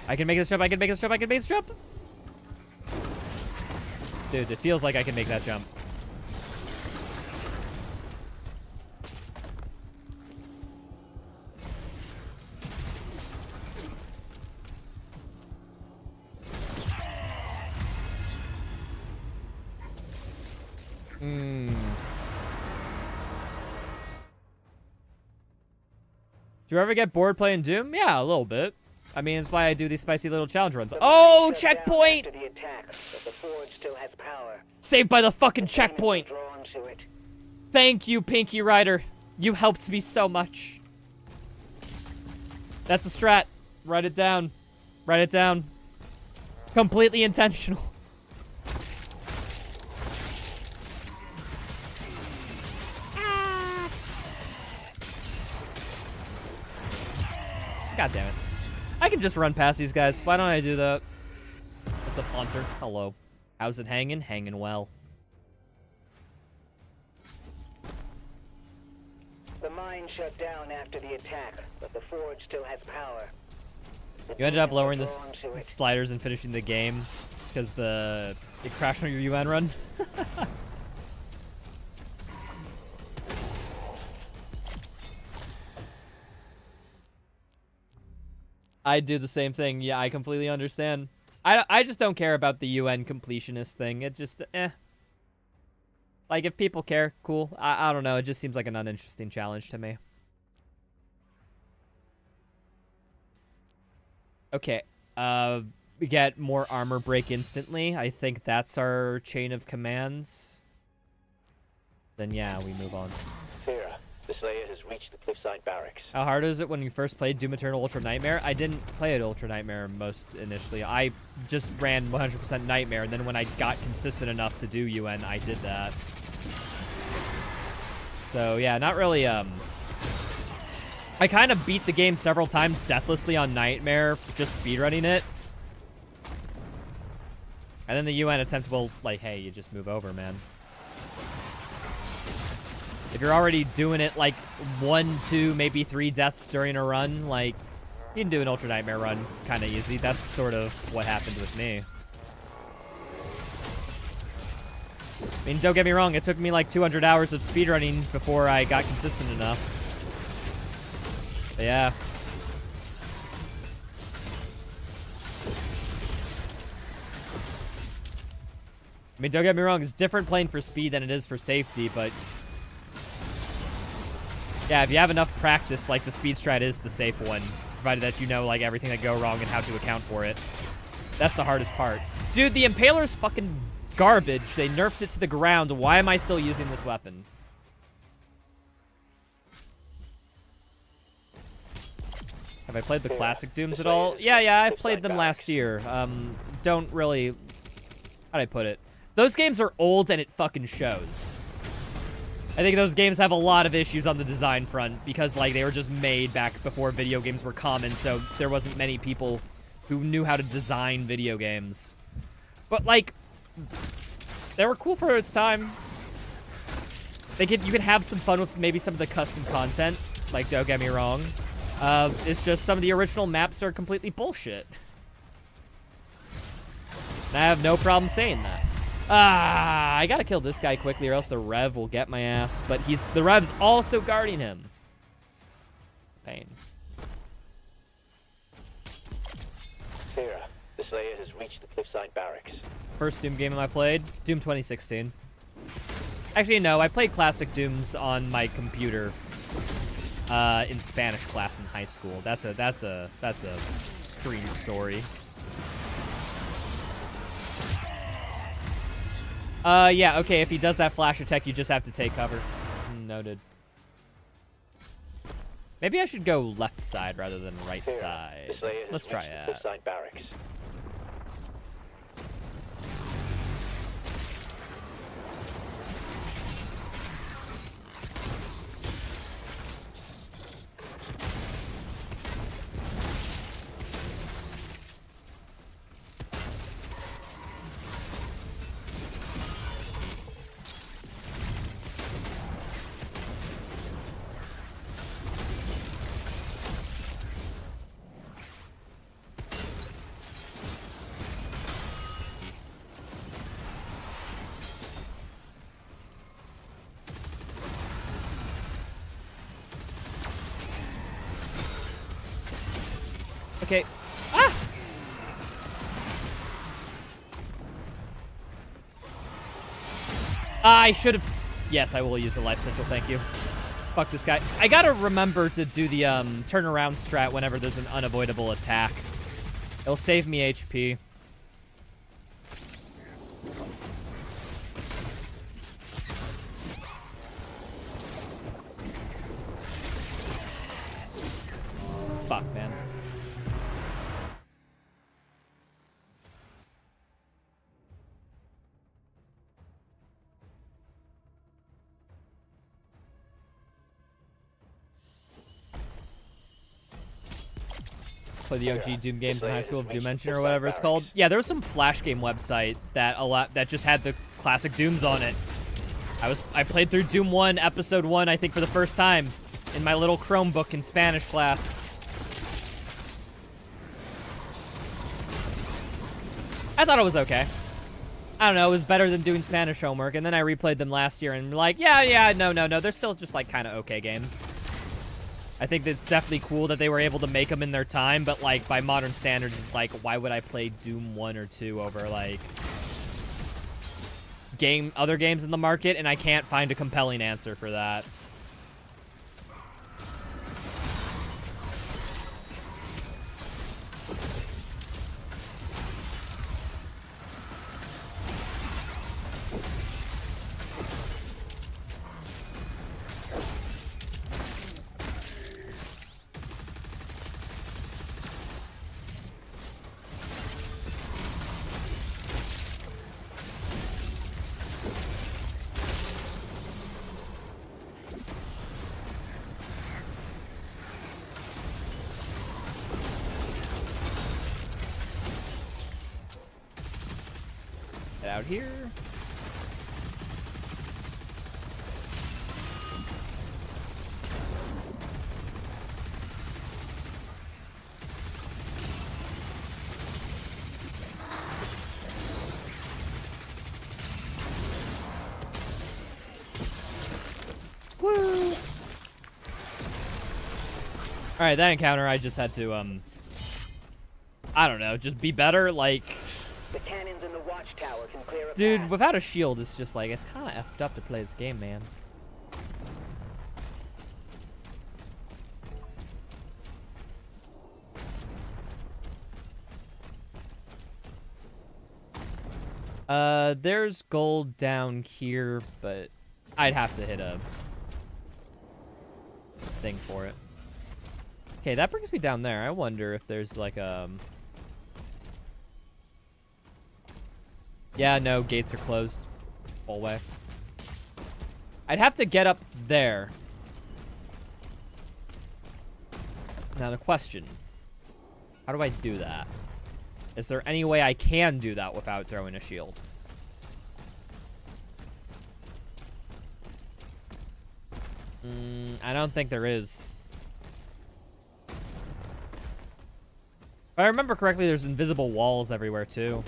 I can make this jump. I can make this jump. I can make this jump. Dude, it feels like I can make that jump. Do you ever get bored playing Doom? Yeah, a little bit. I mean, it's why I do these spicy little challenge runs. Oh, checkpoint! Saved by the fucking checkpoint! Thank you, Pinky Rider. You helped me so much. That's a strat. Write it down. Write it down. Completely intentional. God damn it. I can just run past these guys. Why don't I do that? What's up, Hunter? Hello. How's it hanging? Hanging well. The mine shut down after the attack, but the forge still has power. You ended up lowering the sliders and finishing the game because it crashed on your UN run. I do the same thing. Yeah, I completely understand. I just don't care about the UN completionist thing. It just, Like, if people care, cool. I don't know. It just seems like an uninteresting challenge to me. Okay. We get more armor break instantly. I think that's our chain of commands. Then, yeah, we move on. Sarah, the Slayer has reached the cliffside barracks. How hard is it when you first played Doom Eternal Ultra Nightmare? I didn't play it Ultra Nightmare most initially. I just ran 100% Nightmare, and then when I got consistent enough to do UN, I did that. So, yeah, not really, I kind of beat the game several times deathlessly on Nightmare, just speedrunning it. And then the UN attempt will, like, hey, you just move over, man. If you're already doing it, like, 1, 2, maybe 3 deaths during a run, like, you can do an Ultra Nightmare run kind of easy. That's sort of what happened with me. I mean, don't get me wrong, it took me like 200 hours of speedrunning before I got consistent enough. But yeah. I mean, don't get me wrong, it's different playing for speed than it is for safety, but yeah, if you have enough practice, like, the speed strat is the safe one. provided that you know like everything that go wrong and how to account for it. That's the hardest part. Dude, the Impaler's fucking garbage. They nerfed it to the ground. Why am I still using this weapon? Have I played the classic Dooms at all? Yeah, I've played them last year. Don't really... How'd I put it? Those games are old and it fucking shows. I think those games have a lot of issues on the design front because, like, they were just made back before video games were common, so there wasn't many people who knew how to design video games. But, like, they were cool for its time. You could have some fun with maybe some of the custom content. Like, don't get me wrong. It's just some of the original maps are completely bullshit. And I have no problem saying that. I gotta kill this guy quickly or else the Rev will get my ass. But the Rev's also guarding him. Pain. Sarah, the Slayer has reached the cliffside barracks. First Doom game I played, Doom 2016. Actually, no, I played classic Dooms on my computer in Spanish class in high school. That's a strange story. Yeah, okay, if he does that flash attack, you just have to take cover. Noted. Maybe I should go left side rather than right side. Let's try that. Cliffside barracks. Okay. Ah! I should have... Yes, I will use a life central, thank you. Fuck this guy. I gotta remember to do the turnaround strat whenever there's an unavoidable attack. It'll save me HP. Fuck, man. Play the OG Doom games in high school, Doom Engine or whatever it's called. Yeah, there was some Flash game website that just had the classic Dooms on it. I played through Doom 1, Episode 1, I think for the first time in my little Chromebook in Spanish class. I thought it was okay. I don't know, it was better than doing Spanish homework, and then I replayed them last year and like, no, they're still just like kind of okay games. I think it's definitely cool that they were able to make them in their time, but like by modern standards, it's like, why would I play Doom 1 or 2 over like other games in the market? And I can't find a compelling answer for that. Out here. Woo! Alright, that encounter I just had to I don't know, just be better, like The cannons in the watchtower can clear a dude, path. without a shield, it's just like, it's kind of effed up to play this game, man. There's gold down here, but I'd have to hit a thing for it. Okay, that brings me down there. I wonder if there's like Yeah, no, gates are closed. Full way. I'd have to get up there. Now the question, how do I do that? Is there any way I can do that without throwing a shield? I don't think there is. If I remember correctly, there's invisible walls everywhere too.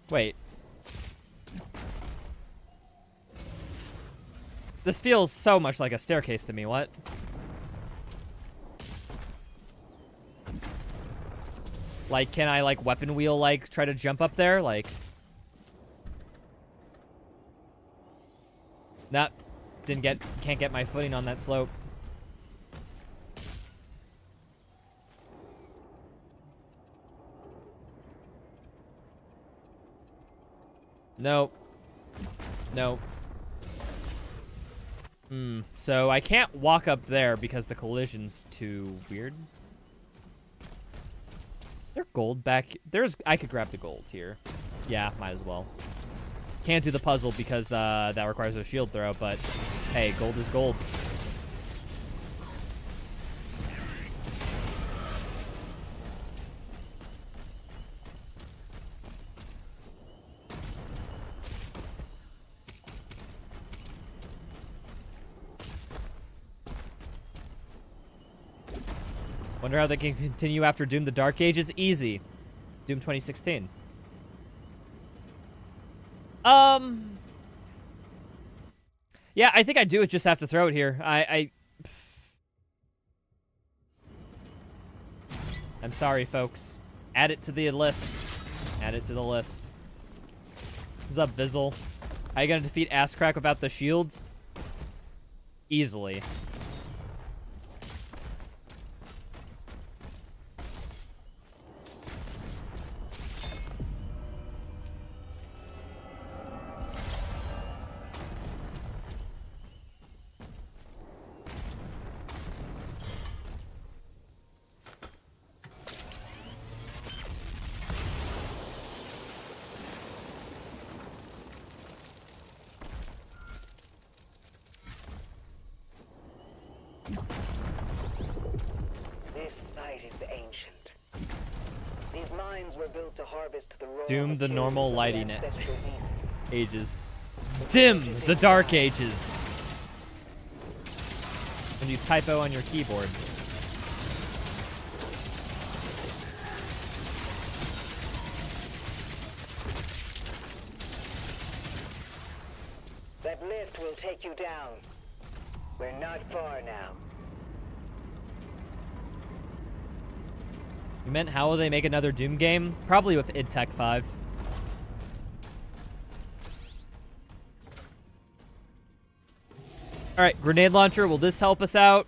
Wait. This feels so much like a staircase to me, what? Like, can I, like, weapon wheel, like, try to jump up there? Like... Nah. Can't get my footing on that slope. Nope. Nope. So I can't walk up there because the collision's too weird. There gold back... I could grab the gold here. Yeah, might as well. Can't do the puzzle because that requires a shield throw, but hey, gold is gold. Wonder how they can continue after Doom the Dark Ages? Easy. Doom 2016. Yeah, I think I do just have to throw it here. I'm sorry, folks. Add it to the list. Add it to the list. What's up, Bizzle? How you gonna defeat Asscrack without the shields? Easily. Doom the normal lighting ages. Dim the dark ages. When you typo on your keyboard. That lift will take you down. We're not far now. You meant how will they make another Doom game? Probably with id Tech 5. Alright, grenade launcher, will this help us out?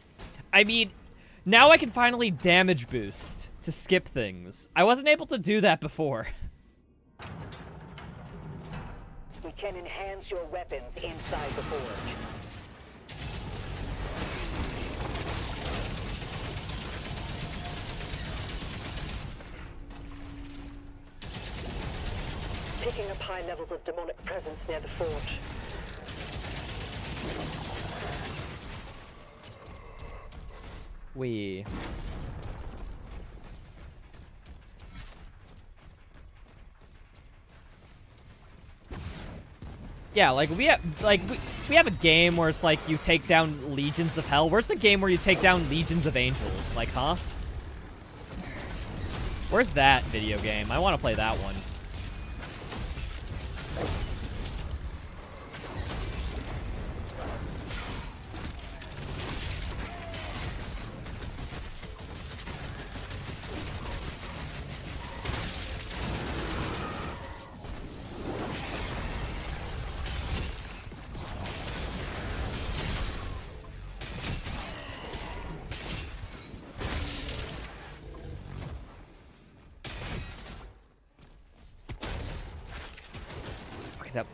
I mean, now I can finally damage boost to skip things. I wasn't able to do that before. We can enhance your weapons inside the forge. Picking up high levels of demonic presence near the forge. Yeah, like we have a game where it's like you take down legions of hell. Where's the game where you take down legions of angels? Like, huh? Where's that video game? I want to play that one.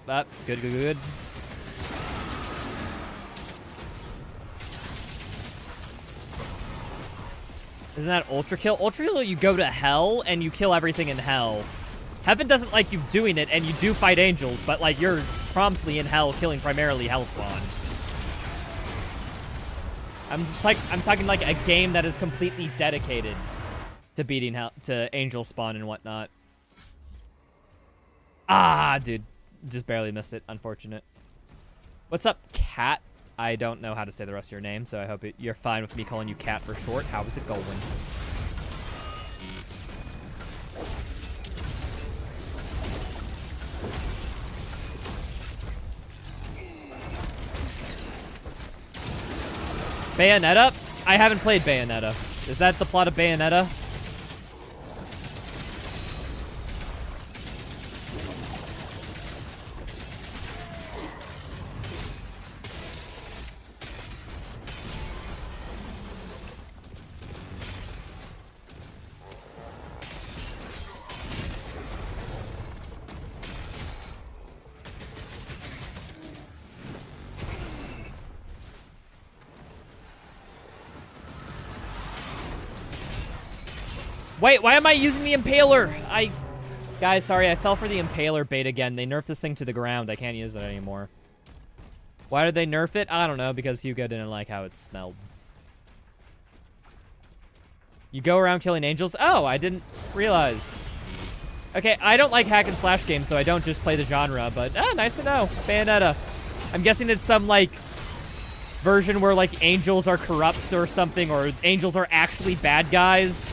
that up. Good, good, good. Isn't that Ultra Kill? Ultra Kill, you go to hell, and you kill everything in hell. Heaven doesn't like you doing it, and you do fight angels, but, like, you're promptly in hell, killing primarily Hellspawn. I'm talking, like, a game that is completely dedicated to beating to angel spawn and whatnot. Ah, dude. Just barely missed it. Unfortunate. What's up, Cat? I don't know how to say the rest of your name, so I hope you're fine with me calling you Cat for short. How is it going? Bayonetta? I haven't played Bayonetta. Is that the plot of Bayonetta? Wait, why am I using the Impaler? Guys, sorry, I fell for the Impaler bait again. They nerfed this thing to the ground. I can't use it anymore. Why did they nerf it? I don't know, because Hugo didn't like how it smelled. You go around killing angels? Oh, I didn't realize. Okay, I don't like hack and slash games, so I don't just play the genre, but nice to know. Bayonetta. I'm guessing it's some, like, version where, like, angels are corrupt or something, or angels are actually bad guys.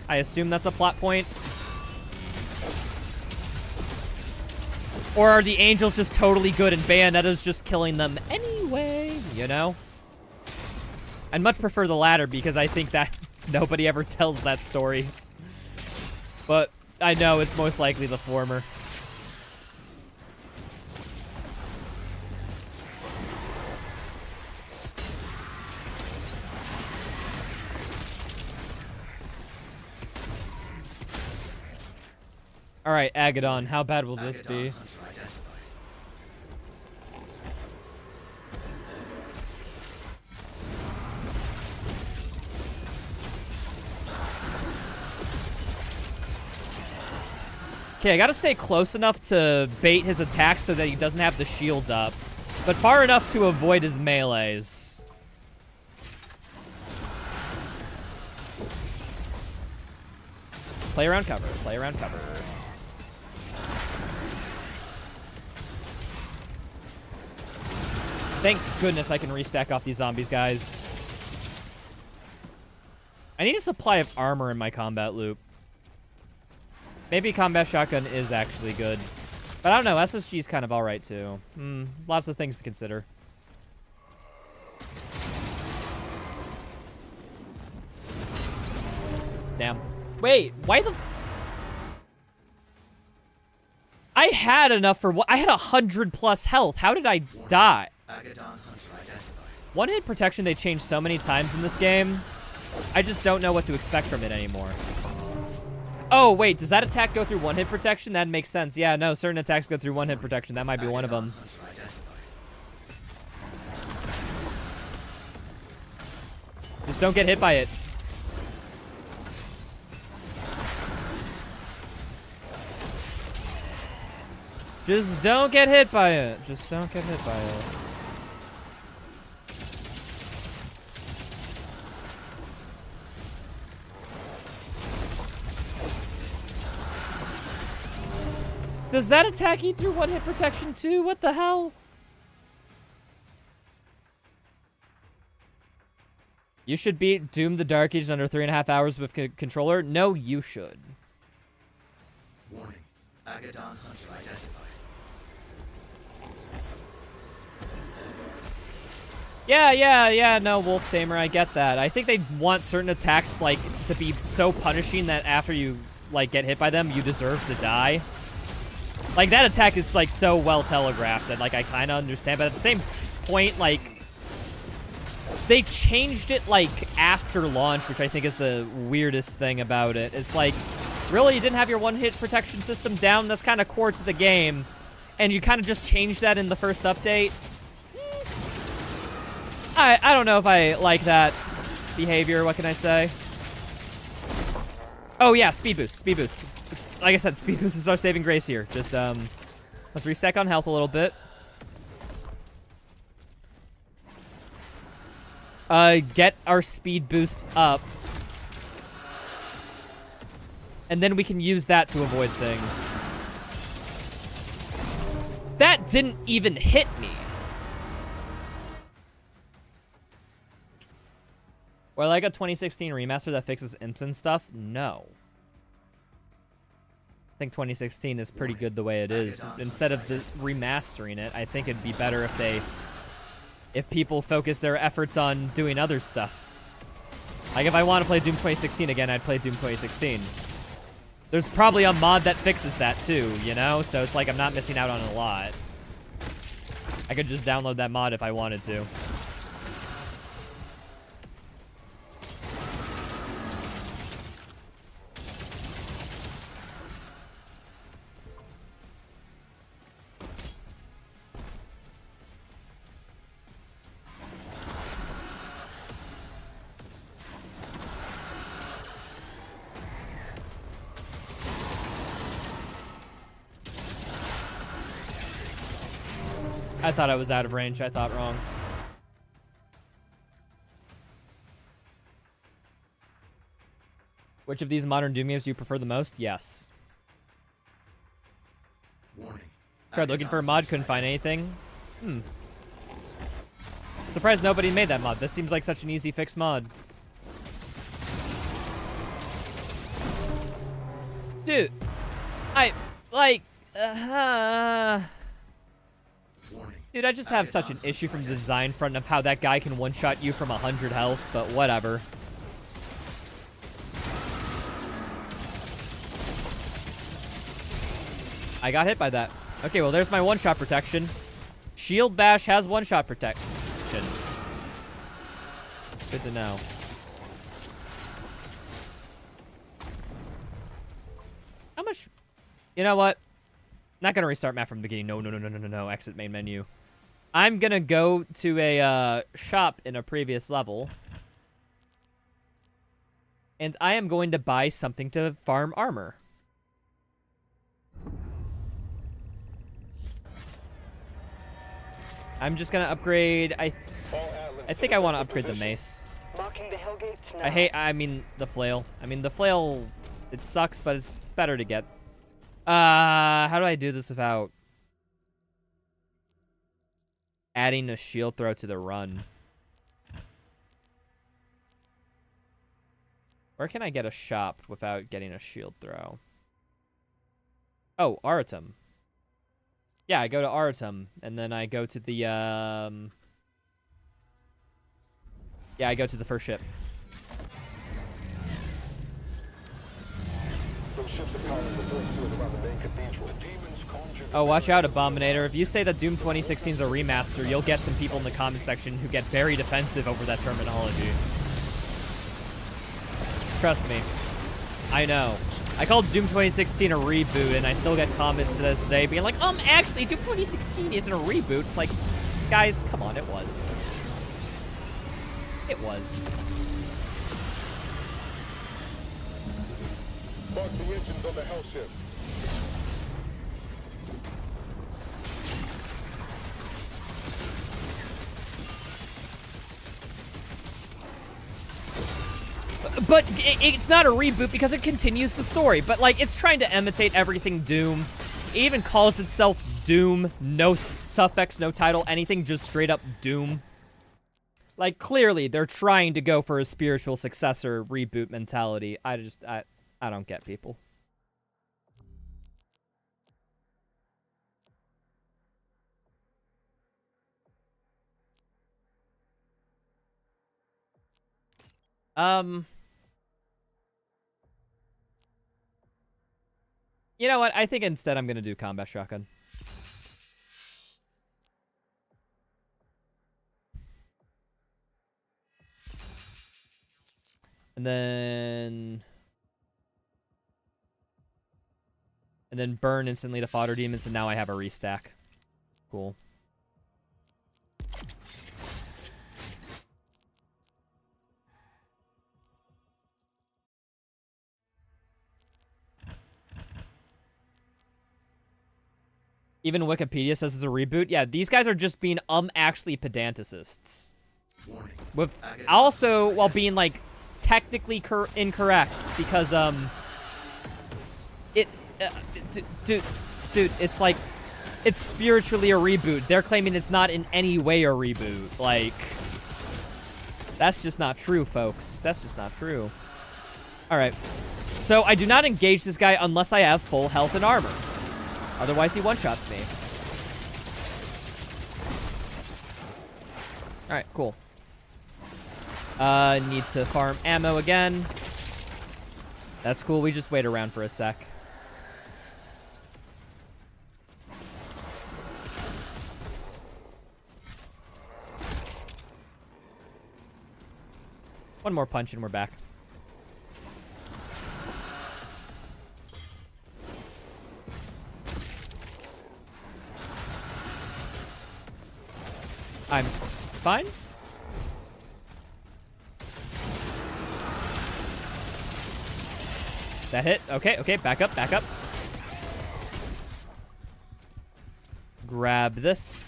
I assume that's a plot point. Or are the angels just totally good and Bayonetta's just killing them anyway, you know? I'd much prefer the latter because I think that nobody ever tells that story. But I know it's most likely the former. All right, Agadon, how bad will this be? Okay, I gotta stay close enough to bait his attacks so that he doesn't have the shield up, but far enough to avoid his melees. Play around cover, play around cover. Thank goodness I can restack off these zombies, guys. I need a supply of armor in my combat loop. Maybe combat shotgun is actually good. But I don't know, SSG is kind of alright too. Lots of things to consider. Damn. Wait, why the... I had enough for what? I had 100+ health. How did I die? One hit protection they changed so many times in this game. I just don't know what to expect from it anymore. Oh, wait, does that attack go through one hit protection? That makes sense. Yeah, no, certain attacks go through one hit protection. That might be one of them. Just don't get hit by it. Just don't get hit by it. Just don't get hit by it. Does that attack eat through one hit protection too? What the hell? You should beat Doom the Dark Ages under 3.5 hours with controller? No, you should. Warning. Agadon Hunter identified. Yeah, no, Wolf Tamer, I get that. I think they want certain attacks, like, to be so punishing that after you, like, get hit by them, you deserve to die. Like, that attack is, like, so well telegraphed that, like, I kind of understand. But at the same point, like, they changed it, like, after launch, which I think is the weirdest thing about it. It's like, Really, you didn't have your one-hit protection system down? That's kind of core to the game. And you kind of just changed that in the first update? I don't know if I like that behavior. What can I say? Oh, yeah, speed boost. Speed boost. Like I said, speed boost is our saving grace here. Just, let's restack on health a little bit. Get our speed boost up. And then we can use that to avoid things. That didn't even hit me. Or like a 2016 remaster that fixes instant stuff? No. I think 2016 is pretty good the way it is. Instead of remastering it, I think it'd be better if people focus their efforts on doing other stuff. Like if I want to play Doom 2016 again, I'd play Doom 2016. There's probably a mod that fixes that too, you know? So it's like I'm not missing out on a lot. I could just download that mod if I wanted to. I thought I was out of range. I thought wrong. Which of these modern Doom games do you prefer the most? Yes. Warning. Tried looking for a mod, couldn't find anything. Surprised nobody made that mod. That seems like such an easy fix mod. Dude, Dude, I just have such an issue from the design front of how that guy can one-shot you from 100 health, but whatever. I got hit by that. Okay, well, there's my one-shot protection. Shield Bash has one-shot protection. Good to know. How much... You know what? Not gonna restart map from the beginning. No. Exit main menu. I'm gonna go to a shop in a previous level. And I am going to buy something to farm armor. I'm just gonna upgrade... I think I want to upgrade the mace. Marking the Hellgates now. I mean, the flail. I mean, the flail, it sucks, but it's better to get. How do I do this without adding a shield throw to the run? Where can I get a shop without getting a shield throw? Oh, Aratum. Yeah, I go to Aratum, and then I go to the, yeah, I go to the first ship. Oh, watch out, Abominator. If you say that Doom 2016 is a remaster, you'll get some people in the comment section who get very defensive over that terminology. Trust me. I know. I called Doom 2016 a reboot, and I still get comments to this day being like, actually, Doom 2016 isn't a reboot. It's like, guys, come on, it was. It was. Mark the engines on the hell ship. But it's not a reboot because it continues the story. But, like, it's trying to imitate everything Doom. It even calls itself Doom. No suffix, no title, anything, just straight up Doom. Like, clearly, they're trying to go for a spiritual successor reboot mentality. I don't get people. You know what? I think instead I'm gonna do combat shotgun. And then And then burn instantly to fodder demons, and now I have a restack. Cool. Even Wikipedia says it's a reboot. Yeah, these guys are just being actually pedanticists. Warning. With also while being like technically incorrect because dude, it's like it's spiritually a reboot. They're claiming it's not in any way a reboot. Like that's just not true, folks. That's just not true. All right. So I do not engage this guy unless I have full health and armor. Otherwise, he one-shots me. Alright, cool. Need to farm ammo again. That's cool. We just wait around for a sec. One more punch and we're back. I'm fine. That hit. Okay, okay, back up, back up. Grab this.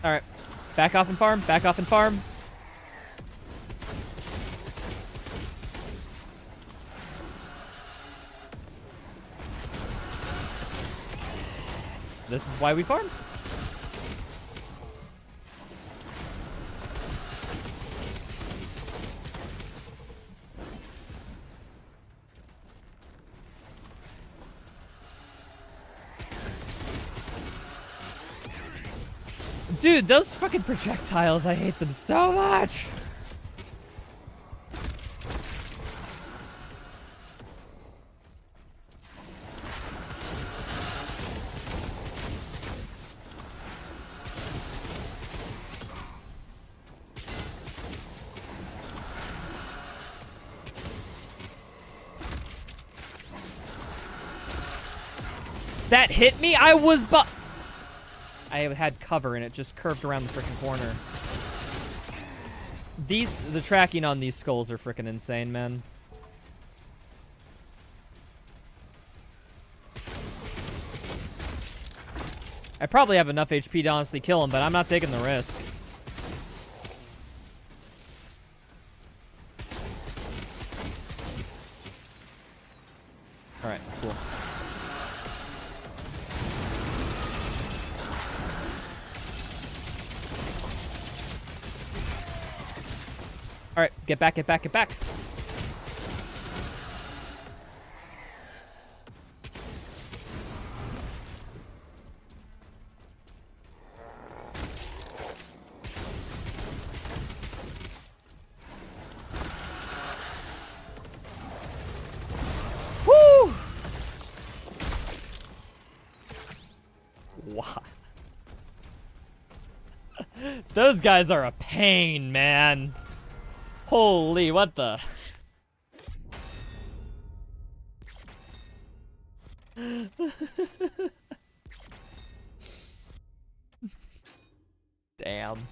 Alright. Back off and farm. Back off and farm. This is why we farm. Dude, those fucking projectiles, I hate them so much. That hit me? I was I had cover and it just curved around the freaking corner. The tracking on these skulls are freaking insane, man. I probably have enough HP to honestly kill him, but I'm not taking the risk. Alright, cool. Alright, get back, get back, get back. Woo! Wow. Those guys are a pain, man. Holy, what the? Damn.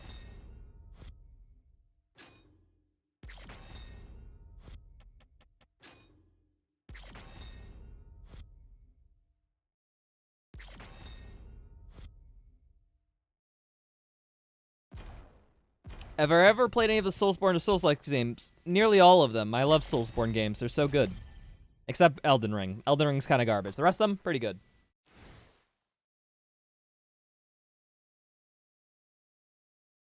Have I ever played any of the Soulsborne or Souls-like games? Nearly all of them. I love Soulsborne games. They're so good. Except Elden Ring. Elden Ring's kind of garbage. The rest of them, pretty good.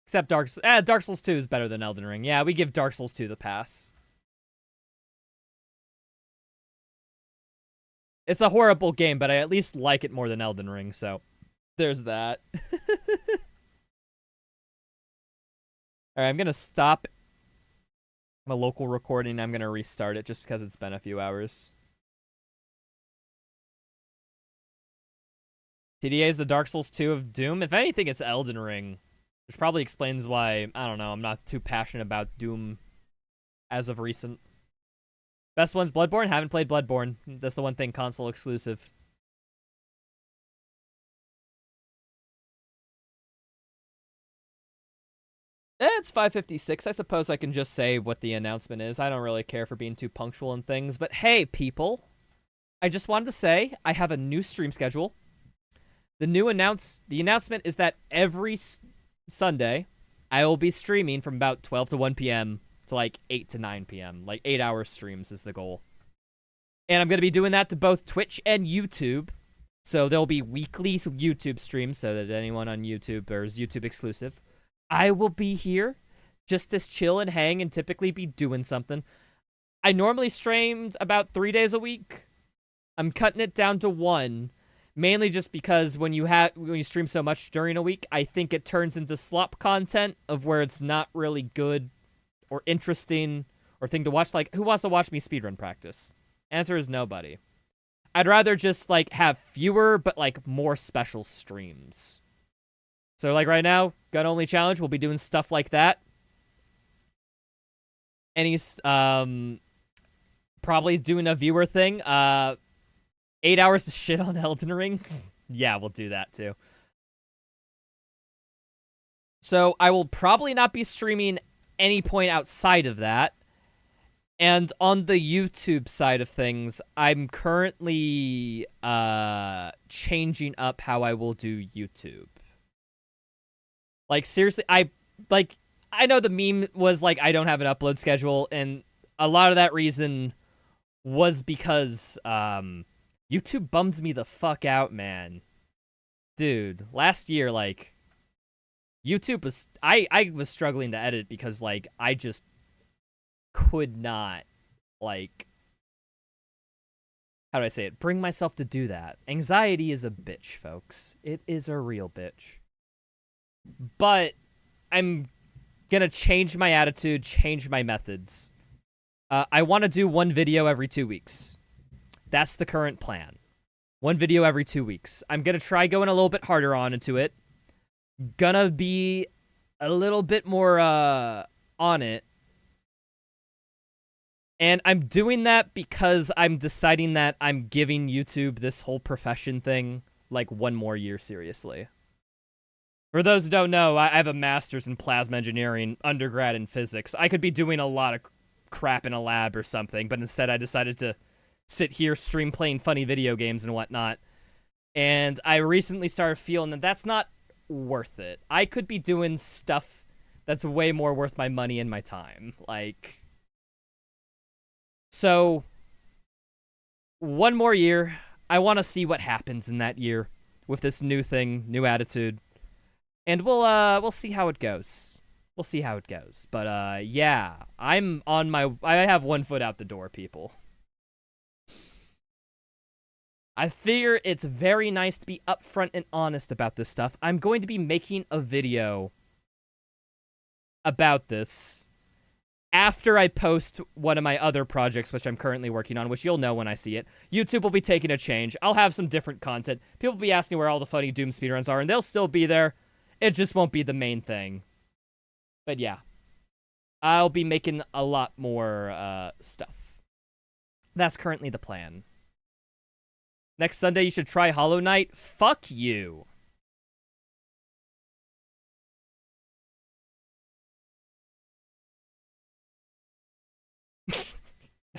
Except Dark Souls 2 is better than Elden Ring. Yeah, we give Dark Souls 2 the pass. It's a horrible game, but I at least like it more than Elden Ring, so there's that. Alright, I'm gonna stop a local recording. I'm gonna restart it just because it's been a few hours. TDA is the Dark Souls 2 of Doom. If anything, it's Elden Ring, which probably explains why, I don't know, I'm not too passionate about Doom as of recent. Best one's Bloodborne. Haven't played Bloodborne. That's the one thing console exclusive. It's 5:56. I suppose I can just say what the announcement is. I don't really care for being too punctual and things. But hey, people, I just wanted to say I have a new stream schedule. The announcement is that every Sunday I will be streaming from about 12 to 1 p.m. to like 8 to 9 p.m. Like 8-hour streams is the goal. And I'm going to be doing that to both Twitch and YouTube. So there'll be weekly YouTube streams so that anyone on YouTube or is YouTube exclusive. I will be here just to chill and hang and typically be doing something. I normally streamed about 3 days a week. I'm cutting it down to 1. Mainly just because when you stream so much during a week, I think it turns into slop content of where it's not really good or interesting or thing to watch. Like, who wants to watch me speedrun practice? Answer is nobody. I'd rather just, like, have fewer but, like, more special streams. So, like, right now, Gun Only Challenge, we'll be doing stuff like that. And he's, probably doing a viewer thing. 8 hours of shit on Elden Ring? Yeah, we'll do that too. So I will probably not be streaming any point outside of that. And on the YouTube side of things, I'm currently changing up how I will do YouTube. Like, seriously, I know the meme was like, I don't have an upload schedule, and a lot of that reason was because YouTube bums me the fuck out, man. Dude, last year, like, YouTube was... I was struggling to edit because, like, I just could not, like... How do I say it? Bring myself to do that. Anxiety is a bitch, folks. It is a real bitch. But I'm gonna change my attitude, change my methods. I want to do one video every 2 weeks. That's the current plan. One video every 2 weeks. I'm going to try going a little bit harder into it. Gonna be a little bit more on it. And I'm doing that because I'm deciding that I'm giving YouTube this whole profession thing like 1 more year seriously. For those who don't know, I have a master's in plasma engineering, undergrad in physics. I could be doing a lot of crap in a lab or something, but instead I decided to sit here, stream playing funny video games and whatnot. And I recently started feeling that that's not worth it. I could be doing stuff that's way more worth my money and my time. Like, so 1 more year. I want to see what happens in that year with this new thing, new attitude. And we'll see how it goes. We'll see how it goes. But yeah, I have 1 foot out the door, people. I figure it's very nice to be upfront and honest about this stuff. I'm going to be making a video about this after I post one of my other projects, which I'm currently working on, which you'll know when I see it. YouTube will be taking a change. I'll have some different content. People will be asking where all the funny Doom speedruns are, and they'll still be there. It just won't be the main thing. But yeah, I'll be making a lot more stuff. That's currently the plan. Next Sunday, you should try Hollow Knight. Fuck you.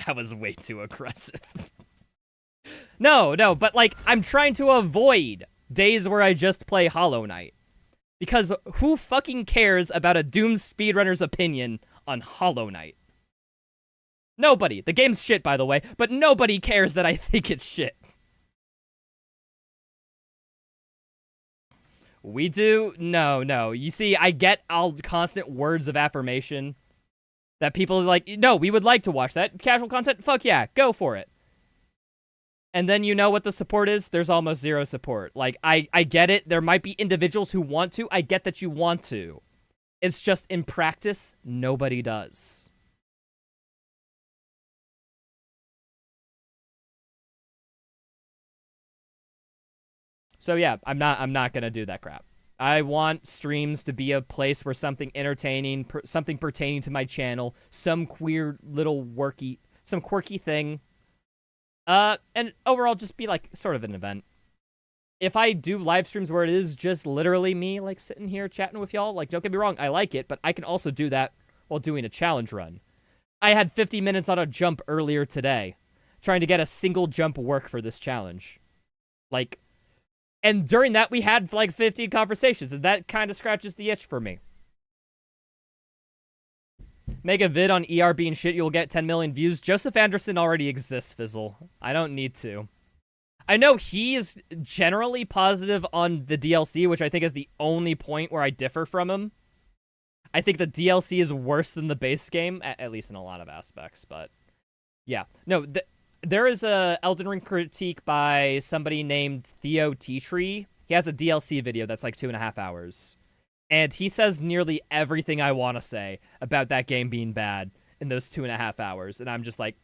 That was way too aggressive. No, but like, I'm trying to avoid days where I just play Hollow Knight. Because who fucking cares about a Doom speedrunner's opinion on Hollow Knight? Nobody. The game's shit, by the way, but nobody cares that I think it's shit. We do? No. You see, I get all constant words of affirmation that people are like, no, we would like to watch that. Casual content? Fuck yeah, go for it. And then you know what the support is? There's almost zero support. Like, I get it. There might be individuals who want to. I get that you want to. It's just, in practice, nobody does. So yeah, I'm not gonna do that crap. I want streams to be a place where something entertaining, something pertaining to my channel, some quirky thing, and overall just be like sort of an event. If I do live streams where it is just literally me like sitting here chatting with y'all, like don't get me wrong, I like it, but I can also do that while doing a challenge run. I had 50 minutes on a jump earlier today, trying to get a single jump work for this challenge. Like, and during that, we had like 15 conversations, and that kind of scratches the itch for me. Make a vid on ER being shit, you'll get 10 million views. Joseph Anderson already exists, Fizzle. I don't need to. I know he is generally positive on the DLC, which I think is the only point where I differ from him. I think the DLC is worse than the base game, at least in a lot of aspects, but yeah. No, there is a Elden Ring critique by somebody named Theo T-Tree. He has a DLC video that's like 2.5 hours. And he says nearly everything I want to say about that game being bad in those 2.5 hours. And I'm just like,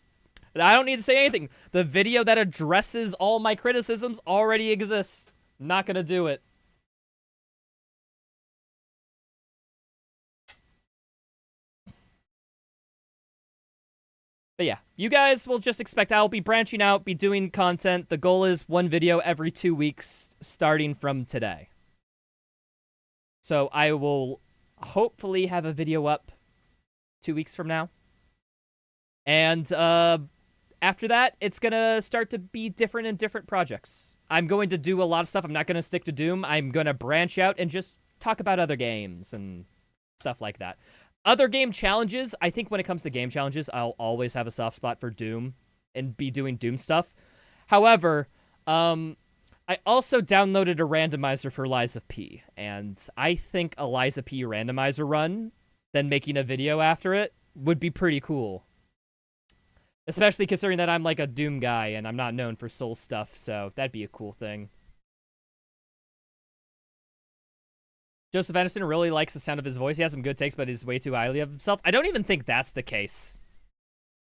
I don't need to say anything. The video that addresses all my criticisms already exists. I'm not going to do it. But yeah, you guys will just expect I'll be branching out, be doing content. The goal is 1 video every 2 weeks, starting from today. So I will hopefully have a video up 2 weeks from now. And after that, it's going to start to be different in different projects. I'm going to do a lot of stuff. I'm not going to stick to Doom. I'm going to branch out and just talk about other games and stuff like that. Other game challenges, I think when it comes to game challenges, I'll always have a soft spot for Doom and be doing Doom stuff. However, I also downloaded a randomizer for Liza P, and I think a Liza P randomizer run, then making a video after it, would be pretty cool. Especially considering that I'm like a Doom guy and I'm not known for Soul stuff, so that'd be a cool thing. Joseph Anderson really likes the sound of his voice. He has some good takes, but he's way too highly of himself. I don't even think that's the case.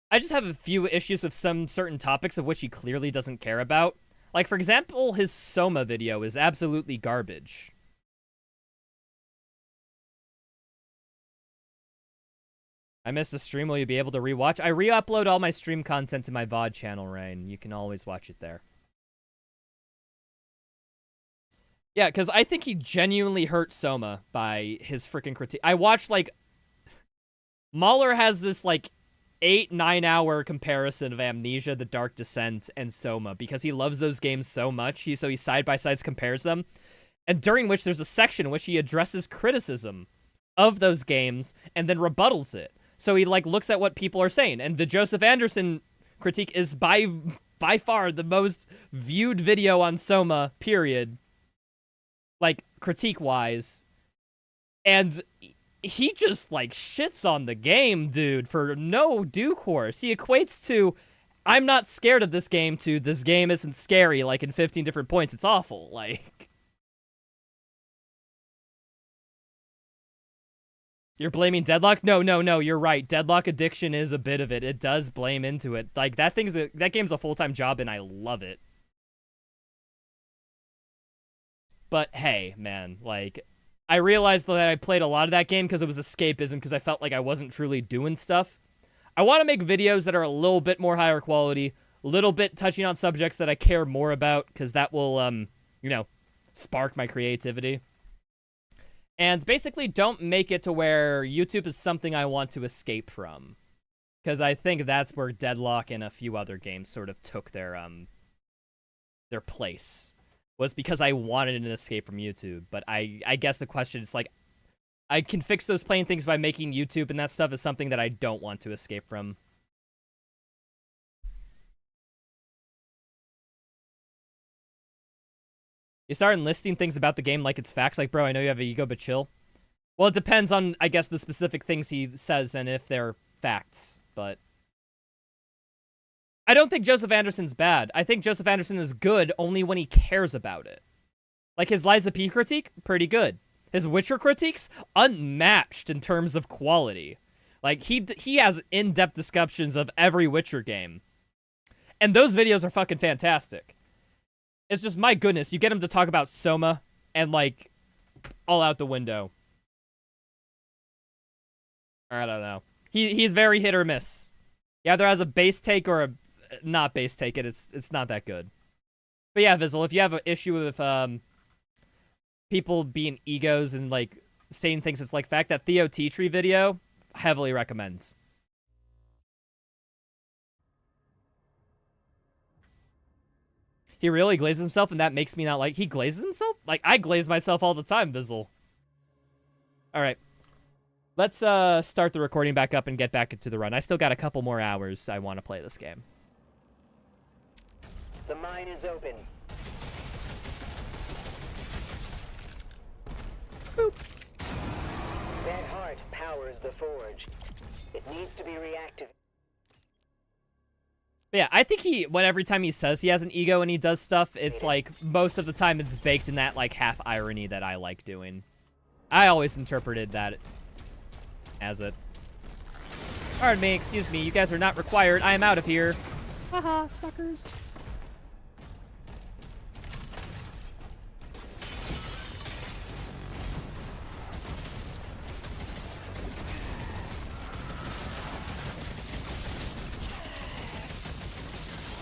I just have a few issues with some certain topics of which he clearly doesn't care about. Like, for example, his Soma video is absolutely garbage. I missed the stream. Will you be able to rewatch? I re-upload all my stream content to my VOD channel, Rain. You can always watch it there. Yeah, because I think he genuinely hurt Soma by his freaking critique. I watched, like... Mahler has this, like, 8-9 hour comparison of Amnesia, The Dark Descent, and Soma, because he loves those games so much. So he side-by-sides compares them. And during which there's a section in which he addresses criticism of those games and then rebuttals it. So he, like, looks at what people are saying. And the Joseph Anderson critique is by far the most viewed video on Soma, period. Like, critique-wise. And he just, like, shits on the game, dude, for no due course. He equates to, I'm not scared of this game, to this game isn't scary, like, in 15 different points. It's awful, like. You're blaming Deadlock? No, you're right. Deadlock addiction is a bit of it. It does blame into it. Like, that game's a full-time job, and I love it. But hey, man, like, I realized that I played a lot of that game because it was escapism, because I felt like I wasn't truly doing stuff. I want to make videos that are a little bit more higher quality, a little bit touching on subjects that I care more about, because that will, you know, spark my creativity. And basically don't make it to where YouTube is something I want to escape from. Because I think that's where Deadlock and a few other games sort of took their place. Was because I wanted an escape from YouTube. But I guess the question is, like, I can fix those plain things by making YouTube, and that stuff is something that I don't want to escape from. You start enlisting things about the game like it's facts. Like, bro, I know you have an ego, but chill. Well, it depends on, I guess, the specific things he says and if they're facts, but... I don't think Joseph Anderson's bad. I think Joseph Anderson is good only when he cares about it. Like, his Liza P critique, pretty good. His Witcher critiques, unmatched in terms of quality. Like, he has in-depth discussions of every Witcher game. And those videos are fucking fantastic. It's just, my goodness, you get him to talk about Soma and, like, all out the window. I don't know. He's very hit or miss. He either has a base take or a not base take it. It's not that good. But yeah, Vizzle, if you have an issue with people being egos and like saying things, it's like fact, that Theo Tea Tree video, heavily recommends. He really glazes himself, and that makes me not like. He glazes himself? Like, I glaze myself all the time, Vizzle. All right. Let's start the recording back up and get back into the run. I still got a couple more hours I want to play this game. The mine is open. Boop. That heart powers the forge. It needs to be reactivated. But yeah, I think every time he says he has an ego and he does stuff, it's like, most of the time it's baked in that like half irony that I like doing. I always interpreted that as it. Pardon me, excuse me, you guys are not required. I am out of here. Haha, suckers.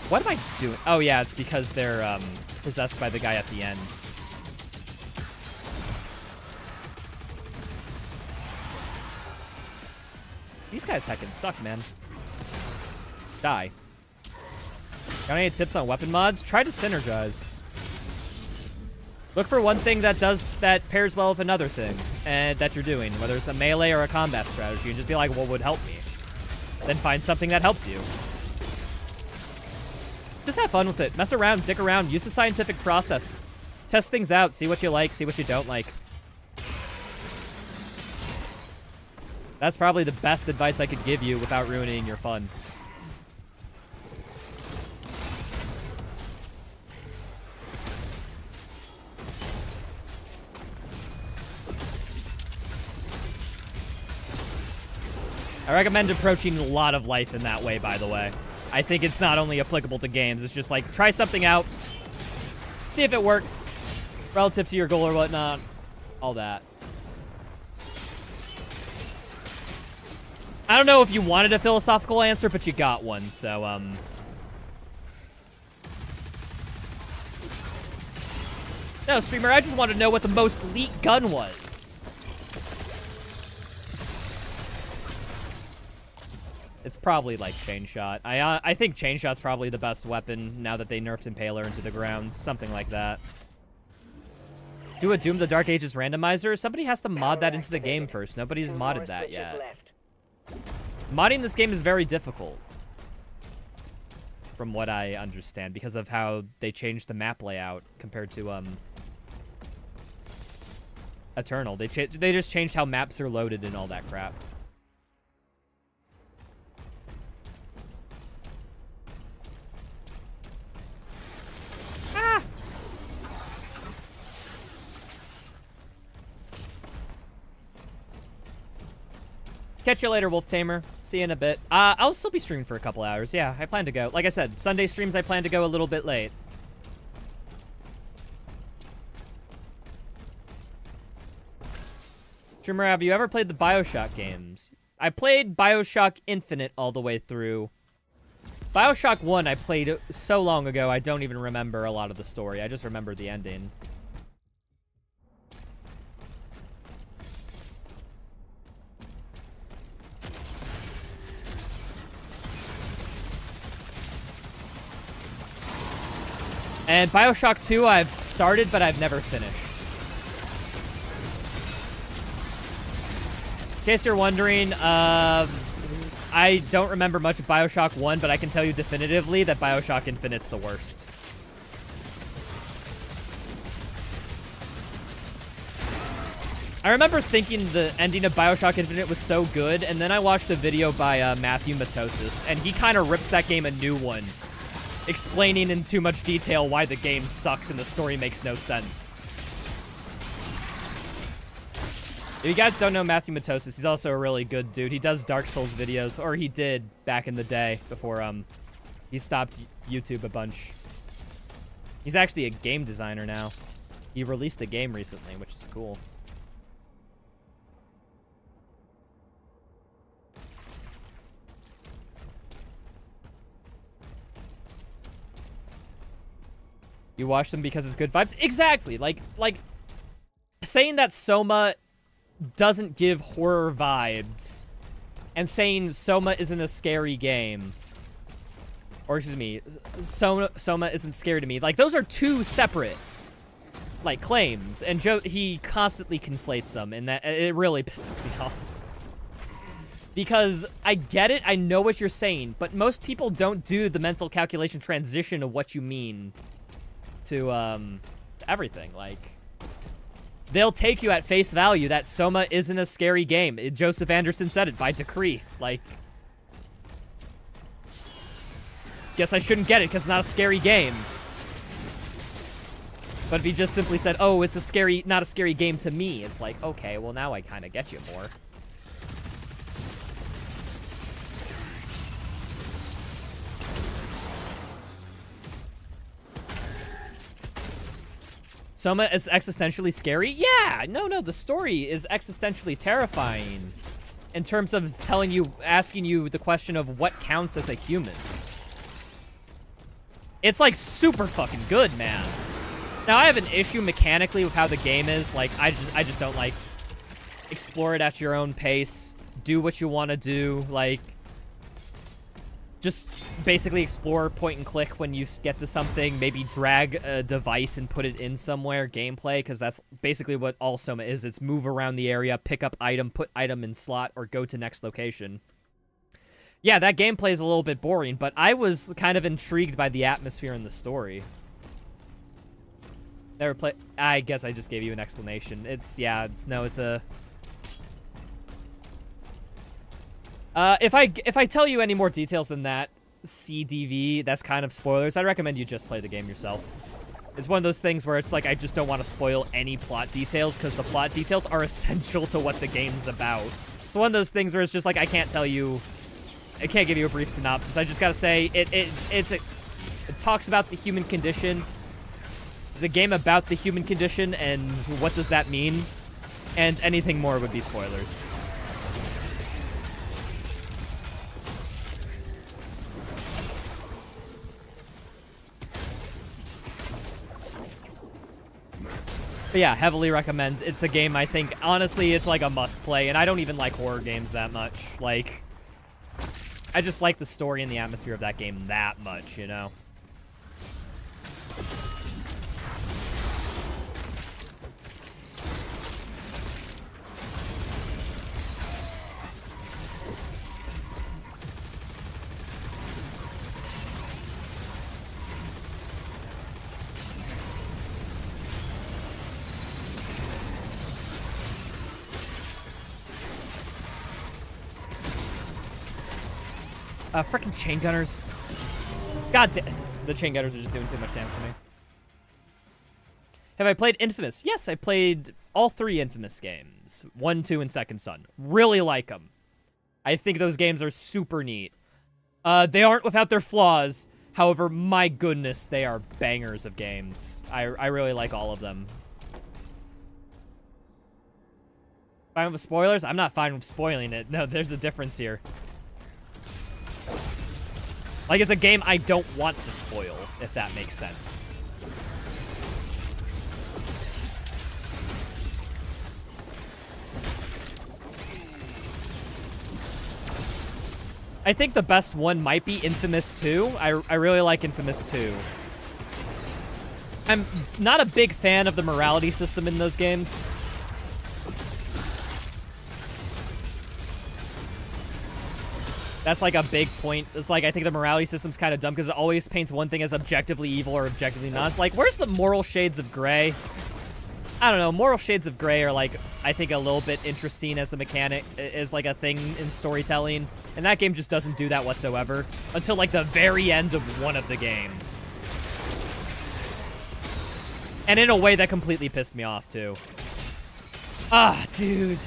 What am I doing? Oh yeah, it's because they're possessed by the guy at the end. These guys heckin' suck, man. Die. Got any tips on weapon mods? Try to synergize. Look for one thing that pairs well with another thing that you're doing, whether it's a melee or a combat strategy, and just be like, what would help me? Then find something that helps you. Just have fun with it. Mess around, dick around, use the scientific process. Test things out, see what you like, see what you don't like. That's probably the best advice I could give you without ruining your fun. I recommend approaching a lot of life in that way, by the way. I think it's not only applicable to games, it's just like, try something out, see if it works, relative to your goal or whatnot, all that. I don't know if you wanted a philosophical answer, but you got one, so, No, streamer, I just wanted to know what the most elite gun was. It's probably like Chain Shot. I think Chain Shot's probably the best weapon now that they nerfed Impaler into the ground. Something like that. Do a Doom the Dark Ages randomizer? Somebody has to mod that into the game first. Nobody's modded that yet. Modding this game is very difficult. From what I understand, because of how they changed the map layout compared to Eternal. They just changed how maps are loaded and all that crap. Ah! Catch you later, Wolf Tamer. See you in a bit. I'll still be streaming for a couple hours. Yeah, I plan to go. Like I said, Sunday streams, I plan to go a little bit late. Streamer, have you ever played the BioShock games? I played BioShock Infinite all the way through. BioShock 1 I played so long ago, I don't even remember a lot of the story. I just remember the ending. And BioShock 2 I've started, but I've never finished. In case you're wondering, I don't remember much of BioShock 1, but I can tell you definitively that BioShock Infinite's the worst. I remember thinking the ending of BioShock Infinite was so good, and then I watched a video by Matthew Matosis, and he kind of rips that game a new one, explaining in too much detail why the game sucks and the story makes no sense. If you guys don't know Matthew Matosis, he's also a really good dude. He does Dark Souls videos, or he did back in the day before he stopped YouTube a bunch. He's actually a game designer now. He released a game recently, which is cool. You watch them because it's good vibes? Exactly! Like, saying that Soma doesn't give horror vibes and saying Soma isn't a scary game, or excuse me, Soma isn't scary to me, like, those are two separate, like, claims, and he constantly conflates them, and that it really pisses me off. Because I get it, I know what you're saying, but most people don't do the mental calculation transition of what you mean to everything. Like, they'll take you at face value that Soma isn't a scary game. Joseph Anderson said it by decree. Like, guess I shouldn't get it because it's not a scary game. But if he just simply said, oh, it's not a scary game to me, it's like, okay, well, now I kind of get you more. Soma is existentially scary? Yeah! No, the story is existentially terrifying. In terms of asking you the question of what counts as a human. It's, like, super fucking good, man. Now, I have an issue mechanically with how the game is. Like, I just don't, like, explore it at your own pace. Do what you want to do. Like, just basically explore point and click when you get to something. Maybe drag a device and put it in somewhere. Gameplay, because that's basically what all Soma is. It's move around the area, pick up item, put item in slot, or go to next location. Yeah, that gameplay is a little bit boring, but I was kind of intrigued by the atmosphere and the story. Never play. I guess I just gave you an explanation. It's a... if I tell you any more details than that, CDV, that's kind of spoilers. I recommend you just play the game yourself. It's one of those things where it's like, I just don't want to spoil any plot details, because the plot details are essential to what the game's about. It's one of those things where it's just like, I can't give you a brief synopsis. I just gotta say, it talks about the human condition. It's a game about the human condition, and what does that mean? And anything more would be spoilers. But yeah, heavily recommend. It's a game I think, honestly, it's like a must-play, and I don't even like horror games that much. Like, I just like the story and the atmosphere of that game that much, you know? Frickin' chain gunners. God damn. The chain gunners are just doing too much damage to me. Have I played Infamous? Yes, I played all 3 Infamous games. 1, 2, and Second Son. Really like them. I think those games are super neat. They aren't without their flaws. However, my goodness, they are bangers of games. I really like all of them. Fine with spoilers? I'm not fine with spoiling it. No, there's a difference here. Like, it's a game I don't want to spoil, if that makes sense. I think the best one might be Infamous 2. I really like Infamous 2. I'm not a big fan of the morality system in those games. That's like a big point. It's like, I think the morality system's kind of dumb because it always paints one thing as objectively evil or objectively not. It's like, where's the moral shades of gray? I don't know. Moral shades of gray are like, I think, a little bit interesting as a mechanic, is like a thing in storytelling. And that game just doesn't do that whatsoever until like the very end of one of the games. And in a way that completely pissed me off too. Ah, dude.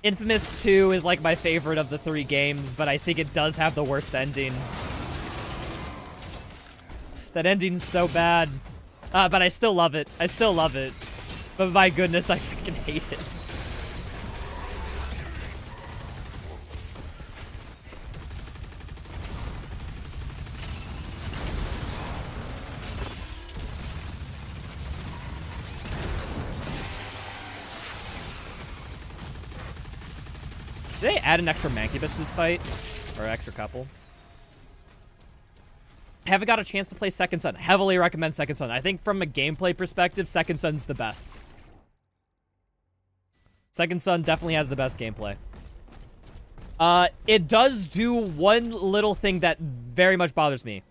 Infamous 2 is like my favorite of the 3 games, but I think it does have the worst ending. That ending's so bad. But I still love it. I still love it. But my goodness, I freaking hate it. Did they add an extra Mancubus to this fight? Or extra couple? Haven't got a chance to play Second Son. Heavily recommend Second Son. I think from a gameplay perspective, Second Son's the best. Second Son definitely has the best gameplay. It does do one little thing that very much bothers me.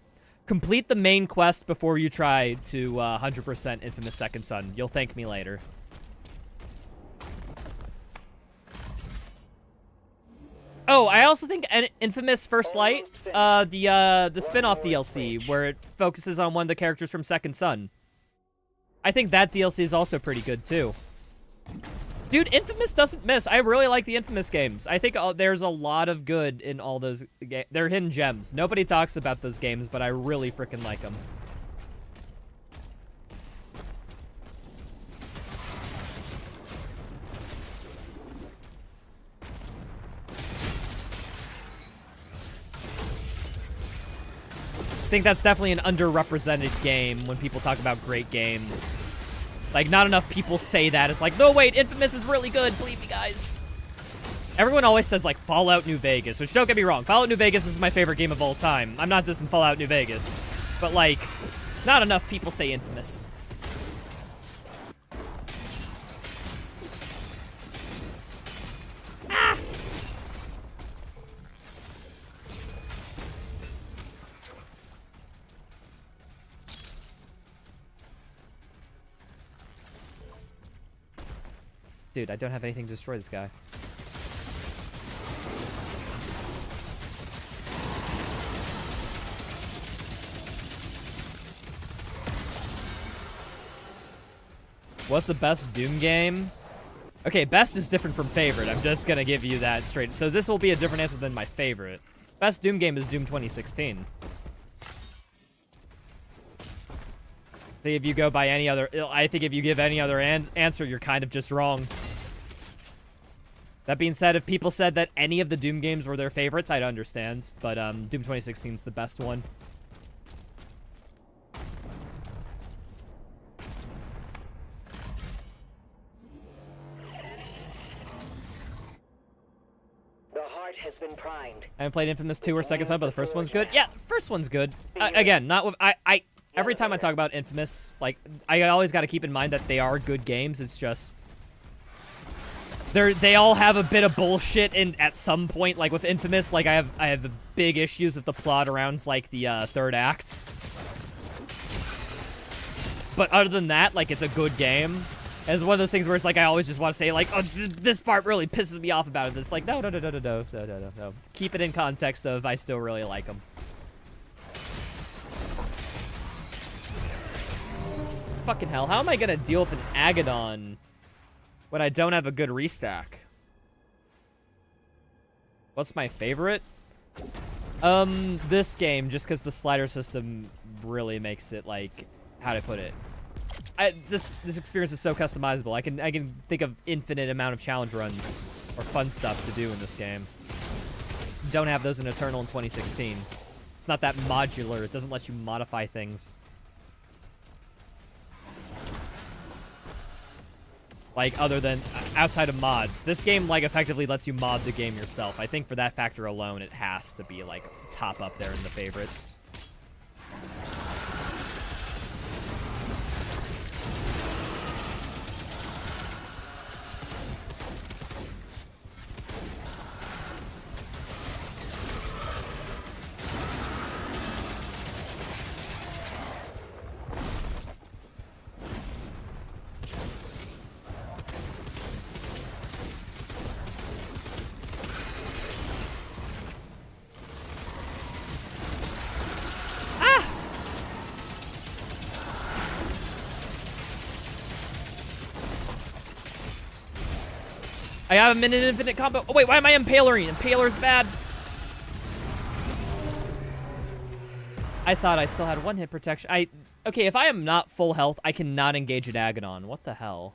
Complete the main quest before you try to 100% Infamous Second Son. You'll thank me later. Oh, I also think Infamous First Light, the spin-off DLC, where it focuses on one of the characters from Second Son. I think that DLC is also pretty good, too. Dude, Infamous doesn't miss. I really like the Infamous games. I think there's a lot of good in all those games. They're hidden gems. Nobody talks about those games, but I really freaking like them. I think that's definitely an underrepresented game when people talk about great games. Like, not enough people say that. It's like, no, wait, Infamous is really good. Believe me, guys. Everyone always says, like, Fallout New Vegas, which, don't get me wrong, Fallout New Vegas is my favorite game of all time. I'm not dissing Fallout New Vegas. But, like, not enough people say Infamous. Ah! Dude, I don't have anything to destroy this guy. What's the best Doom game? Okay, best is different from favorite. I'm just gonna give you that straight. So this will be a different answer than my favorite. Best Doom game is Doom 2016. I think if you go by any other, I think if you give any other answer, you're kind of just wrong. That being said, if people said that any of the Doom games were their favorites, I'd understand. But Doom 2016 is the best one. The heart has been primed. I haven't played Infamous 2 or Second Son, but the first one's good. Yeah, the first one's good. Again, not with every time I talk about Infamous, like, I always got to keep in mind that they are good games. It's just they all have a bit of bullshit in at some point. Like with Infamous, like I have big issues with the plot around like the third act. But other than that, like, it's a good game. It's one of those things where it's like I always just want to say like, oh, this part really pisses me off about it. It's like no. Keep it in context of I still really like them. Fucking hell, how am I gonna deal with an Agadon when I don't have a good restack? What's my favorite? This game, just because the slider system really makes it, like, how to put it? This experience is so customizable. I can think of infinite amount of challenge runs or fun stuff to do in this game. Don't have those in Eternal in 2016. It's not that modular. It doesn't let you modify things. Like, other than outside of mods. This game, like, effectively lets you mod the game yourself. I think for that factor alone, it has to be, like, top up there in the favorites. I have a minute infinite combo. Oh, wait, why am I impalering? Impaler's bad. I thought I still had 1-hit protection. Okay, if I am not full health, I cannot engage an Agadon. What the hell?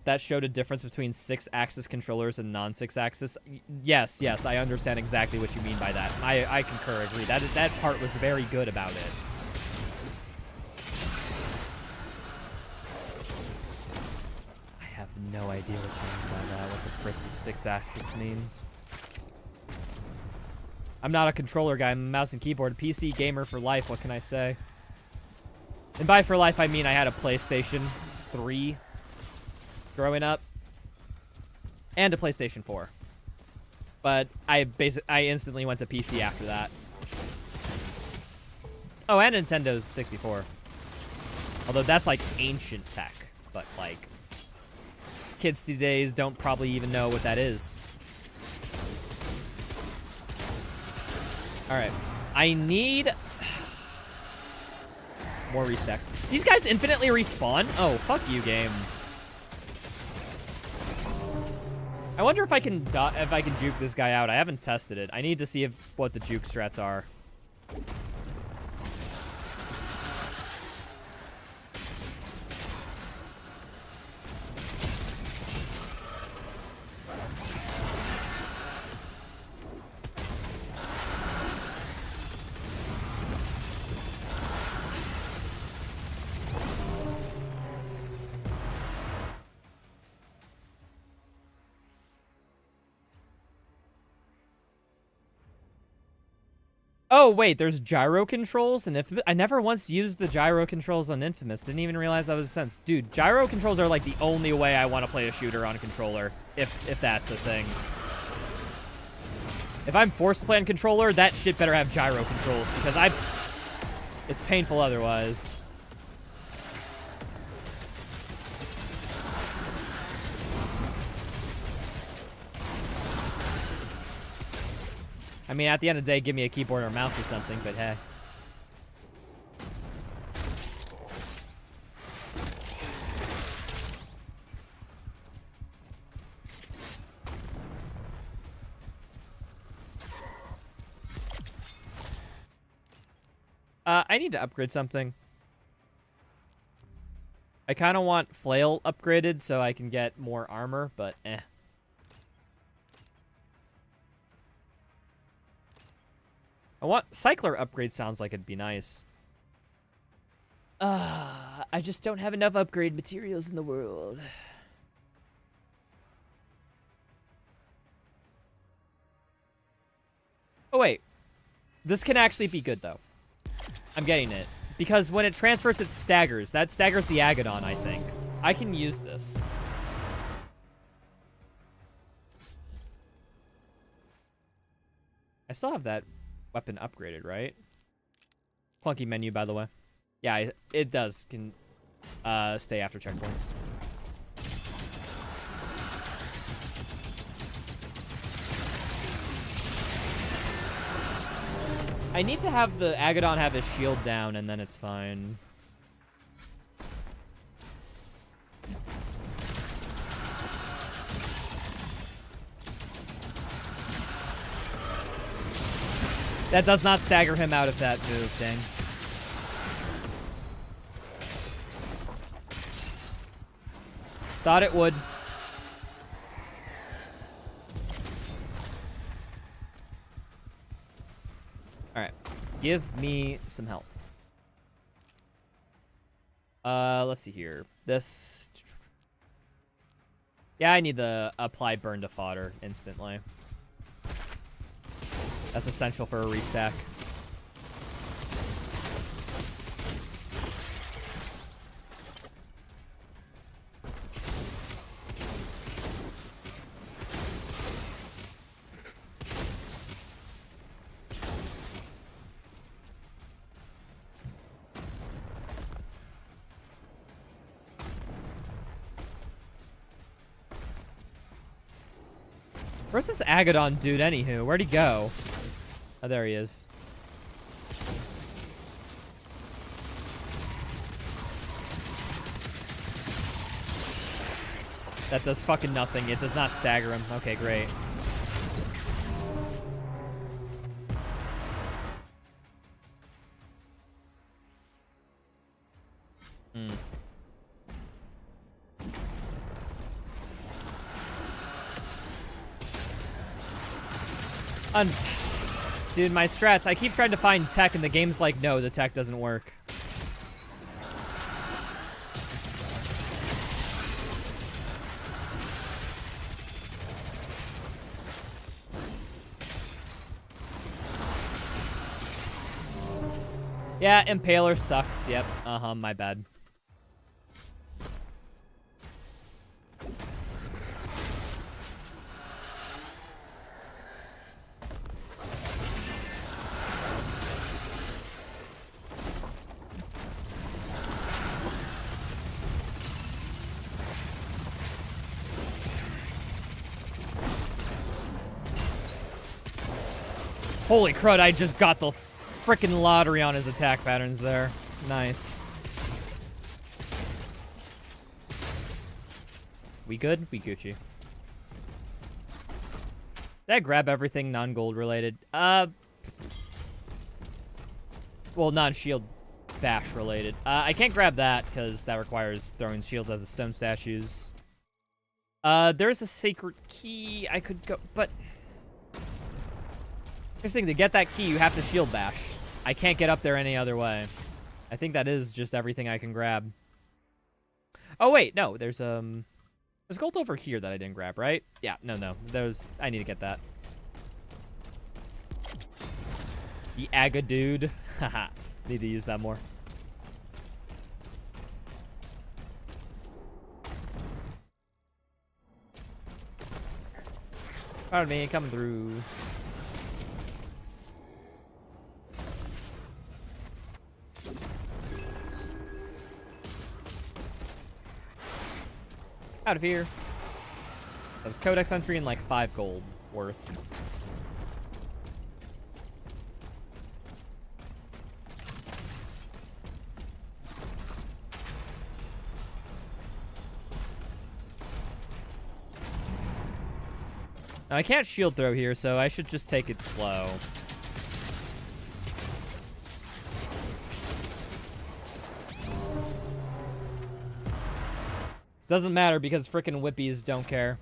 That showed a difference between 6-axis controllers and non-6-axis. Yes, I understand exactly what you mean by that. I concur, agree. That part was very good about it. I have no idea what you mean by that. What the frick does 6-axis mean? I'm not a controller guy. I'm a mouse and keyboard. PC gamer for life. What can I say? And by for life, I mean I had a PlayStation 3 growing up and a PlayStation 4. But I instantly went to PC after that. Oh, and Nintendo 64. Although that's like ancient tech, but like kids these don't probably even know what that is. All right, I need more restacks. These guys infinitely respawn? Oh, fuck you, game. I wonder if I can juke this guy out. I haven't tested it. I need to see what the juke strats are. Oh, wait, there's gyro controls in Infamous? I never once used the gyro controls on Infamous. Didn't even realize that was a sense. Dude, gyro controls are like the only way I want to play a shooter on a controller, if that's a thing. If I'm forced to play on controller, that shit better have gyro controls, because it's painful otherwise. I mean, at the end of the day, give me a keyboard or a mouse or something, but hey. I need to upgrade something. I kind of want Flail upgraded so I can get more armor, but eh. I want Cycler upgrade. Sounds like it'd be nice. I just don't have enough upgrade materials in the world. Oh, wait. This can actually be good, though. I'm getting it. Because when it transfers, it staggers. That staggers the Agadon, I think. I can use this. I still have that weapon upgraded, right? Clunky menu, by the way. Yeah, it does can stay after checkpoints. I need to have the Agadon have his shield down, and then it's fine. That does not stagger him out of that move, dang. Thought it would. Alright. Give me some health. Let's see here. This... Yeah, I need the apply burn to fodder instantly. That's essential for a restack. Where's this Agadon dude, anywho? Where'd he go? Oh, there he is. That does fucking nothing. It does not stagger him. Okay, great. Dude, my strats, I keep trying to find tech and the game's like, no, the tech doesn't work. Yeah, Impaler sucks. Yep. Uh-huh, my bad. Holy crud, I just got the frickin' lottery on his attack patterns there. Nice. We good? We Gucci. Did I grab everything non-gold related? Well, non-shield bash related. I can't grab that because that requires throwing shields at the stone statues. There's a secret key I could go, but... Here's the thing, to get that key, you have to shield bash. I can't get up there any other way. I think that is just everything I can grab. Oh, wait, no, there's gold over here that I didn't grab, right? Yeah, no, I need to get that. The Aga dude. Haha, need to use that more. Pardon me, coming through. Out of here. That was Codex entry and like 5 gold worth. Now, I can't shield throw here, so I should just take it slow. Doesn't matter because frickin' whippies don't care.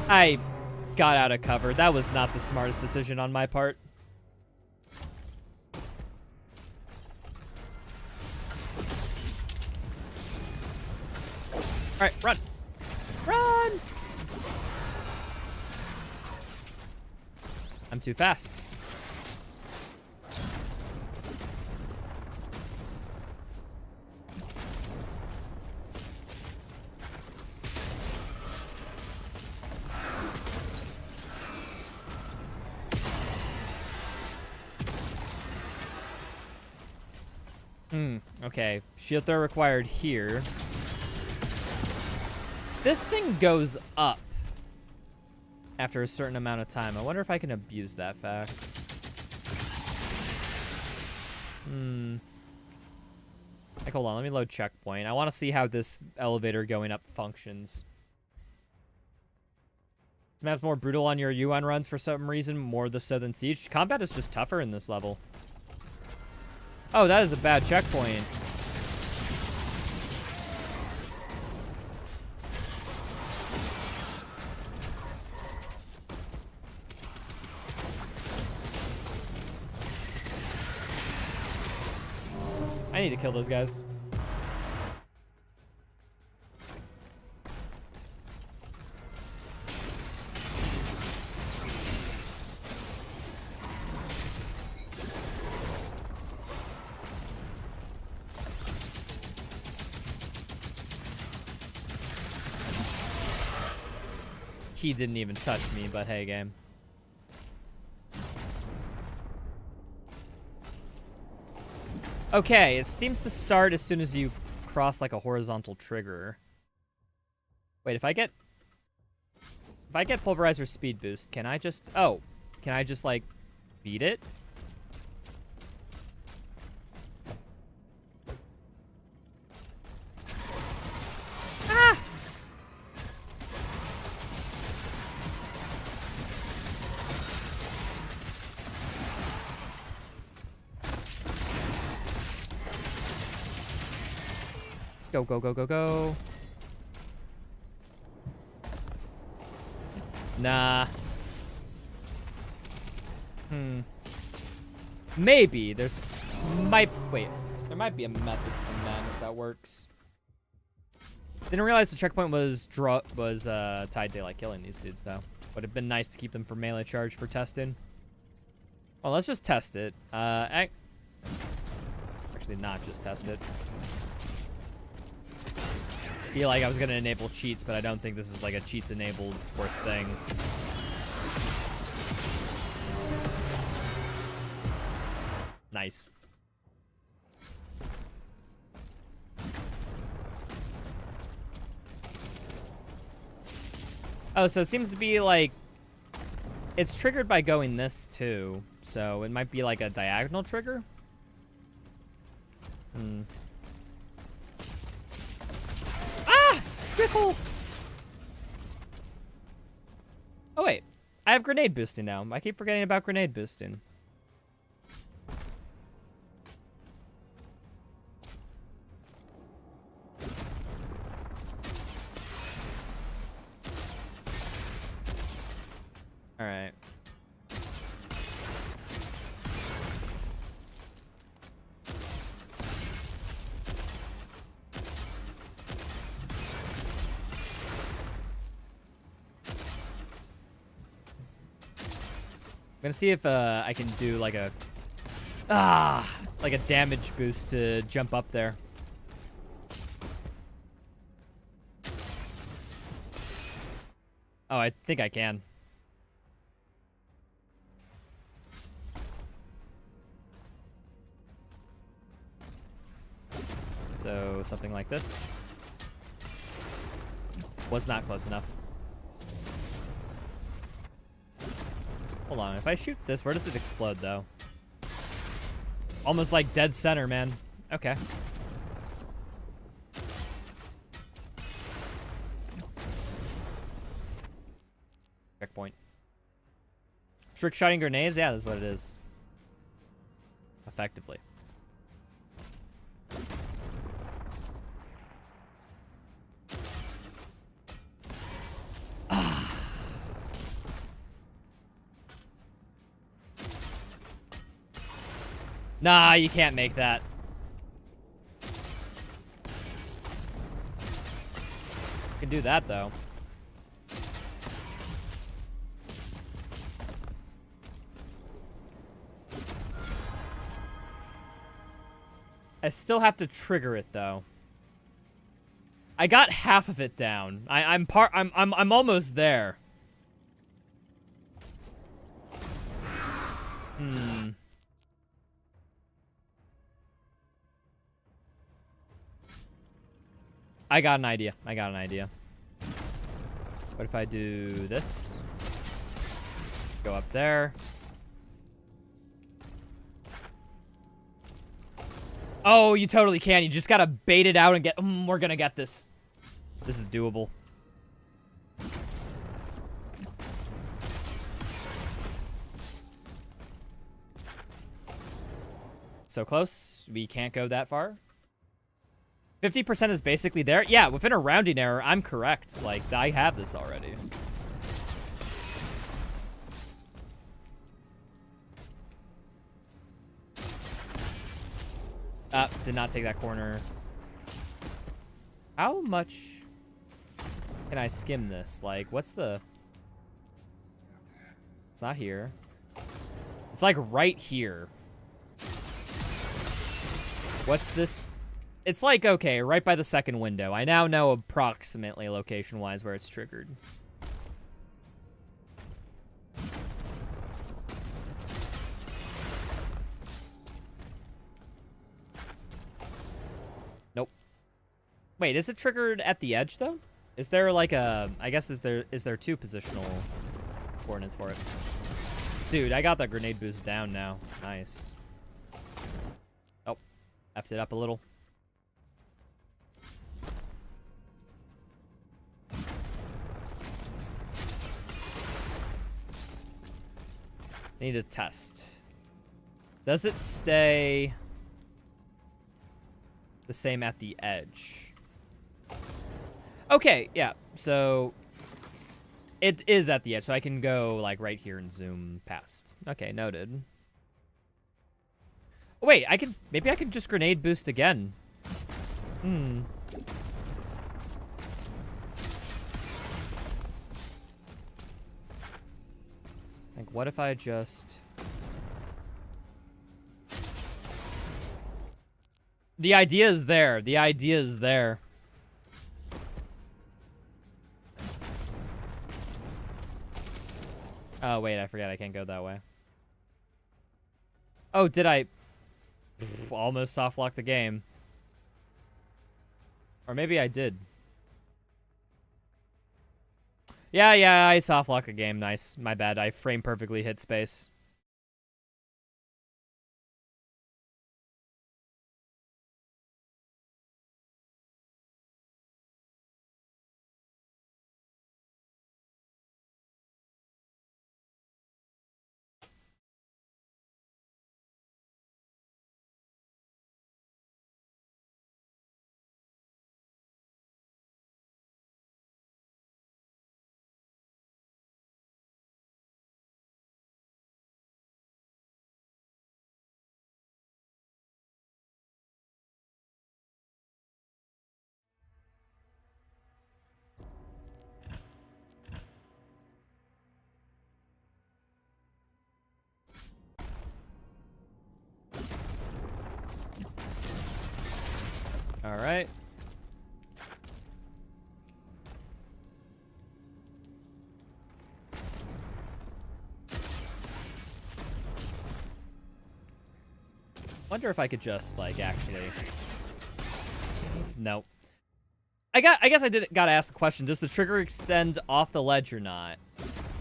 I got out of cover. That was not the smartest decision on my part. Alright, run! Run! I'm too fast. Okay, shield throw required here. This thing goes up after a certain amount of time. I wonder if I can abuse that fact. Like, hold on, let me load checkpoint. I want to see how this elevator going up functions. This map's more brutal on your UN runs for some reason, more so than Siege. Combat is just tougher in this level. Oh, that is a bad checkpoint. I need to kill those guys. He didn't even touch me, but hey, game. Okay, it seems to start as soon as you cross like a horizontal trigger. Wait, if I If I get Pulverizer speed boost, can I just... Oh, can I just, like, beat it? Ah! Go, go, go, go, go. Nah. Maybe. There might be a method from Madness that works. Didn't realize the checkpoint was tied to like killing these dudes though. Would have been nice to keep them for melee charge for testing. Well, let's just test it. Actually not just test it. I feel like I was gonna enable cheats, but I don't think this is like a cheats enabled worth thing. Nice. Oh, so it seems to be like it's triggered by going this too, so it might be like a diagonal trigger. Triple! Oh wait, I have grenade boosting now. I keep forgetting about grenade boosting. All right. I'm gonna see if I can do like a damage boost to jump up there. Oh, I think I can. So something like this. Was not close enough. Hold on, if I shoot this, where does it explode, though? Almost like dead center, man. Okay. Checkpoint. Trick shotting grenades? Yeah, that's what it is. Effectively. Nah, you can't make that. You can do that, though. I still have to trigger it, though. I got half of it down. I'm almost there. I got an idea. What if I do this? Go up there. Oh, you totally can. You just gotta bait it out and get... we're gonna get this. This is doable. So close. We can't go that far. 50% is basically there. Yeah, within a rounding error, I'm correct. Like, I have this already. Did not take that corner. How much can I skim this? Like, what's the... It's not here. It's like right here. What's this? It's like, okay, right by the second window. I now know approximately location-wise where it's triggered. Nope. Wait, is it triggered at the edge, though? Is there like a... I guess is there 2 positional coordinates for it? Dude, I got that grenade boost down now. Nice. Oh, effed it up a little. Need to test. Does it stay the same at the edge? Okay, yeah. So it is at the edge, so I can go like right here and zoom past. Okay, noted. Oh, wait, maybe I can just grenade boost again. Hmm. Like, what if I just... The idea is there. The idea is there. Oh, wait, I forgot I can't go that way. Oh, did I... Almost soft lock the game. Or maybe I did. Yeah, I soft lock a game. Nice. My bad. I frame perfectly hit space. All right. Wonder if I could just like actually. No. I guess I gotta ask the question: does the trigger extend off the ledge or not?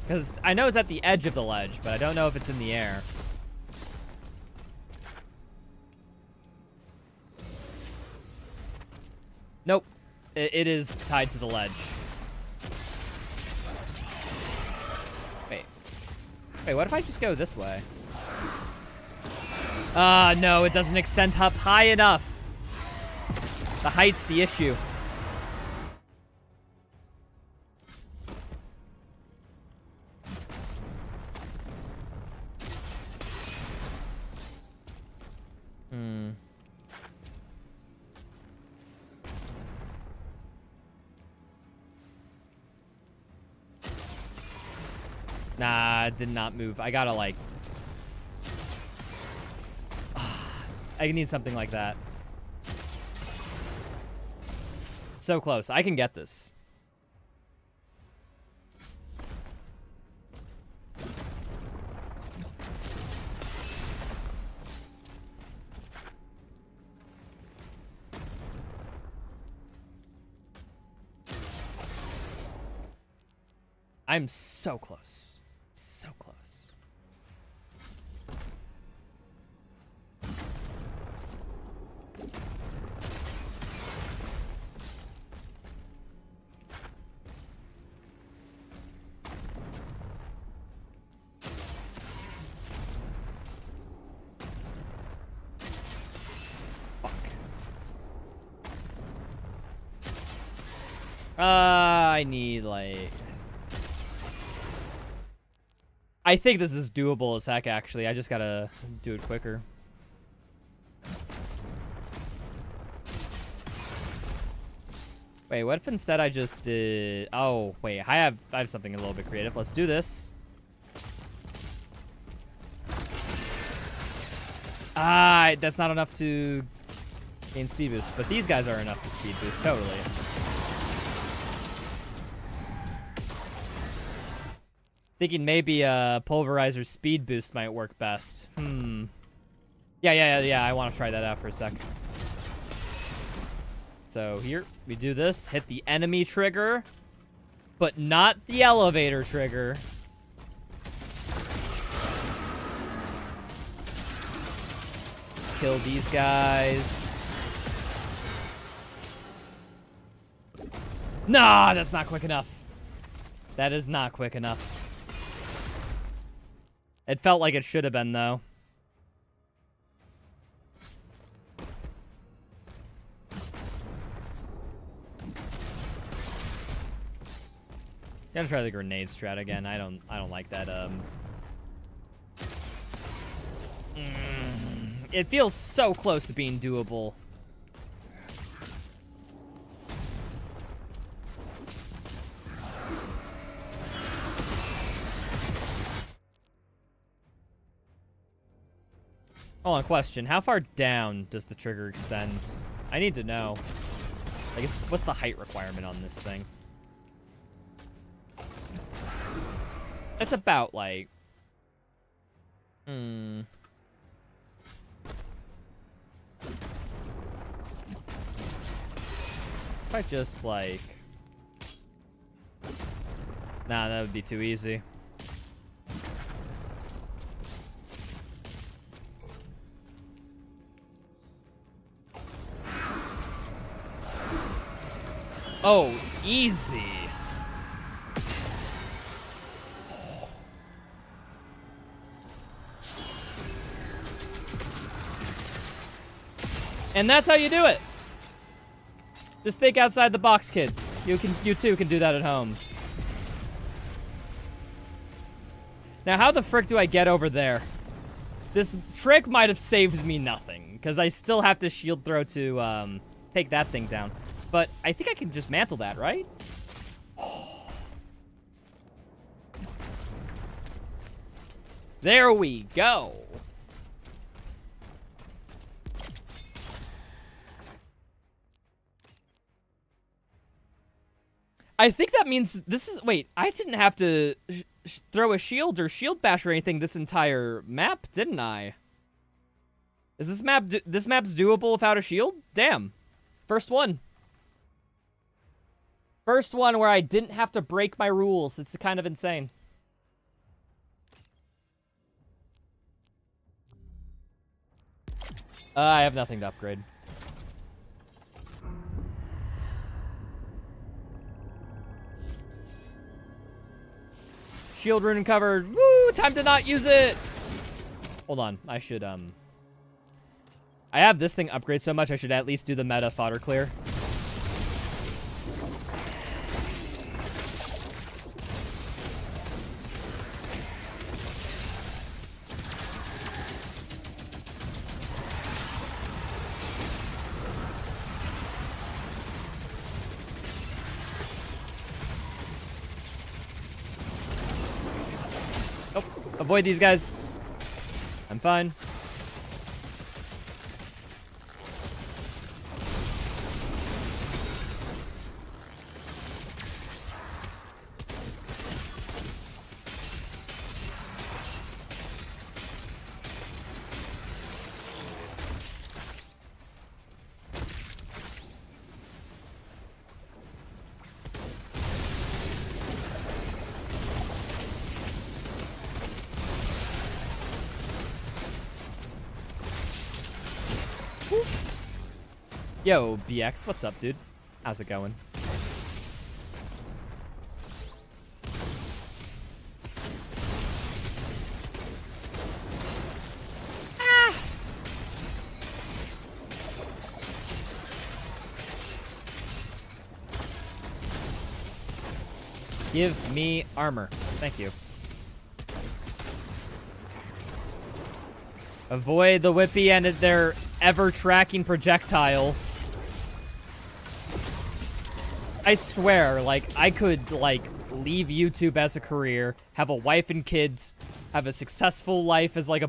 Because I know it's at the edge of the ledge, but I don't know if it's in the air. Nope. It is tied to the ledge. Wait, what if I just go this way? No, it doesn't extend up high enough. The height's the issue. Nah, it did not move. I gotta, like... I need something like that. So close. I can get this. I'm so close. So close. Fuck. I need, like... I think this is doable as heck, actually. I just gotta do it quicker. Wait, what if instead I just did... Oh, wait. I have something a little bit creative. Let's do this. That's not enough to gain speed boost. But these guys are enough to speed boost, totally. Thinking maybe a pulverizer speed boost might work best. Yeah, I want to try that out for a sec. So here, we do this. Hit the enemy trigger, but not the elevator trigger. Kill these guys. Nah, that's not quick enough. That is not quick enough. It felt like it should have been, though. Gotta try the grenade strat again. I don't like that. It feels so close to being doable. Hold on, question. How far down does the trigger extend? I need to know. I guess, what's the height requirement on this thing? It's about, like... If I just, like... Nah, that would be too easy. Oh, easy. And that's how you do it. Just think outside the box, kids. You too can do that at home. Now, how the frick do I get over there? This trick might have saved me nothing, because I still have to shield throw to take that thing down. But I think I can just mantle that, right? There we go. I think that means this is... Wait, I didn't have to throw a shield or shield bash or anything this entire map, didn't I? Is this map... This map's doable without a shield? Damn. First one. First one where I didn't have to break my rules. It's kind of insane. I have nothing to upgrade. Shield rune covered. Woo! Time to not use it! Hold on. I should, I have this thing upgrade so much, I should at least do the meta fodder clear. Avoid these guys. I'm fine. Yo, BX, what's up, dude? How's it going? Ah! Give me armor. Thank you. Avoid the whippy and their ever-tracking projectile. I swear, like, I could, like, leave YouTube as a career, have a wife and kids, have a successful life as, like,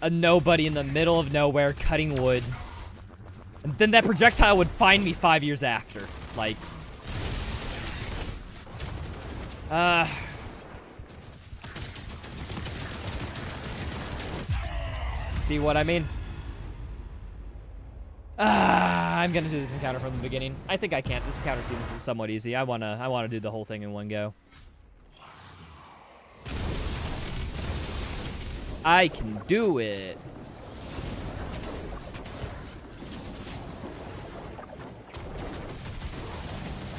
a nobody in the middle of nowhere cutting wood. And then that projectile would find me 5 years after. Like... See what I mean? I'm gonna do this encounter from the beginning. I think I can. This encounter seems somewhat easy. I wanna do the whole thing in one go. I can do it.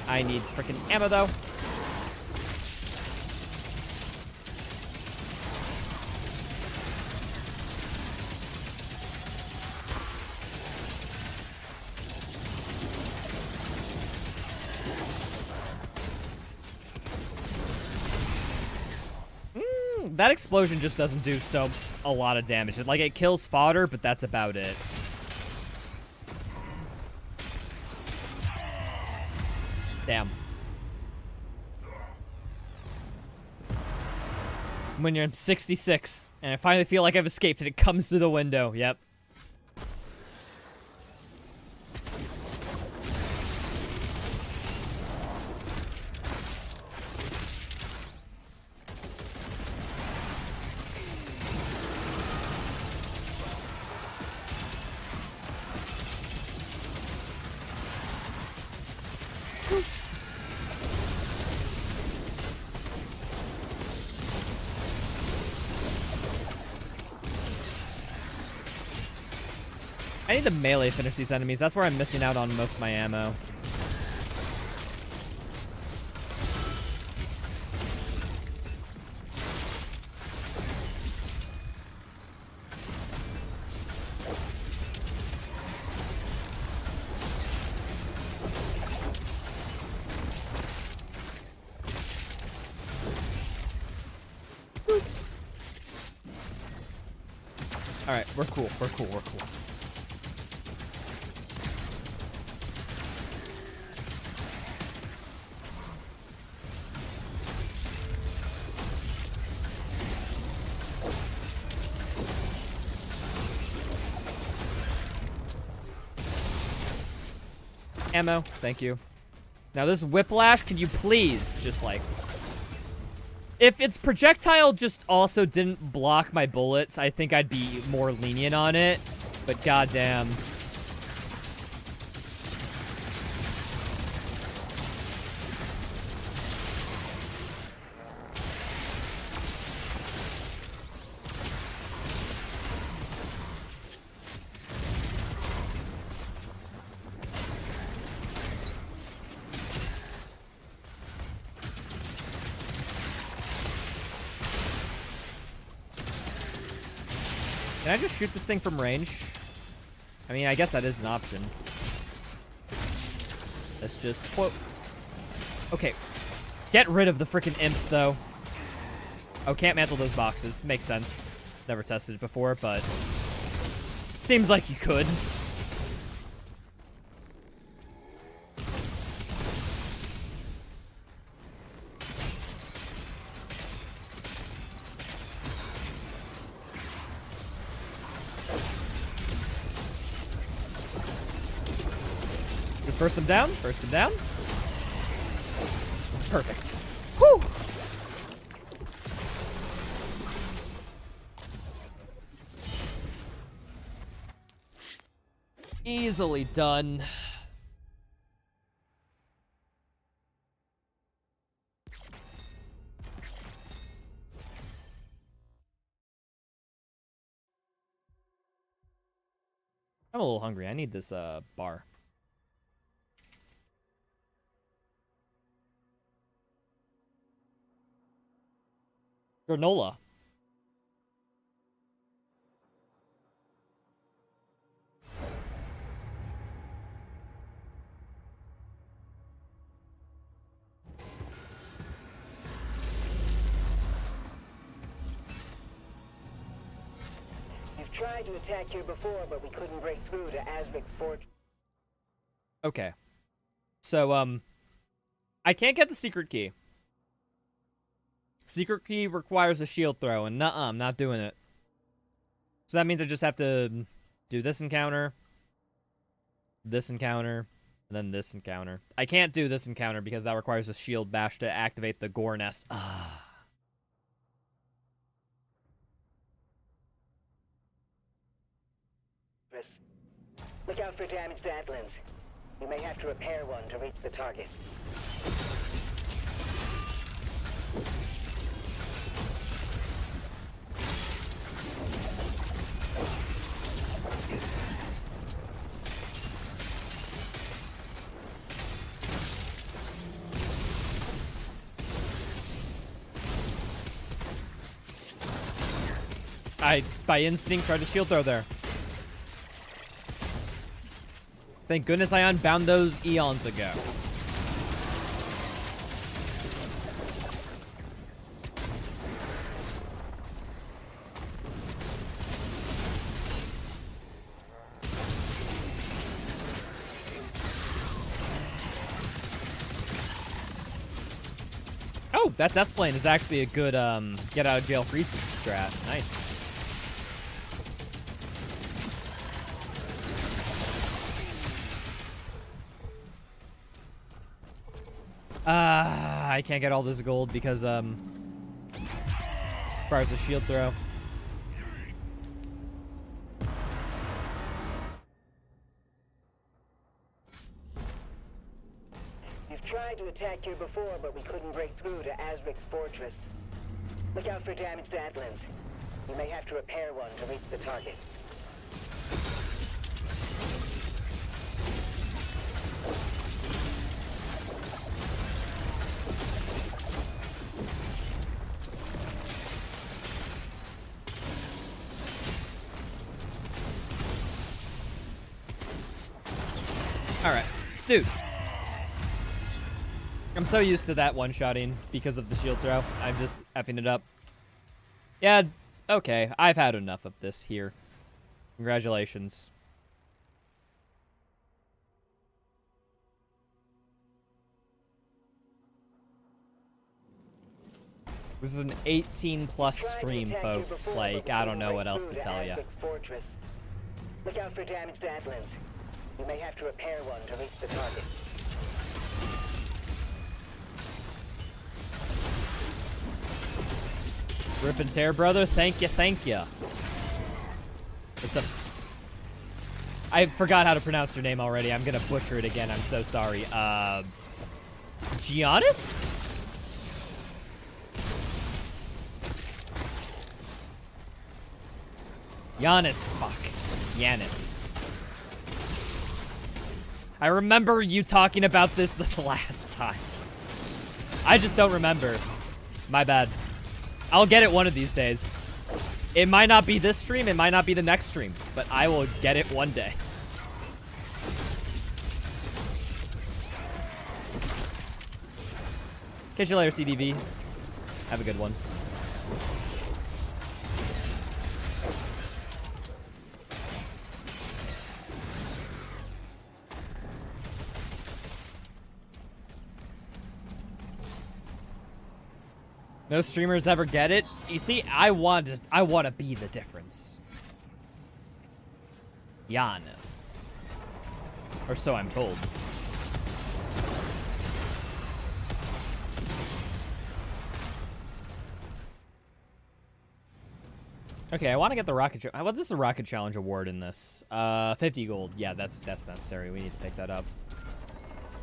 I need freaking ammo though. That explosion just doesn't do a lot of damage. Like, it kills fodder, but that's about it. Damn. When you're 66, and I finally feel like I've escaped, and it comes through the window. Yep. I need to melee finish these enemies. That's where I'm missing out on most of my ammo. Alright, we're cool. We're cool. We're cool. Ammo, thank you. Now this whiplash, can you please just like... If its projectile just also didn't block my bullets, I think I'd be more lenient on it. But goddamn. Can I just shoot this thing from range? I mean, I guess that is an option. Let's just... Whoa. Okay. Get rid of the freaking imps, though. Oh, can't mantle those boxes. Makes sense. Never tested it before, but... Seems like you could. First them down. First them down. Perfect. Whew. Easily done. I'm a little hungry. I need this bar. Granola. We've tried to attack here before, but we couldn't break through to Azvik's fortress. Okay. So, I can't get the secret key. Secret key requires a shield throw, and nuh-uh, I'm not doing it. So that means I just have to do this encounter, and then this encounter. I can't do this encounter because that requires a shield bash to activate the gore nest. Ah. Look out for damaged Atlands. You may have to repair one to reach the target. I, by instinct, tried to shield throw there. Thank goodness I unbound those eons ago. Oh, that death plane is actually a good get out of jail free strat. Nice. I can't get all this gold because requires a shield throw. You've tried to attack here before, but we couldn't break through to Azric's fortress. Look out for damaged Atlas. You may have to repair one to reach the target. Alright. Dude. I'm so used to that one-shotting because of the shield throw. I'm just effing it up. Yeah, okay. I've had enough of this here. Congratulations. This is an 18-plus stream, folks. Like, I don't know what else to tell you. Look out for damaged Atlas. You may have to repair one to reach the target. Rip and tear, brother. Thank you, thank you. What's up? I forgot how to pronounce your name already. I'm gonna butcher it again. I'm so sorry. Giannis? Giannis. Fuck. Giannis. I remember you talking about this the last time. I just don't remember. My bad. I'll get it one of these days. It might not be this stream, it might not be the next stream, but I will get it one day. Catch you later, CDV. Have a good one. No streamers ever get it. You see, I want to be the difference. Giannis. Or so I'm told. Okay, I want to get the rocket. What is the rocket challenge award in this? 50 gold. Yeah, that's necessary. We need to pick that up.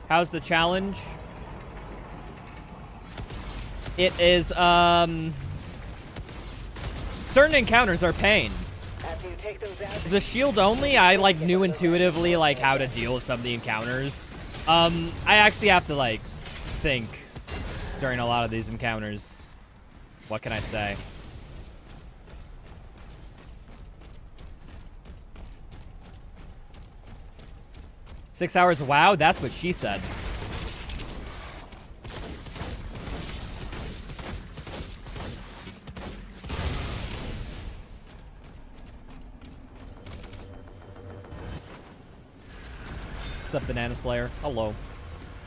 How's the challenge? It is, certain encounters are pain. After you take those out, The shield only, I, like, knew intuitively, like, how to deal with some of the encounters. I actually have to, like, think during a lot of these encounters. What can I say? Six hours, wow, that's what she said. What's up, Banana Slayer? Hello.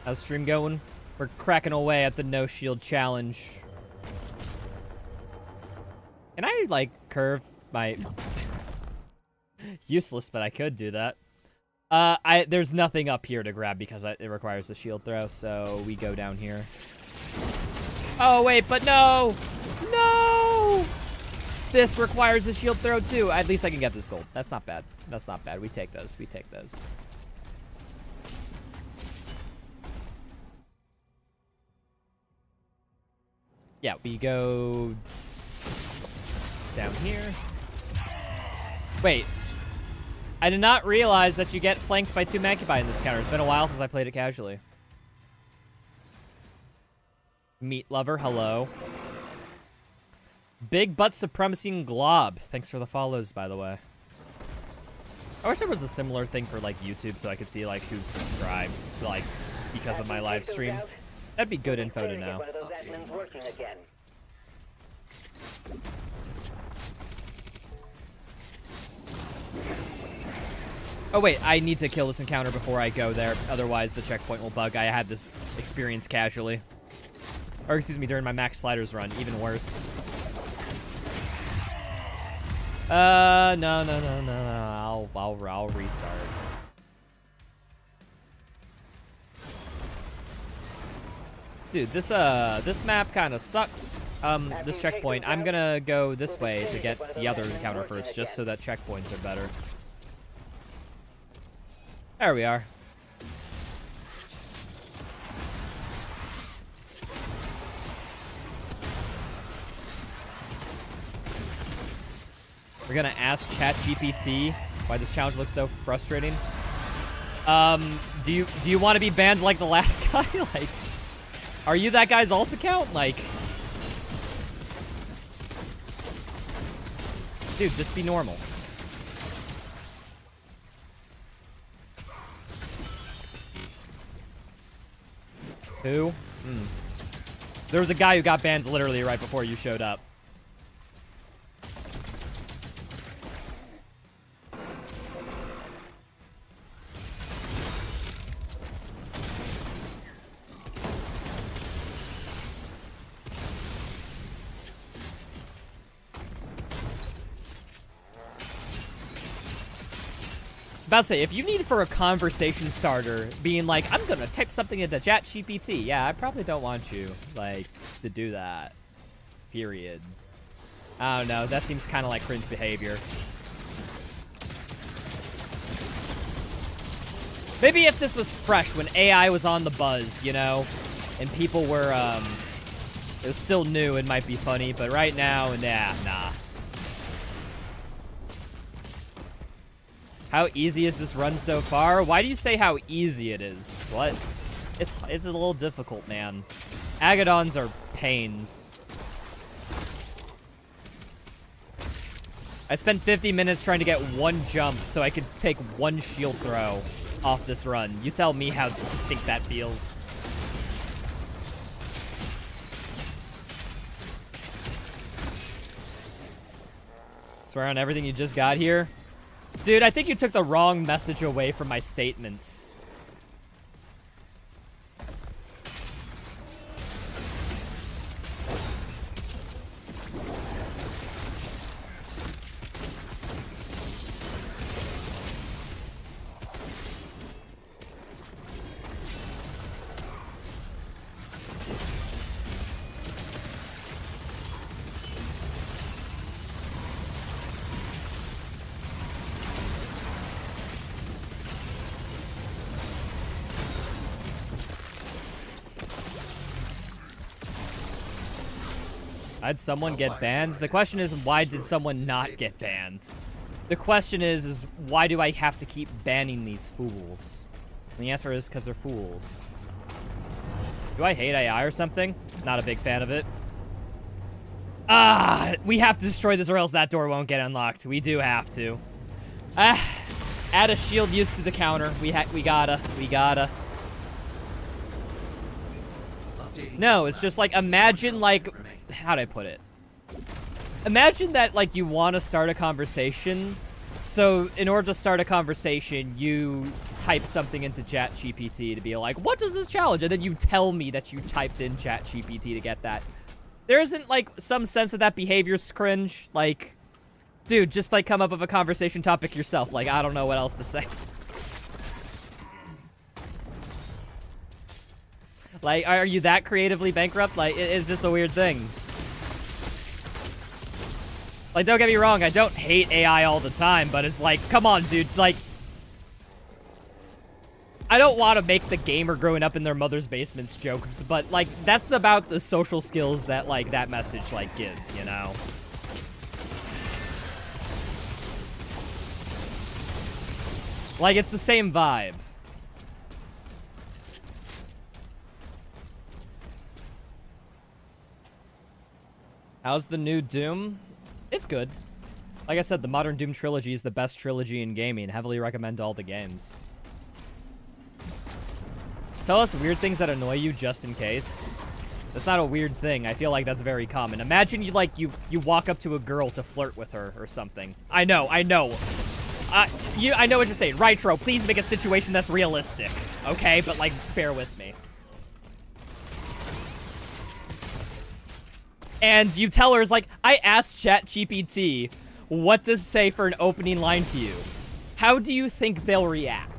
How's stream going? We're cracking away at the no shield challenge. Can I, like, curve my... Useless, but I could do that. There's nothing up here to grab because it requires a shield throw, so we go down here. Oh, wait, but no! No! This requires a shield throw, too. At least I can get this gold. That's not bad. That's not bad. We take those. We take those. Yeah, we go down here. Wait. I did not realize that you get flanked by 2 Mancubi in this counter. It's been a while since I played it casually. Meat Lover, hello. Big Butt Supremacy and Glob. Thanks for the follows, by the way. I wish there was a similar thing for, like, YouTube so I could see, like, who subscribed, like, because of my live stream. That'd be good info to know. Oh wait, I need to kill this encounter before I go there, otherwise the checkpoint will bug. I had this experience casually. Or excuse me, during my max sliders run, even worse. No. I'll restart. Dude, this map kind of sucks. This checkpoint. I'm gonna go this way to get the other encounter first, just so that checkpoints are better. There we are. We're gonna ask ChatGPT why this challenge looks so frustrating. Do you want to be banned like the last guy? Like, are you that guy's alt account? Like, dude, just be normal. Who? There was a guy who got banned literally right before you showed up. About to say, if you need for a conversation starter, being like, I'm gonna type something into ChatGPT, yeah, I probably don't want you, like, to do that. Period. I don't know, that seems kind of like cringe behavior. Maybe if this was fresh, when AI was on the buzz, you know, and people were, it was still new, it might be funny, but right now, nah. How easy is this run so far? Why do you say how easy it is? What? It's a little difficult, man. Agadons are pains. I spent 50 minutes trying to get one jump so I could take one shield throw off this run. You tell me how you think that feels. Swear on everything you just got here. Dude, I think you took the wrong message away from my statements. Did someone get banned? The question is, why did someone not get banned? The question is why do I have to keep banning these fools? And the answer is because they're fools. Do I hate AI or something? Not a big fan of it. We have to destroy this or else that door won't get unlocked. We do have to. Add a shield use to the counter. We gotta. No, it's just like, imagine like, how'd I put it? Imagine that like you want to start a conversation. So in order to start a conversation, you type something into ChatGPT to be like, what does this challenge? And then you tell me that you typed in ChatGPT to get that. There isn't like some sense that behavior's cringe. Like, dude, just like come up with a conversation topic yourself. Like, I don't know what else to say. Like, are you that creatively bankrupt? Like, it's just a weird thing. Like, don't get me wrong, I don't hate AI all the time, but it's like, come on, dude, like... I don't want to make the gamer growing up in their mother's basements jokes, but, like, that's about the social skills that, like, that message, like, gives, you know? Like, it's the same vibe. How's the new Doom? It's good. Like I said, the modern Doom trilogy is the best trilogy in gaming. Heavily recommend all the games. Tell us weird things that annoy you just in case. That's not a weird thing. I feel like that's very common. Imagine you walk up to a girl to flirt with her or something. I know. I know what you're saying. Rytro, please make a situation that's realistic. Okay? But, like, bear with me. And you tell her, like, I asked ChatGPT what to say for an opening line to you. How do you think they'll react?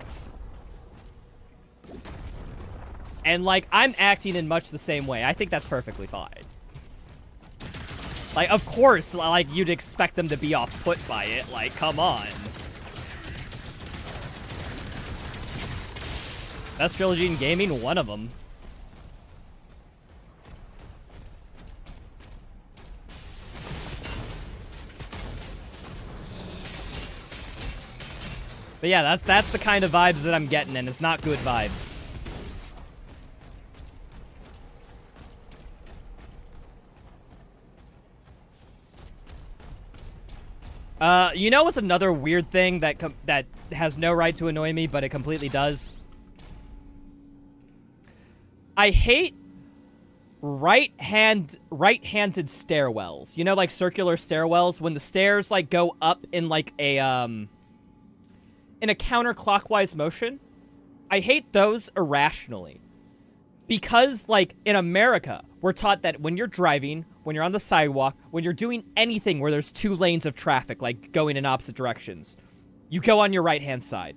And, like, I'm acting in much the same way. I think that's perfectly fine. Like, of course, like, you'd expect them to be off-put by it. Like, come on. Best trilogy in gaming? One of them. But yeah, that's the kind of vibes that I'm getting, and it's not good vibes. You know what's another weird thing that that has no right to annoy me, but it completely does? I hate right-handed stairwells. You know, like circular stairwells when the stairs like go up in like a in a counterclockwise motion. I hate those irrationally. Because, like, in America, we're taught that when you're driving, when you're on the sidewalk, when you're doing anything where there's 2 lanes of traffic, like going in opposite directions, you go on your right-hand side.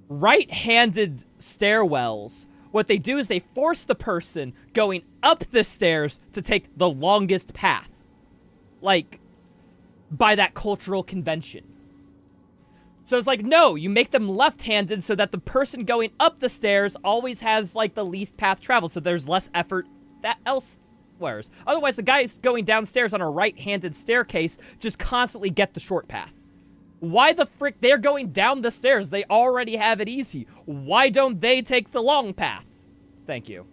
Right-handed stairwells, what they do is they force the person going up the stairs to take the longest path. Like, by that cultural convention. So it's like, no, you make them left-handed so that the person going up the stairs always has, like, the least path traveled, so there's less effort elsewhere. Otherwise, the guys going downstairs on a right-handed staircase just constantly get the short path. Why the frick? They're going down the stairs. They already have it easy. Why don't they take the long path? Thank you.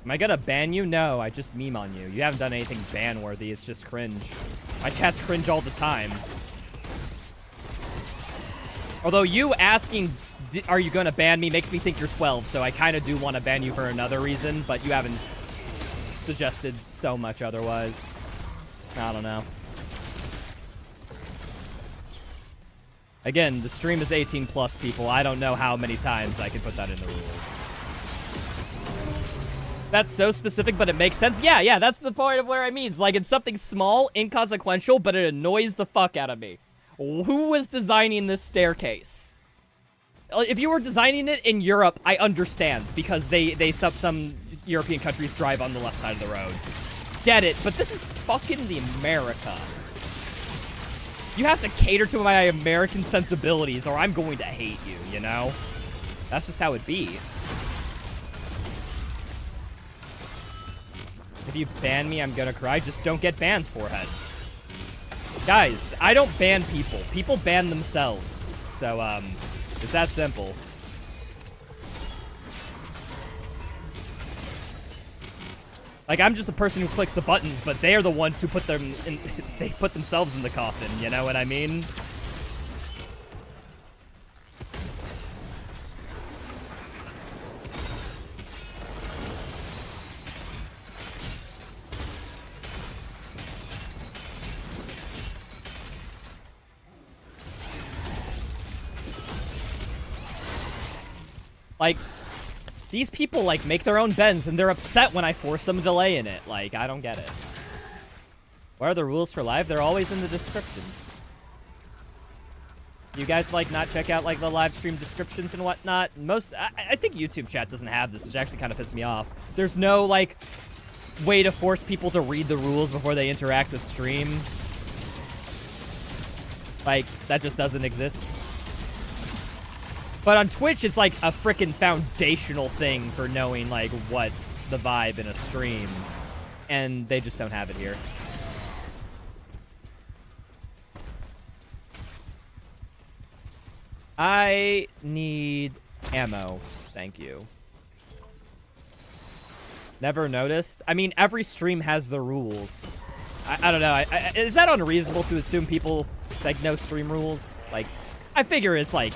Am I gonna ban you? No, I just meme on you. You haven't done anything ban-worthy. It's just cringe. My chat's cringe all the time. Although you asking, are you going to ban me, makes me think you're 12, so I kind of do want to ban you for another reason, but you haven't suggested so much otherwise. I don't know. Again, the stream is 18 plus, people. I don't know how many times I can put that in the rules. That's so specific, but it makes sense. Yeah, that's the point of where I mean. Like, it's something small, inconsequential, but it annoys the fuck out of me. Who was designing this staircase? If you were designing it in Europe, I understand, because some European countries drive on the left side of the road. Get it, but this is fucking the America. You have to cater to my American sensibilities, or I'm going to hate you, you know? That's just how it be. If you ban me, I'm gonna cry. Just don't get bans, forehead. Guys, I don't ban people. People ban themselves. So, it's that simple. Like, I'm just the person who clicks the buttons, but they are the ones who put them in, they put themselves in the coffin, you know what I mean? Like, these people, like, make their own bends, and they're upset when I force them a delay in it. Like, I don't get it. What are the rules for live? They're always in the descriptions. You guys, like, not check out, like, the live stream descriptions and whatnot? I think YouTube chat doesn't have this, which actually kind of pissed me off. There's no, like, way to force people to read the rules before they interact with stream. Like, that just doesn't exist. But on Twitch, it's like a freaking foundational thing for knowing like what's the vibe in a stream. And they just don't have it here. I need ammo. Thank you. Never noticed. I mean, every stream has the rules. I don't know. Is that unreasonable to assume people like know stream rules? Like, I figure it's like,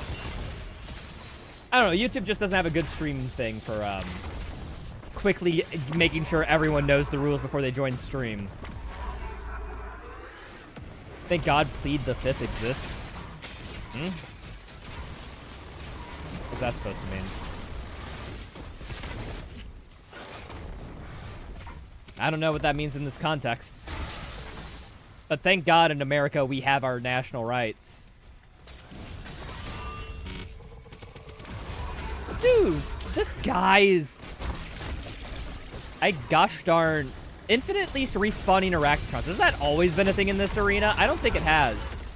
I don't know. YouTube just doesn't have a good stream thing for quickly making sure everyone knows the rules before they join stream. Thank God Plead the Fifth exists. What's that supposed to mean? I don't know what that means in this context. But thank God in America we have our national rights. Dude, this guy is... gosh darn... Infinitely respawning Arachnotrons. Has that always been a thing in this arena? I don't think it has.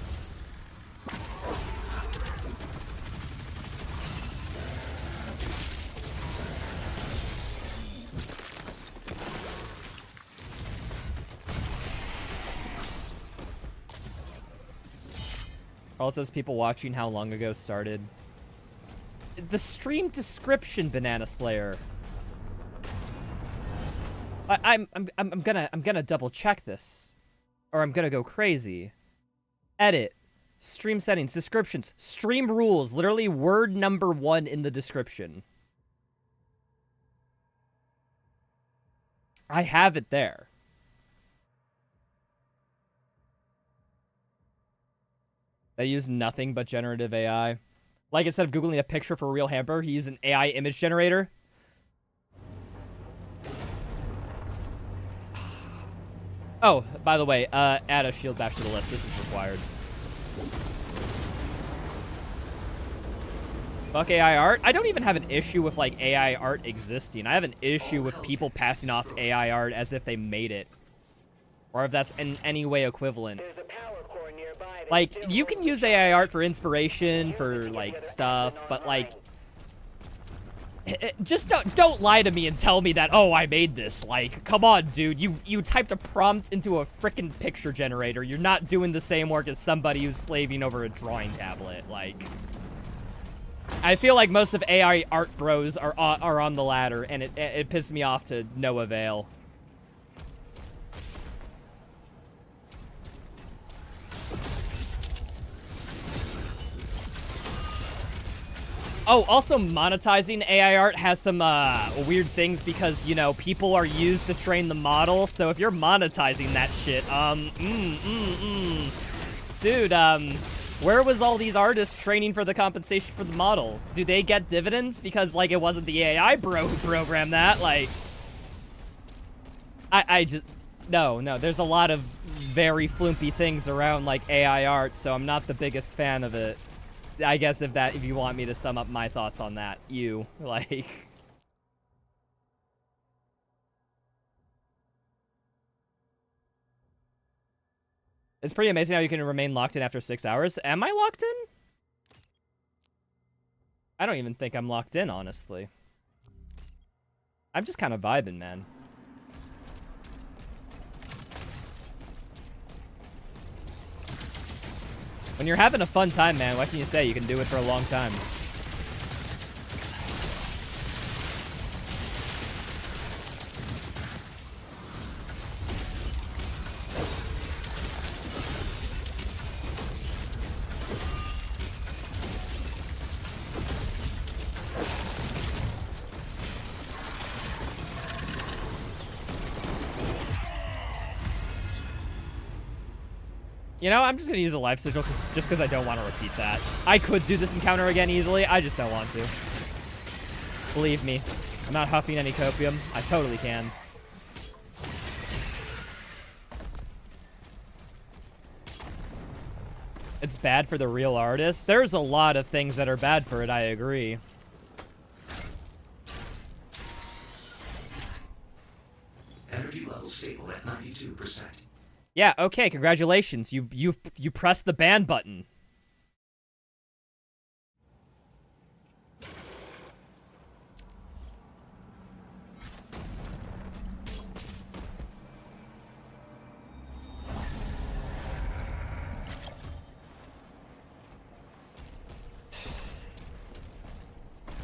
Carl says people watching how long ago started. The stream description, Banana Slayer. I'm gonna double check this, or I'm gonna go crazy. Edit, stream settings, descriptions, stream rules. Literally word number 1 in the description. I have it there. They use nothing but generative AI. Like, instead of Googling a picture for a real hamburger, he used an AI image generator. Oh, by the way, add a shield bash to the list. This is required. Fuck AI art? I don't even have an issue with, like, AI art existing. I have an issue with people passing off AI art as if they made it. Or if that's in any way equivalent. Like, you can use AI art for inspiration, for, like, stuff, but, like... just don't lie to me and tell me that, oh, I made this. Like, come on, dude. You typed a prompt into a frickin' picture generator. You're not doing the same work as somebody who's slaving over a drawing tablet. Like... I feel like most of AI art bros are on the ladder, and it pisses me off to no avail. Oh, also monetizing AI art has some weird things because, you know, people are used to train the model. So if you're monetizing that shit, dude, where was all these artists training for the compensation for the model? Do they get dividends? Because, like, it wasn't the AI bro who programmed that. Like, I just... No, there's a lot of very flumpy things around, like, AI art, so I'm not the biggest fan of it. I guess if you want me to sum up my thoughts on that, like... It's pretty amazing how you can remain locked in after 6 hours. Am I locked in? I don't even think I'm locked in, honestly. I'm just kind of vibing, man. When you're having a fun time, man, what can you say? You can do it for a long time. You know, I'm just going to use a life sigil just because I don't want to repeat that. I could do this encounter again easily. I just don't want to. Believe me. I'm not huffing any copium. I totally can. It's bad for the real artist. There's a lot of things that are bad for it, I agree. Energy level stable at 92%. Yeah, okay, congratulations. You pressed the ban button.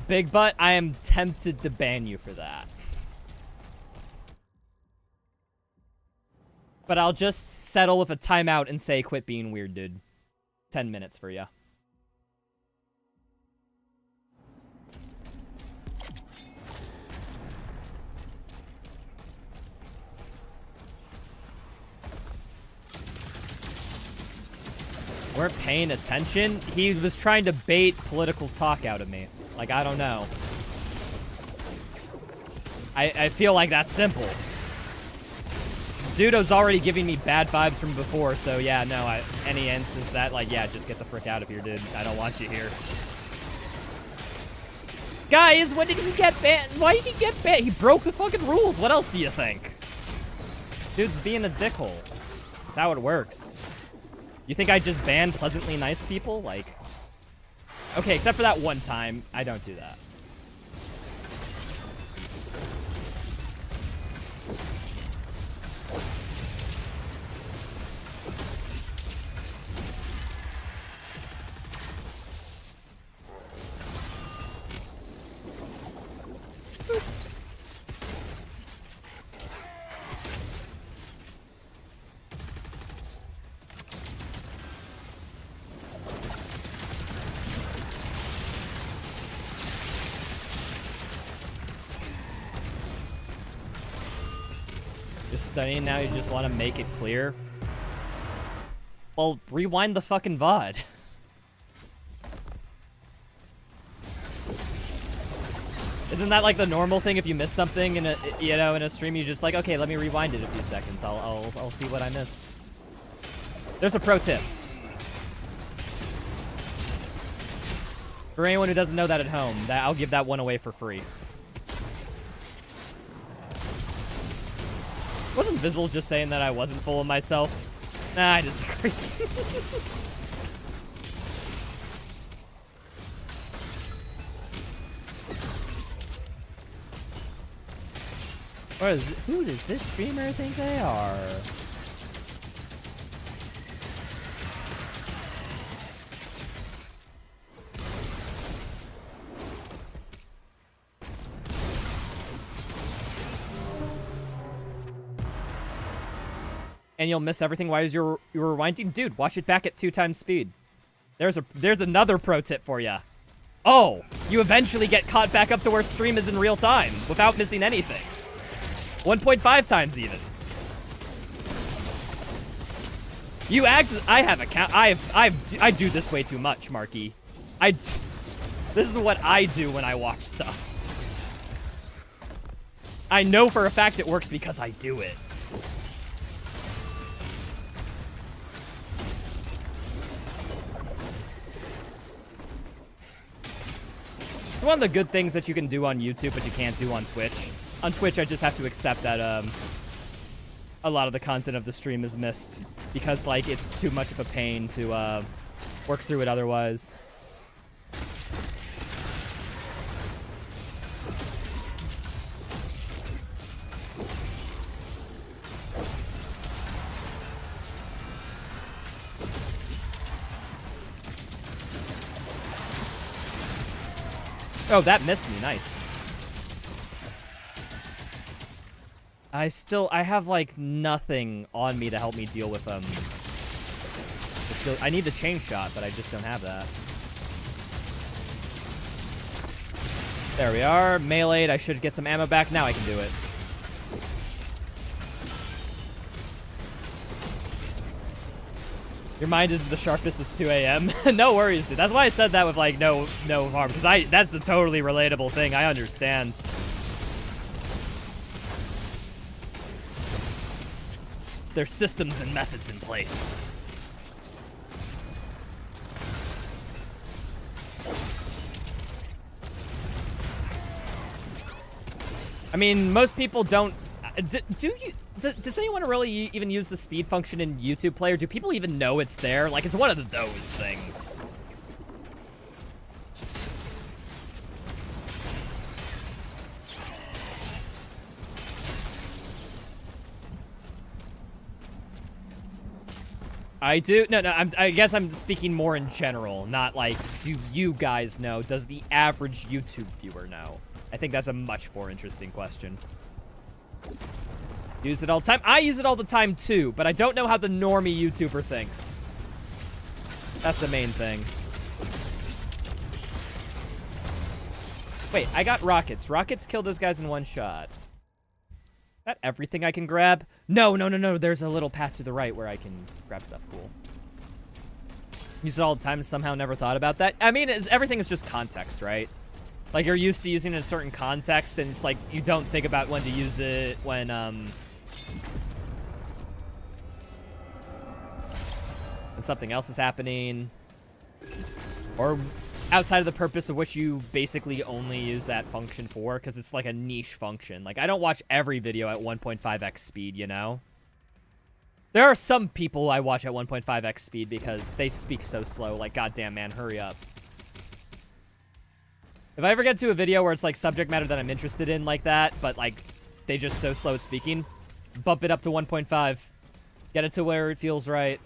Big Butt, I am tempted to ban you for that. But I'll just settle with a timeout and say quit being weird, dude. 10 minutes for ya. Weren't paying attention? He was trying to bait political talk out of me. Like, I don't know. I feel like that's simple. Dudo's already giving me bad vibes from before, so yeah, no, any instance that, like, yeah, just get the frick out of here, dude. I don't want you here. Guys, when did he get banned? Why did he get banned? He broke the fucking rules. What else do you think? Dude's being a dickhole. That's how it works. You think I just ban pleasantly nice people? Like, okay, except for that one time, I don't do that. Studying now, you just want to make it clear? Well, rewind the fucking VOD. Isn't that like the normal thing? If you miss something in a, you know, in a stream, you just like, okay, let me rewind it a few seconds. I'll see what I missed. There's a pro tip. For anyone who doesn't know that at home, I'll give that one away for free. Wasn't Vizzle just saying that I wasn't full of myself? Nah, I disagree. Who does this streamer think they are? And you'll miss everything. Why is you're rewinding? Dude, watch it back at 2 times speed. There's another pro tip for you. Oh, you eventually get caught back up to where stream is in real time without missing anything. 1.5 times even. You act. I have a count. I do this way too much, Marky. This is what I do when I watch stuff. I know for a fact it works because I do it. It's one of the good things that you can do on YouTube, but you can't do on Twitch. On Twitch, I just have to accept that a lot of the content of the stream is missed because, like, it's too much of a pain to work through it otherwise. Oh, that missed me. Nice. I have, like, nothing on me to help me deal with, I need the chain shot, but I just don't have that. There we are. Melee'd. I should get some ammo back. Now I can do it. Your mind isn't the sharpest as 2 a.m. No worries, dude. That's why I said that with, like, no harm. Because that's a totally relatable thing. I understand. There's systems and methods in place. I mean, most people don't... Does anyone really even use the speed function in YouTube Player? Do people even know it's there? Like, it's one of those things. I do. No, I guess I'm speaking more in general, not like, do you guys know? Does the average YouTube viewer know? I think that's a much more interesting question. Use it all the time. I use it all the time too, but I don't know how the normie YouTuber thinks. That's the main thing. Wait, I got rockets. Rockets kill those guys in one shot. Is that everything I can grab? No. There's a little path to the right where I can grab stuff cool. Use it all the time. Somehow never thought about that. I mean, everything is just context, right? Like, you're used to using it in a certain context, and it's like, you don't think about when to use it when something else is happening. Or outside of the purpose of which you basically only use that function for, because it's like a niche function. Like, I don't watch every video at 1.5x speed, you know? There are some people I watch at 1.5x speed because they speak so slow. Like, goddamn, man, hurry up. If I ever get to a video where it's, like, subject matter that I'm interested in like that, but, like, they just so slow at speaking, bump it up to 1.5. Get it to where it feels right.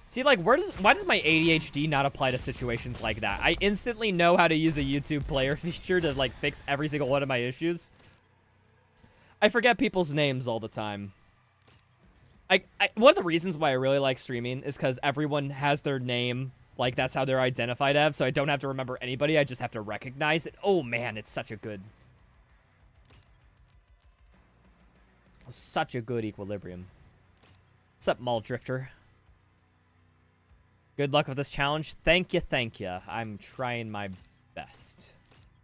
See, like, why does my ADHD not apply to situations like that? I instantly know how to use a YouTube player feature to, like, fix every single one of my issues. I forget people's names all the time. One of the reasons why I really like streaming is because everyone has their name, like, that's how they're identified as, so I don't have to remember anybody, I just have to recognize it. Oh, man, it's such a good equilibrium. What's up, Mall Drifter? Good luck with this challenge. Thank you. I'm trying my best.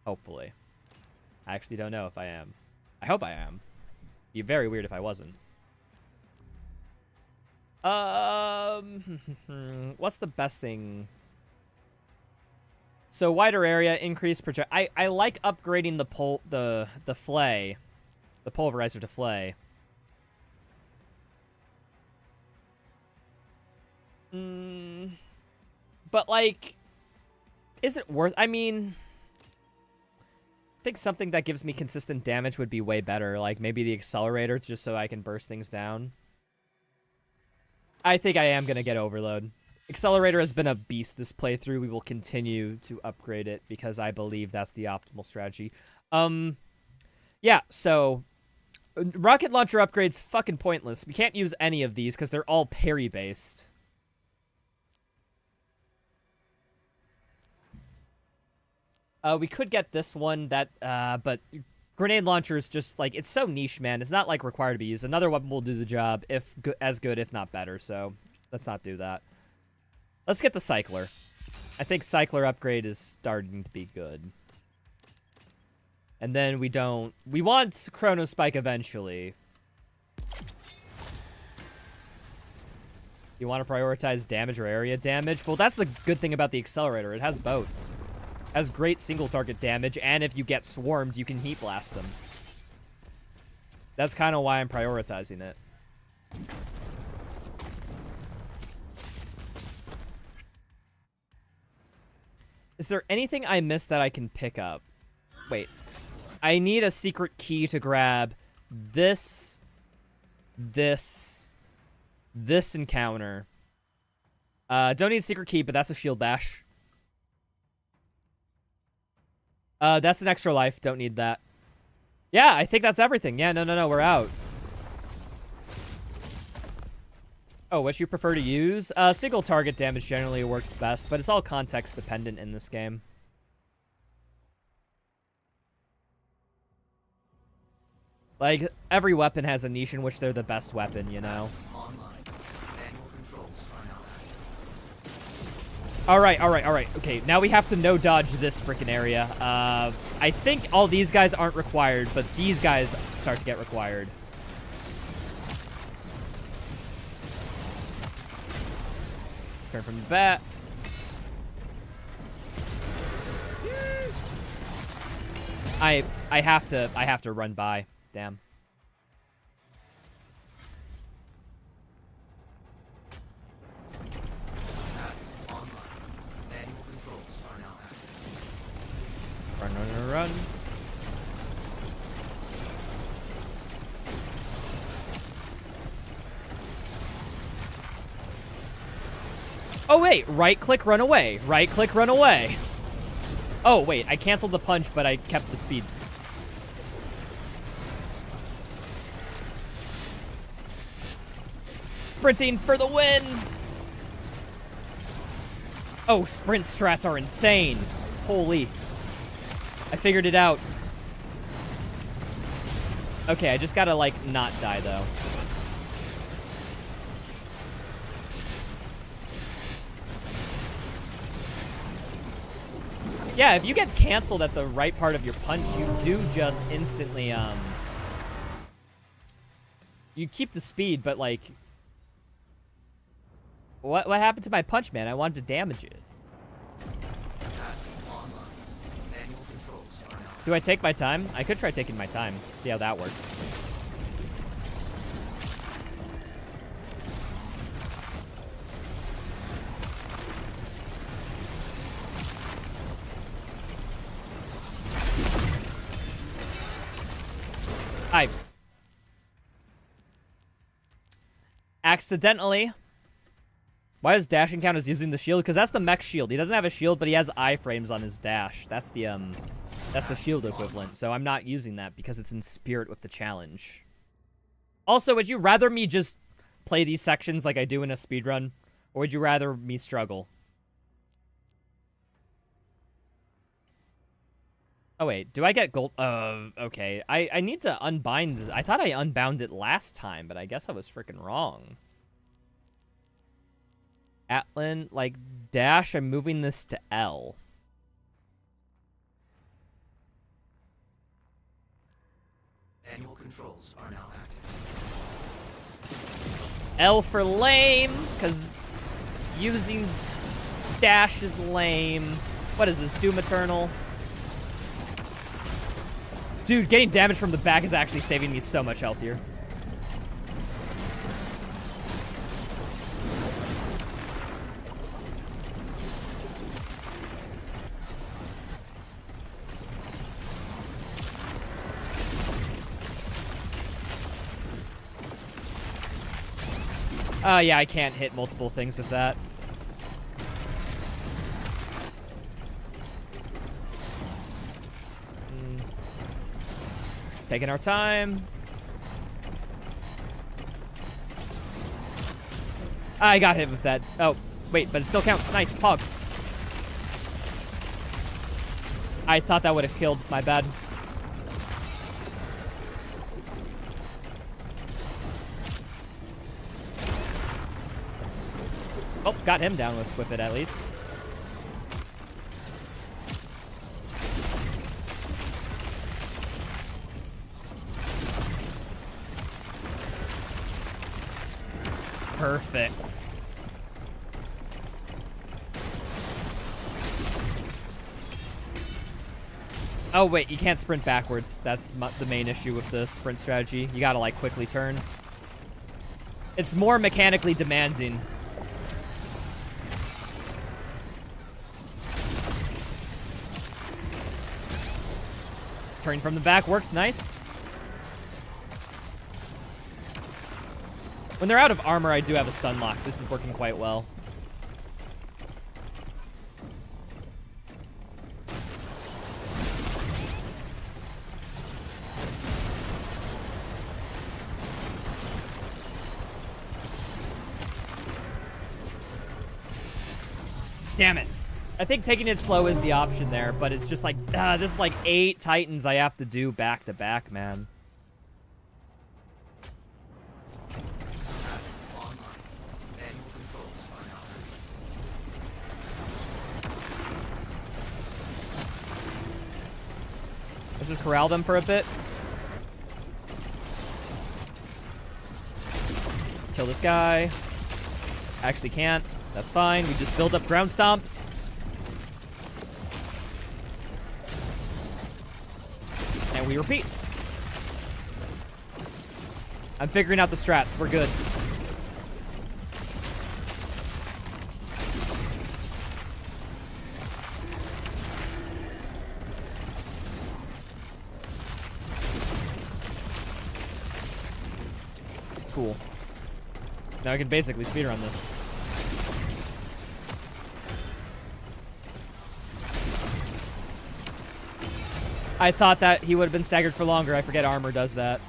Hopefully. I actually don't know if I am. I hope I am. It'd be very weird if I wasn't. What's the best thing? So wider area, increased project. I like upgrading the flay, the pulverizer to flay. But, like, is it worth... I mean, I think something that gives me consistent damage would be way better. Like, maybe the accelerator, just so I can burst things down. I think I am going to get overload. Accelerator has been a beast this playthrough. We will continue to upgrade it because I believe that's the optimal strategy. Yeah, so... rocket launcher upgrades, fucking pointless. We can't use any of these because they're all parry-based. We could get this one, but grenade launcher is just, like, it's so niche, man. It's not, like, required to be used. Another weapon will do the job, as good, if not better, so let's not do that. Let's get the Cycler. I think Cycler upgrade is starting to be good. And then we want Chrono Spike eventually. You want to prioritize damage or area damage? Well, that's the good thing about the accelerator. It has both. Has great single target damage, and if you get swarmed, you can heat blast them. That's kind of why I'm prioritizing it. Is there anything I missed that I can pick up? Wait. I need a secret key to grab this encounter. Don't need a secret key, but that's a shield bash. That's an extra life. Don't need that. Yeah, I think that's everything. Yeah, no, we're out. Oh, what you prefer to use? Single target damage generally works best, but it's all context dependent in this game. Like, every weapon has a niche in which they're the best weapon, you know? Alright. Okay, now we have to no-dodge this freaking area. I think all these guys aren't required, but these guys start to get required. Turn from the bat. I have to run by. Damn. Run. Oh, wait. Right click, run away. Right click, run away. Oh, wait. I canceled the punch, but I kept the speed. Sprinting for the win. Oh, sprint strats are insane. Holy. I figured it out. Okay, I just gotta, like, not die, though. Yeah, if you get canceled at the right part of your punch, you do just instantly, you keep the speed, but, like... What happened to my punch, man? I wanted to damage it. Do I take my time? I could try taking my time. See how that works. I accidentally... Why does dashing count as using the shield? Because that's the mech shield. He doesn't have a shield, but he has iframes on his dash. That's the shield equivalent. So I'm not using that because it's in spirit with the challenge. Also, would you rather me just play these sections like I do in a speedrun? Or would you rather me struggle? Oh, wait. Do I get gold? Okay. I need to unbind. I thought I unbound it last time, but I guess I was freaking wrong. Atlin, like, dash, I'm moving this to L. Annual controls are now active. L for lame, because using dash is lame. What is this, Doom Eternal? Dude, getting damage from the back is actually saving me so much health here. Yeah, I can't hit multiple things with that. Taking our time. I got hit with that. Oh, wait, but it still counts. Nice, pog. I thought that would have killed. My bad. Oh, got him down with it at least. Perfect. Oh, wait, you can't sprint backwards. That's the main issue with the sprint strategy. You gotta, like, quickly turn. It's more mechanically demanding. Turning from the back works nice. When they're out of armor, I do have a stun lock. This is working quite well. Damn it. I think taking it slow is the option there, but it's just like, this is like 8 Titans I have to do back to back, man. Let's just corral them for a bit. Kill this guy. Actually can't. That's fine. We just build up ground stomps. And we repeat. I'm figuring out the strats. We're good. Cool. Now I can basically speedrun this. I thought that he would have been staggered for longer. I forget armor does that.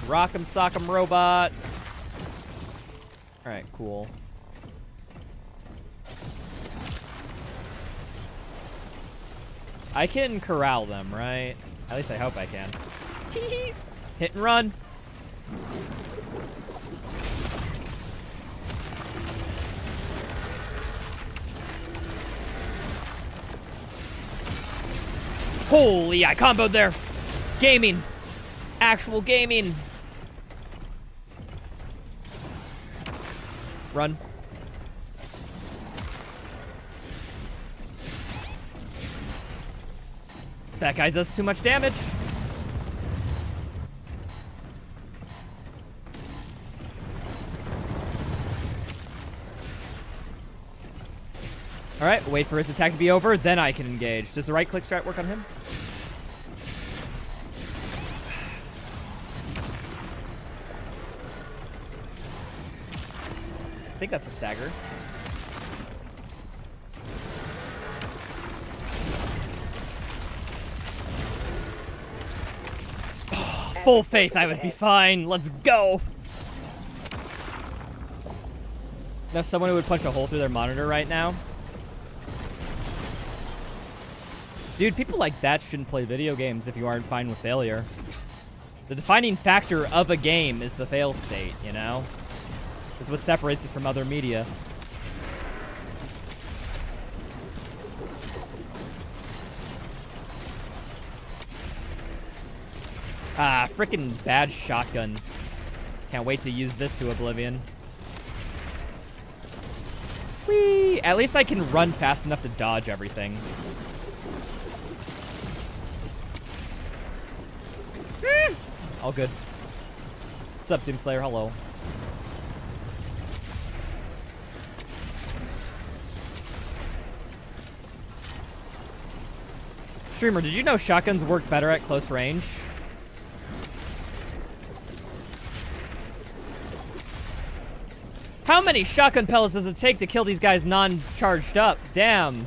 Rock'em sock'em robots. Alright, cool. I can corral them, right? At least I hope I can. Hit and run. Holy, I comboed there. Gaming. Actual gaming. Run. That guy does too much damage. All right, wait for his attack to be over, then I can engage. Does the right click strat work on him? I think that's a stagger. Oh, full faith I would be fine. Let's go. Now someone who would punch a hole through their monitor right now. Dude, people like that shouldn't play video games if you aren't fine with failure. The defining factor of a game is the fail state, you know? Is what separates it from other media. Ah, frickin' bad shotgun. Can't wait to use this to oblivion. Whee! At least I can run fast enough to dodge everything. All good. What's up, Doomslayer? Hello. Streamer, did you know shotguns work better at close range? How many shotgun pellets does it take to kill these guys non-charged up? Damn.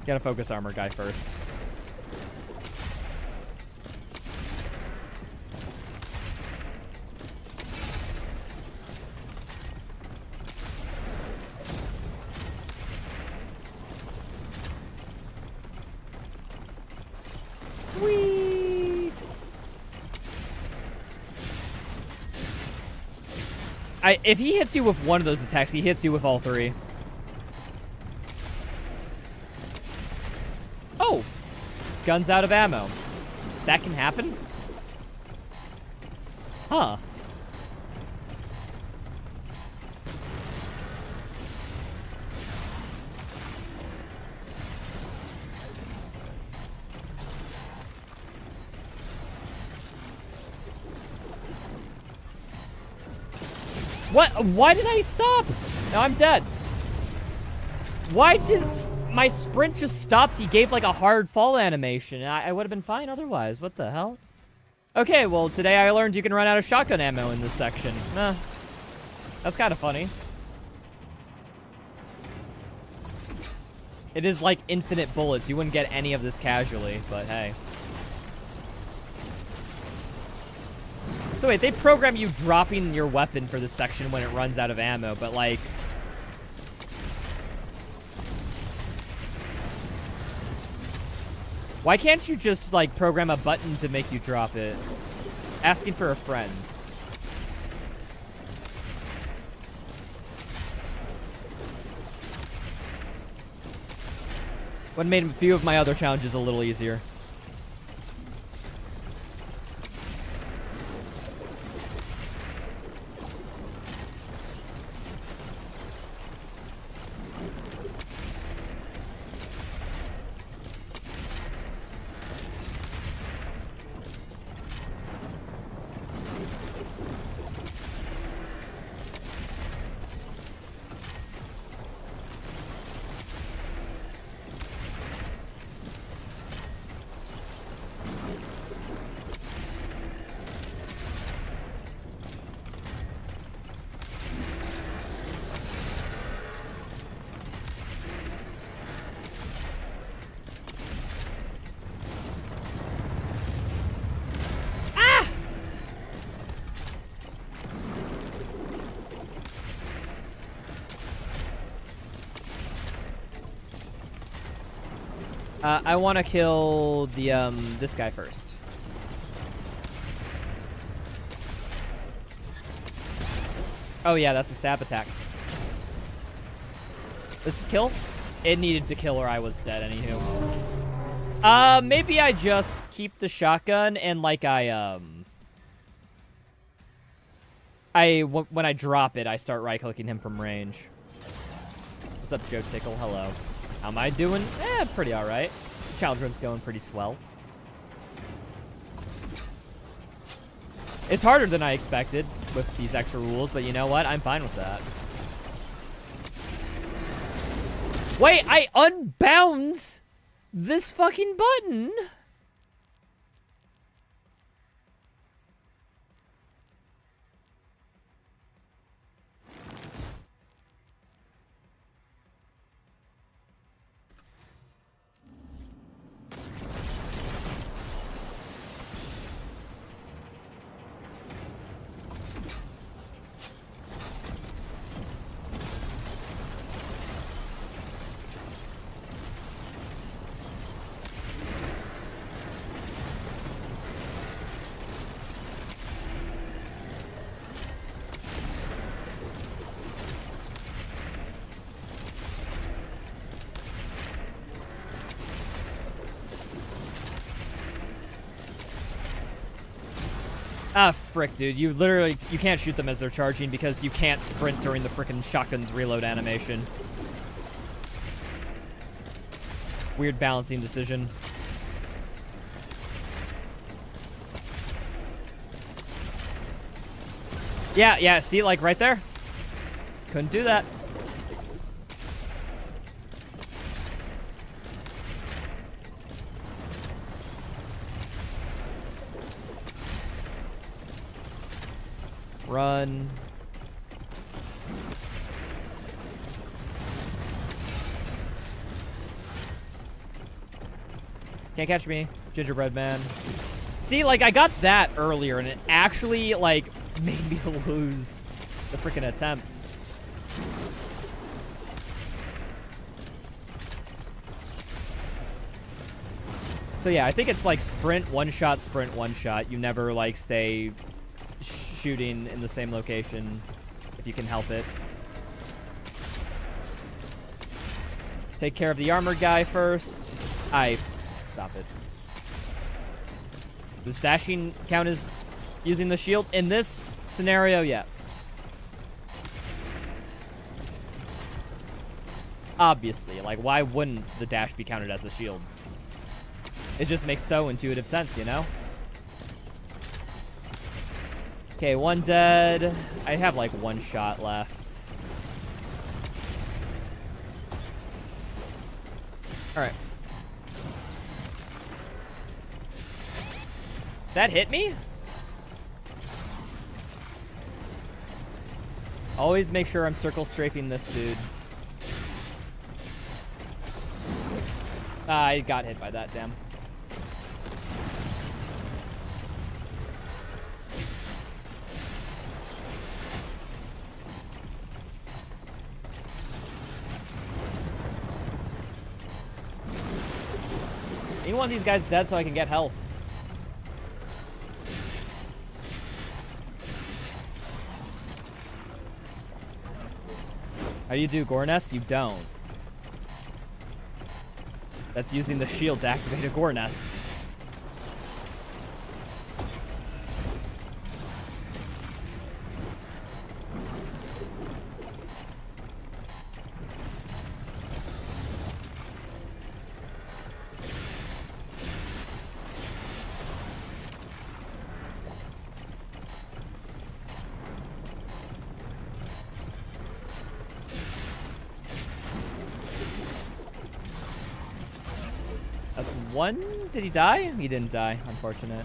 Gotta focus armor guy first. Whee! If he hits you with one of those attacks, he hits you with all three. Oh! Gun's out of ammo. That can happen? Huh. What? Why did I stop? Now I'm dead. Why did... My sprint just stopped. He gave like a hard fall animation. I would have been fine otherwise. What the hell? Okay, well, today I learned you can run out of shotgun ammo in this section. That's kind of funny. It is like infinite bullets. You wouldn't get any of this casually, but hey. So wait, they program you dropping your weapon for this section when it runs out of ammo, but like... Why can't you just, like, program a button to make you drop it? Asking for a friends. What made a few of my other challenges a little easier. I want to kill the this guy first. Oh yeah, that's a stab attack. This is kill? It needed to kill or I was dead anywho. Maybe I just keep the shotgun and like when I drop it, I start right-clicking him from range. What's up, Joe Tickle? Hello. How am I doing? Pretty alright. Children's going pretty swell. It's harder than I expected with these extra rules, but you know what? I'm fine with that. Wait, I unbounds this fucking button? Ah, frick, dude. You can't shoot them as they're charging because you can't sprint during the frickin' shotgun's reload animation. Weird balancing decision. Yeah, see, like right there? Couldn't do that. Run. Can't catch me, gingerbread man. See, like, I got that earlier, and it actually, like, made me lose the freaking attempts. So yeah, I think it's like sprint, one shot. You never, like, stay shooting in the same location if you can help it. Take care of the armored guy first. Stop it. Does dashing count as using the shield? In this scenario, yes. Obviously, like, why wouldn't the dash be counted as a shield? It just makes so intuitive sense, you know? Okay, one dead. I have like one shot left. Alright. That hit me? Always make sure I'm circle strafing this dude. I got hit by that, damn. I need one of these guys dead so I can get health. How do you do Gore Nest? You don't. That's using the shield to activate a Gore Nest. That's one. Did he die? He didn't die. Unfortunate.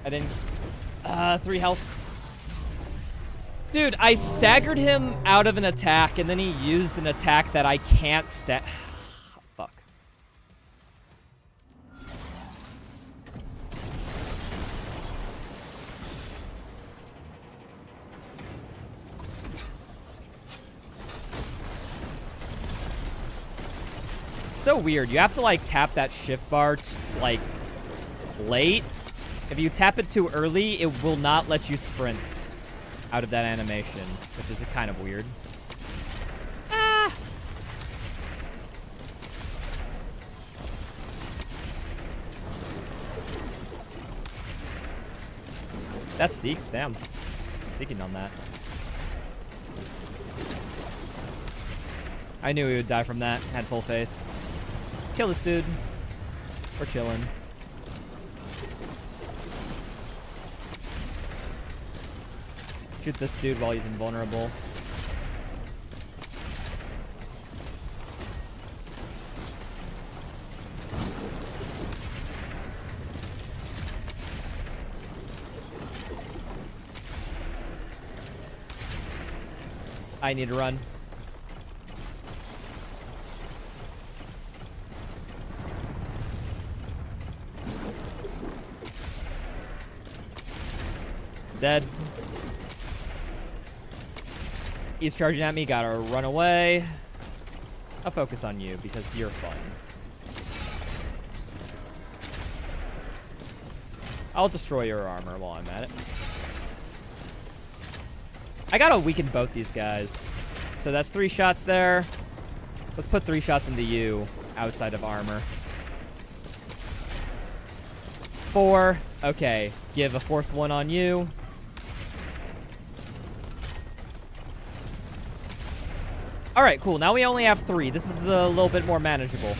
I didn't. 3 health. Dude, I staggered him out of an attack, and then he used an attack that I can't Fuck. So weird. You have to like tap that shift bar like late. If you tap it too early, it will not let you sprint out of that animation, which is kind of weird. Ah! That's Seeks, damn. Seeking on that. I knew he would die from that. Had full faith. Kill this dude. We're chilling. Shoot this dude while he's invulnerable. I need to run. Dead. He's charging at me. Gotta run away. I'll focus on you because you're fun. I'll destroy your armor while I'm at it. I gotta weaken both these guys. So that's 3 shots there. Let's put 3 shots into you outside of armor. 4. Okay. Give a 4th one on you. Alright, cool. Now we only have 3. This is a little bit more manageable.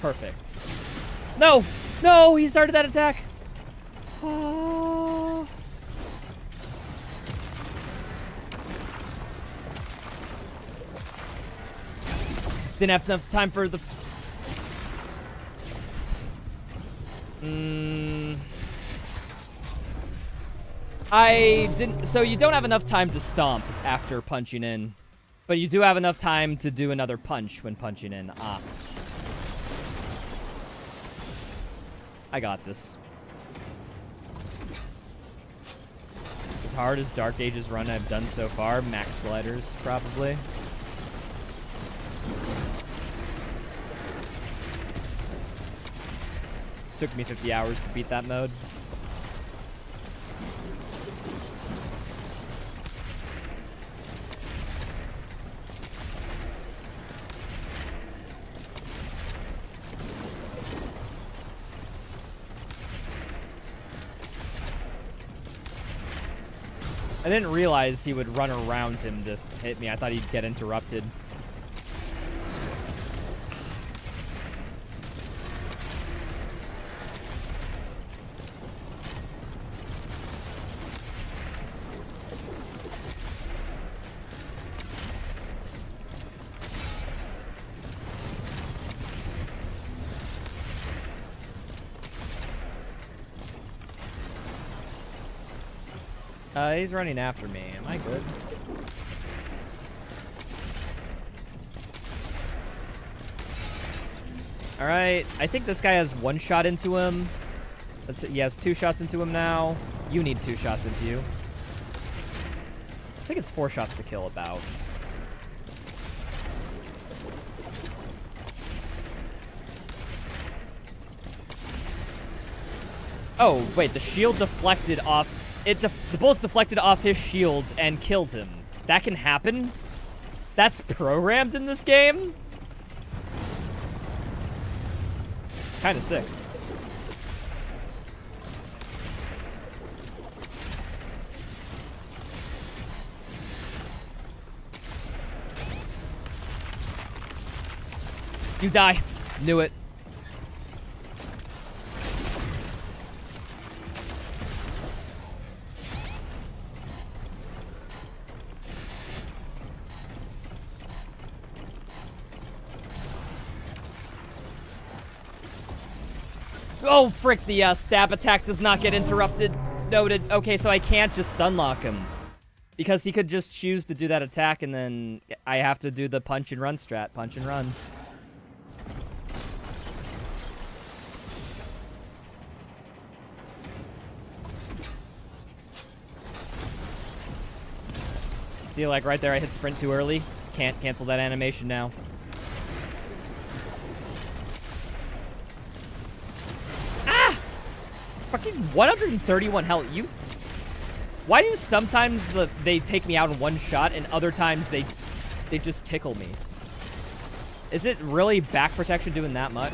Perfect. No! No! He started that attack! Oh. Didn't have enough time for the... I didn't... So you don't have enough time to stomp after punching in. But you do have enough time to do another punch when punching in. Ah. I got this. As hard as Dark Ages run I've done so far, max sliders, probably. Took me 50 hours to beat that mode. I didn't realize he would run around him to hit me. I thought he'd get interrupted. He's running after me. Am I good? Alright, I think this guy has 1 shot into him. He has 2 shots into him now. You need 2 shots into you. I think it's 4 shots to kill about. Oh, wait, the shield deflected off... The bullets deflected off his shield and killed him. That can happen? That's programmed in this game? Kinda sick. You die. Knew it. Oh, frick, the stab attack does not get interrupted. Noted. Okay, so I can't just stun lock him. Because he could just choose to do that attack, and then I have to do the punch and run strat. Punch and run. See, like right there, I hit sprint too early. Can't cancel that animation now. Ah! Fucking 131 health. You... Why do sometimes they take me out in one shot, and other times they just tickle me? Is it really back protection doing that much?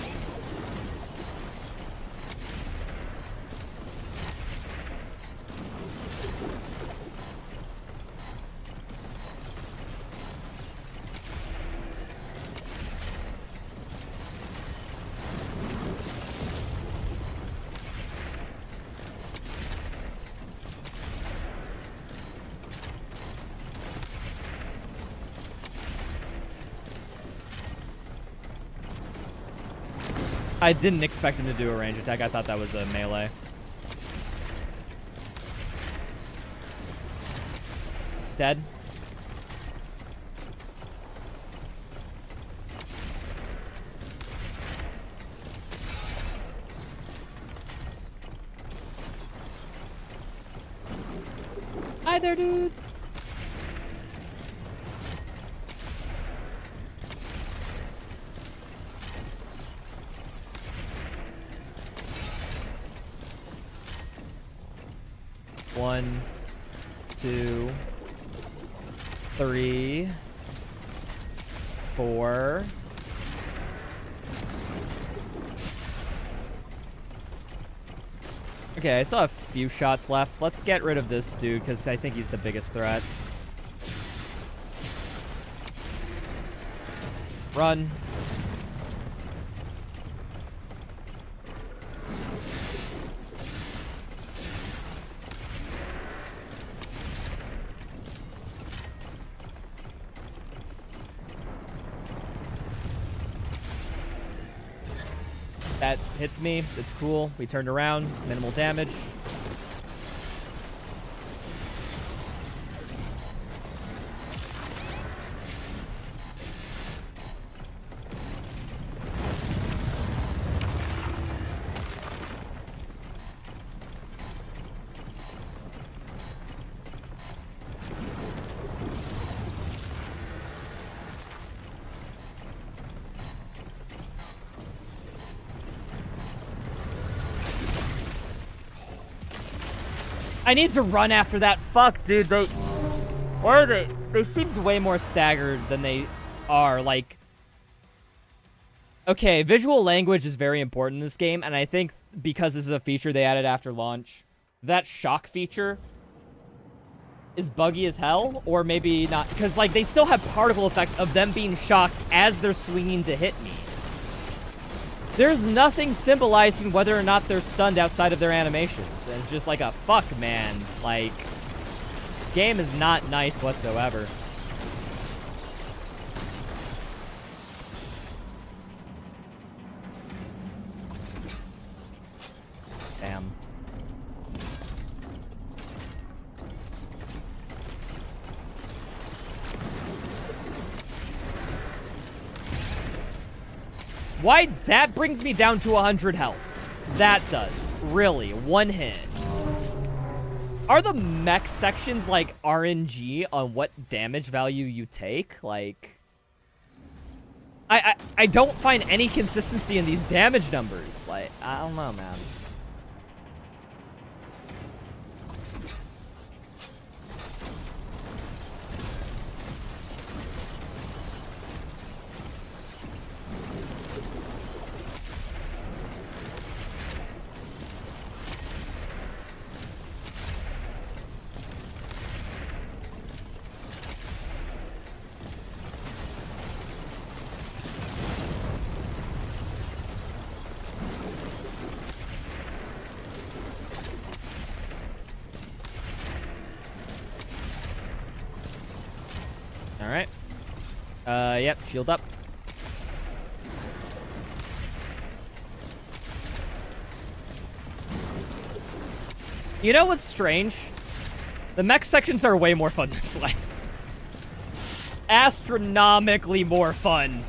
I didn't expect him to do a range attack. I thought that was a melee. Dead. Hi there, dude. One, two, three, four. Okay, I still have a few shots left. Let's get rid of this dude, because I think he's the biggest threat. Run. That hits me. It's cool. We turned around. Minimal damage. I need to run after that. Fuck, dude. They seemed way more staggered than they are. Like, okay, visual language is very important in this game, and I think because this is a feature they added after launch, that shock feature is buggy as hell, or maybe not, because like they still have particle effects of them being shocked as they're swinging to hit me. There's nothing symbolizing whether or not they're stunned outside of their animations. And it's just like a fuck, man. Like, game is not nice whatsoever. Damn. Why? That brings me down to 100 health. That does. Really. One hit. Are the mech sections, like, RNG on what damage value you take? Like... I don't find any consistency in these damage numbers. Like, I don't know, man. Alright. Yep, shield up. You know what's strange? The mech sections are way more fun this way. Astronomically more fun.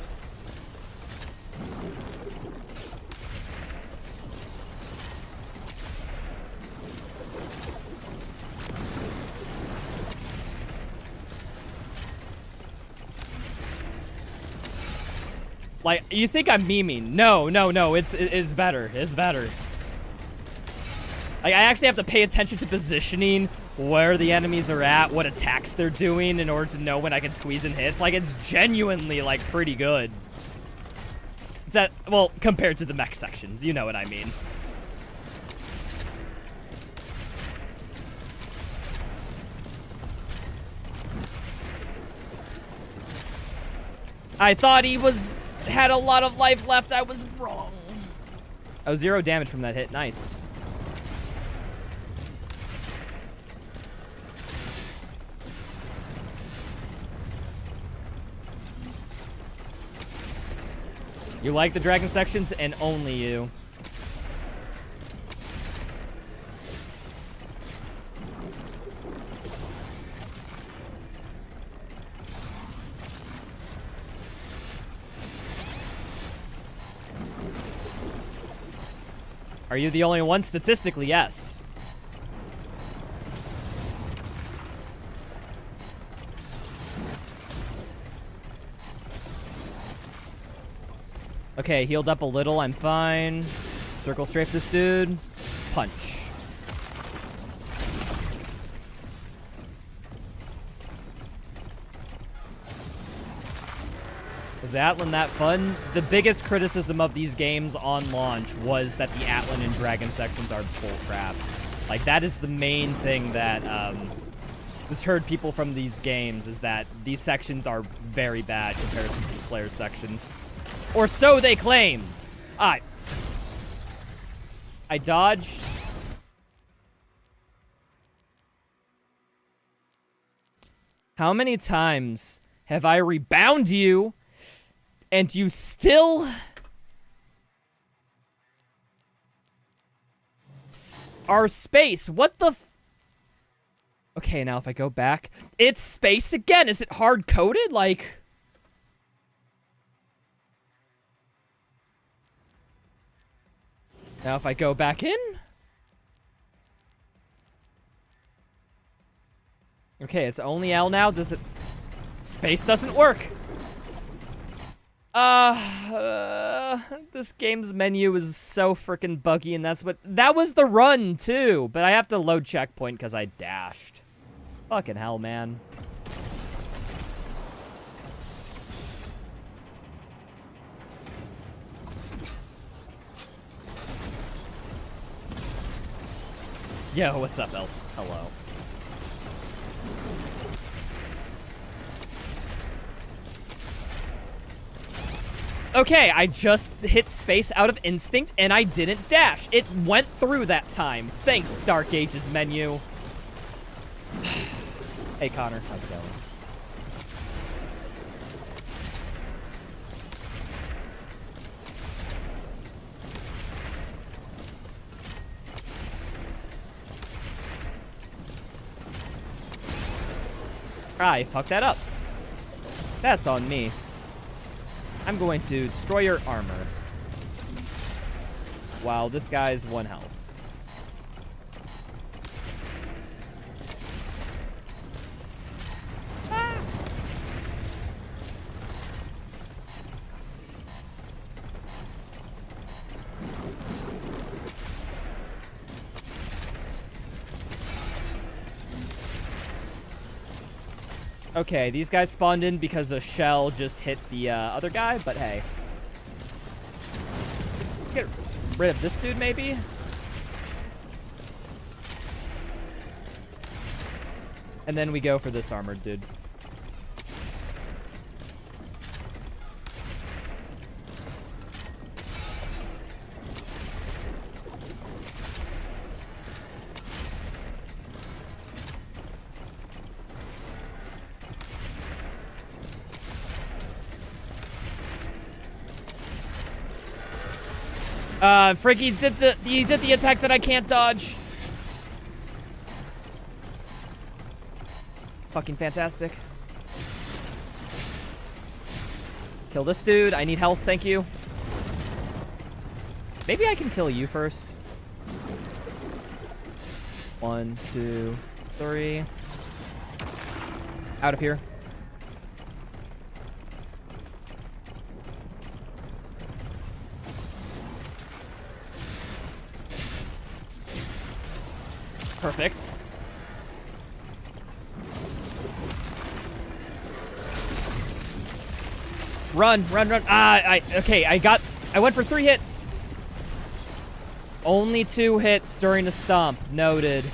Like, you think I'm memeing. No, it's better. It's better. Like, I actually have to pay attention to positioning, where the enemies are at, what attacks they're doing in order to know when I can squeeze in hits. Like, it's genuinely, like, pretty good. It's that, well, compared to the mech sections. You know what I mean. I thought he had a lot of life left. I was wrong. Oh, 0 damage from that hit. Nice. You like the dragon sections, and only you. Are you the only one? Statistically, yes. Okay, healed up a little. I'm fine. Circle strafe this dude. Punch. Was the Atlan that fun? The biggest criticism of these games on launch was that the Atlan and Dragon sections are bullcrap. Like, that is the main thing that deterred people from these games, is that these sections are very bad compared to the Slayer sections. Or so they claimed. I dodged. How many times have I rebound you and you still are space? What the Okay, now if I go back, it's space again. Is it hard-coded? Like, now if I go back in? Okay, it's only L now. Does it... Space doesn't work. This game's menu is so freaking buggy, and that was the run, too. But I have to load checkpoint because I dashed. Fucking hell, man. Yo, what's up, Elf? Hello. Okay, I just hit space out of instinct, and I didn't dash. It went through that time. Thanks, Dark Ages menu. Hey, Connor. How's it going? I fucked that up. That's on me. I'm going to destroy your armor. While this guy's 1 health. Ah. Okay, these guys spawned in because a shell just hit the other guy, but hey. Let's get rid of this dude, maybe? And then we go for this armored dude. Frankie did the attack that I can't dodge. Fucking fantastic. Kill this dude. I need health, thank you. Maybe I can kill you first. 1, 2, 3. Out of here. Perfect. Run, run, run. Okay, I went for 3 hits. Only 2 hits during the stomp. Noted.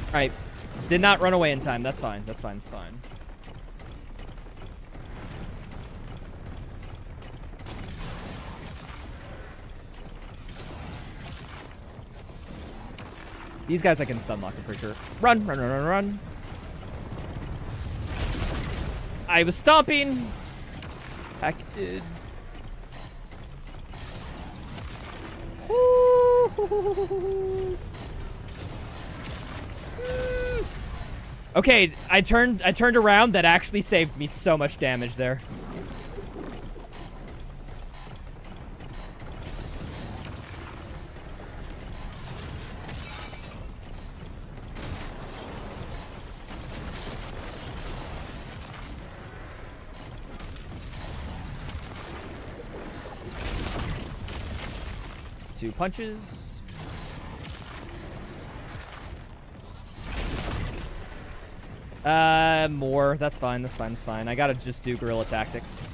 Alright. Did not run away in time. That's fine. That's fine. It's fine. These guys I can stun lock, I'm pretty sure. Run, run, run, run, run. I was stomping. Heck, dude. Okay, I turned around. That actually saved me so much damage there. Two punches. More. That's fine. That's fine. That's fine. I gotta just do guerrilla tactics.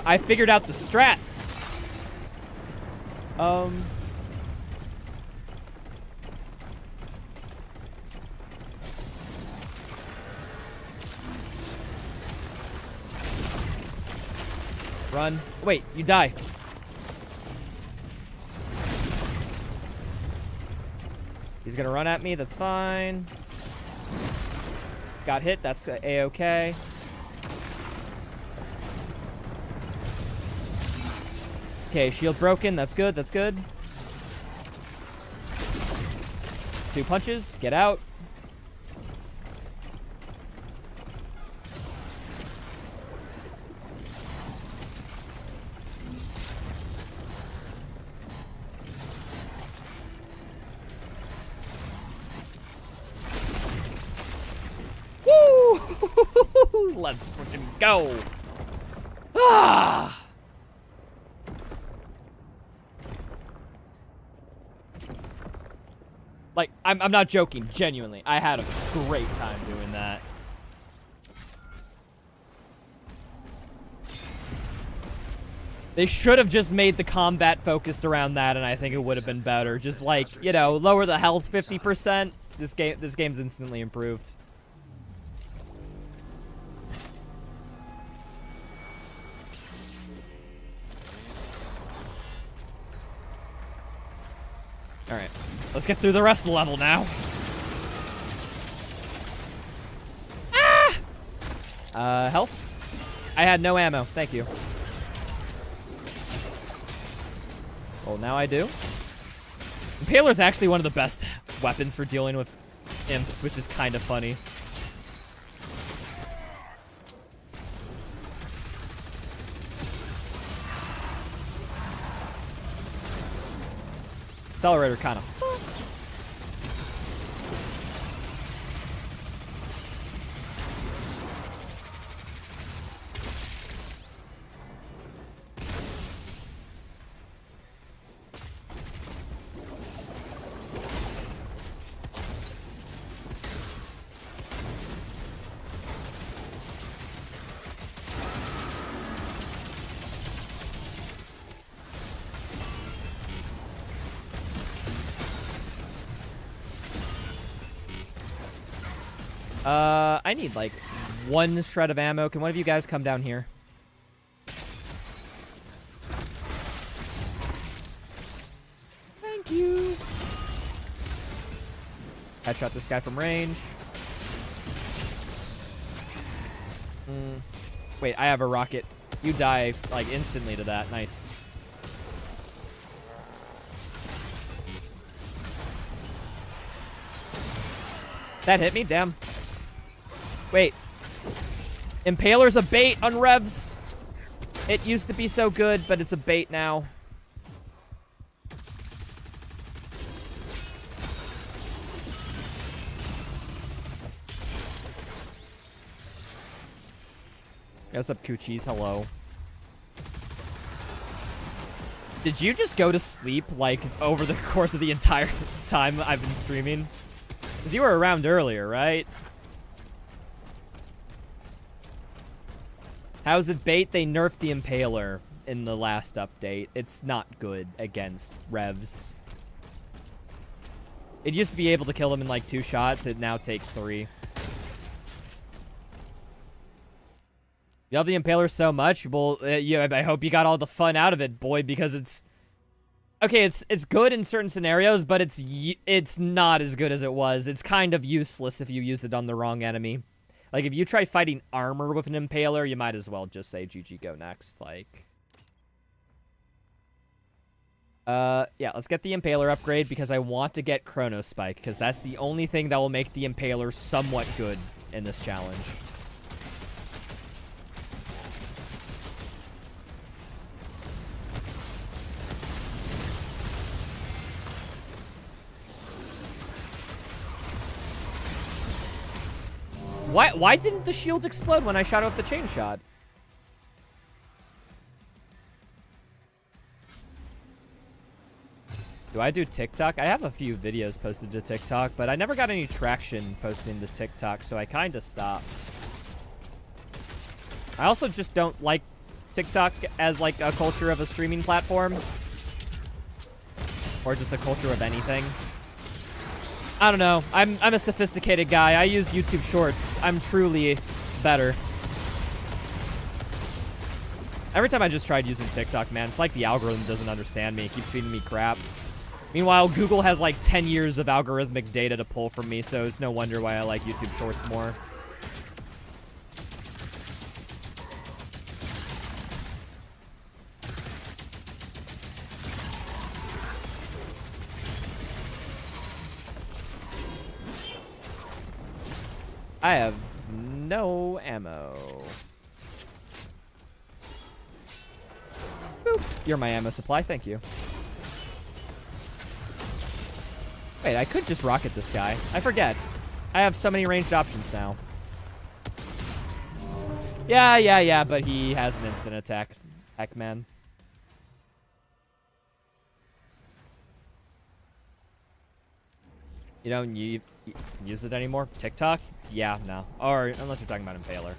I figured out the strats. Run. Wait, you die. He's gonna run at me, that's fine. Got hit, that's a-okay. Okay, shield broken. That's good. That's good. 2 punches. Get out. Woo! Let's freaking go. Ah! Like, I'm not joking, genuinely. I had a great time doing that. They should have just made the combat focused around that, and I think it would have been better. Just like, you know, lower the health 50%. This game's instantly improved. Alright, let's get through the rest of the level now. Ah! Health? I had no ammo, thank you. Well, now I do. Impaler's actually one of the best weapons for dealing with imps, which is kind of funny. Accelerator kind of fucks. I need like one shred of ammo. Can one of you guys come down here? Thank you. Headshot this guy from range. Wait, I have a rocket. You die like instantly to that. Nice. That hit me? Damn. Wait. Impaler's a bait on revs. It used to be so good, but it's a bait now. Hey, what's up, Coochies? Hello. Did you just go to sleep, like, over the course of the entire time I've been streaming? Because you were around earlier, right? How's it bait? They nerfed the Impaler in the last update. It's not good against revs. It used to be able to kill them in, like, 2 shots. It now takes 3. You love the Impaler so much? Well, yeah, I hope you got all the fun out of it, boy, because it's... Okay, it's good in certain scenarios, but it's not as good as it was. It's kind of useless if you use it on the wrong enemy. Like, if you try fighting armor with an Impaler, you might as well just say, GG, go next. Like... yeah, let's get the Impaler upgrade, because I want to get Chrono Spike, because that's the only thing that will make the Impaler somewhat good in this challenge. Why didn't the shield explode when I shot out the chain shot? Do I do TikTok? I have a few videos posted to TikTok, but I never got any traction posting to TikTok, so I kind of stopped. I also just don't like TikTok as like a culture of a streaming platform. Or just a culture of anything. I don't know. I'm a sophisticated guy. I use YouTube Shorts. I'm truly better. Every time I just tried using TikTok, man, it's like the algorithm doesn't understand me. It keeps feeding me crap. Meanwhile, Google has like 10 years of algorithmic data to pull from me, so it's no wonder why I like YouTube Shorts more. I have no ammo. Boop. You're my ammo supply, thank you. Wait, I could just rocket this guy. I forget. I have so many ranged options now. Yeah, but he has an instant attack. Heck, man. You don't use it anymore? TikTok? Yeah, no. Or, unless you're talking about Impaler.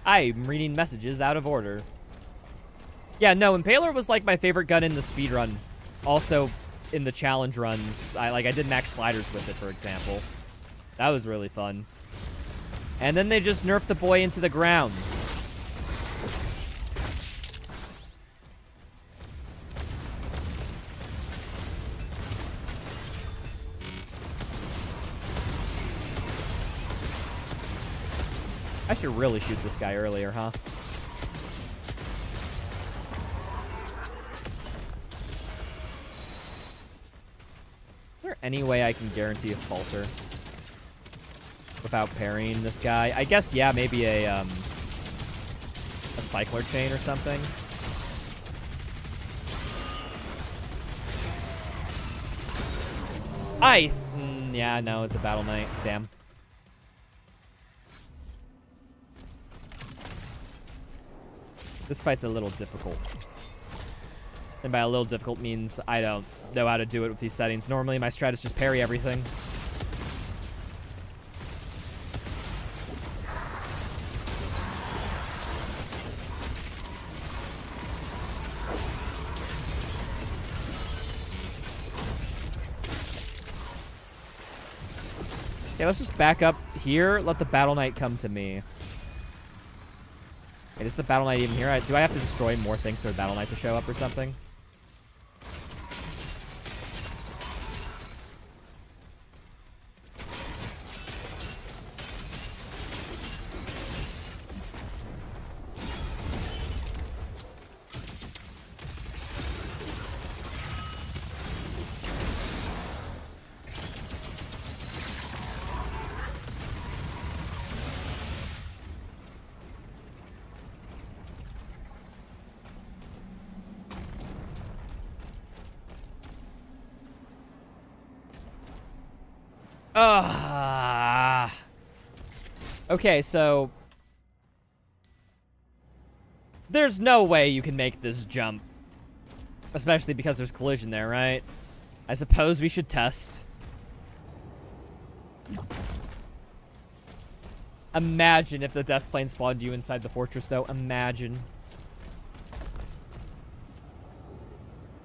I'm reading messages out of order. Yeah, no, Impaler was like my favorite gun in the speedrun. Also, in the challenge runs. I did max sliders with it, for example. That was really fun. And then they just nerfed the boy into the ground. I should really shoot this guy earlier, huh? Is there any way I can guarantee a falter without parrying this guy? I guess, yeah, maybe a cycler chain or something. Yeah, no, it's a battle knight. Damn. This fight's a little difficult. And by a little difficult means I don't know how to do it with these settings. Normally my strat is just parry everything. Okay, let's just back up here. Let the Battle Knight come to me. Okay, is the Battle Knight even here? Do I have to destroy more things for the Battle Knight to show up or something? Okay, so there's no way you can make this jump, especially because there's collision there, right? I suppose we should test. Imagine if the death plane spawned you inside the fortress, though. Imagine.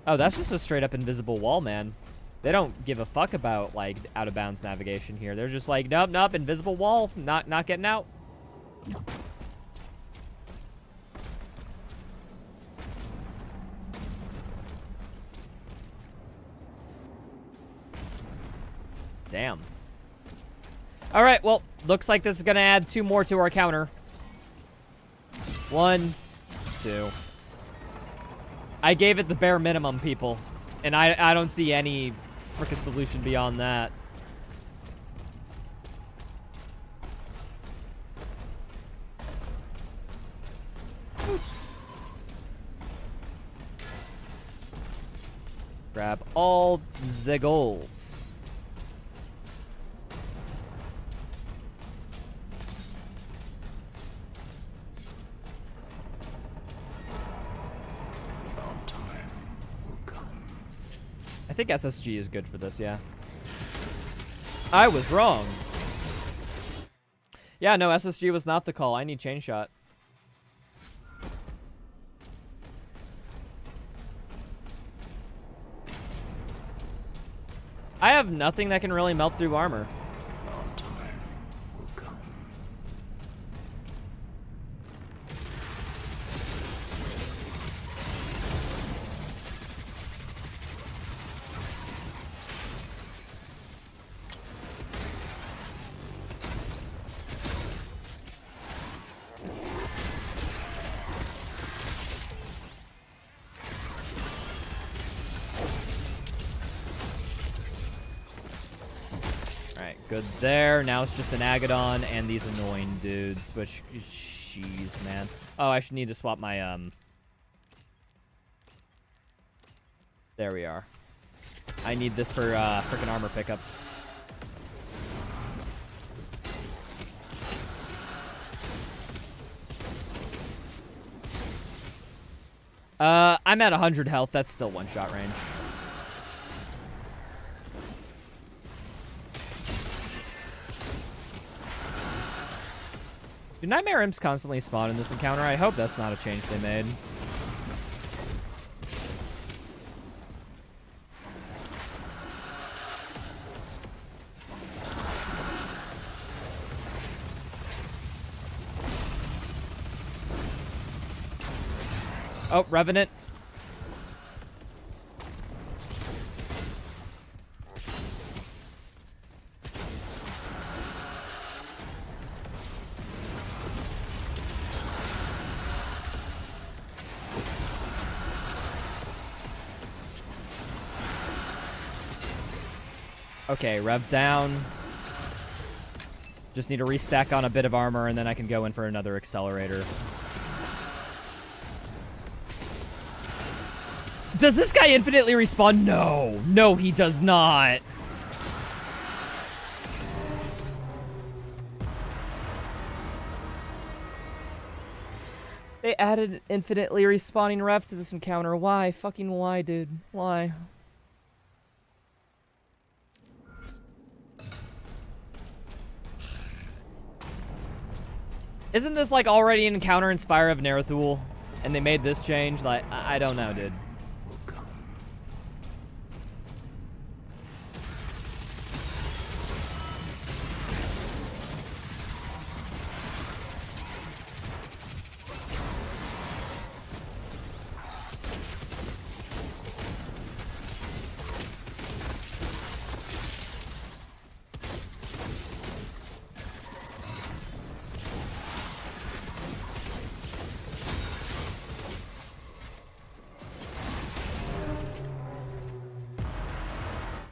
Oh, that's just a straight up invisible wall, man. They don't give a fuck about, like, out-of-bounds navigation here. They're just like, nope, nope, invisible wall, not getting out. Damn. All right, well, looks like this is going to add 2 more to our counter. 1, 2. I gave it the bare minimum, people. And I don't see any freaking solution beyond that. Grab all the golds. I think SSG is good for this, yeah. I was wrong. Yeah, no, SSG was not the call. I need chain shot. I have nothing that can really melt through armor. Good there. Now it's just an Agadon and these annoying dudes, which, jeez, man. Oh, I should need to swap my, There we are. I need this for, frickin' armor pickups. I'm at 100 health. That's still one-shot range. Do Nightmare Imps constantly spawn in this encounter? I hope that's not a change they made. Oh, Revenant. Okay, rev down. Just need to restack on a bit of armor, and then I can go in for another accelerator. Does this guy infinitely respawn? No. No, he does not. They added infinitely respawning rev to this encounter. Why? Fucking why, dude? Why? Isn't this like already an encounter in Spire of Narathul? And they made this change? Like, I don't know, dude.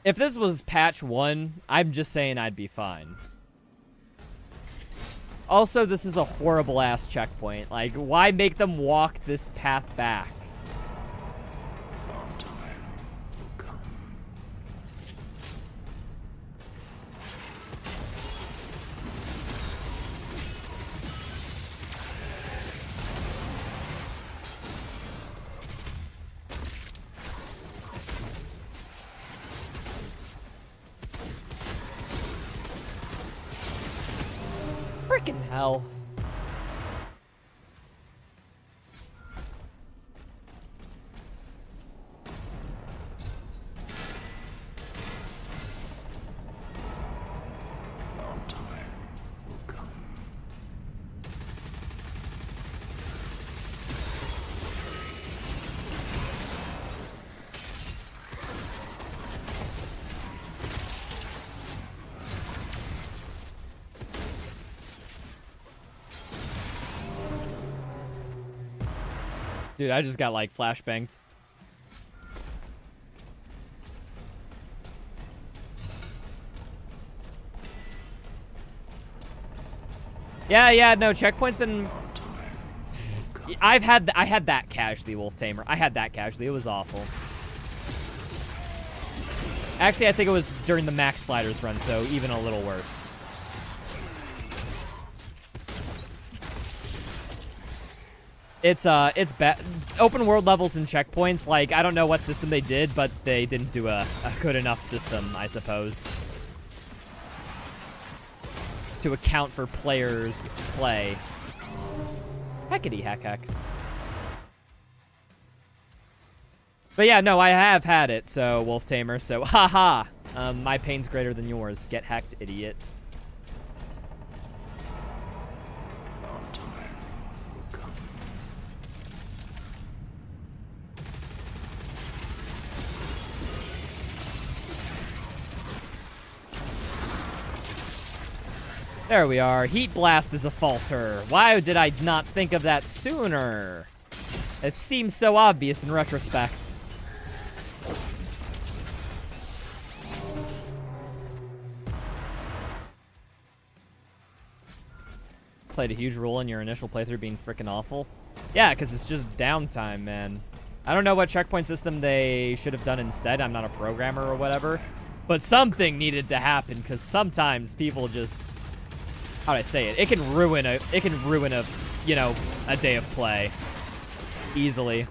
If this was patch 1, I'm just saying I'd be fine. Also, this is a horrible-ass checkpoint. Like, why make them walk this path back? Frickin' hell. Dude, I just got, like, flashbanged. Yeah, no, checkpoint's been... I had that casualty, Wolf Tamer. I had that casualty. It was awful. Actually, I think it was during the max sliders run, so even a little worse. It's bad. Open world levels and checkpoints, like, I don't know what system they did, but they didn't do a good enough system, I suppose, to account for players' play. Heckity heck. But yeah, no, I have had it, so, Wolf Tamer, so, haha. My pain's greater than yours. Get hacked, idiot. There we are. Heat Blast is a falter. Why did I not think of that sooner? It seems so obvious in retrospect. Played a huge role in your initial playthrough being freaking awful. Yeah, because it's just downtime, man. I don't know what checkpoint system they should have done instead. I'm not a programmer or whatever. But something needed to happen, because sometimes people just... How do I say it? It can ruin a, you know, a day of play. Easily.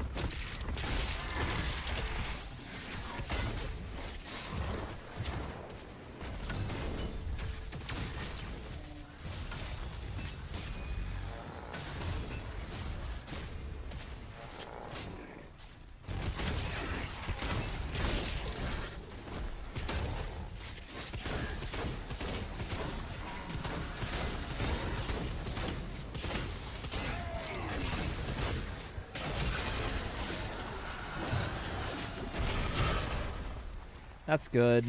That's good.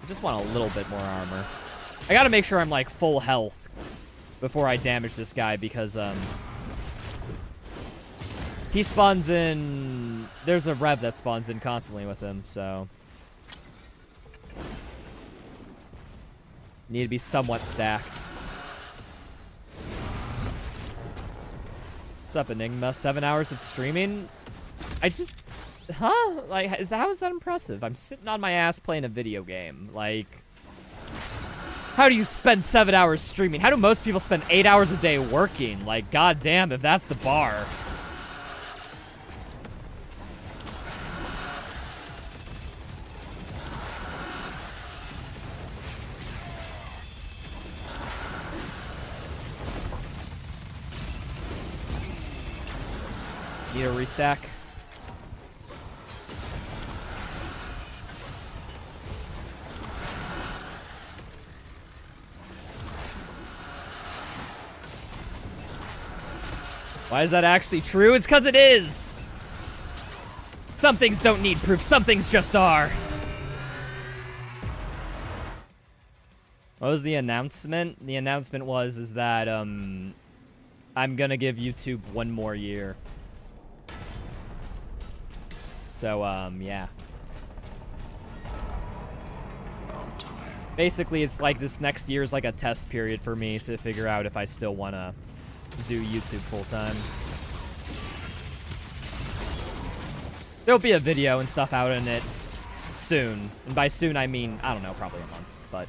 I just want a little bit more armor. I gotta make sure I'm like full health before I damage this guy because he spawns in... There's a rev that spawns in constantly with him, so... Need to be somewhat stacked. What's up, Enigma? 7 hours of streaming? I just... Huh? Like, how is that impressive? I'm sitting on my ass playing a video game. Like... How do you spend 7 hours streaming? How do most people spend 8 hours a day working? Like, goddamn, if that's the bar. Need a restack. Why is that actually true? It's because it is! Some things don't need proof, some things just are. What was the announcement? The announcement was that, I'm gonna give YouTube 1 more year. So, yeah. Basically, it's like this next year is like a test period for me to figure out if I still want to do YouTube full-time. There'll be a video and stuff out in it soon. And by soon, I mean, I don't know, probably a month, but...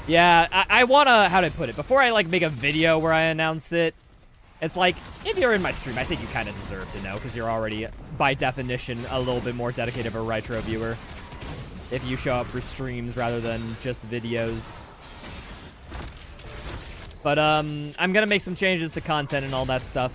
Yeah, I want to, how do I put it? Before I, like, make a video where I announce it, it's like, if you're in my stream, I think you kind of deserve to know, because you're already, by definition, a little bit more dedicated of a retro viewer. If you show up for streams rather than just videos. But, I'm gonna make some changes to content and all that stuff.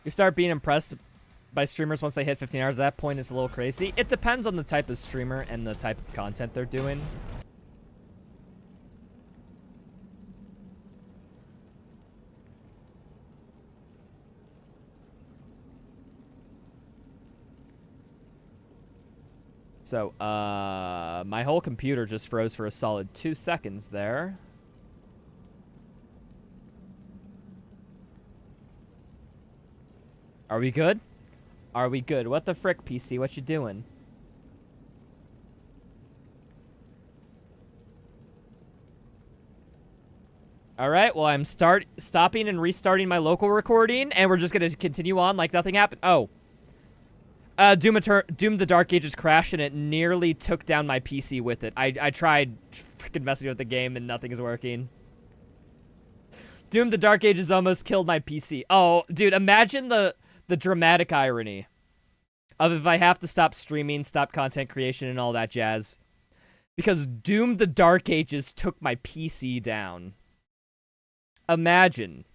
You start being impressed by streamers once they hit 15 hours. At that point, it's a little crazy. It depends on the type of streamer and the type of content they're doing. So, my whole computer just froze for a solid 2 seconds there. Are we good? Are we good? What the frick, PC? What you doing? Alright, well, I'm stopping and restarting my local recording, and we're just gonna continue on like nothing happened. Oh. Doom the Dark Ages crashed, and it nearly took down my PC with it. I tried freaking messing with the game, and nothing is working. Doom the Dark Ages almost killed my PC. Oh, dude, imagine the dramatic irony of if I have to stop streaming, stop content creation, and all that jazz. Because Doom the Dark Ages took my PC down. Imagine.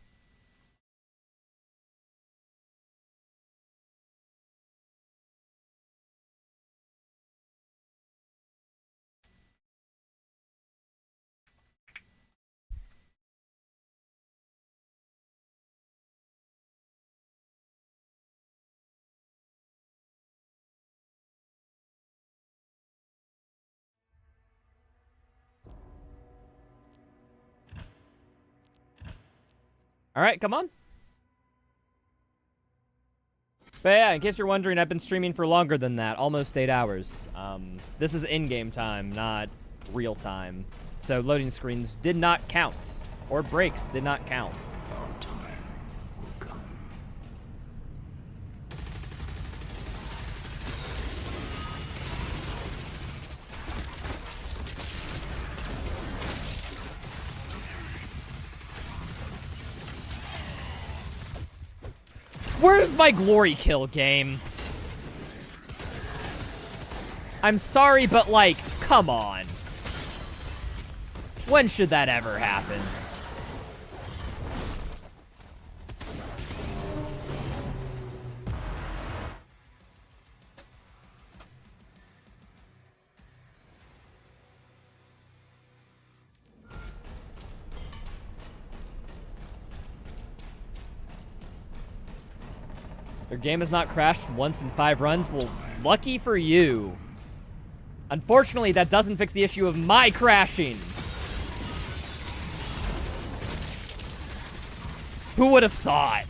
Alright, come on. But yeah, in case you're wondering, I've been streaming for longer than that. Almost 8 hours. This is in-game time, not real time. So loading screens did not count. Or breaks did not count. Where's my glory kill, game? I'm sorry, but, like, come on. When should that ever happen? Your game has not crashed once in 5 runs? Well, lucky for you. Unfortunately, that doesn't fix the issue of my crashing. Who would have thought?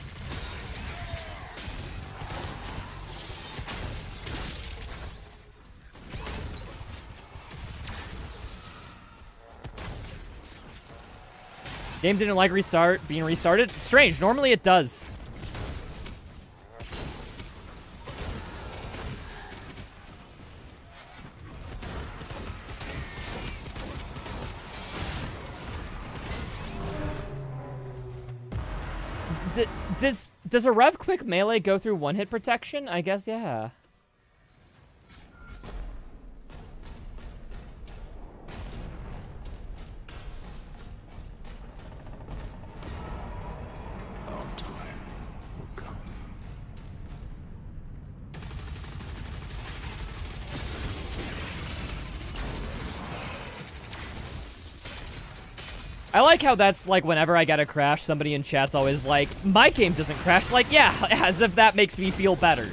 Game didn't like being restarted? Strange, normally it does. Does a Rev Quick melee go through one-hit protection? I guess, yeah. I like how that's like whenever I get a crash, somebody in chat's always like, my game doesn't crash. Like, yeah, as if that makes me feel better.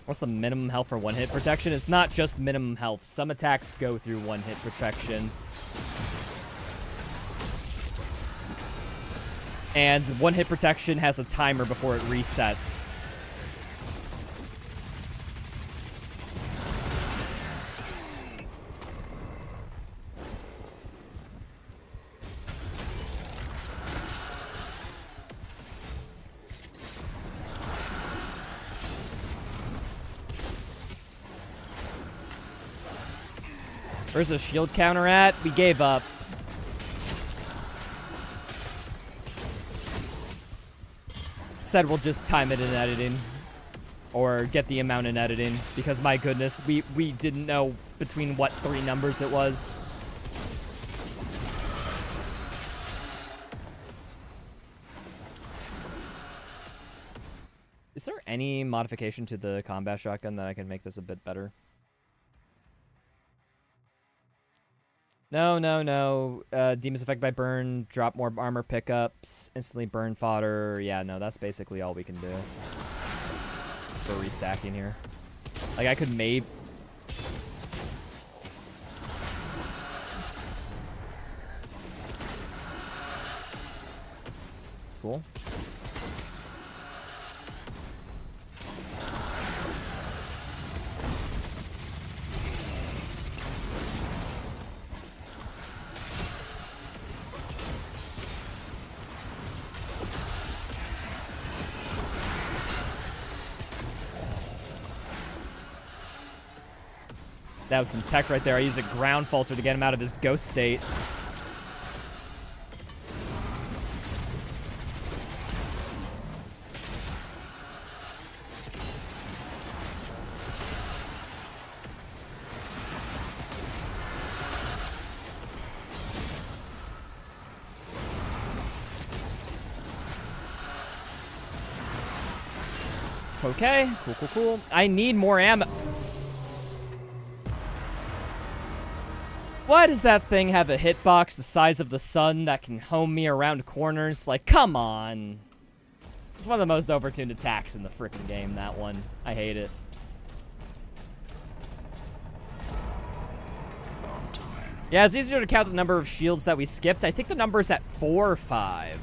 What's the minimum health for one-hit protection? It's not just minimum health. Some attacks go through one-hit protection. And one-hit protection has a timer before it resets. Where's the shield counter at? We gave up. Said we'll just time it in editing. Or get the amount in editing. Because my goodness, we didn't know between what 3 numbers it was. Is there any modification to the combat shotgun that I can make this a bit better? No, no, no. Demons affected by burn, drop more armor pickups, instantly burn fodder. Yeah, no, that's basically all we can do for restacking here. Like, I could maybe... Cool. That was some tech right there. I used a ground falter to get him out of his ghost state. Okay, cool, cool, cool. I need more ammo. Why does that thing have a hitbox the size of the sun that can home me around corners? Like, come on. It's one of the most overtuned attacks in the frickin' game, that one. I hate it. Yeah, it's easier to count the number of shields that we skipped. I think the number is at 4 or 5.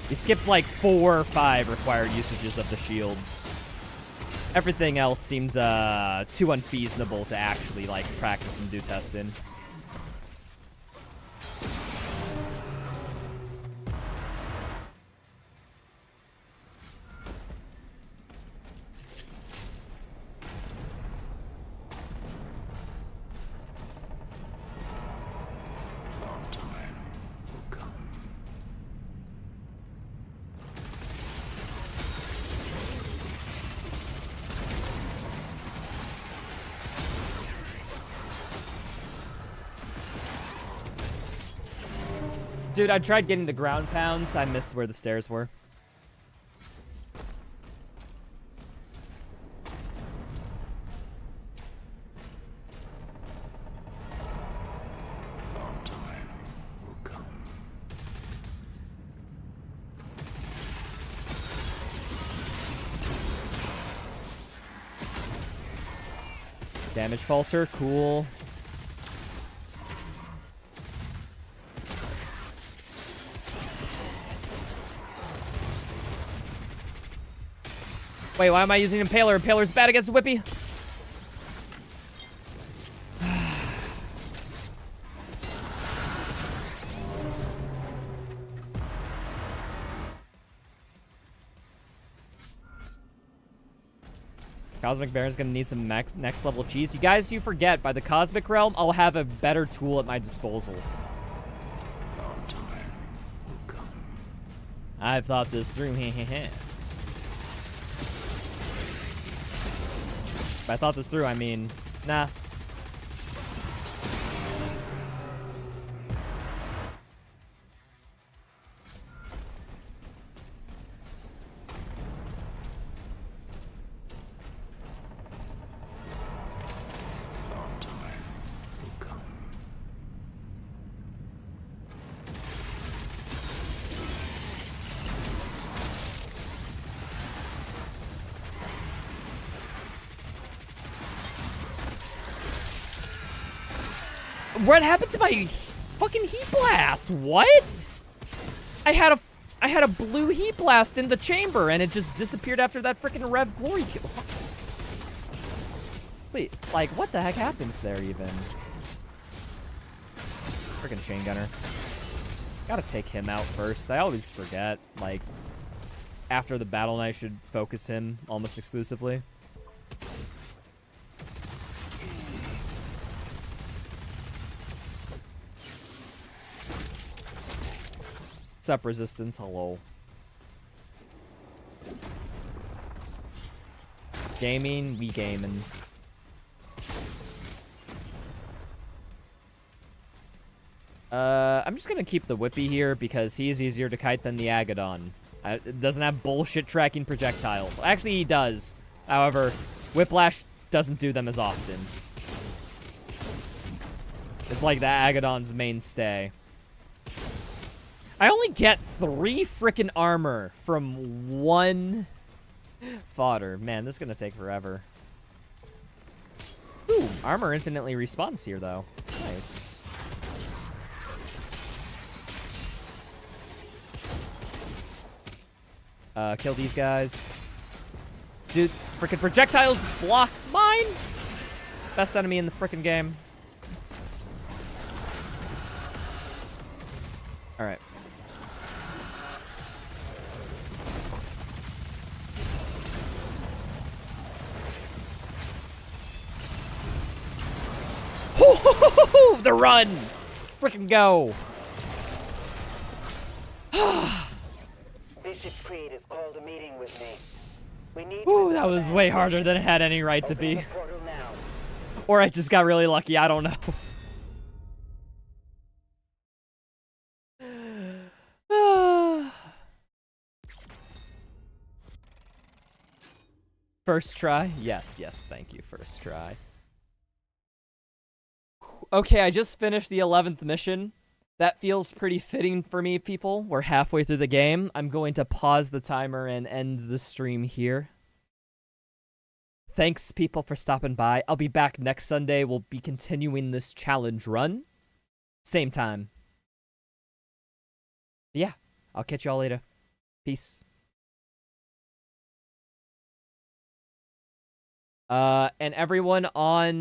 We skipped like 4 or 5 required usages of the shield. Everything else seems too unfeasible to actually like practice and do testing. Dude, I tried getting the ground pounds. I missed where the stairs were. Damage falter, cool. Wait, why am I using Impaler? Impaler's bad against the Whippy. Cosmic Baron's gonna need some next level cheese. You guys, you forget, by the Cosmic Realm, I'll have a better tool at my disposal. I've thought this through. If I thought this through, I mean, nah. What happened to my fucking heat blast? What? I had a blue heat blast in the chamber and it just disappeared after that freaking Rev Glory kill. Wait, like what the heck happens there even? Freaking Chain Gunner. Gotta take him out first. I always forget, like, after the battle I should focus him almost exclusively. Sup, Resistance? Hello. Gaming, we gaming. I'm just gonna keep the Whippy here because he's easier to kite than the Agadon. It doesn't have bullshit tracking projectiles. Actually, he does. However, Whiplash doesn't do them as often. It's like the Agadon's mainstay. I only get 3 frickin' armor from 1 fodder. Man, this is gonna take forever. Ooh, armor infinitely respawns here, though. Nice. Kill these guys. Dude, frickin' projectiles block mine! Best enemy in the frickin' game. Alright. The run! Let's frickin' go! Bishop's Creed has called a meeting with me. We need Ooh, that was way harder than it had any right to Open be. the portal now. Or I just got really lucky, I don't know. First try? Yes, thank you, first try. Okay, I just finished the 11th mission. That feels pretty fitting for me, people. We're halfway through the game. I'm going to pause the timer and end the stream here. Thanks, people, for stopping by. I'll be back next Sunday. We'll be continuing this challenge run. Same time. Yeah, I'll catch y'all later. Peace. And everyone on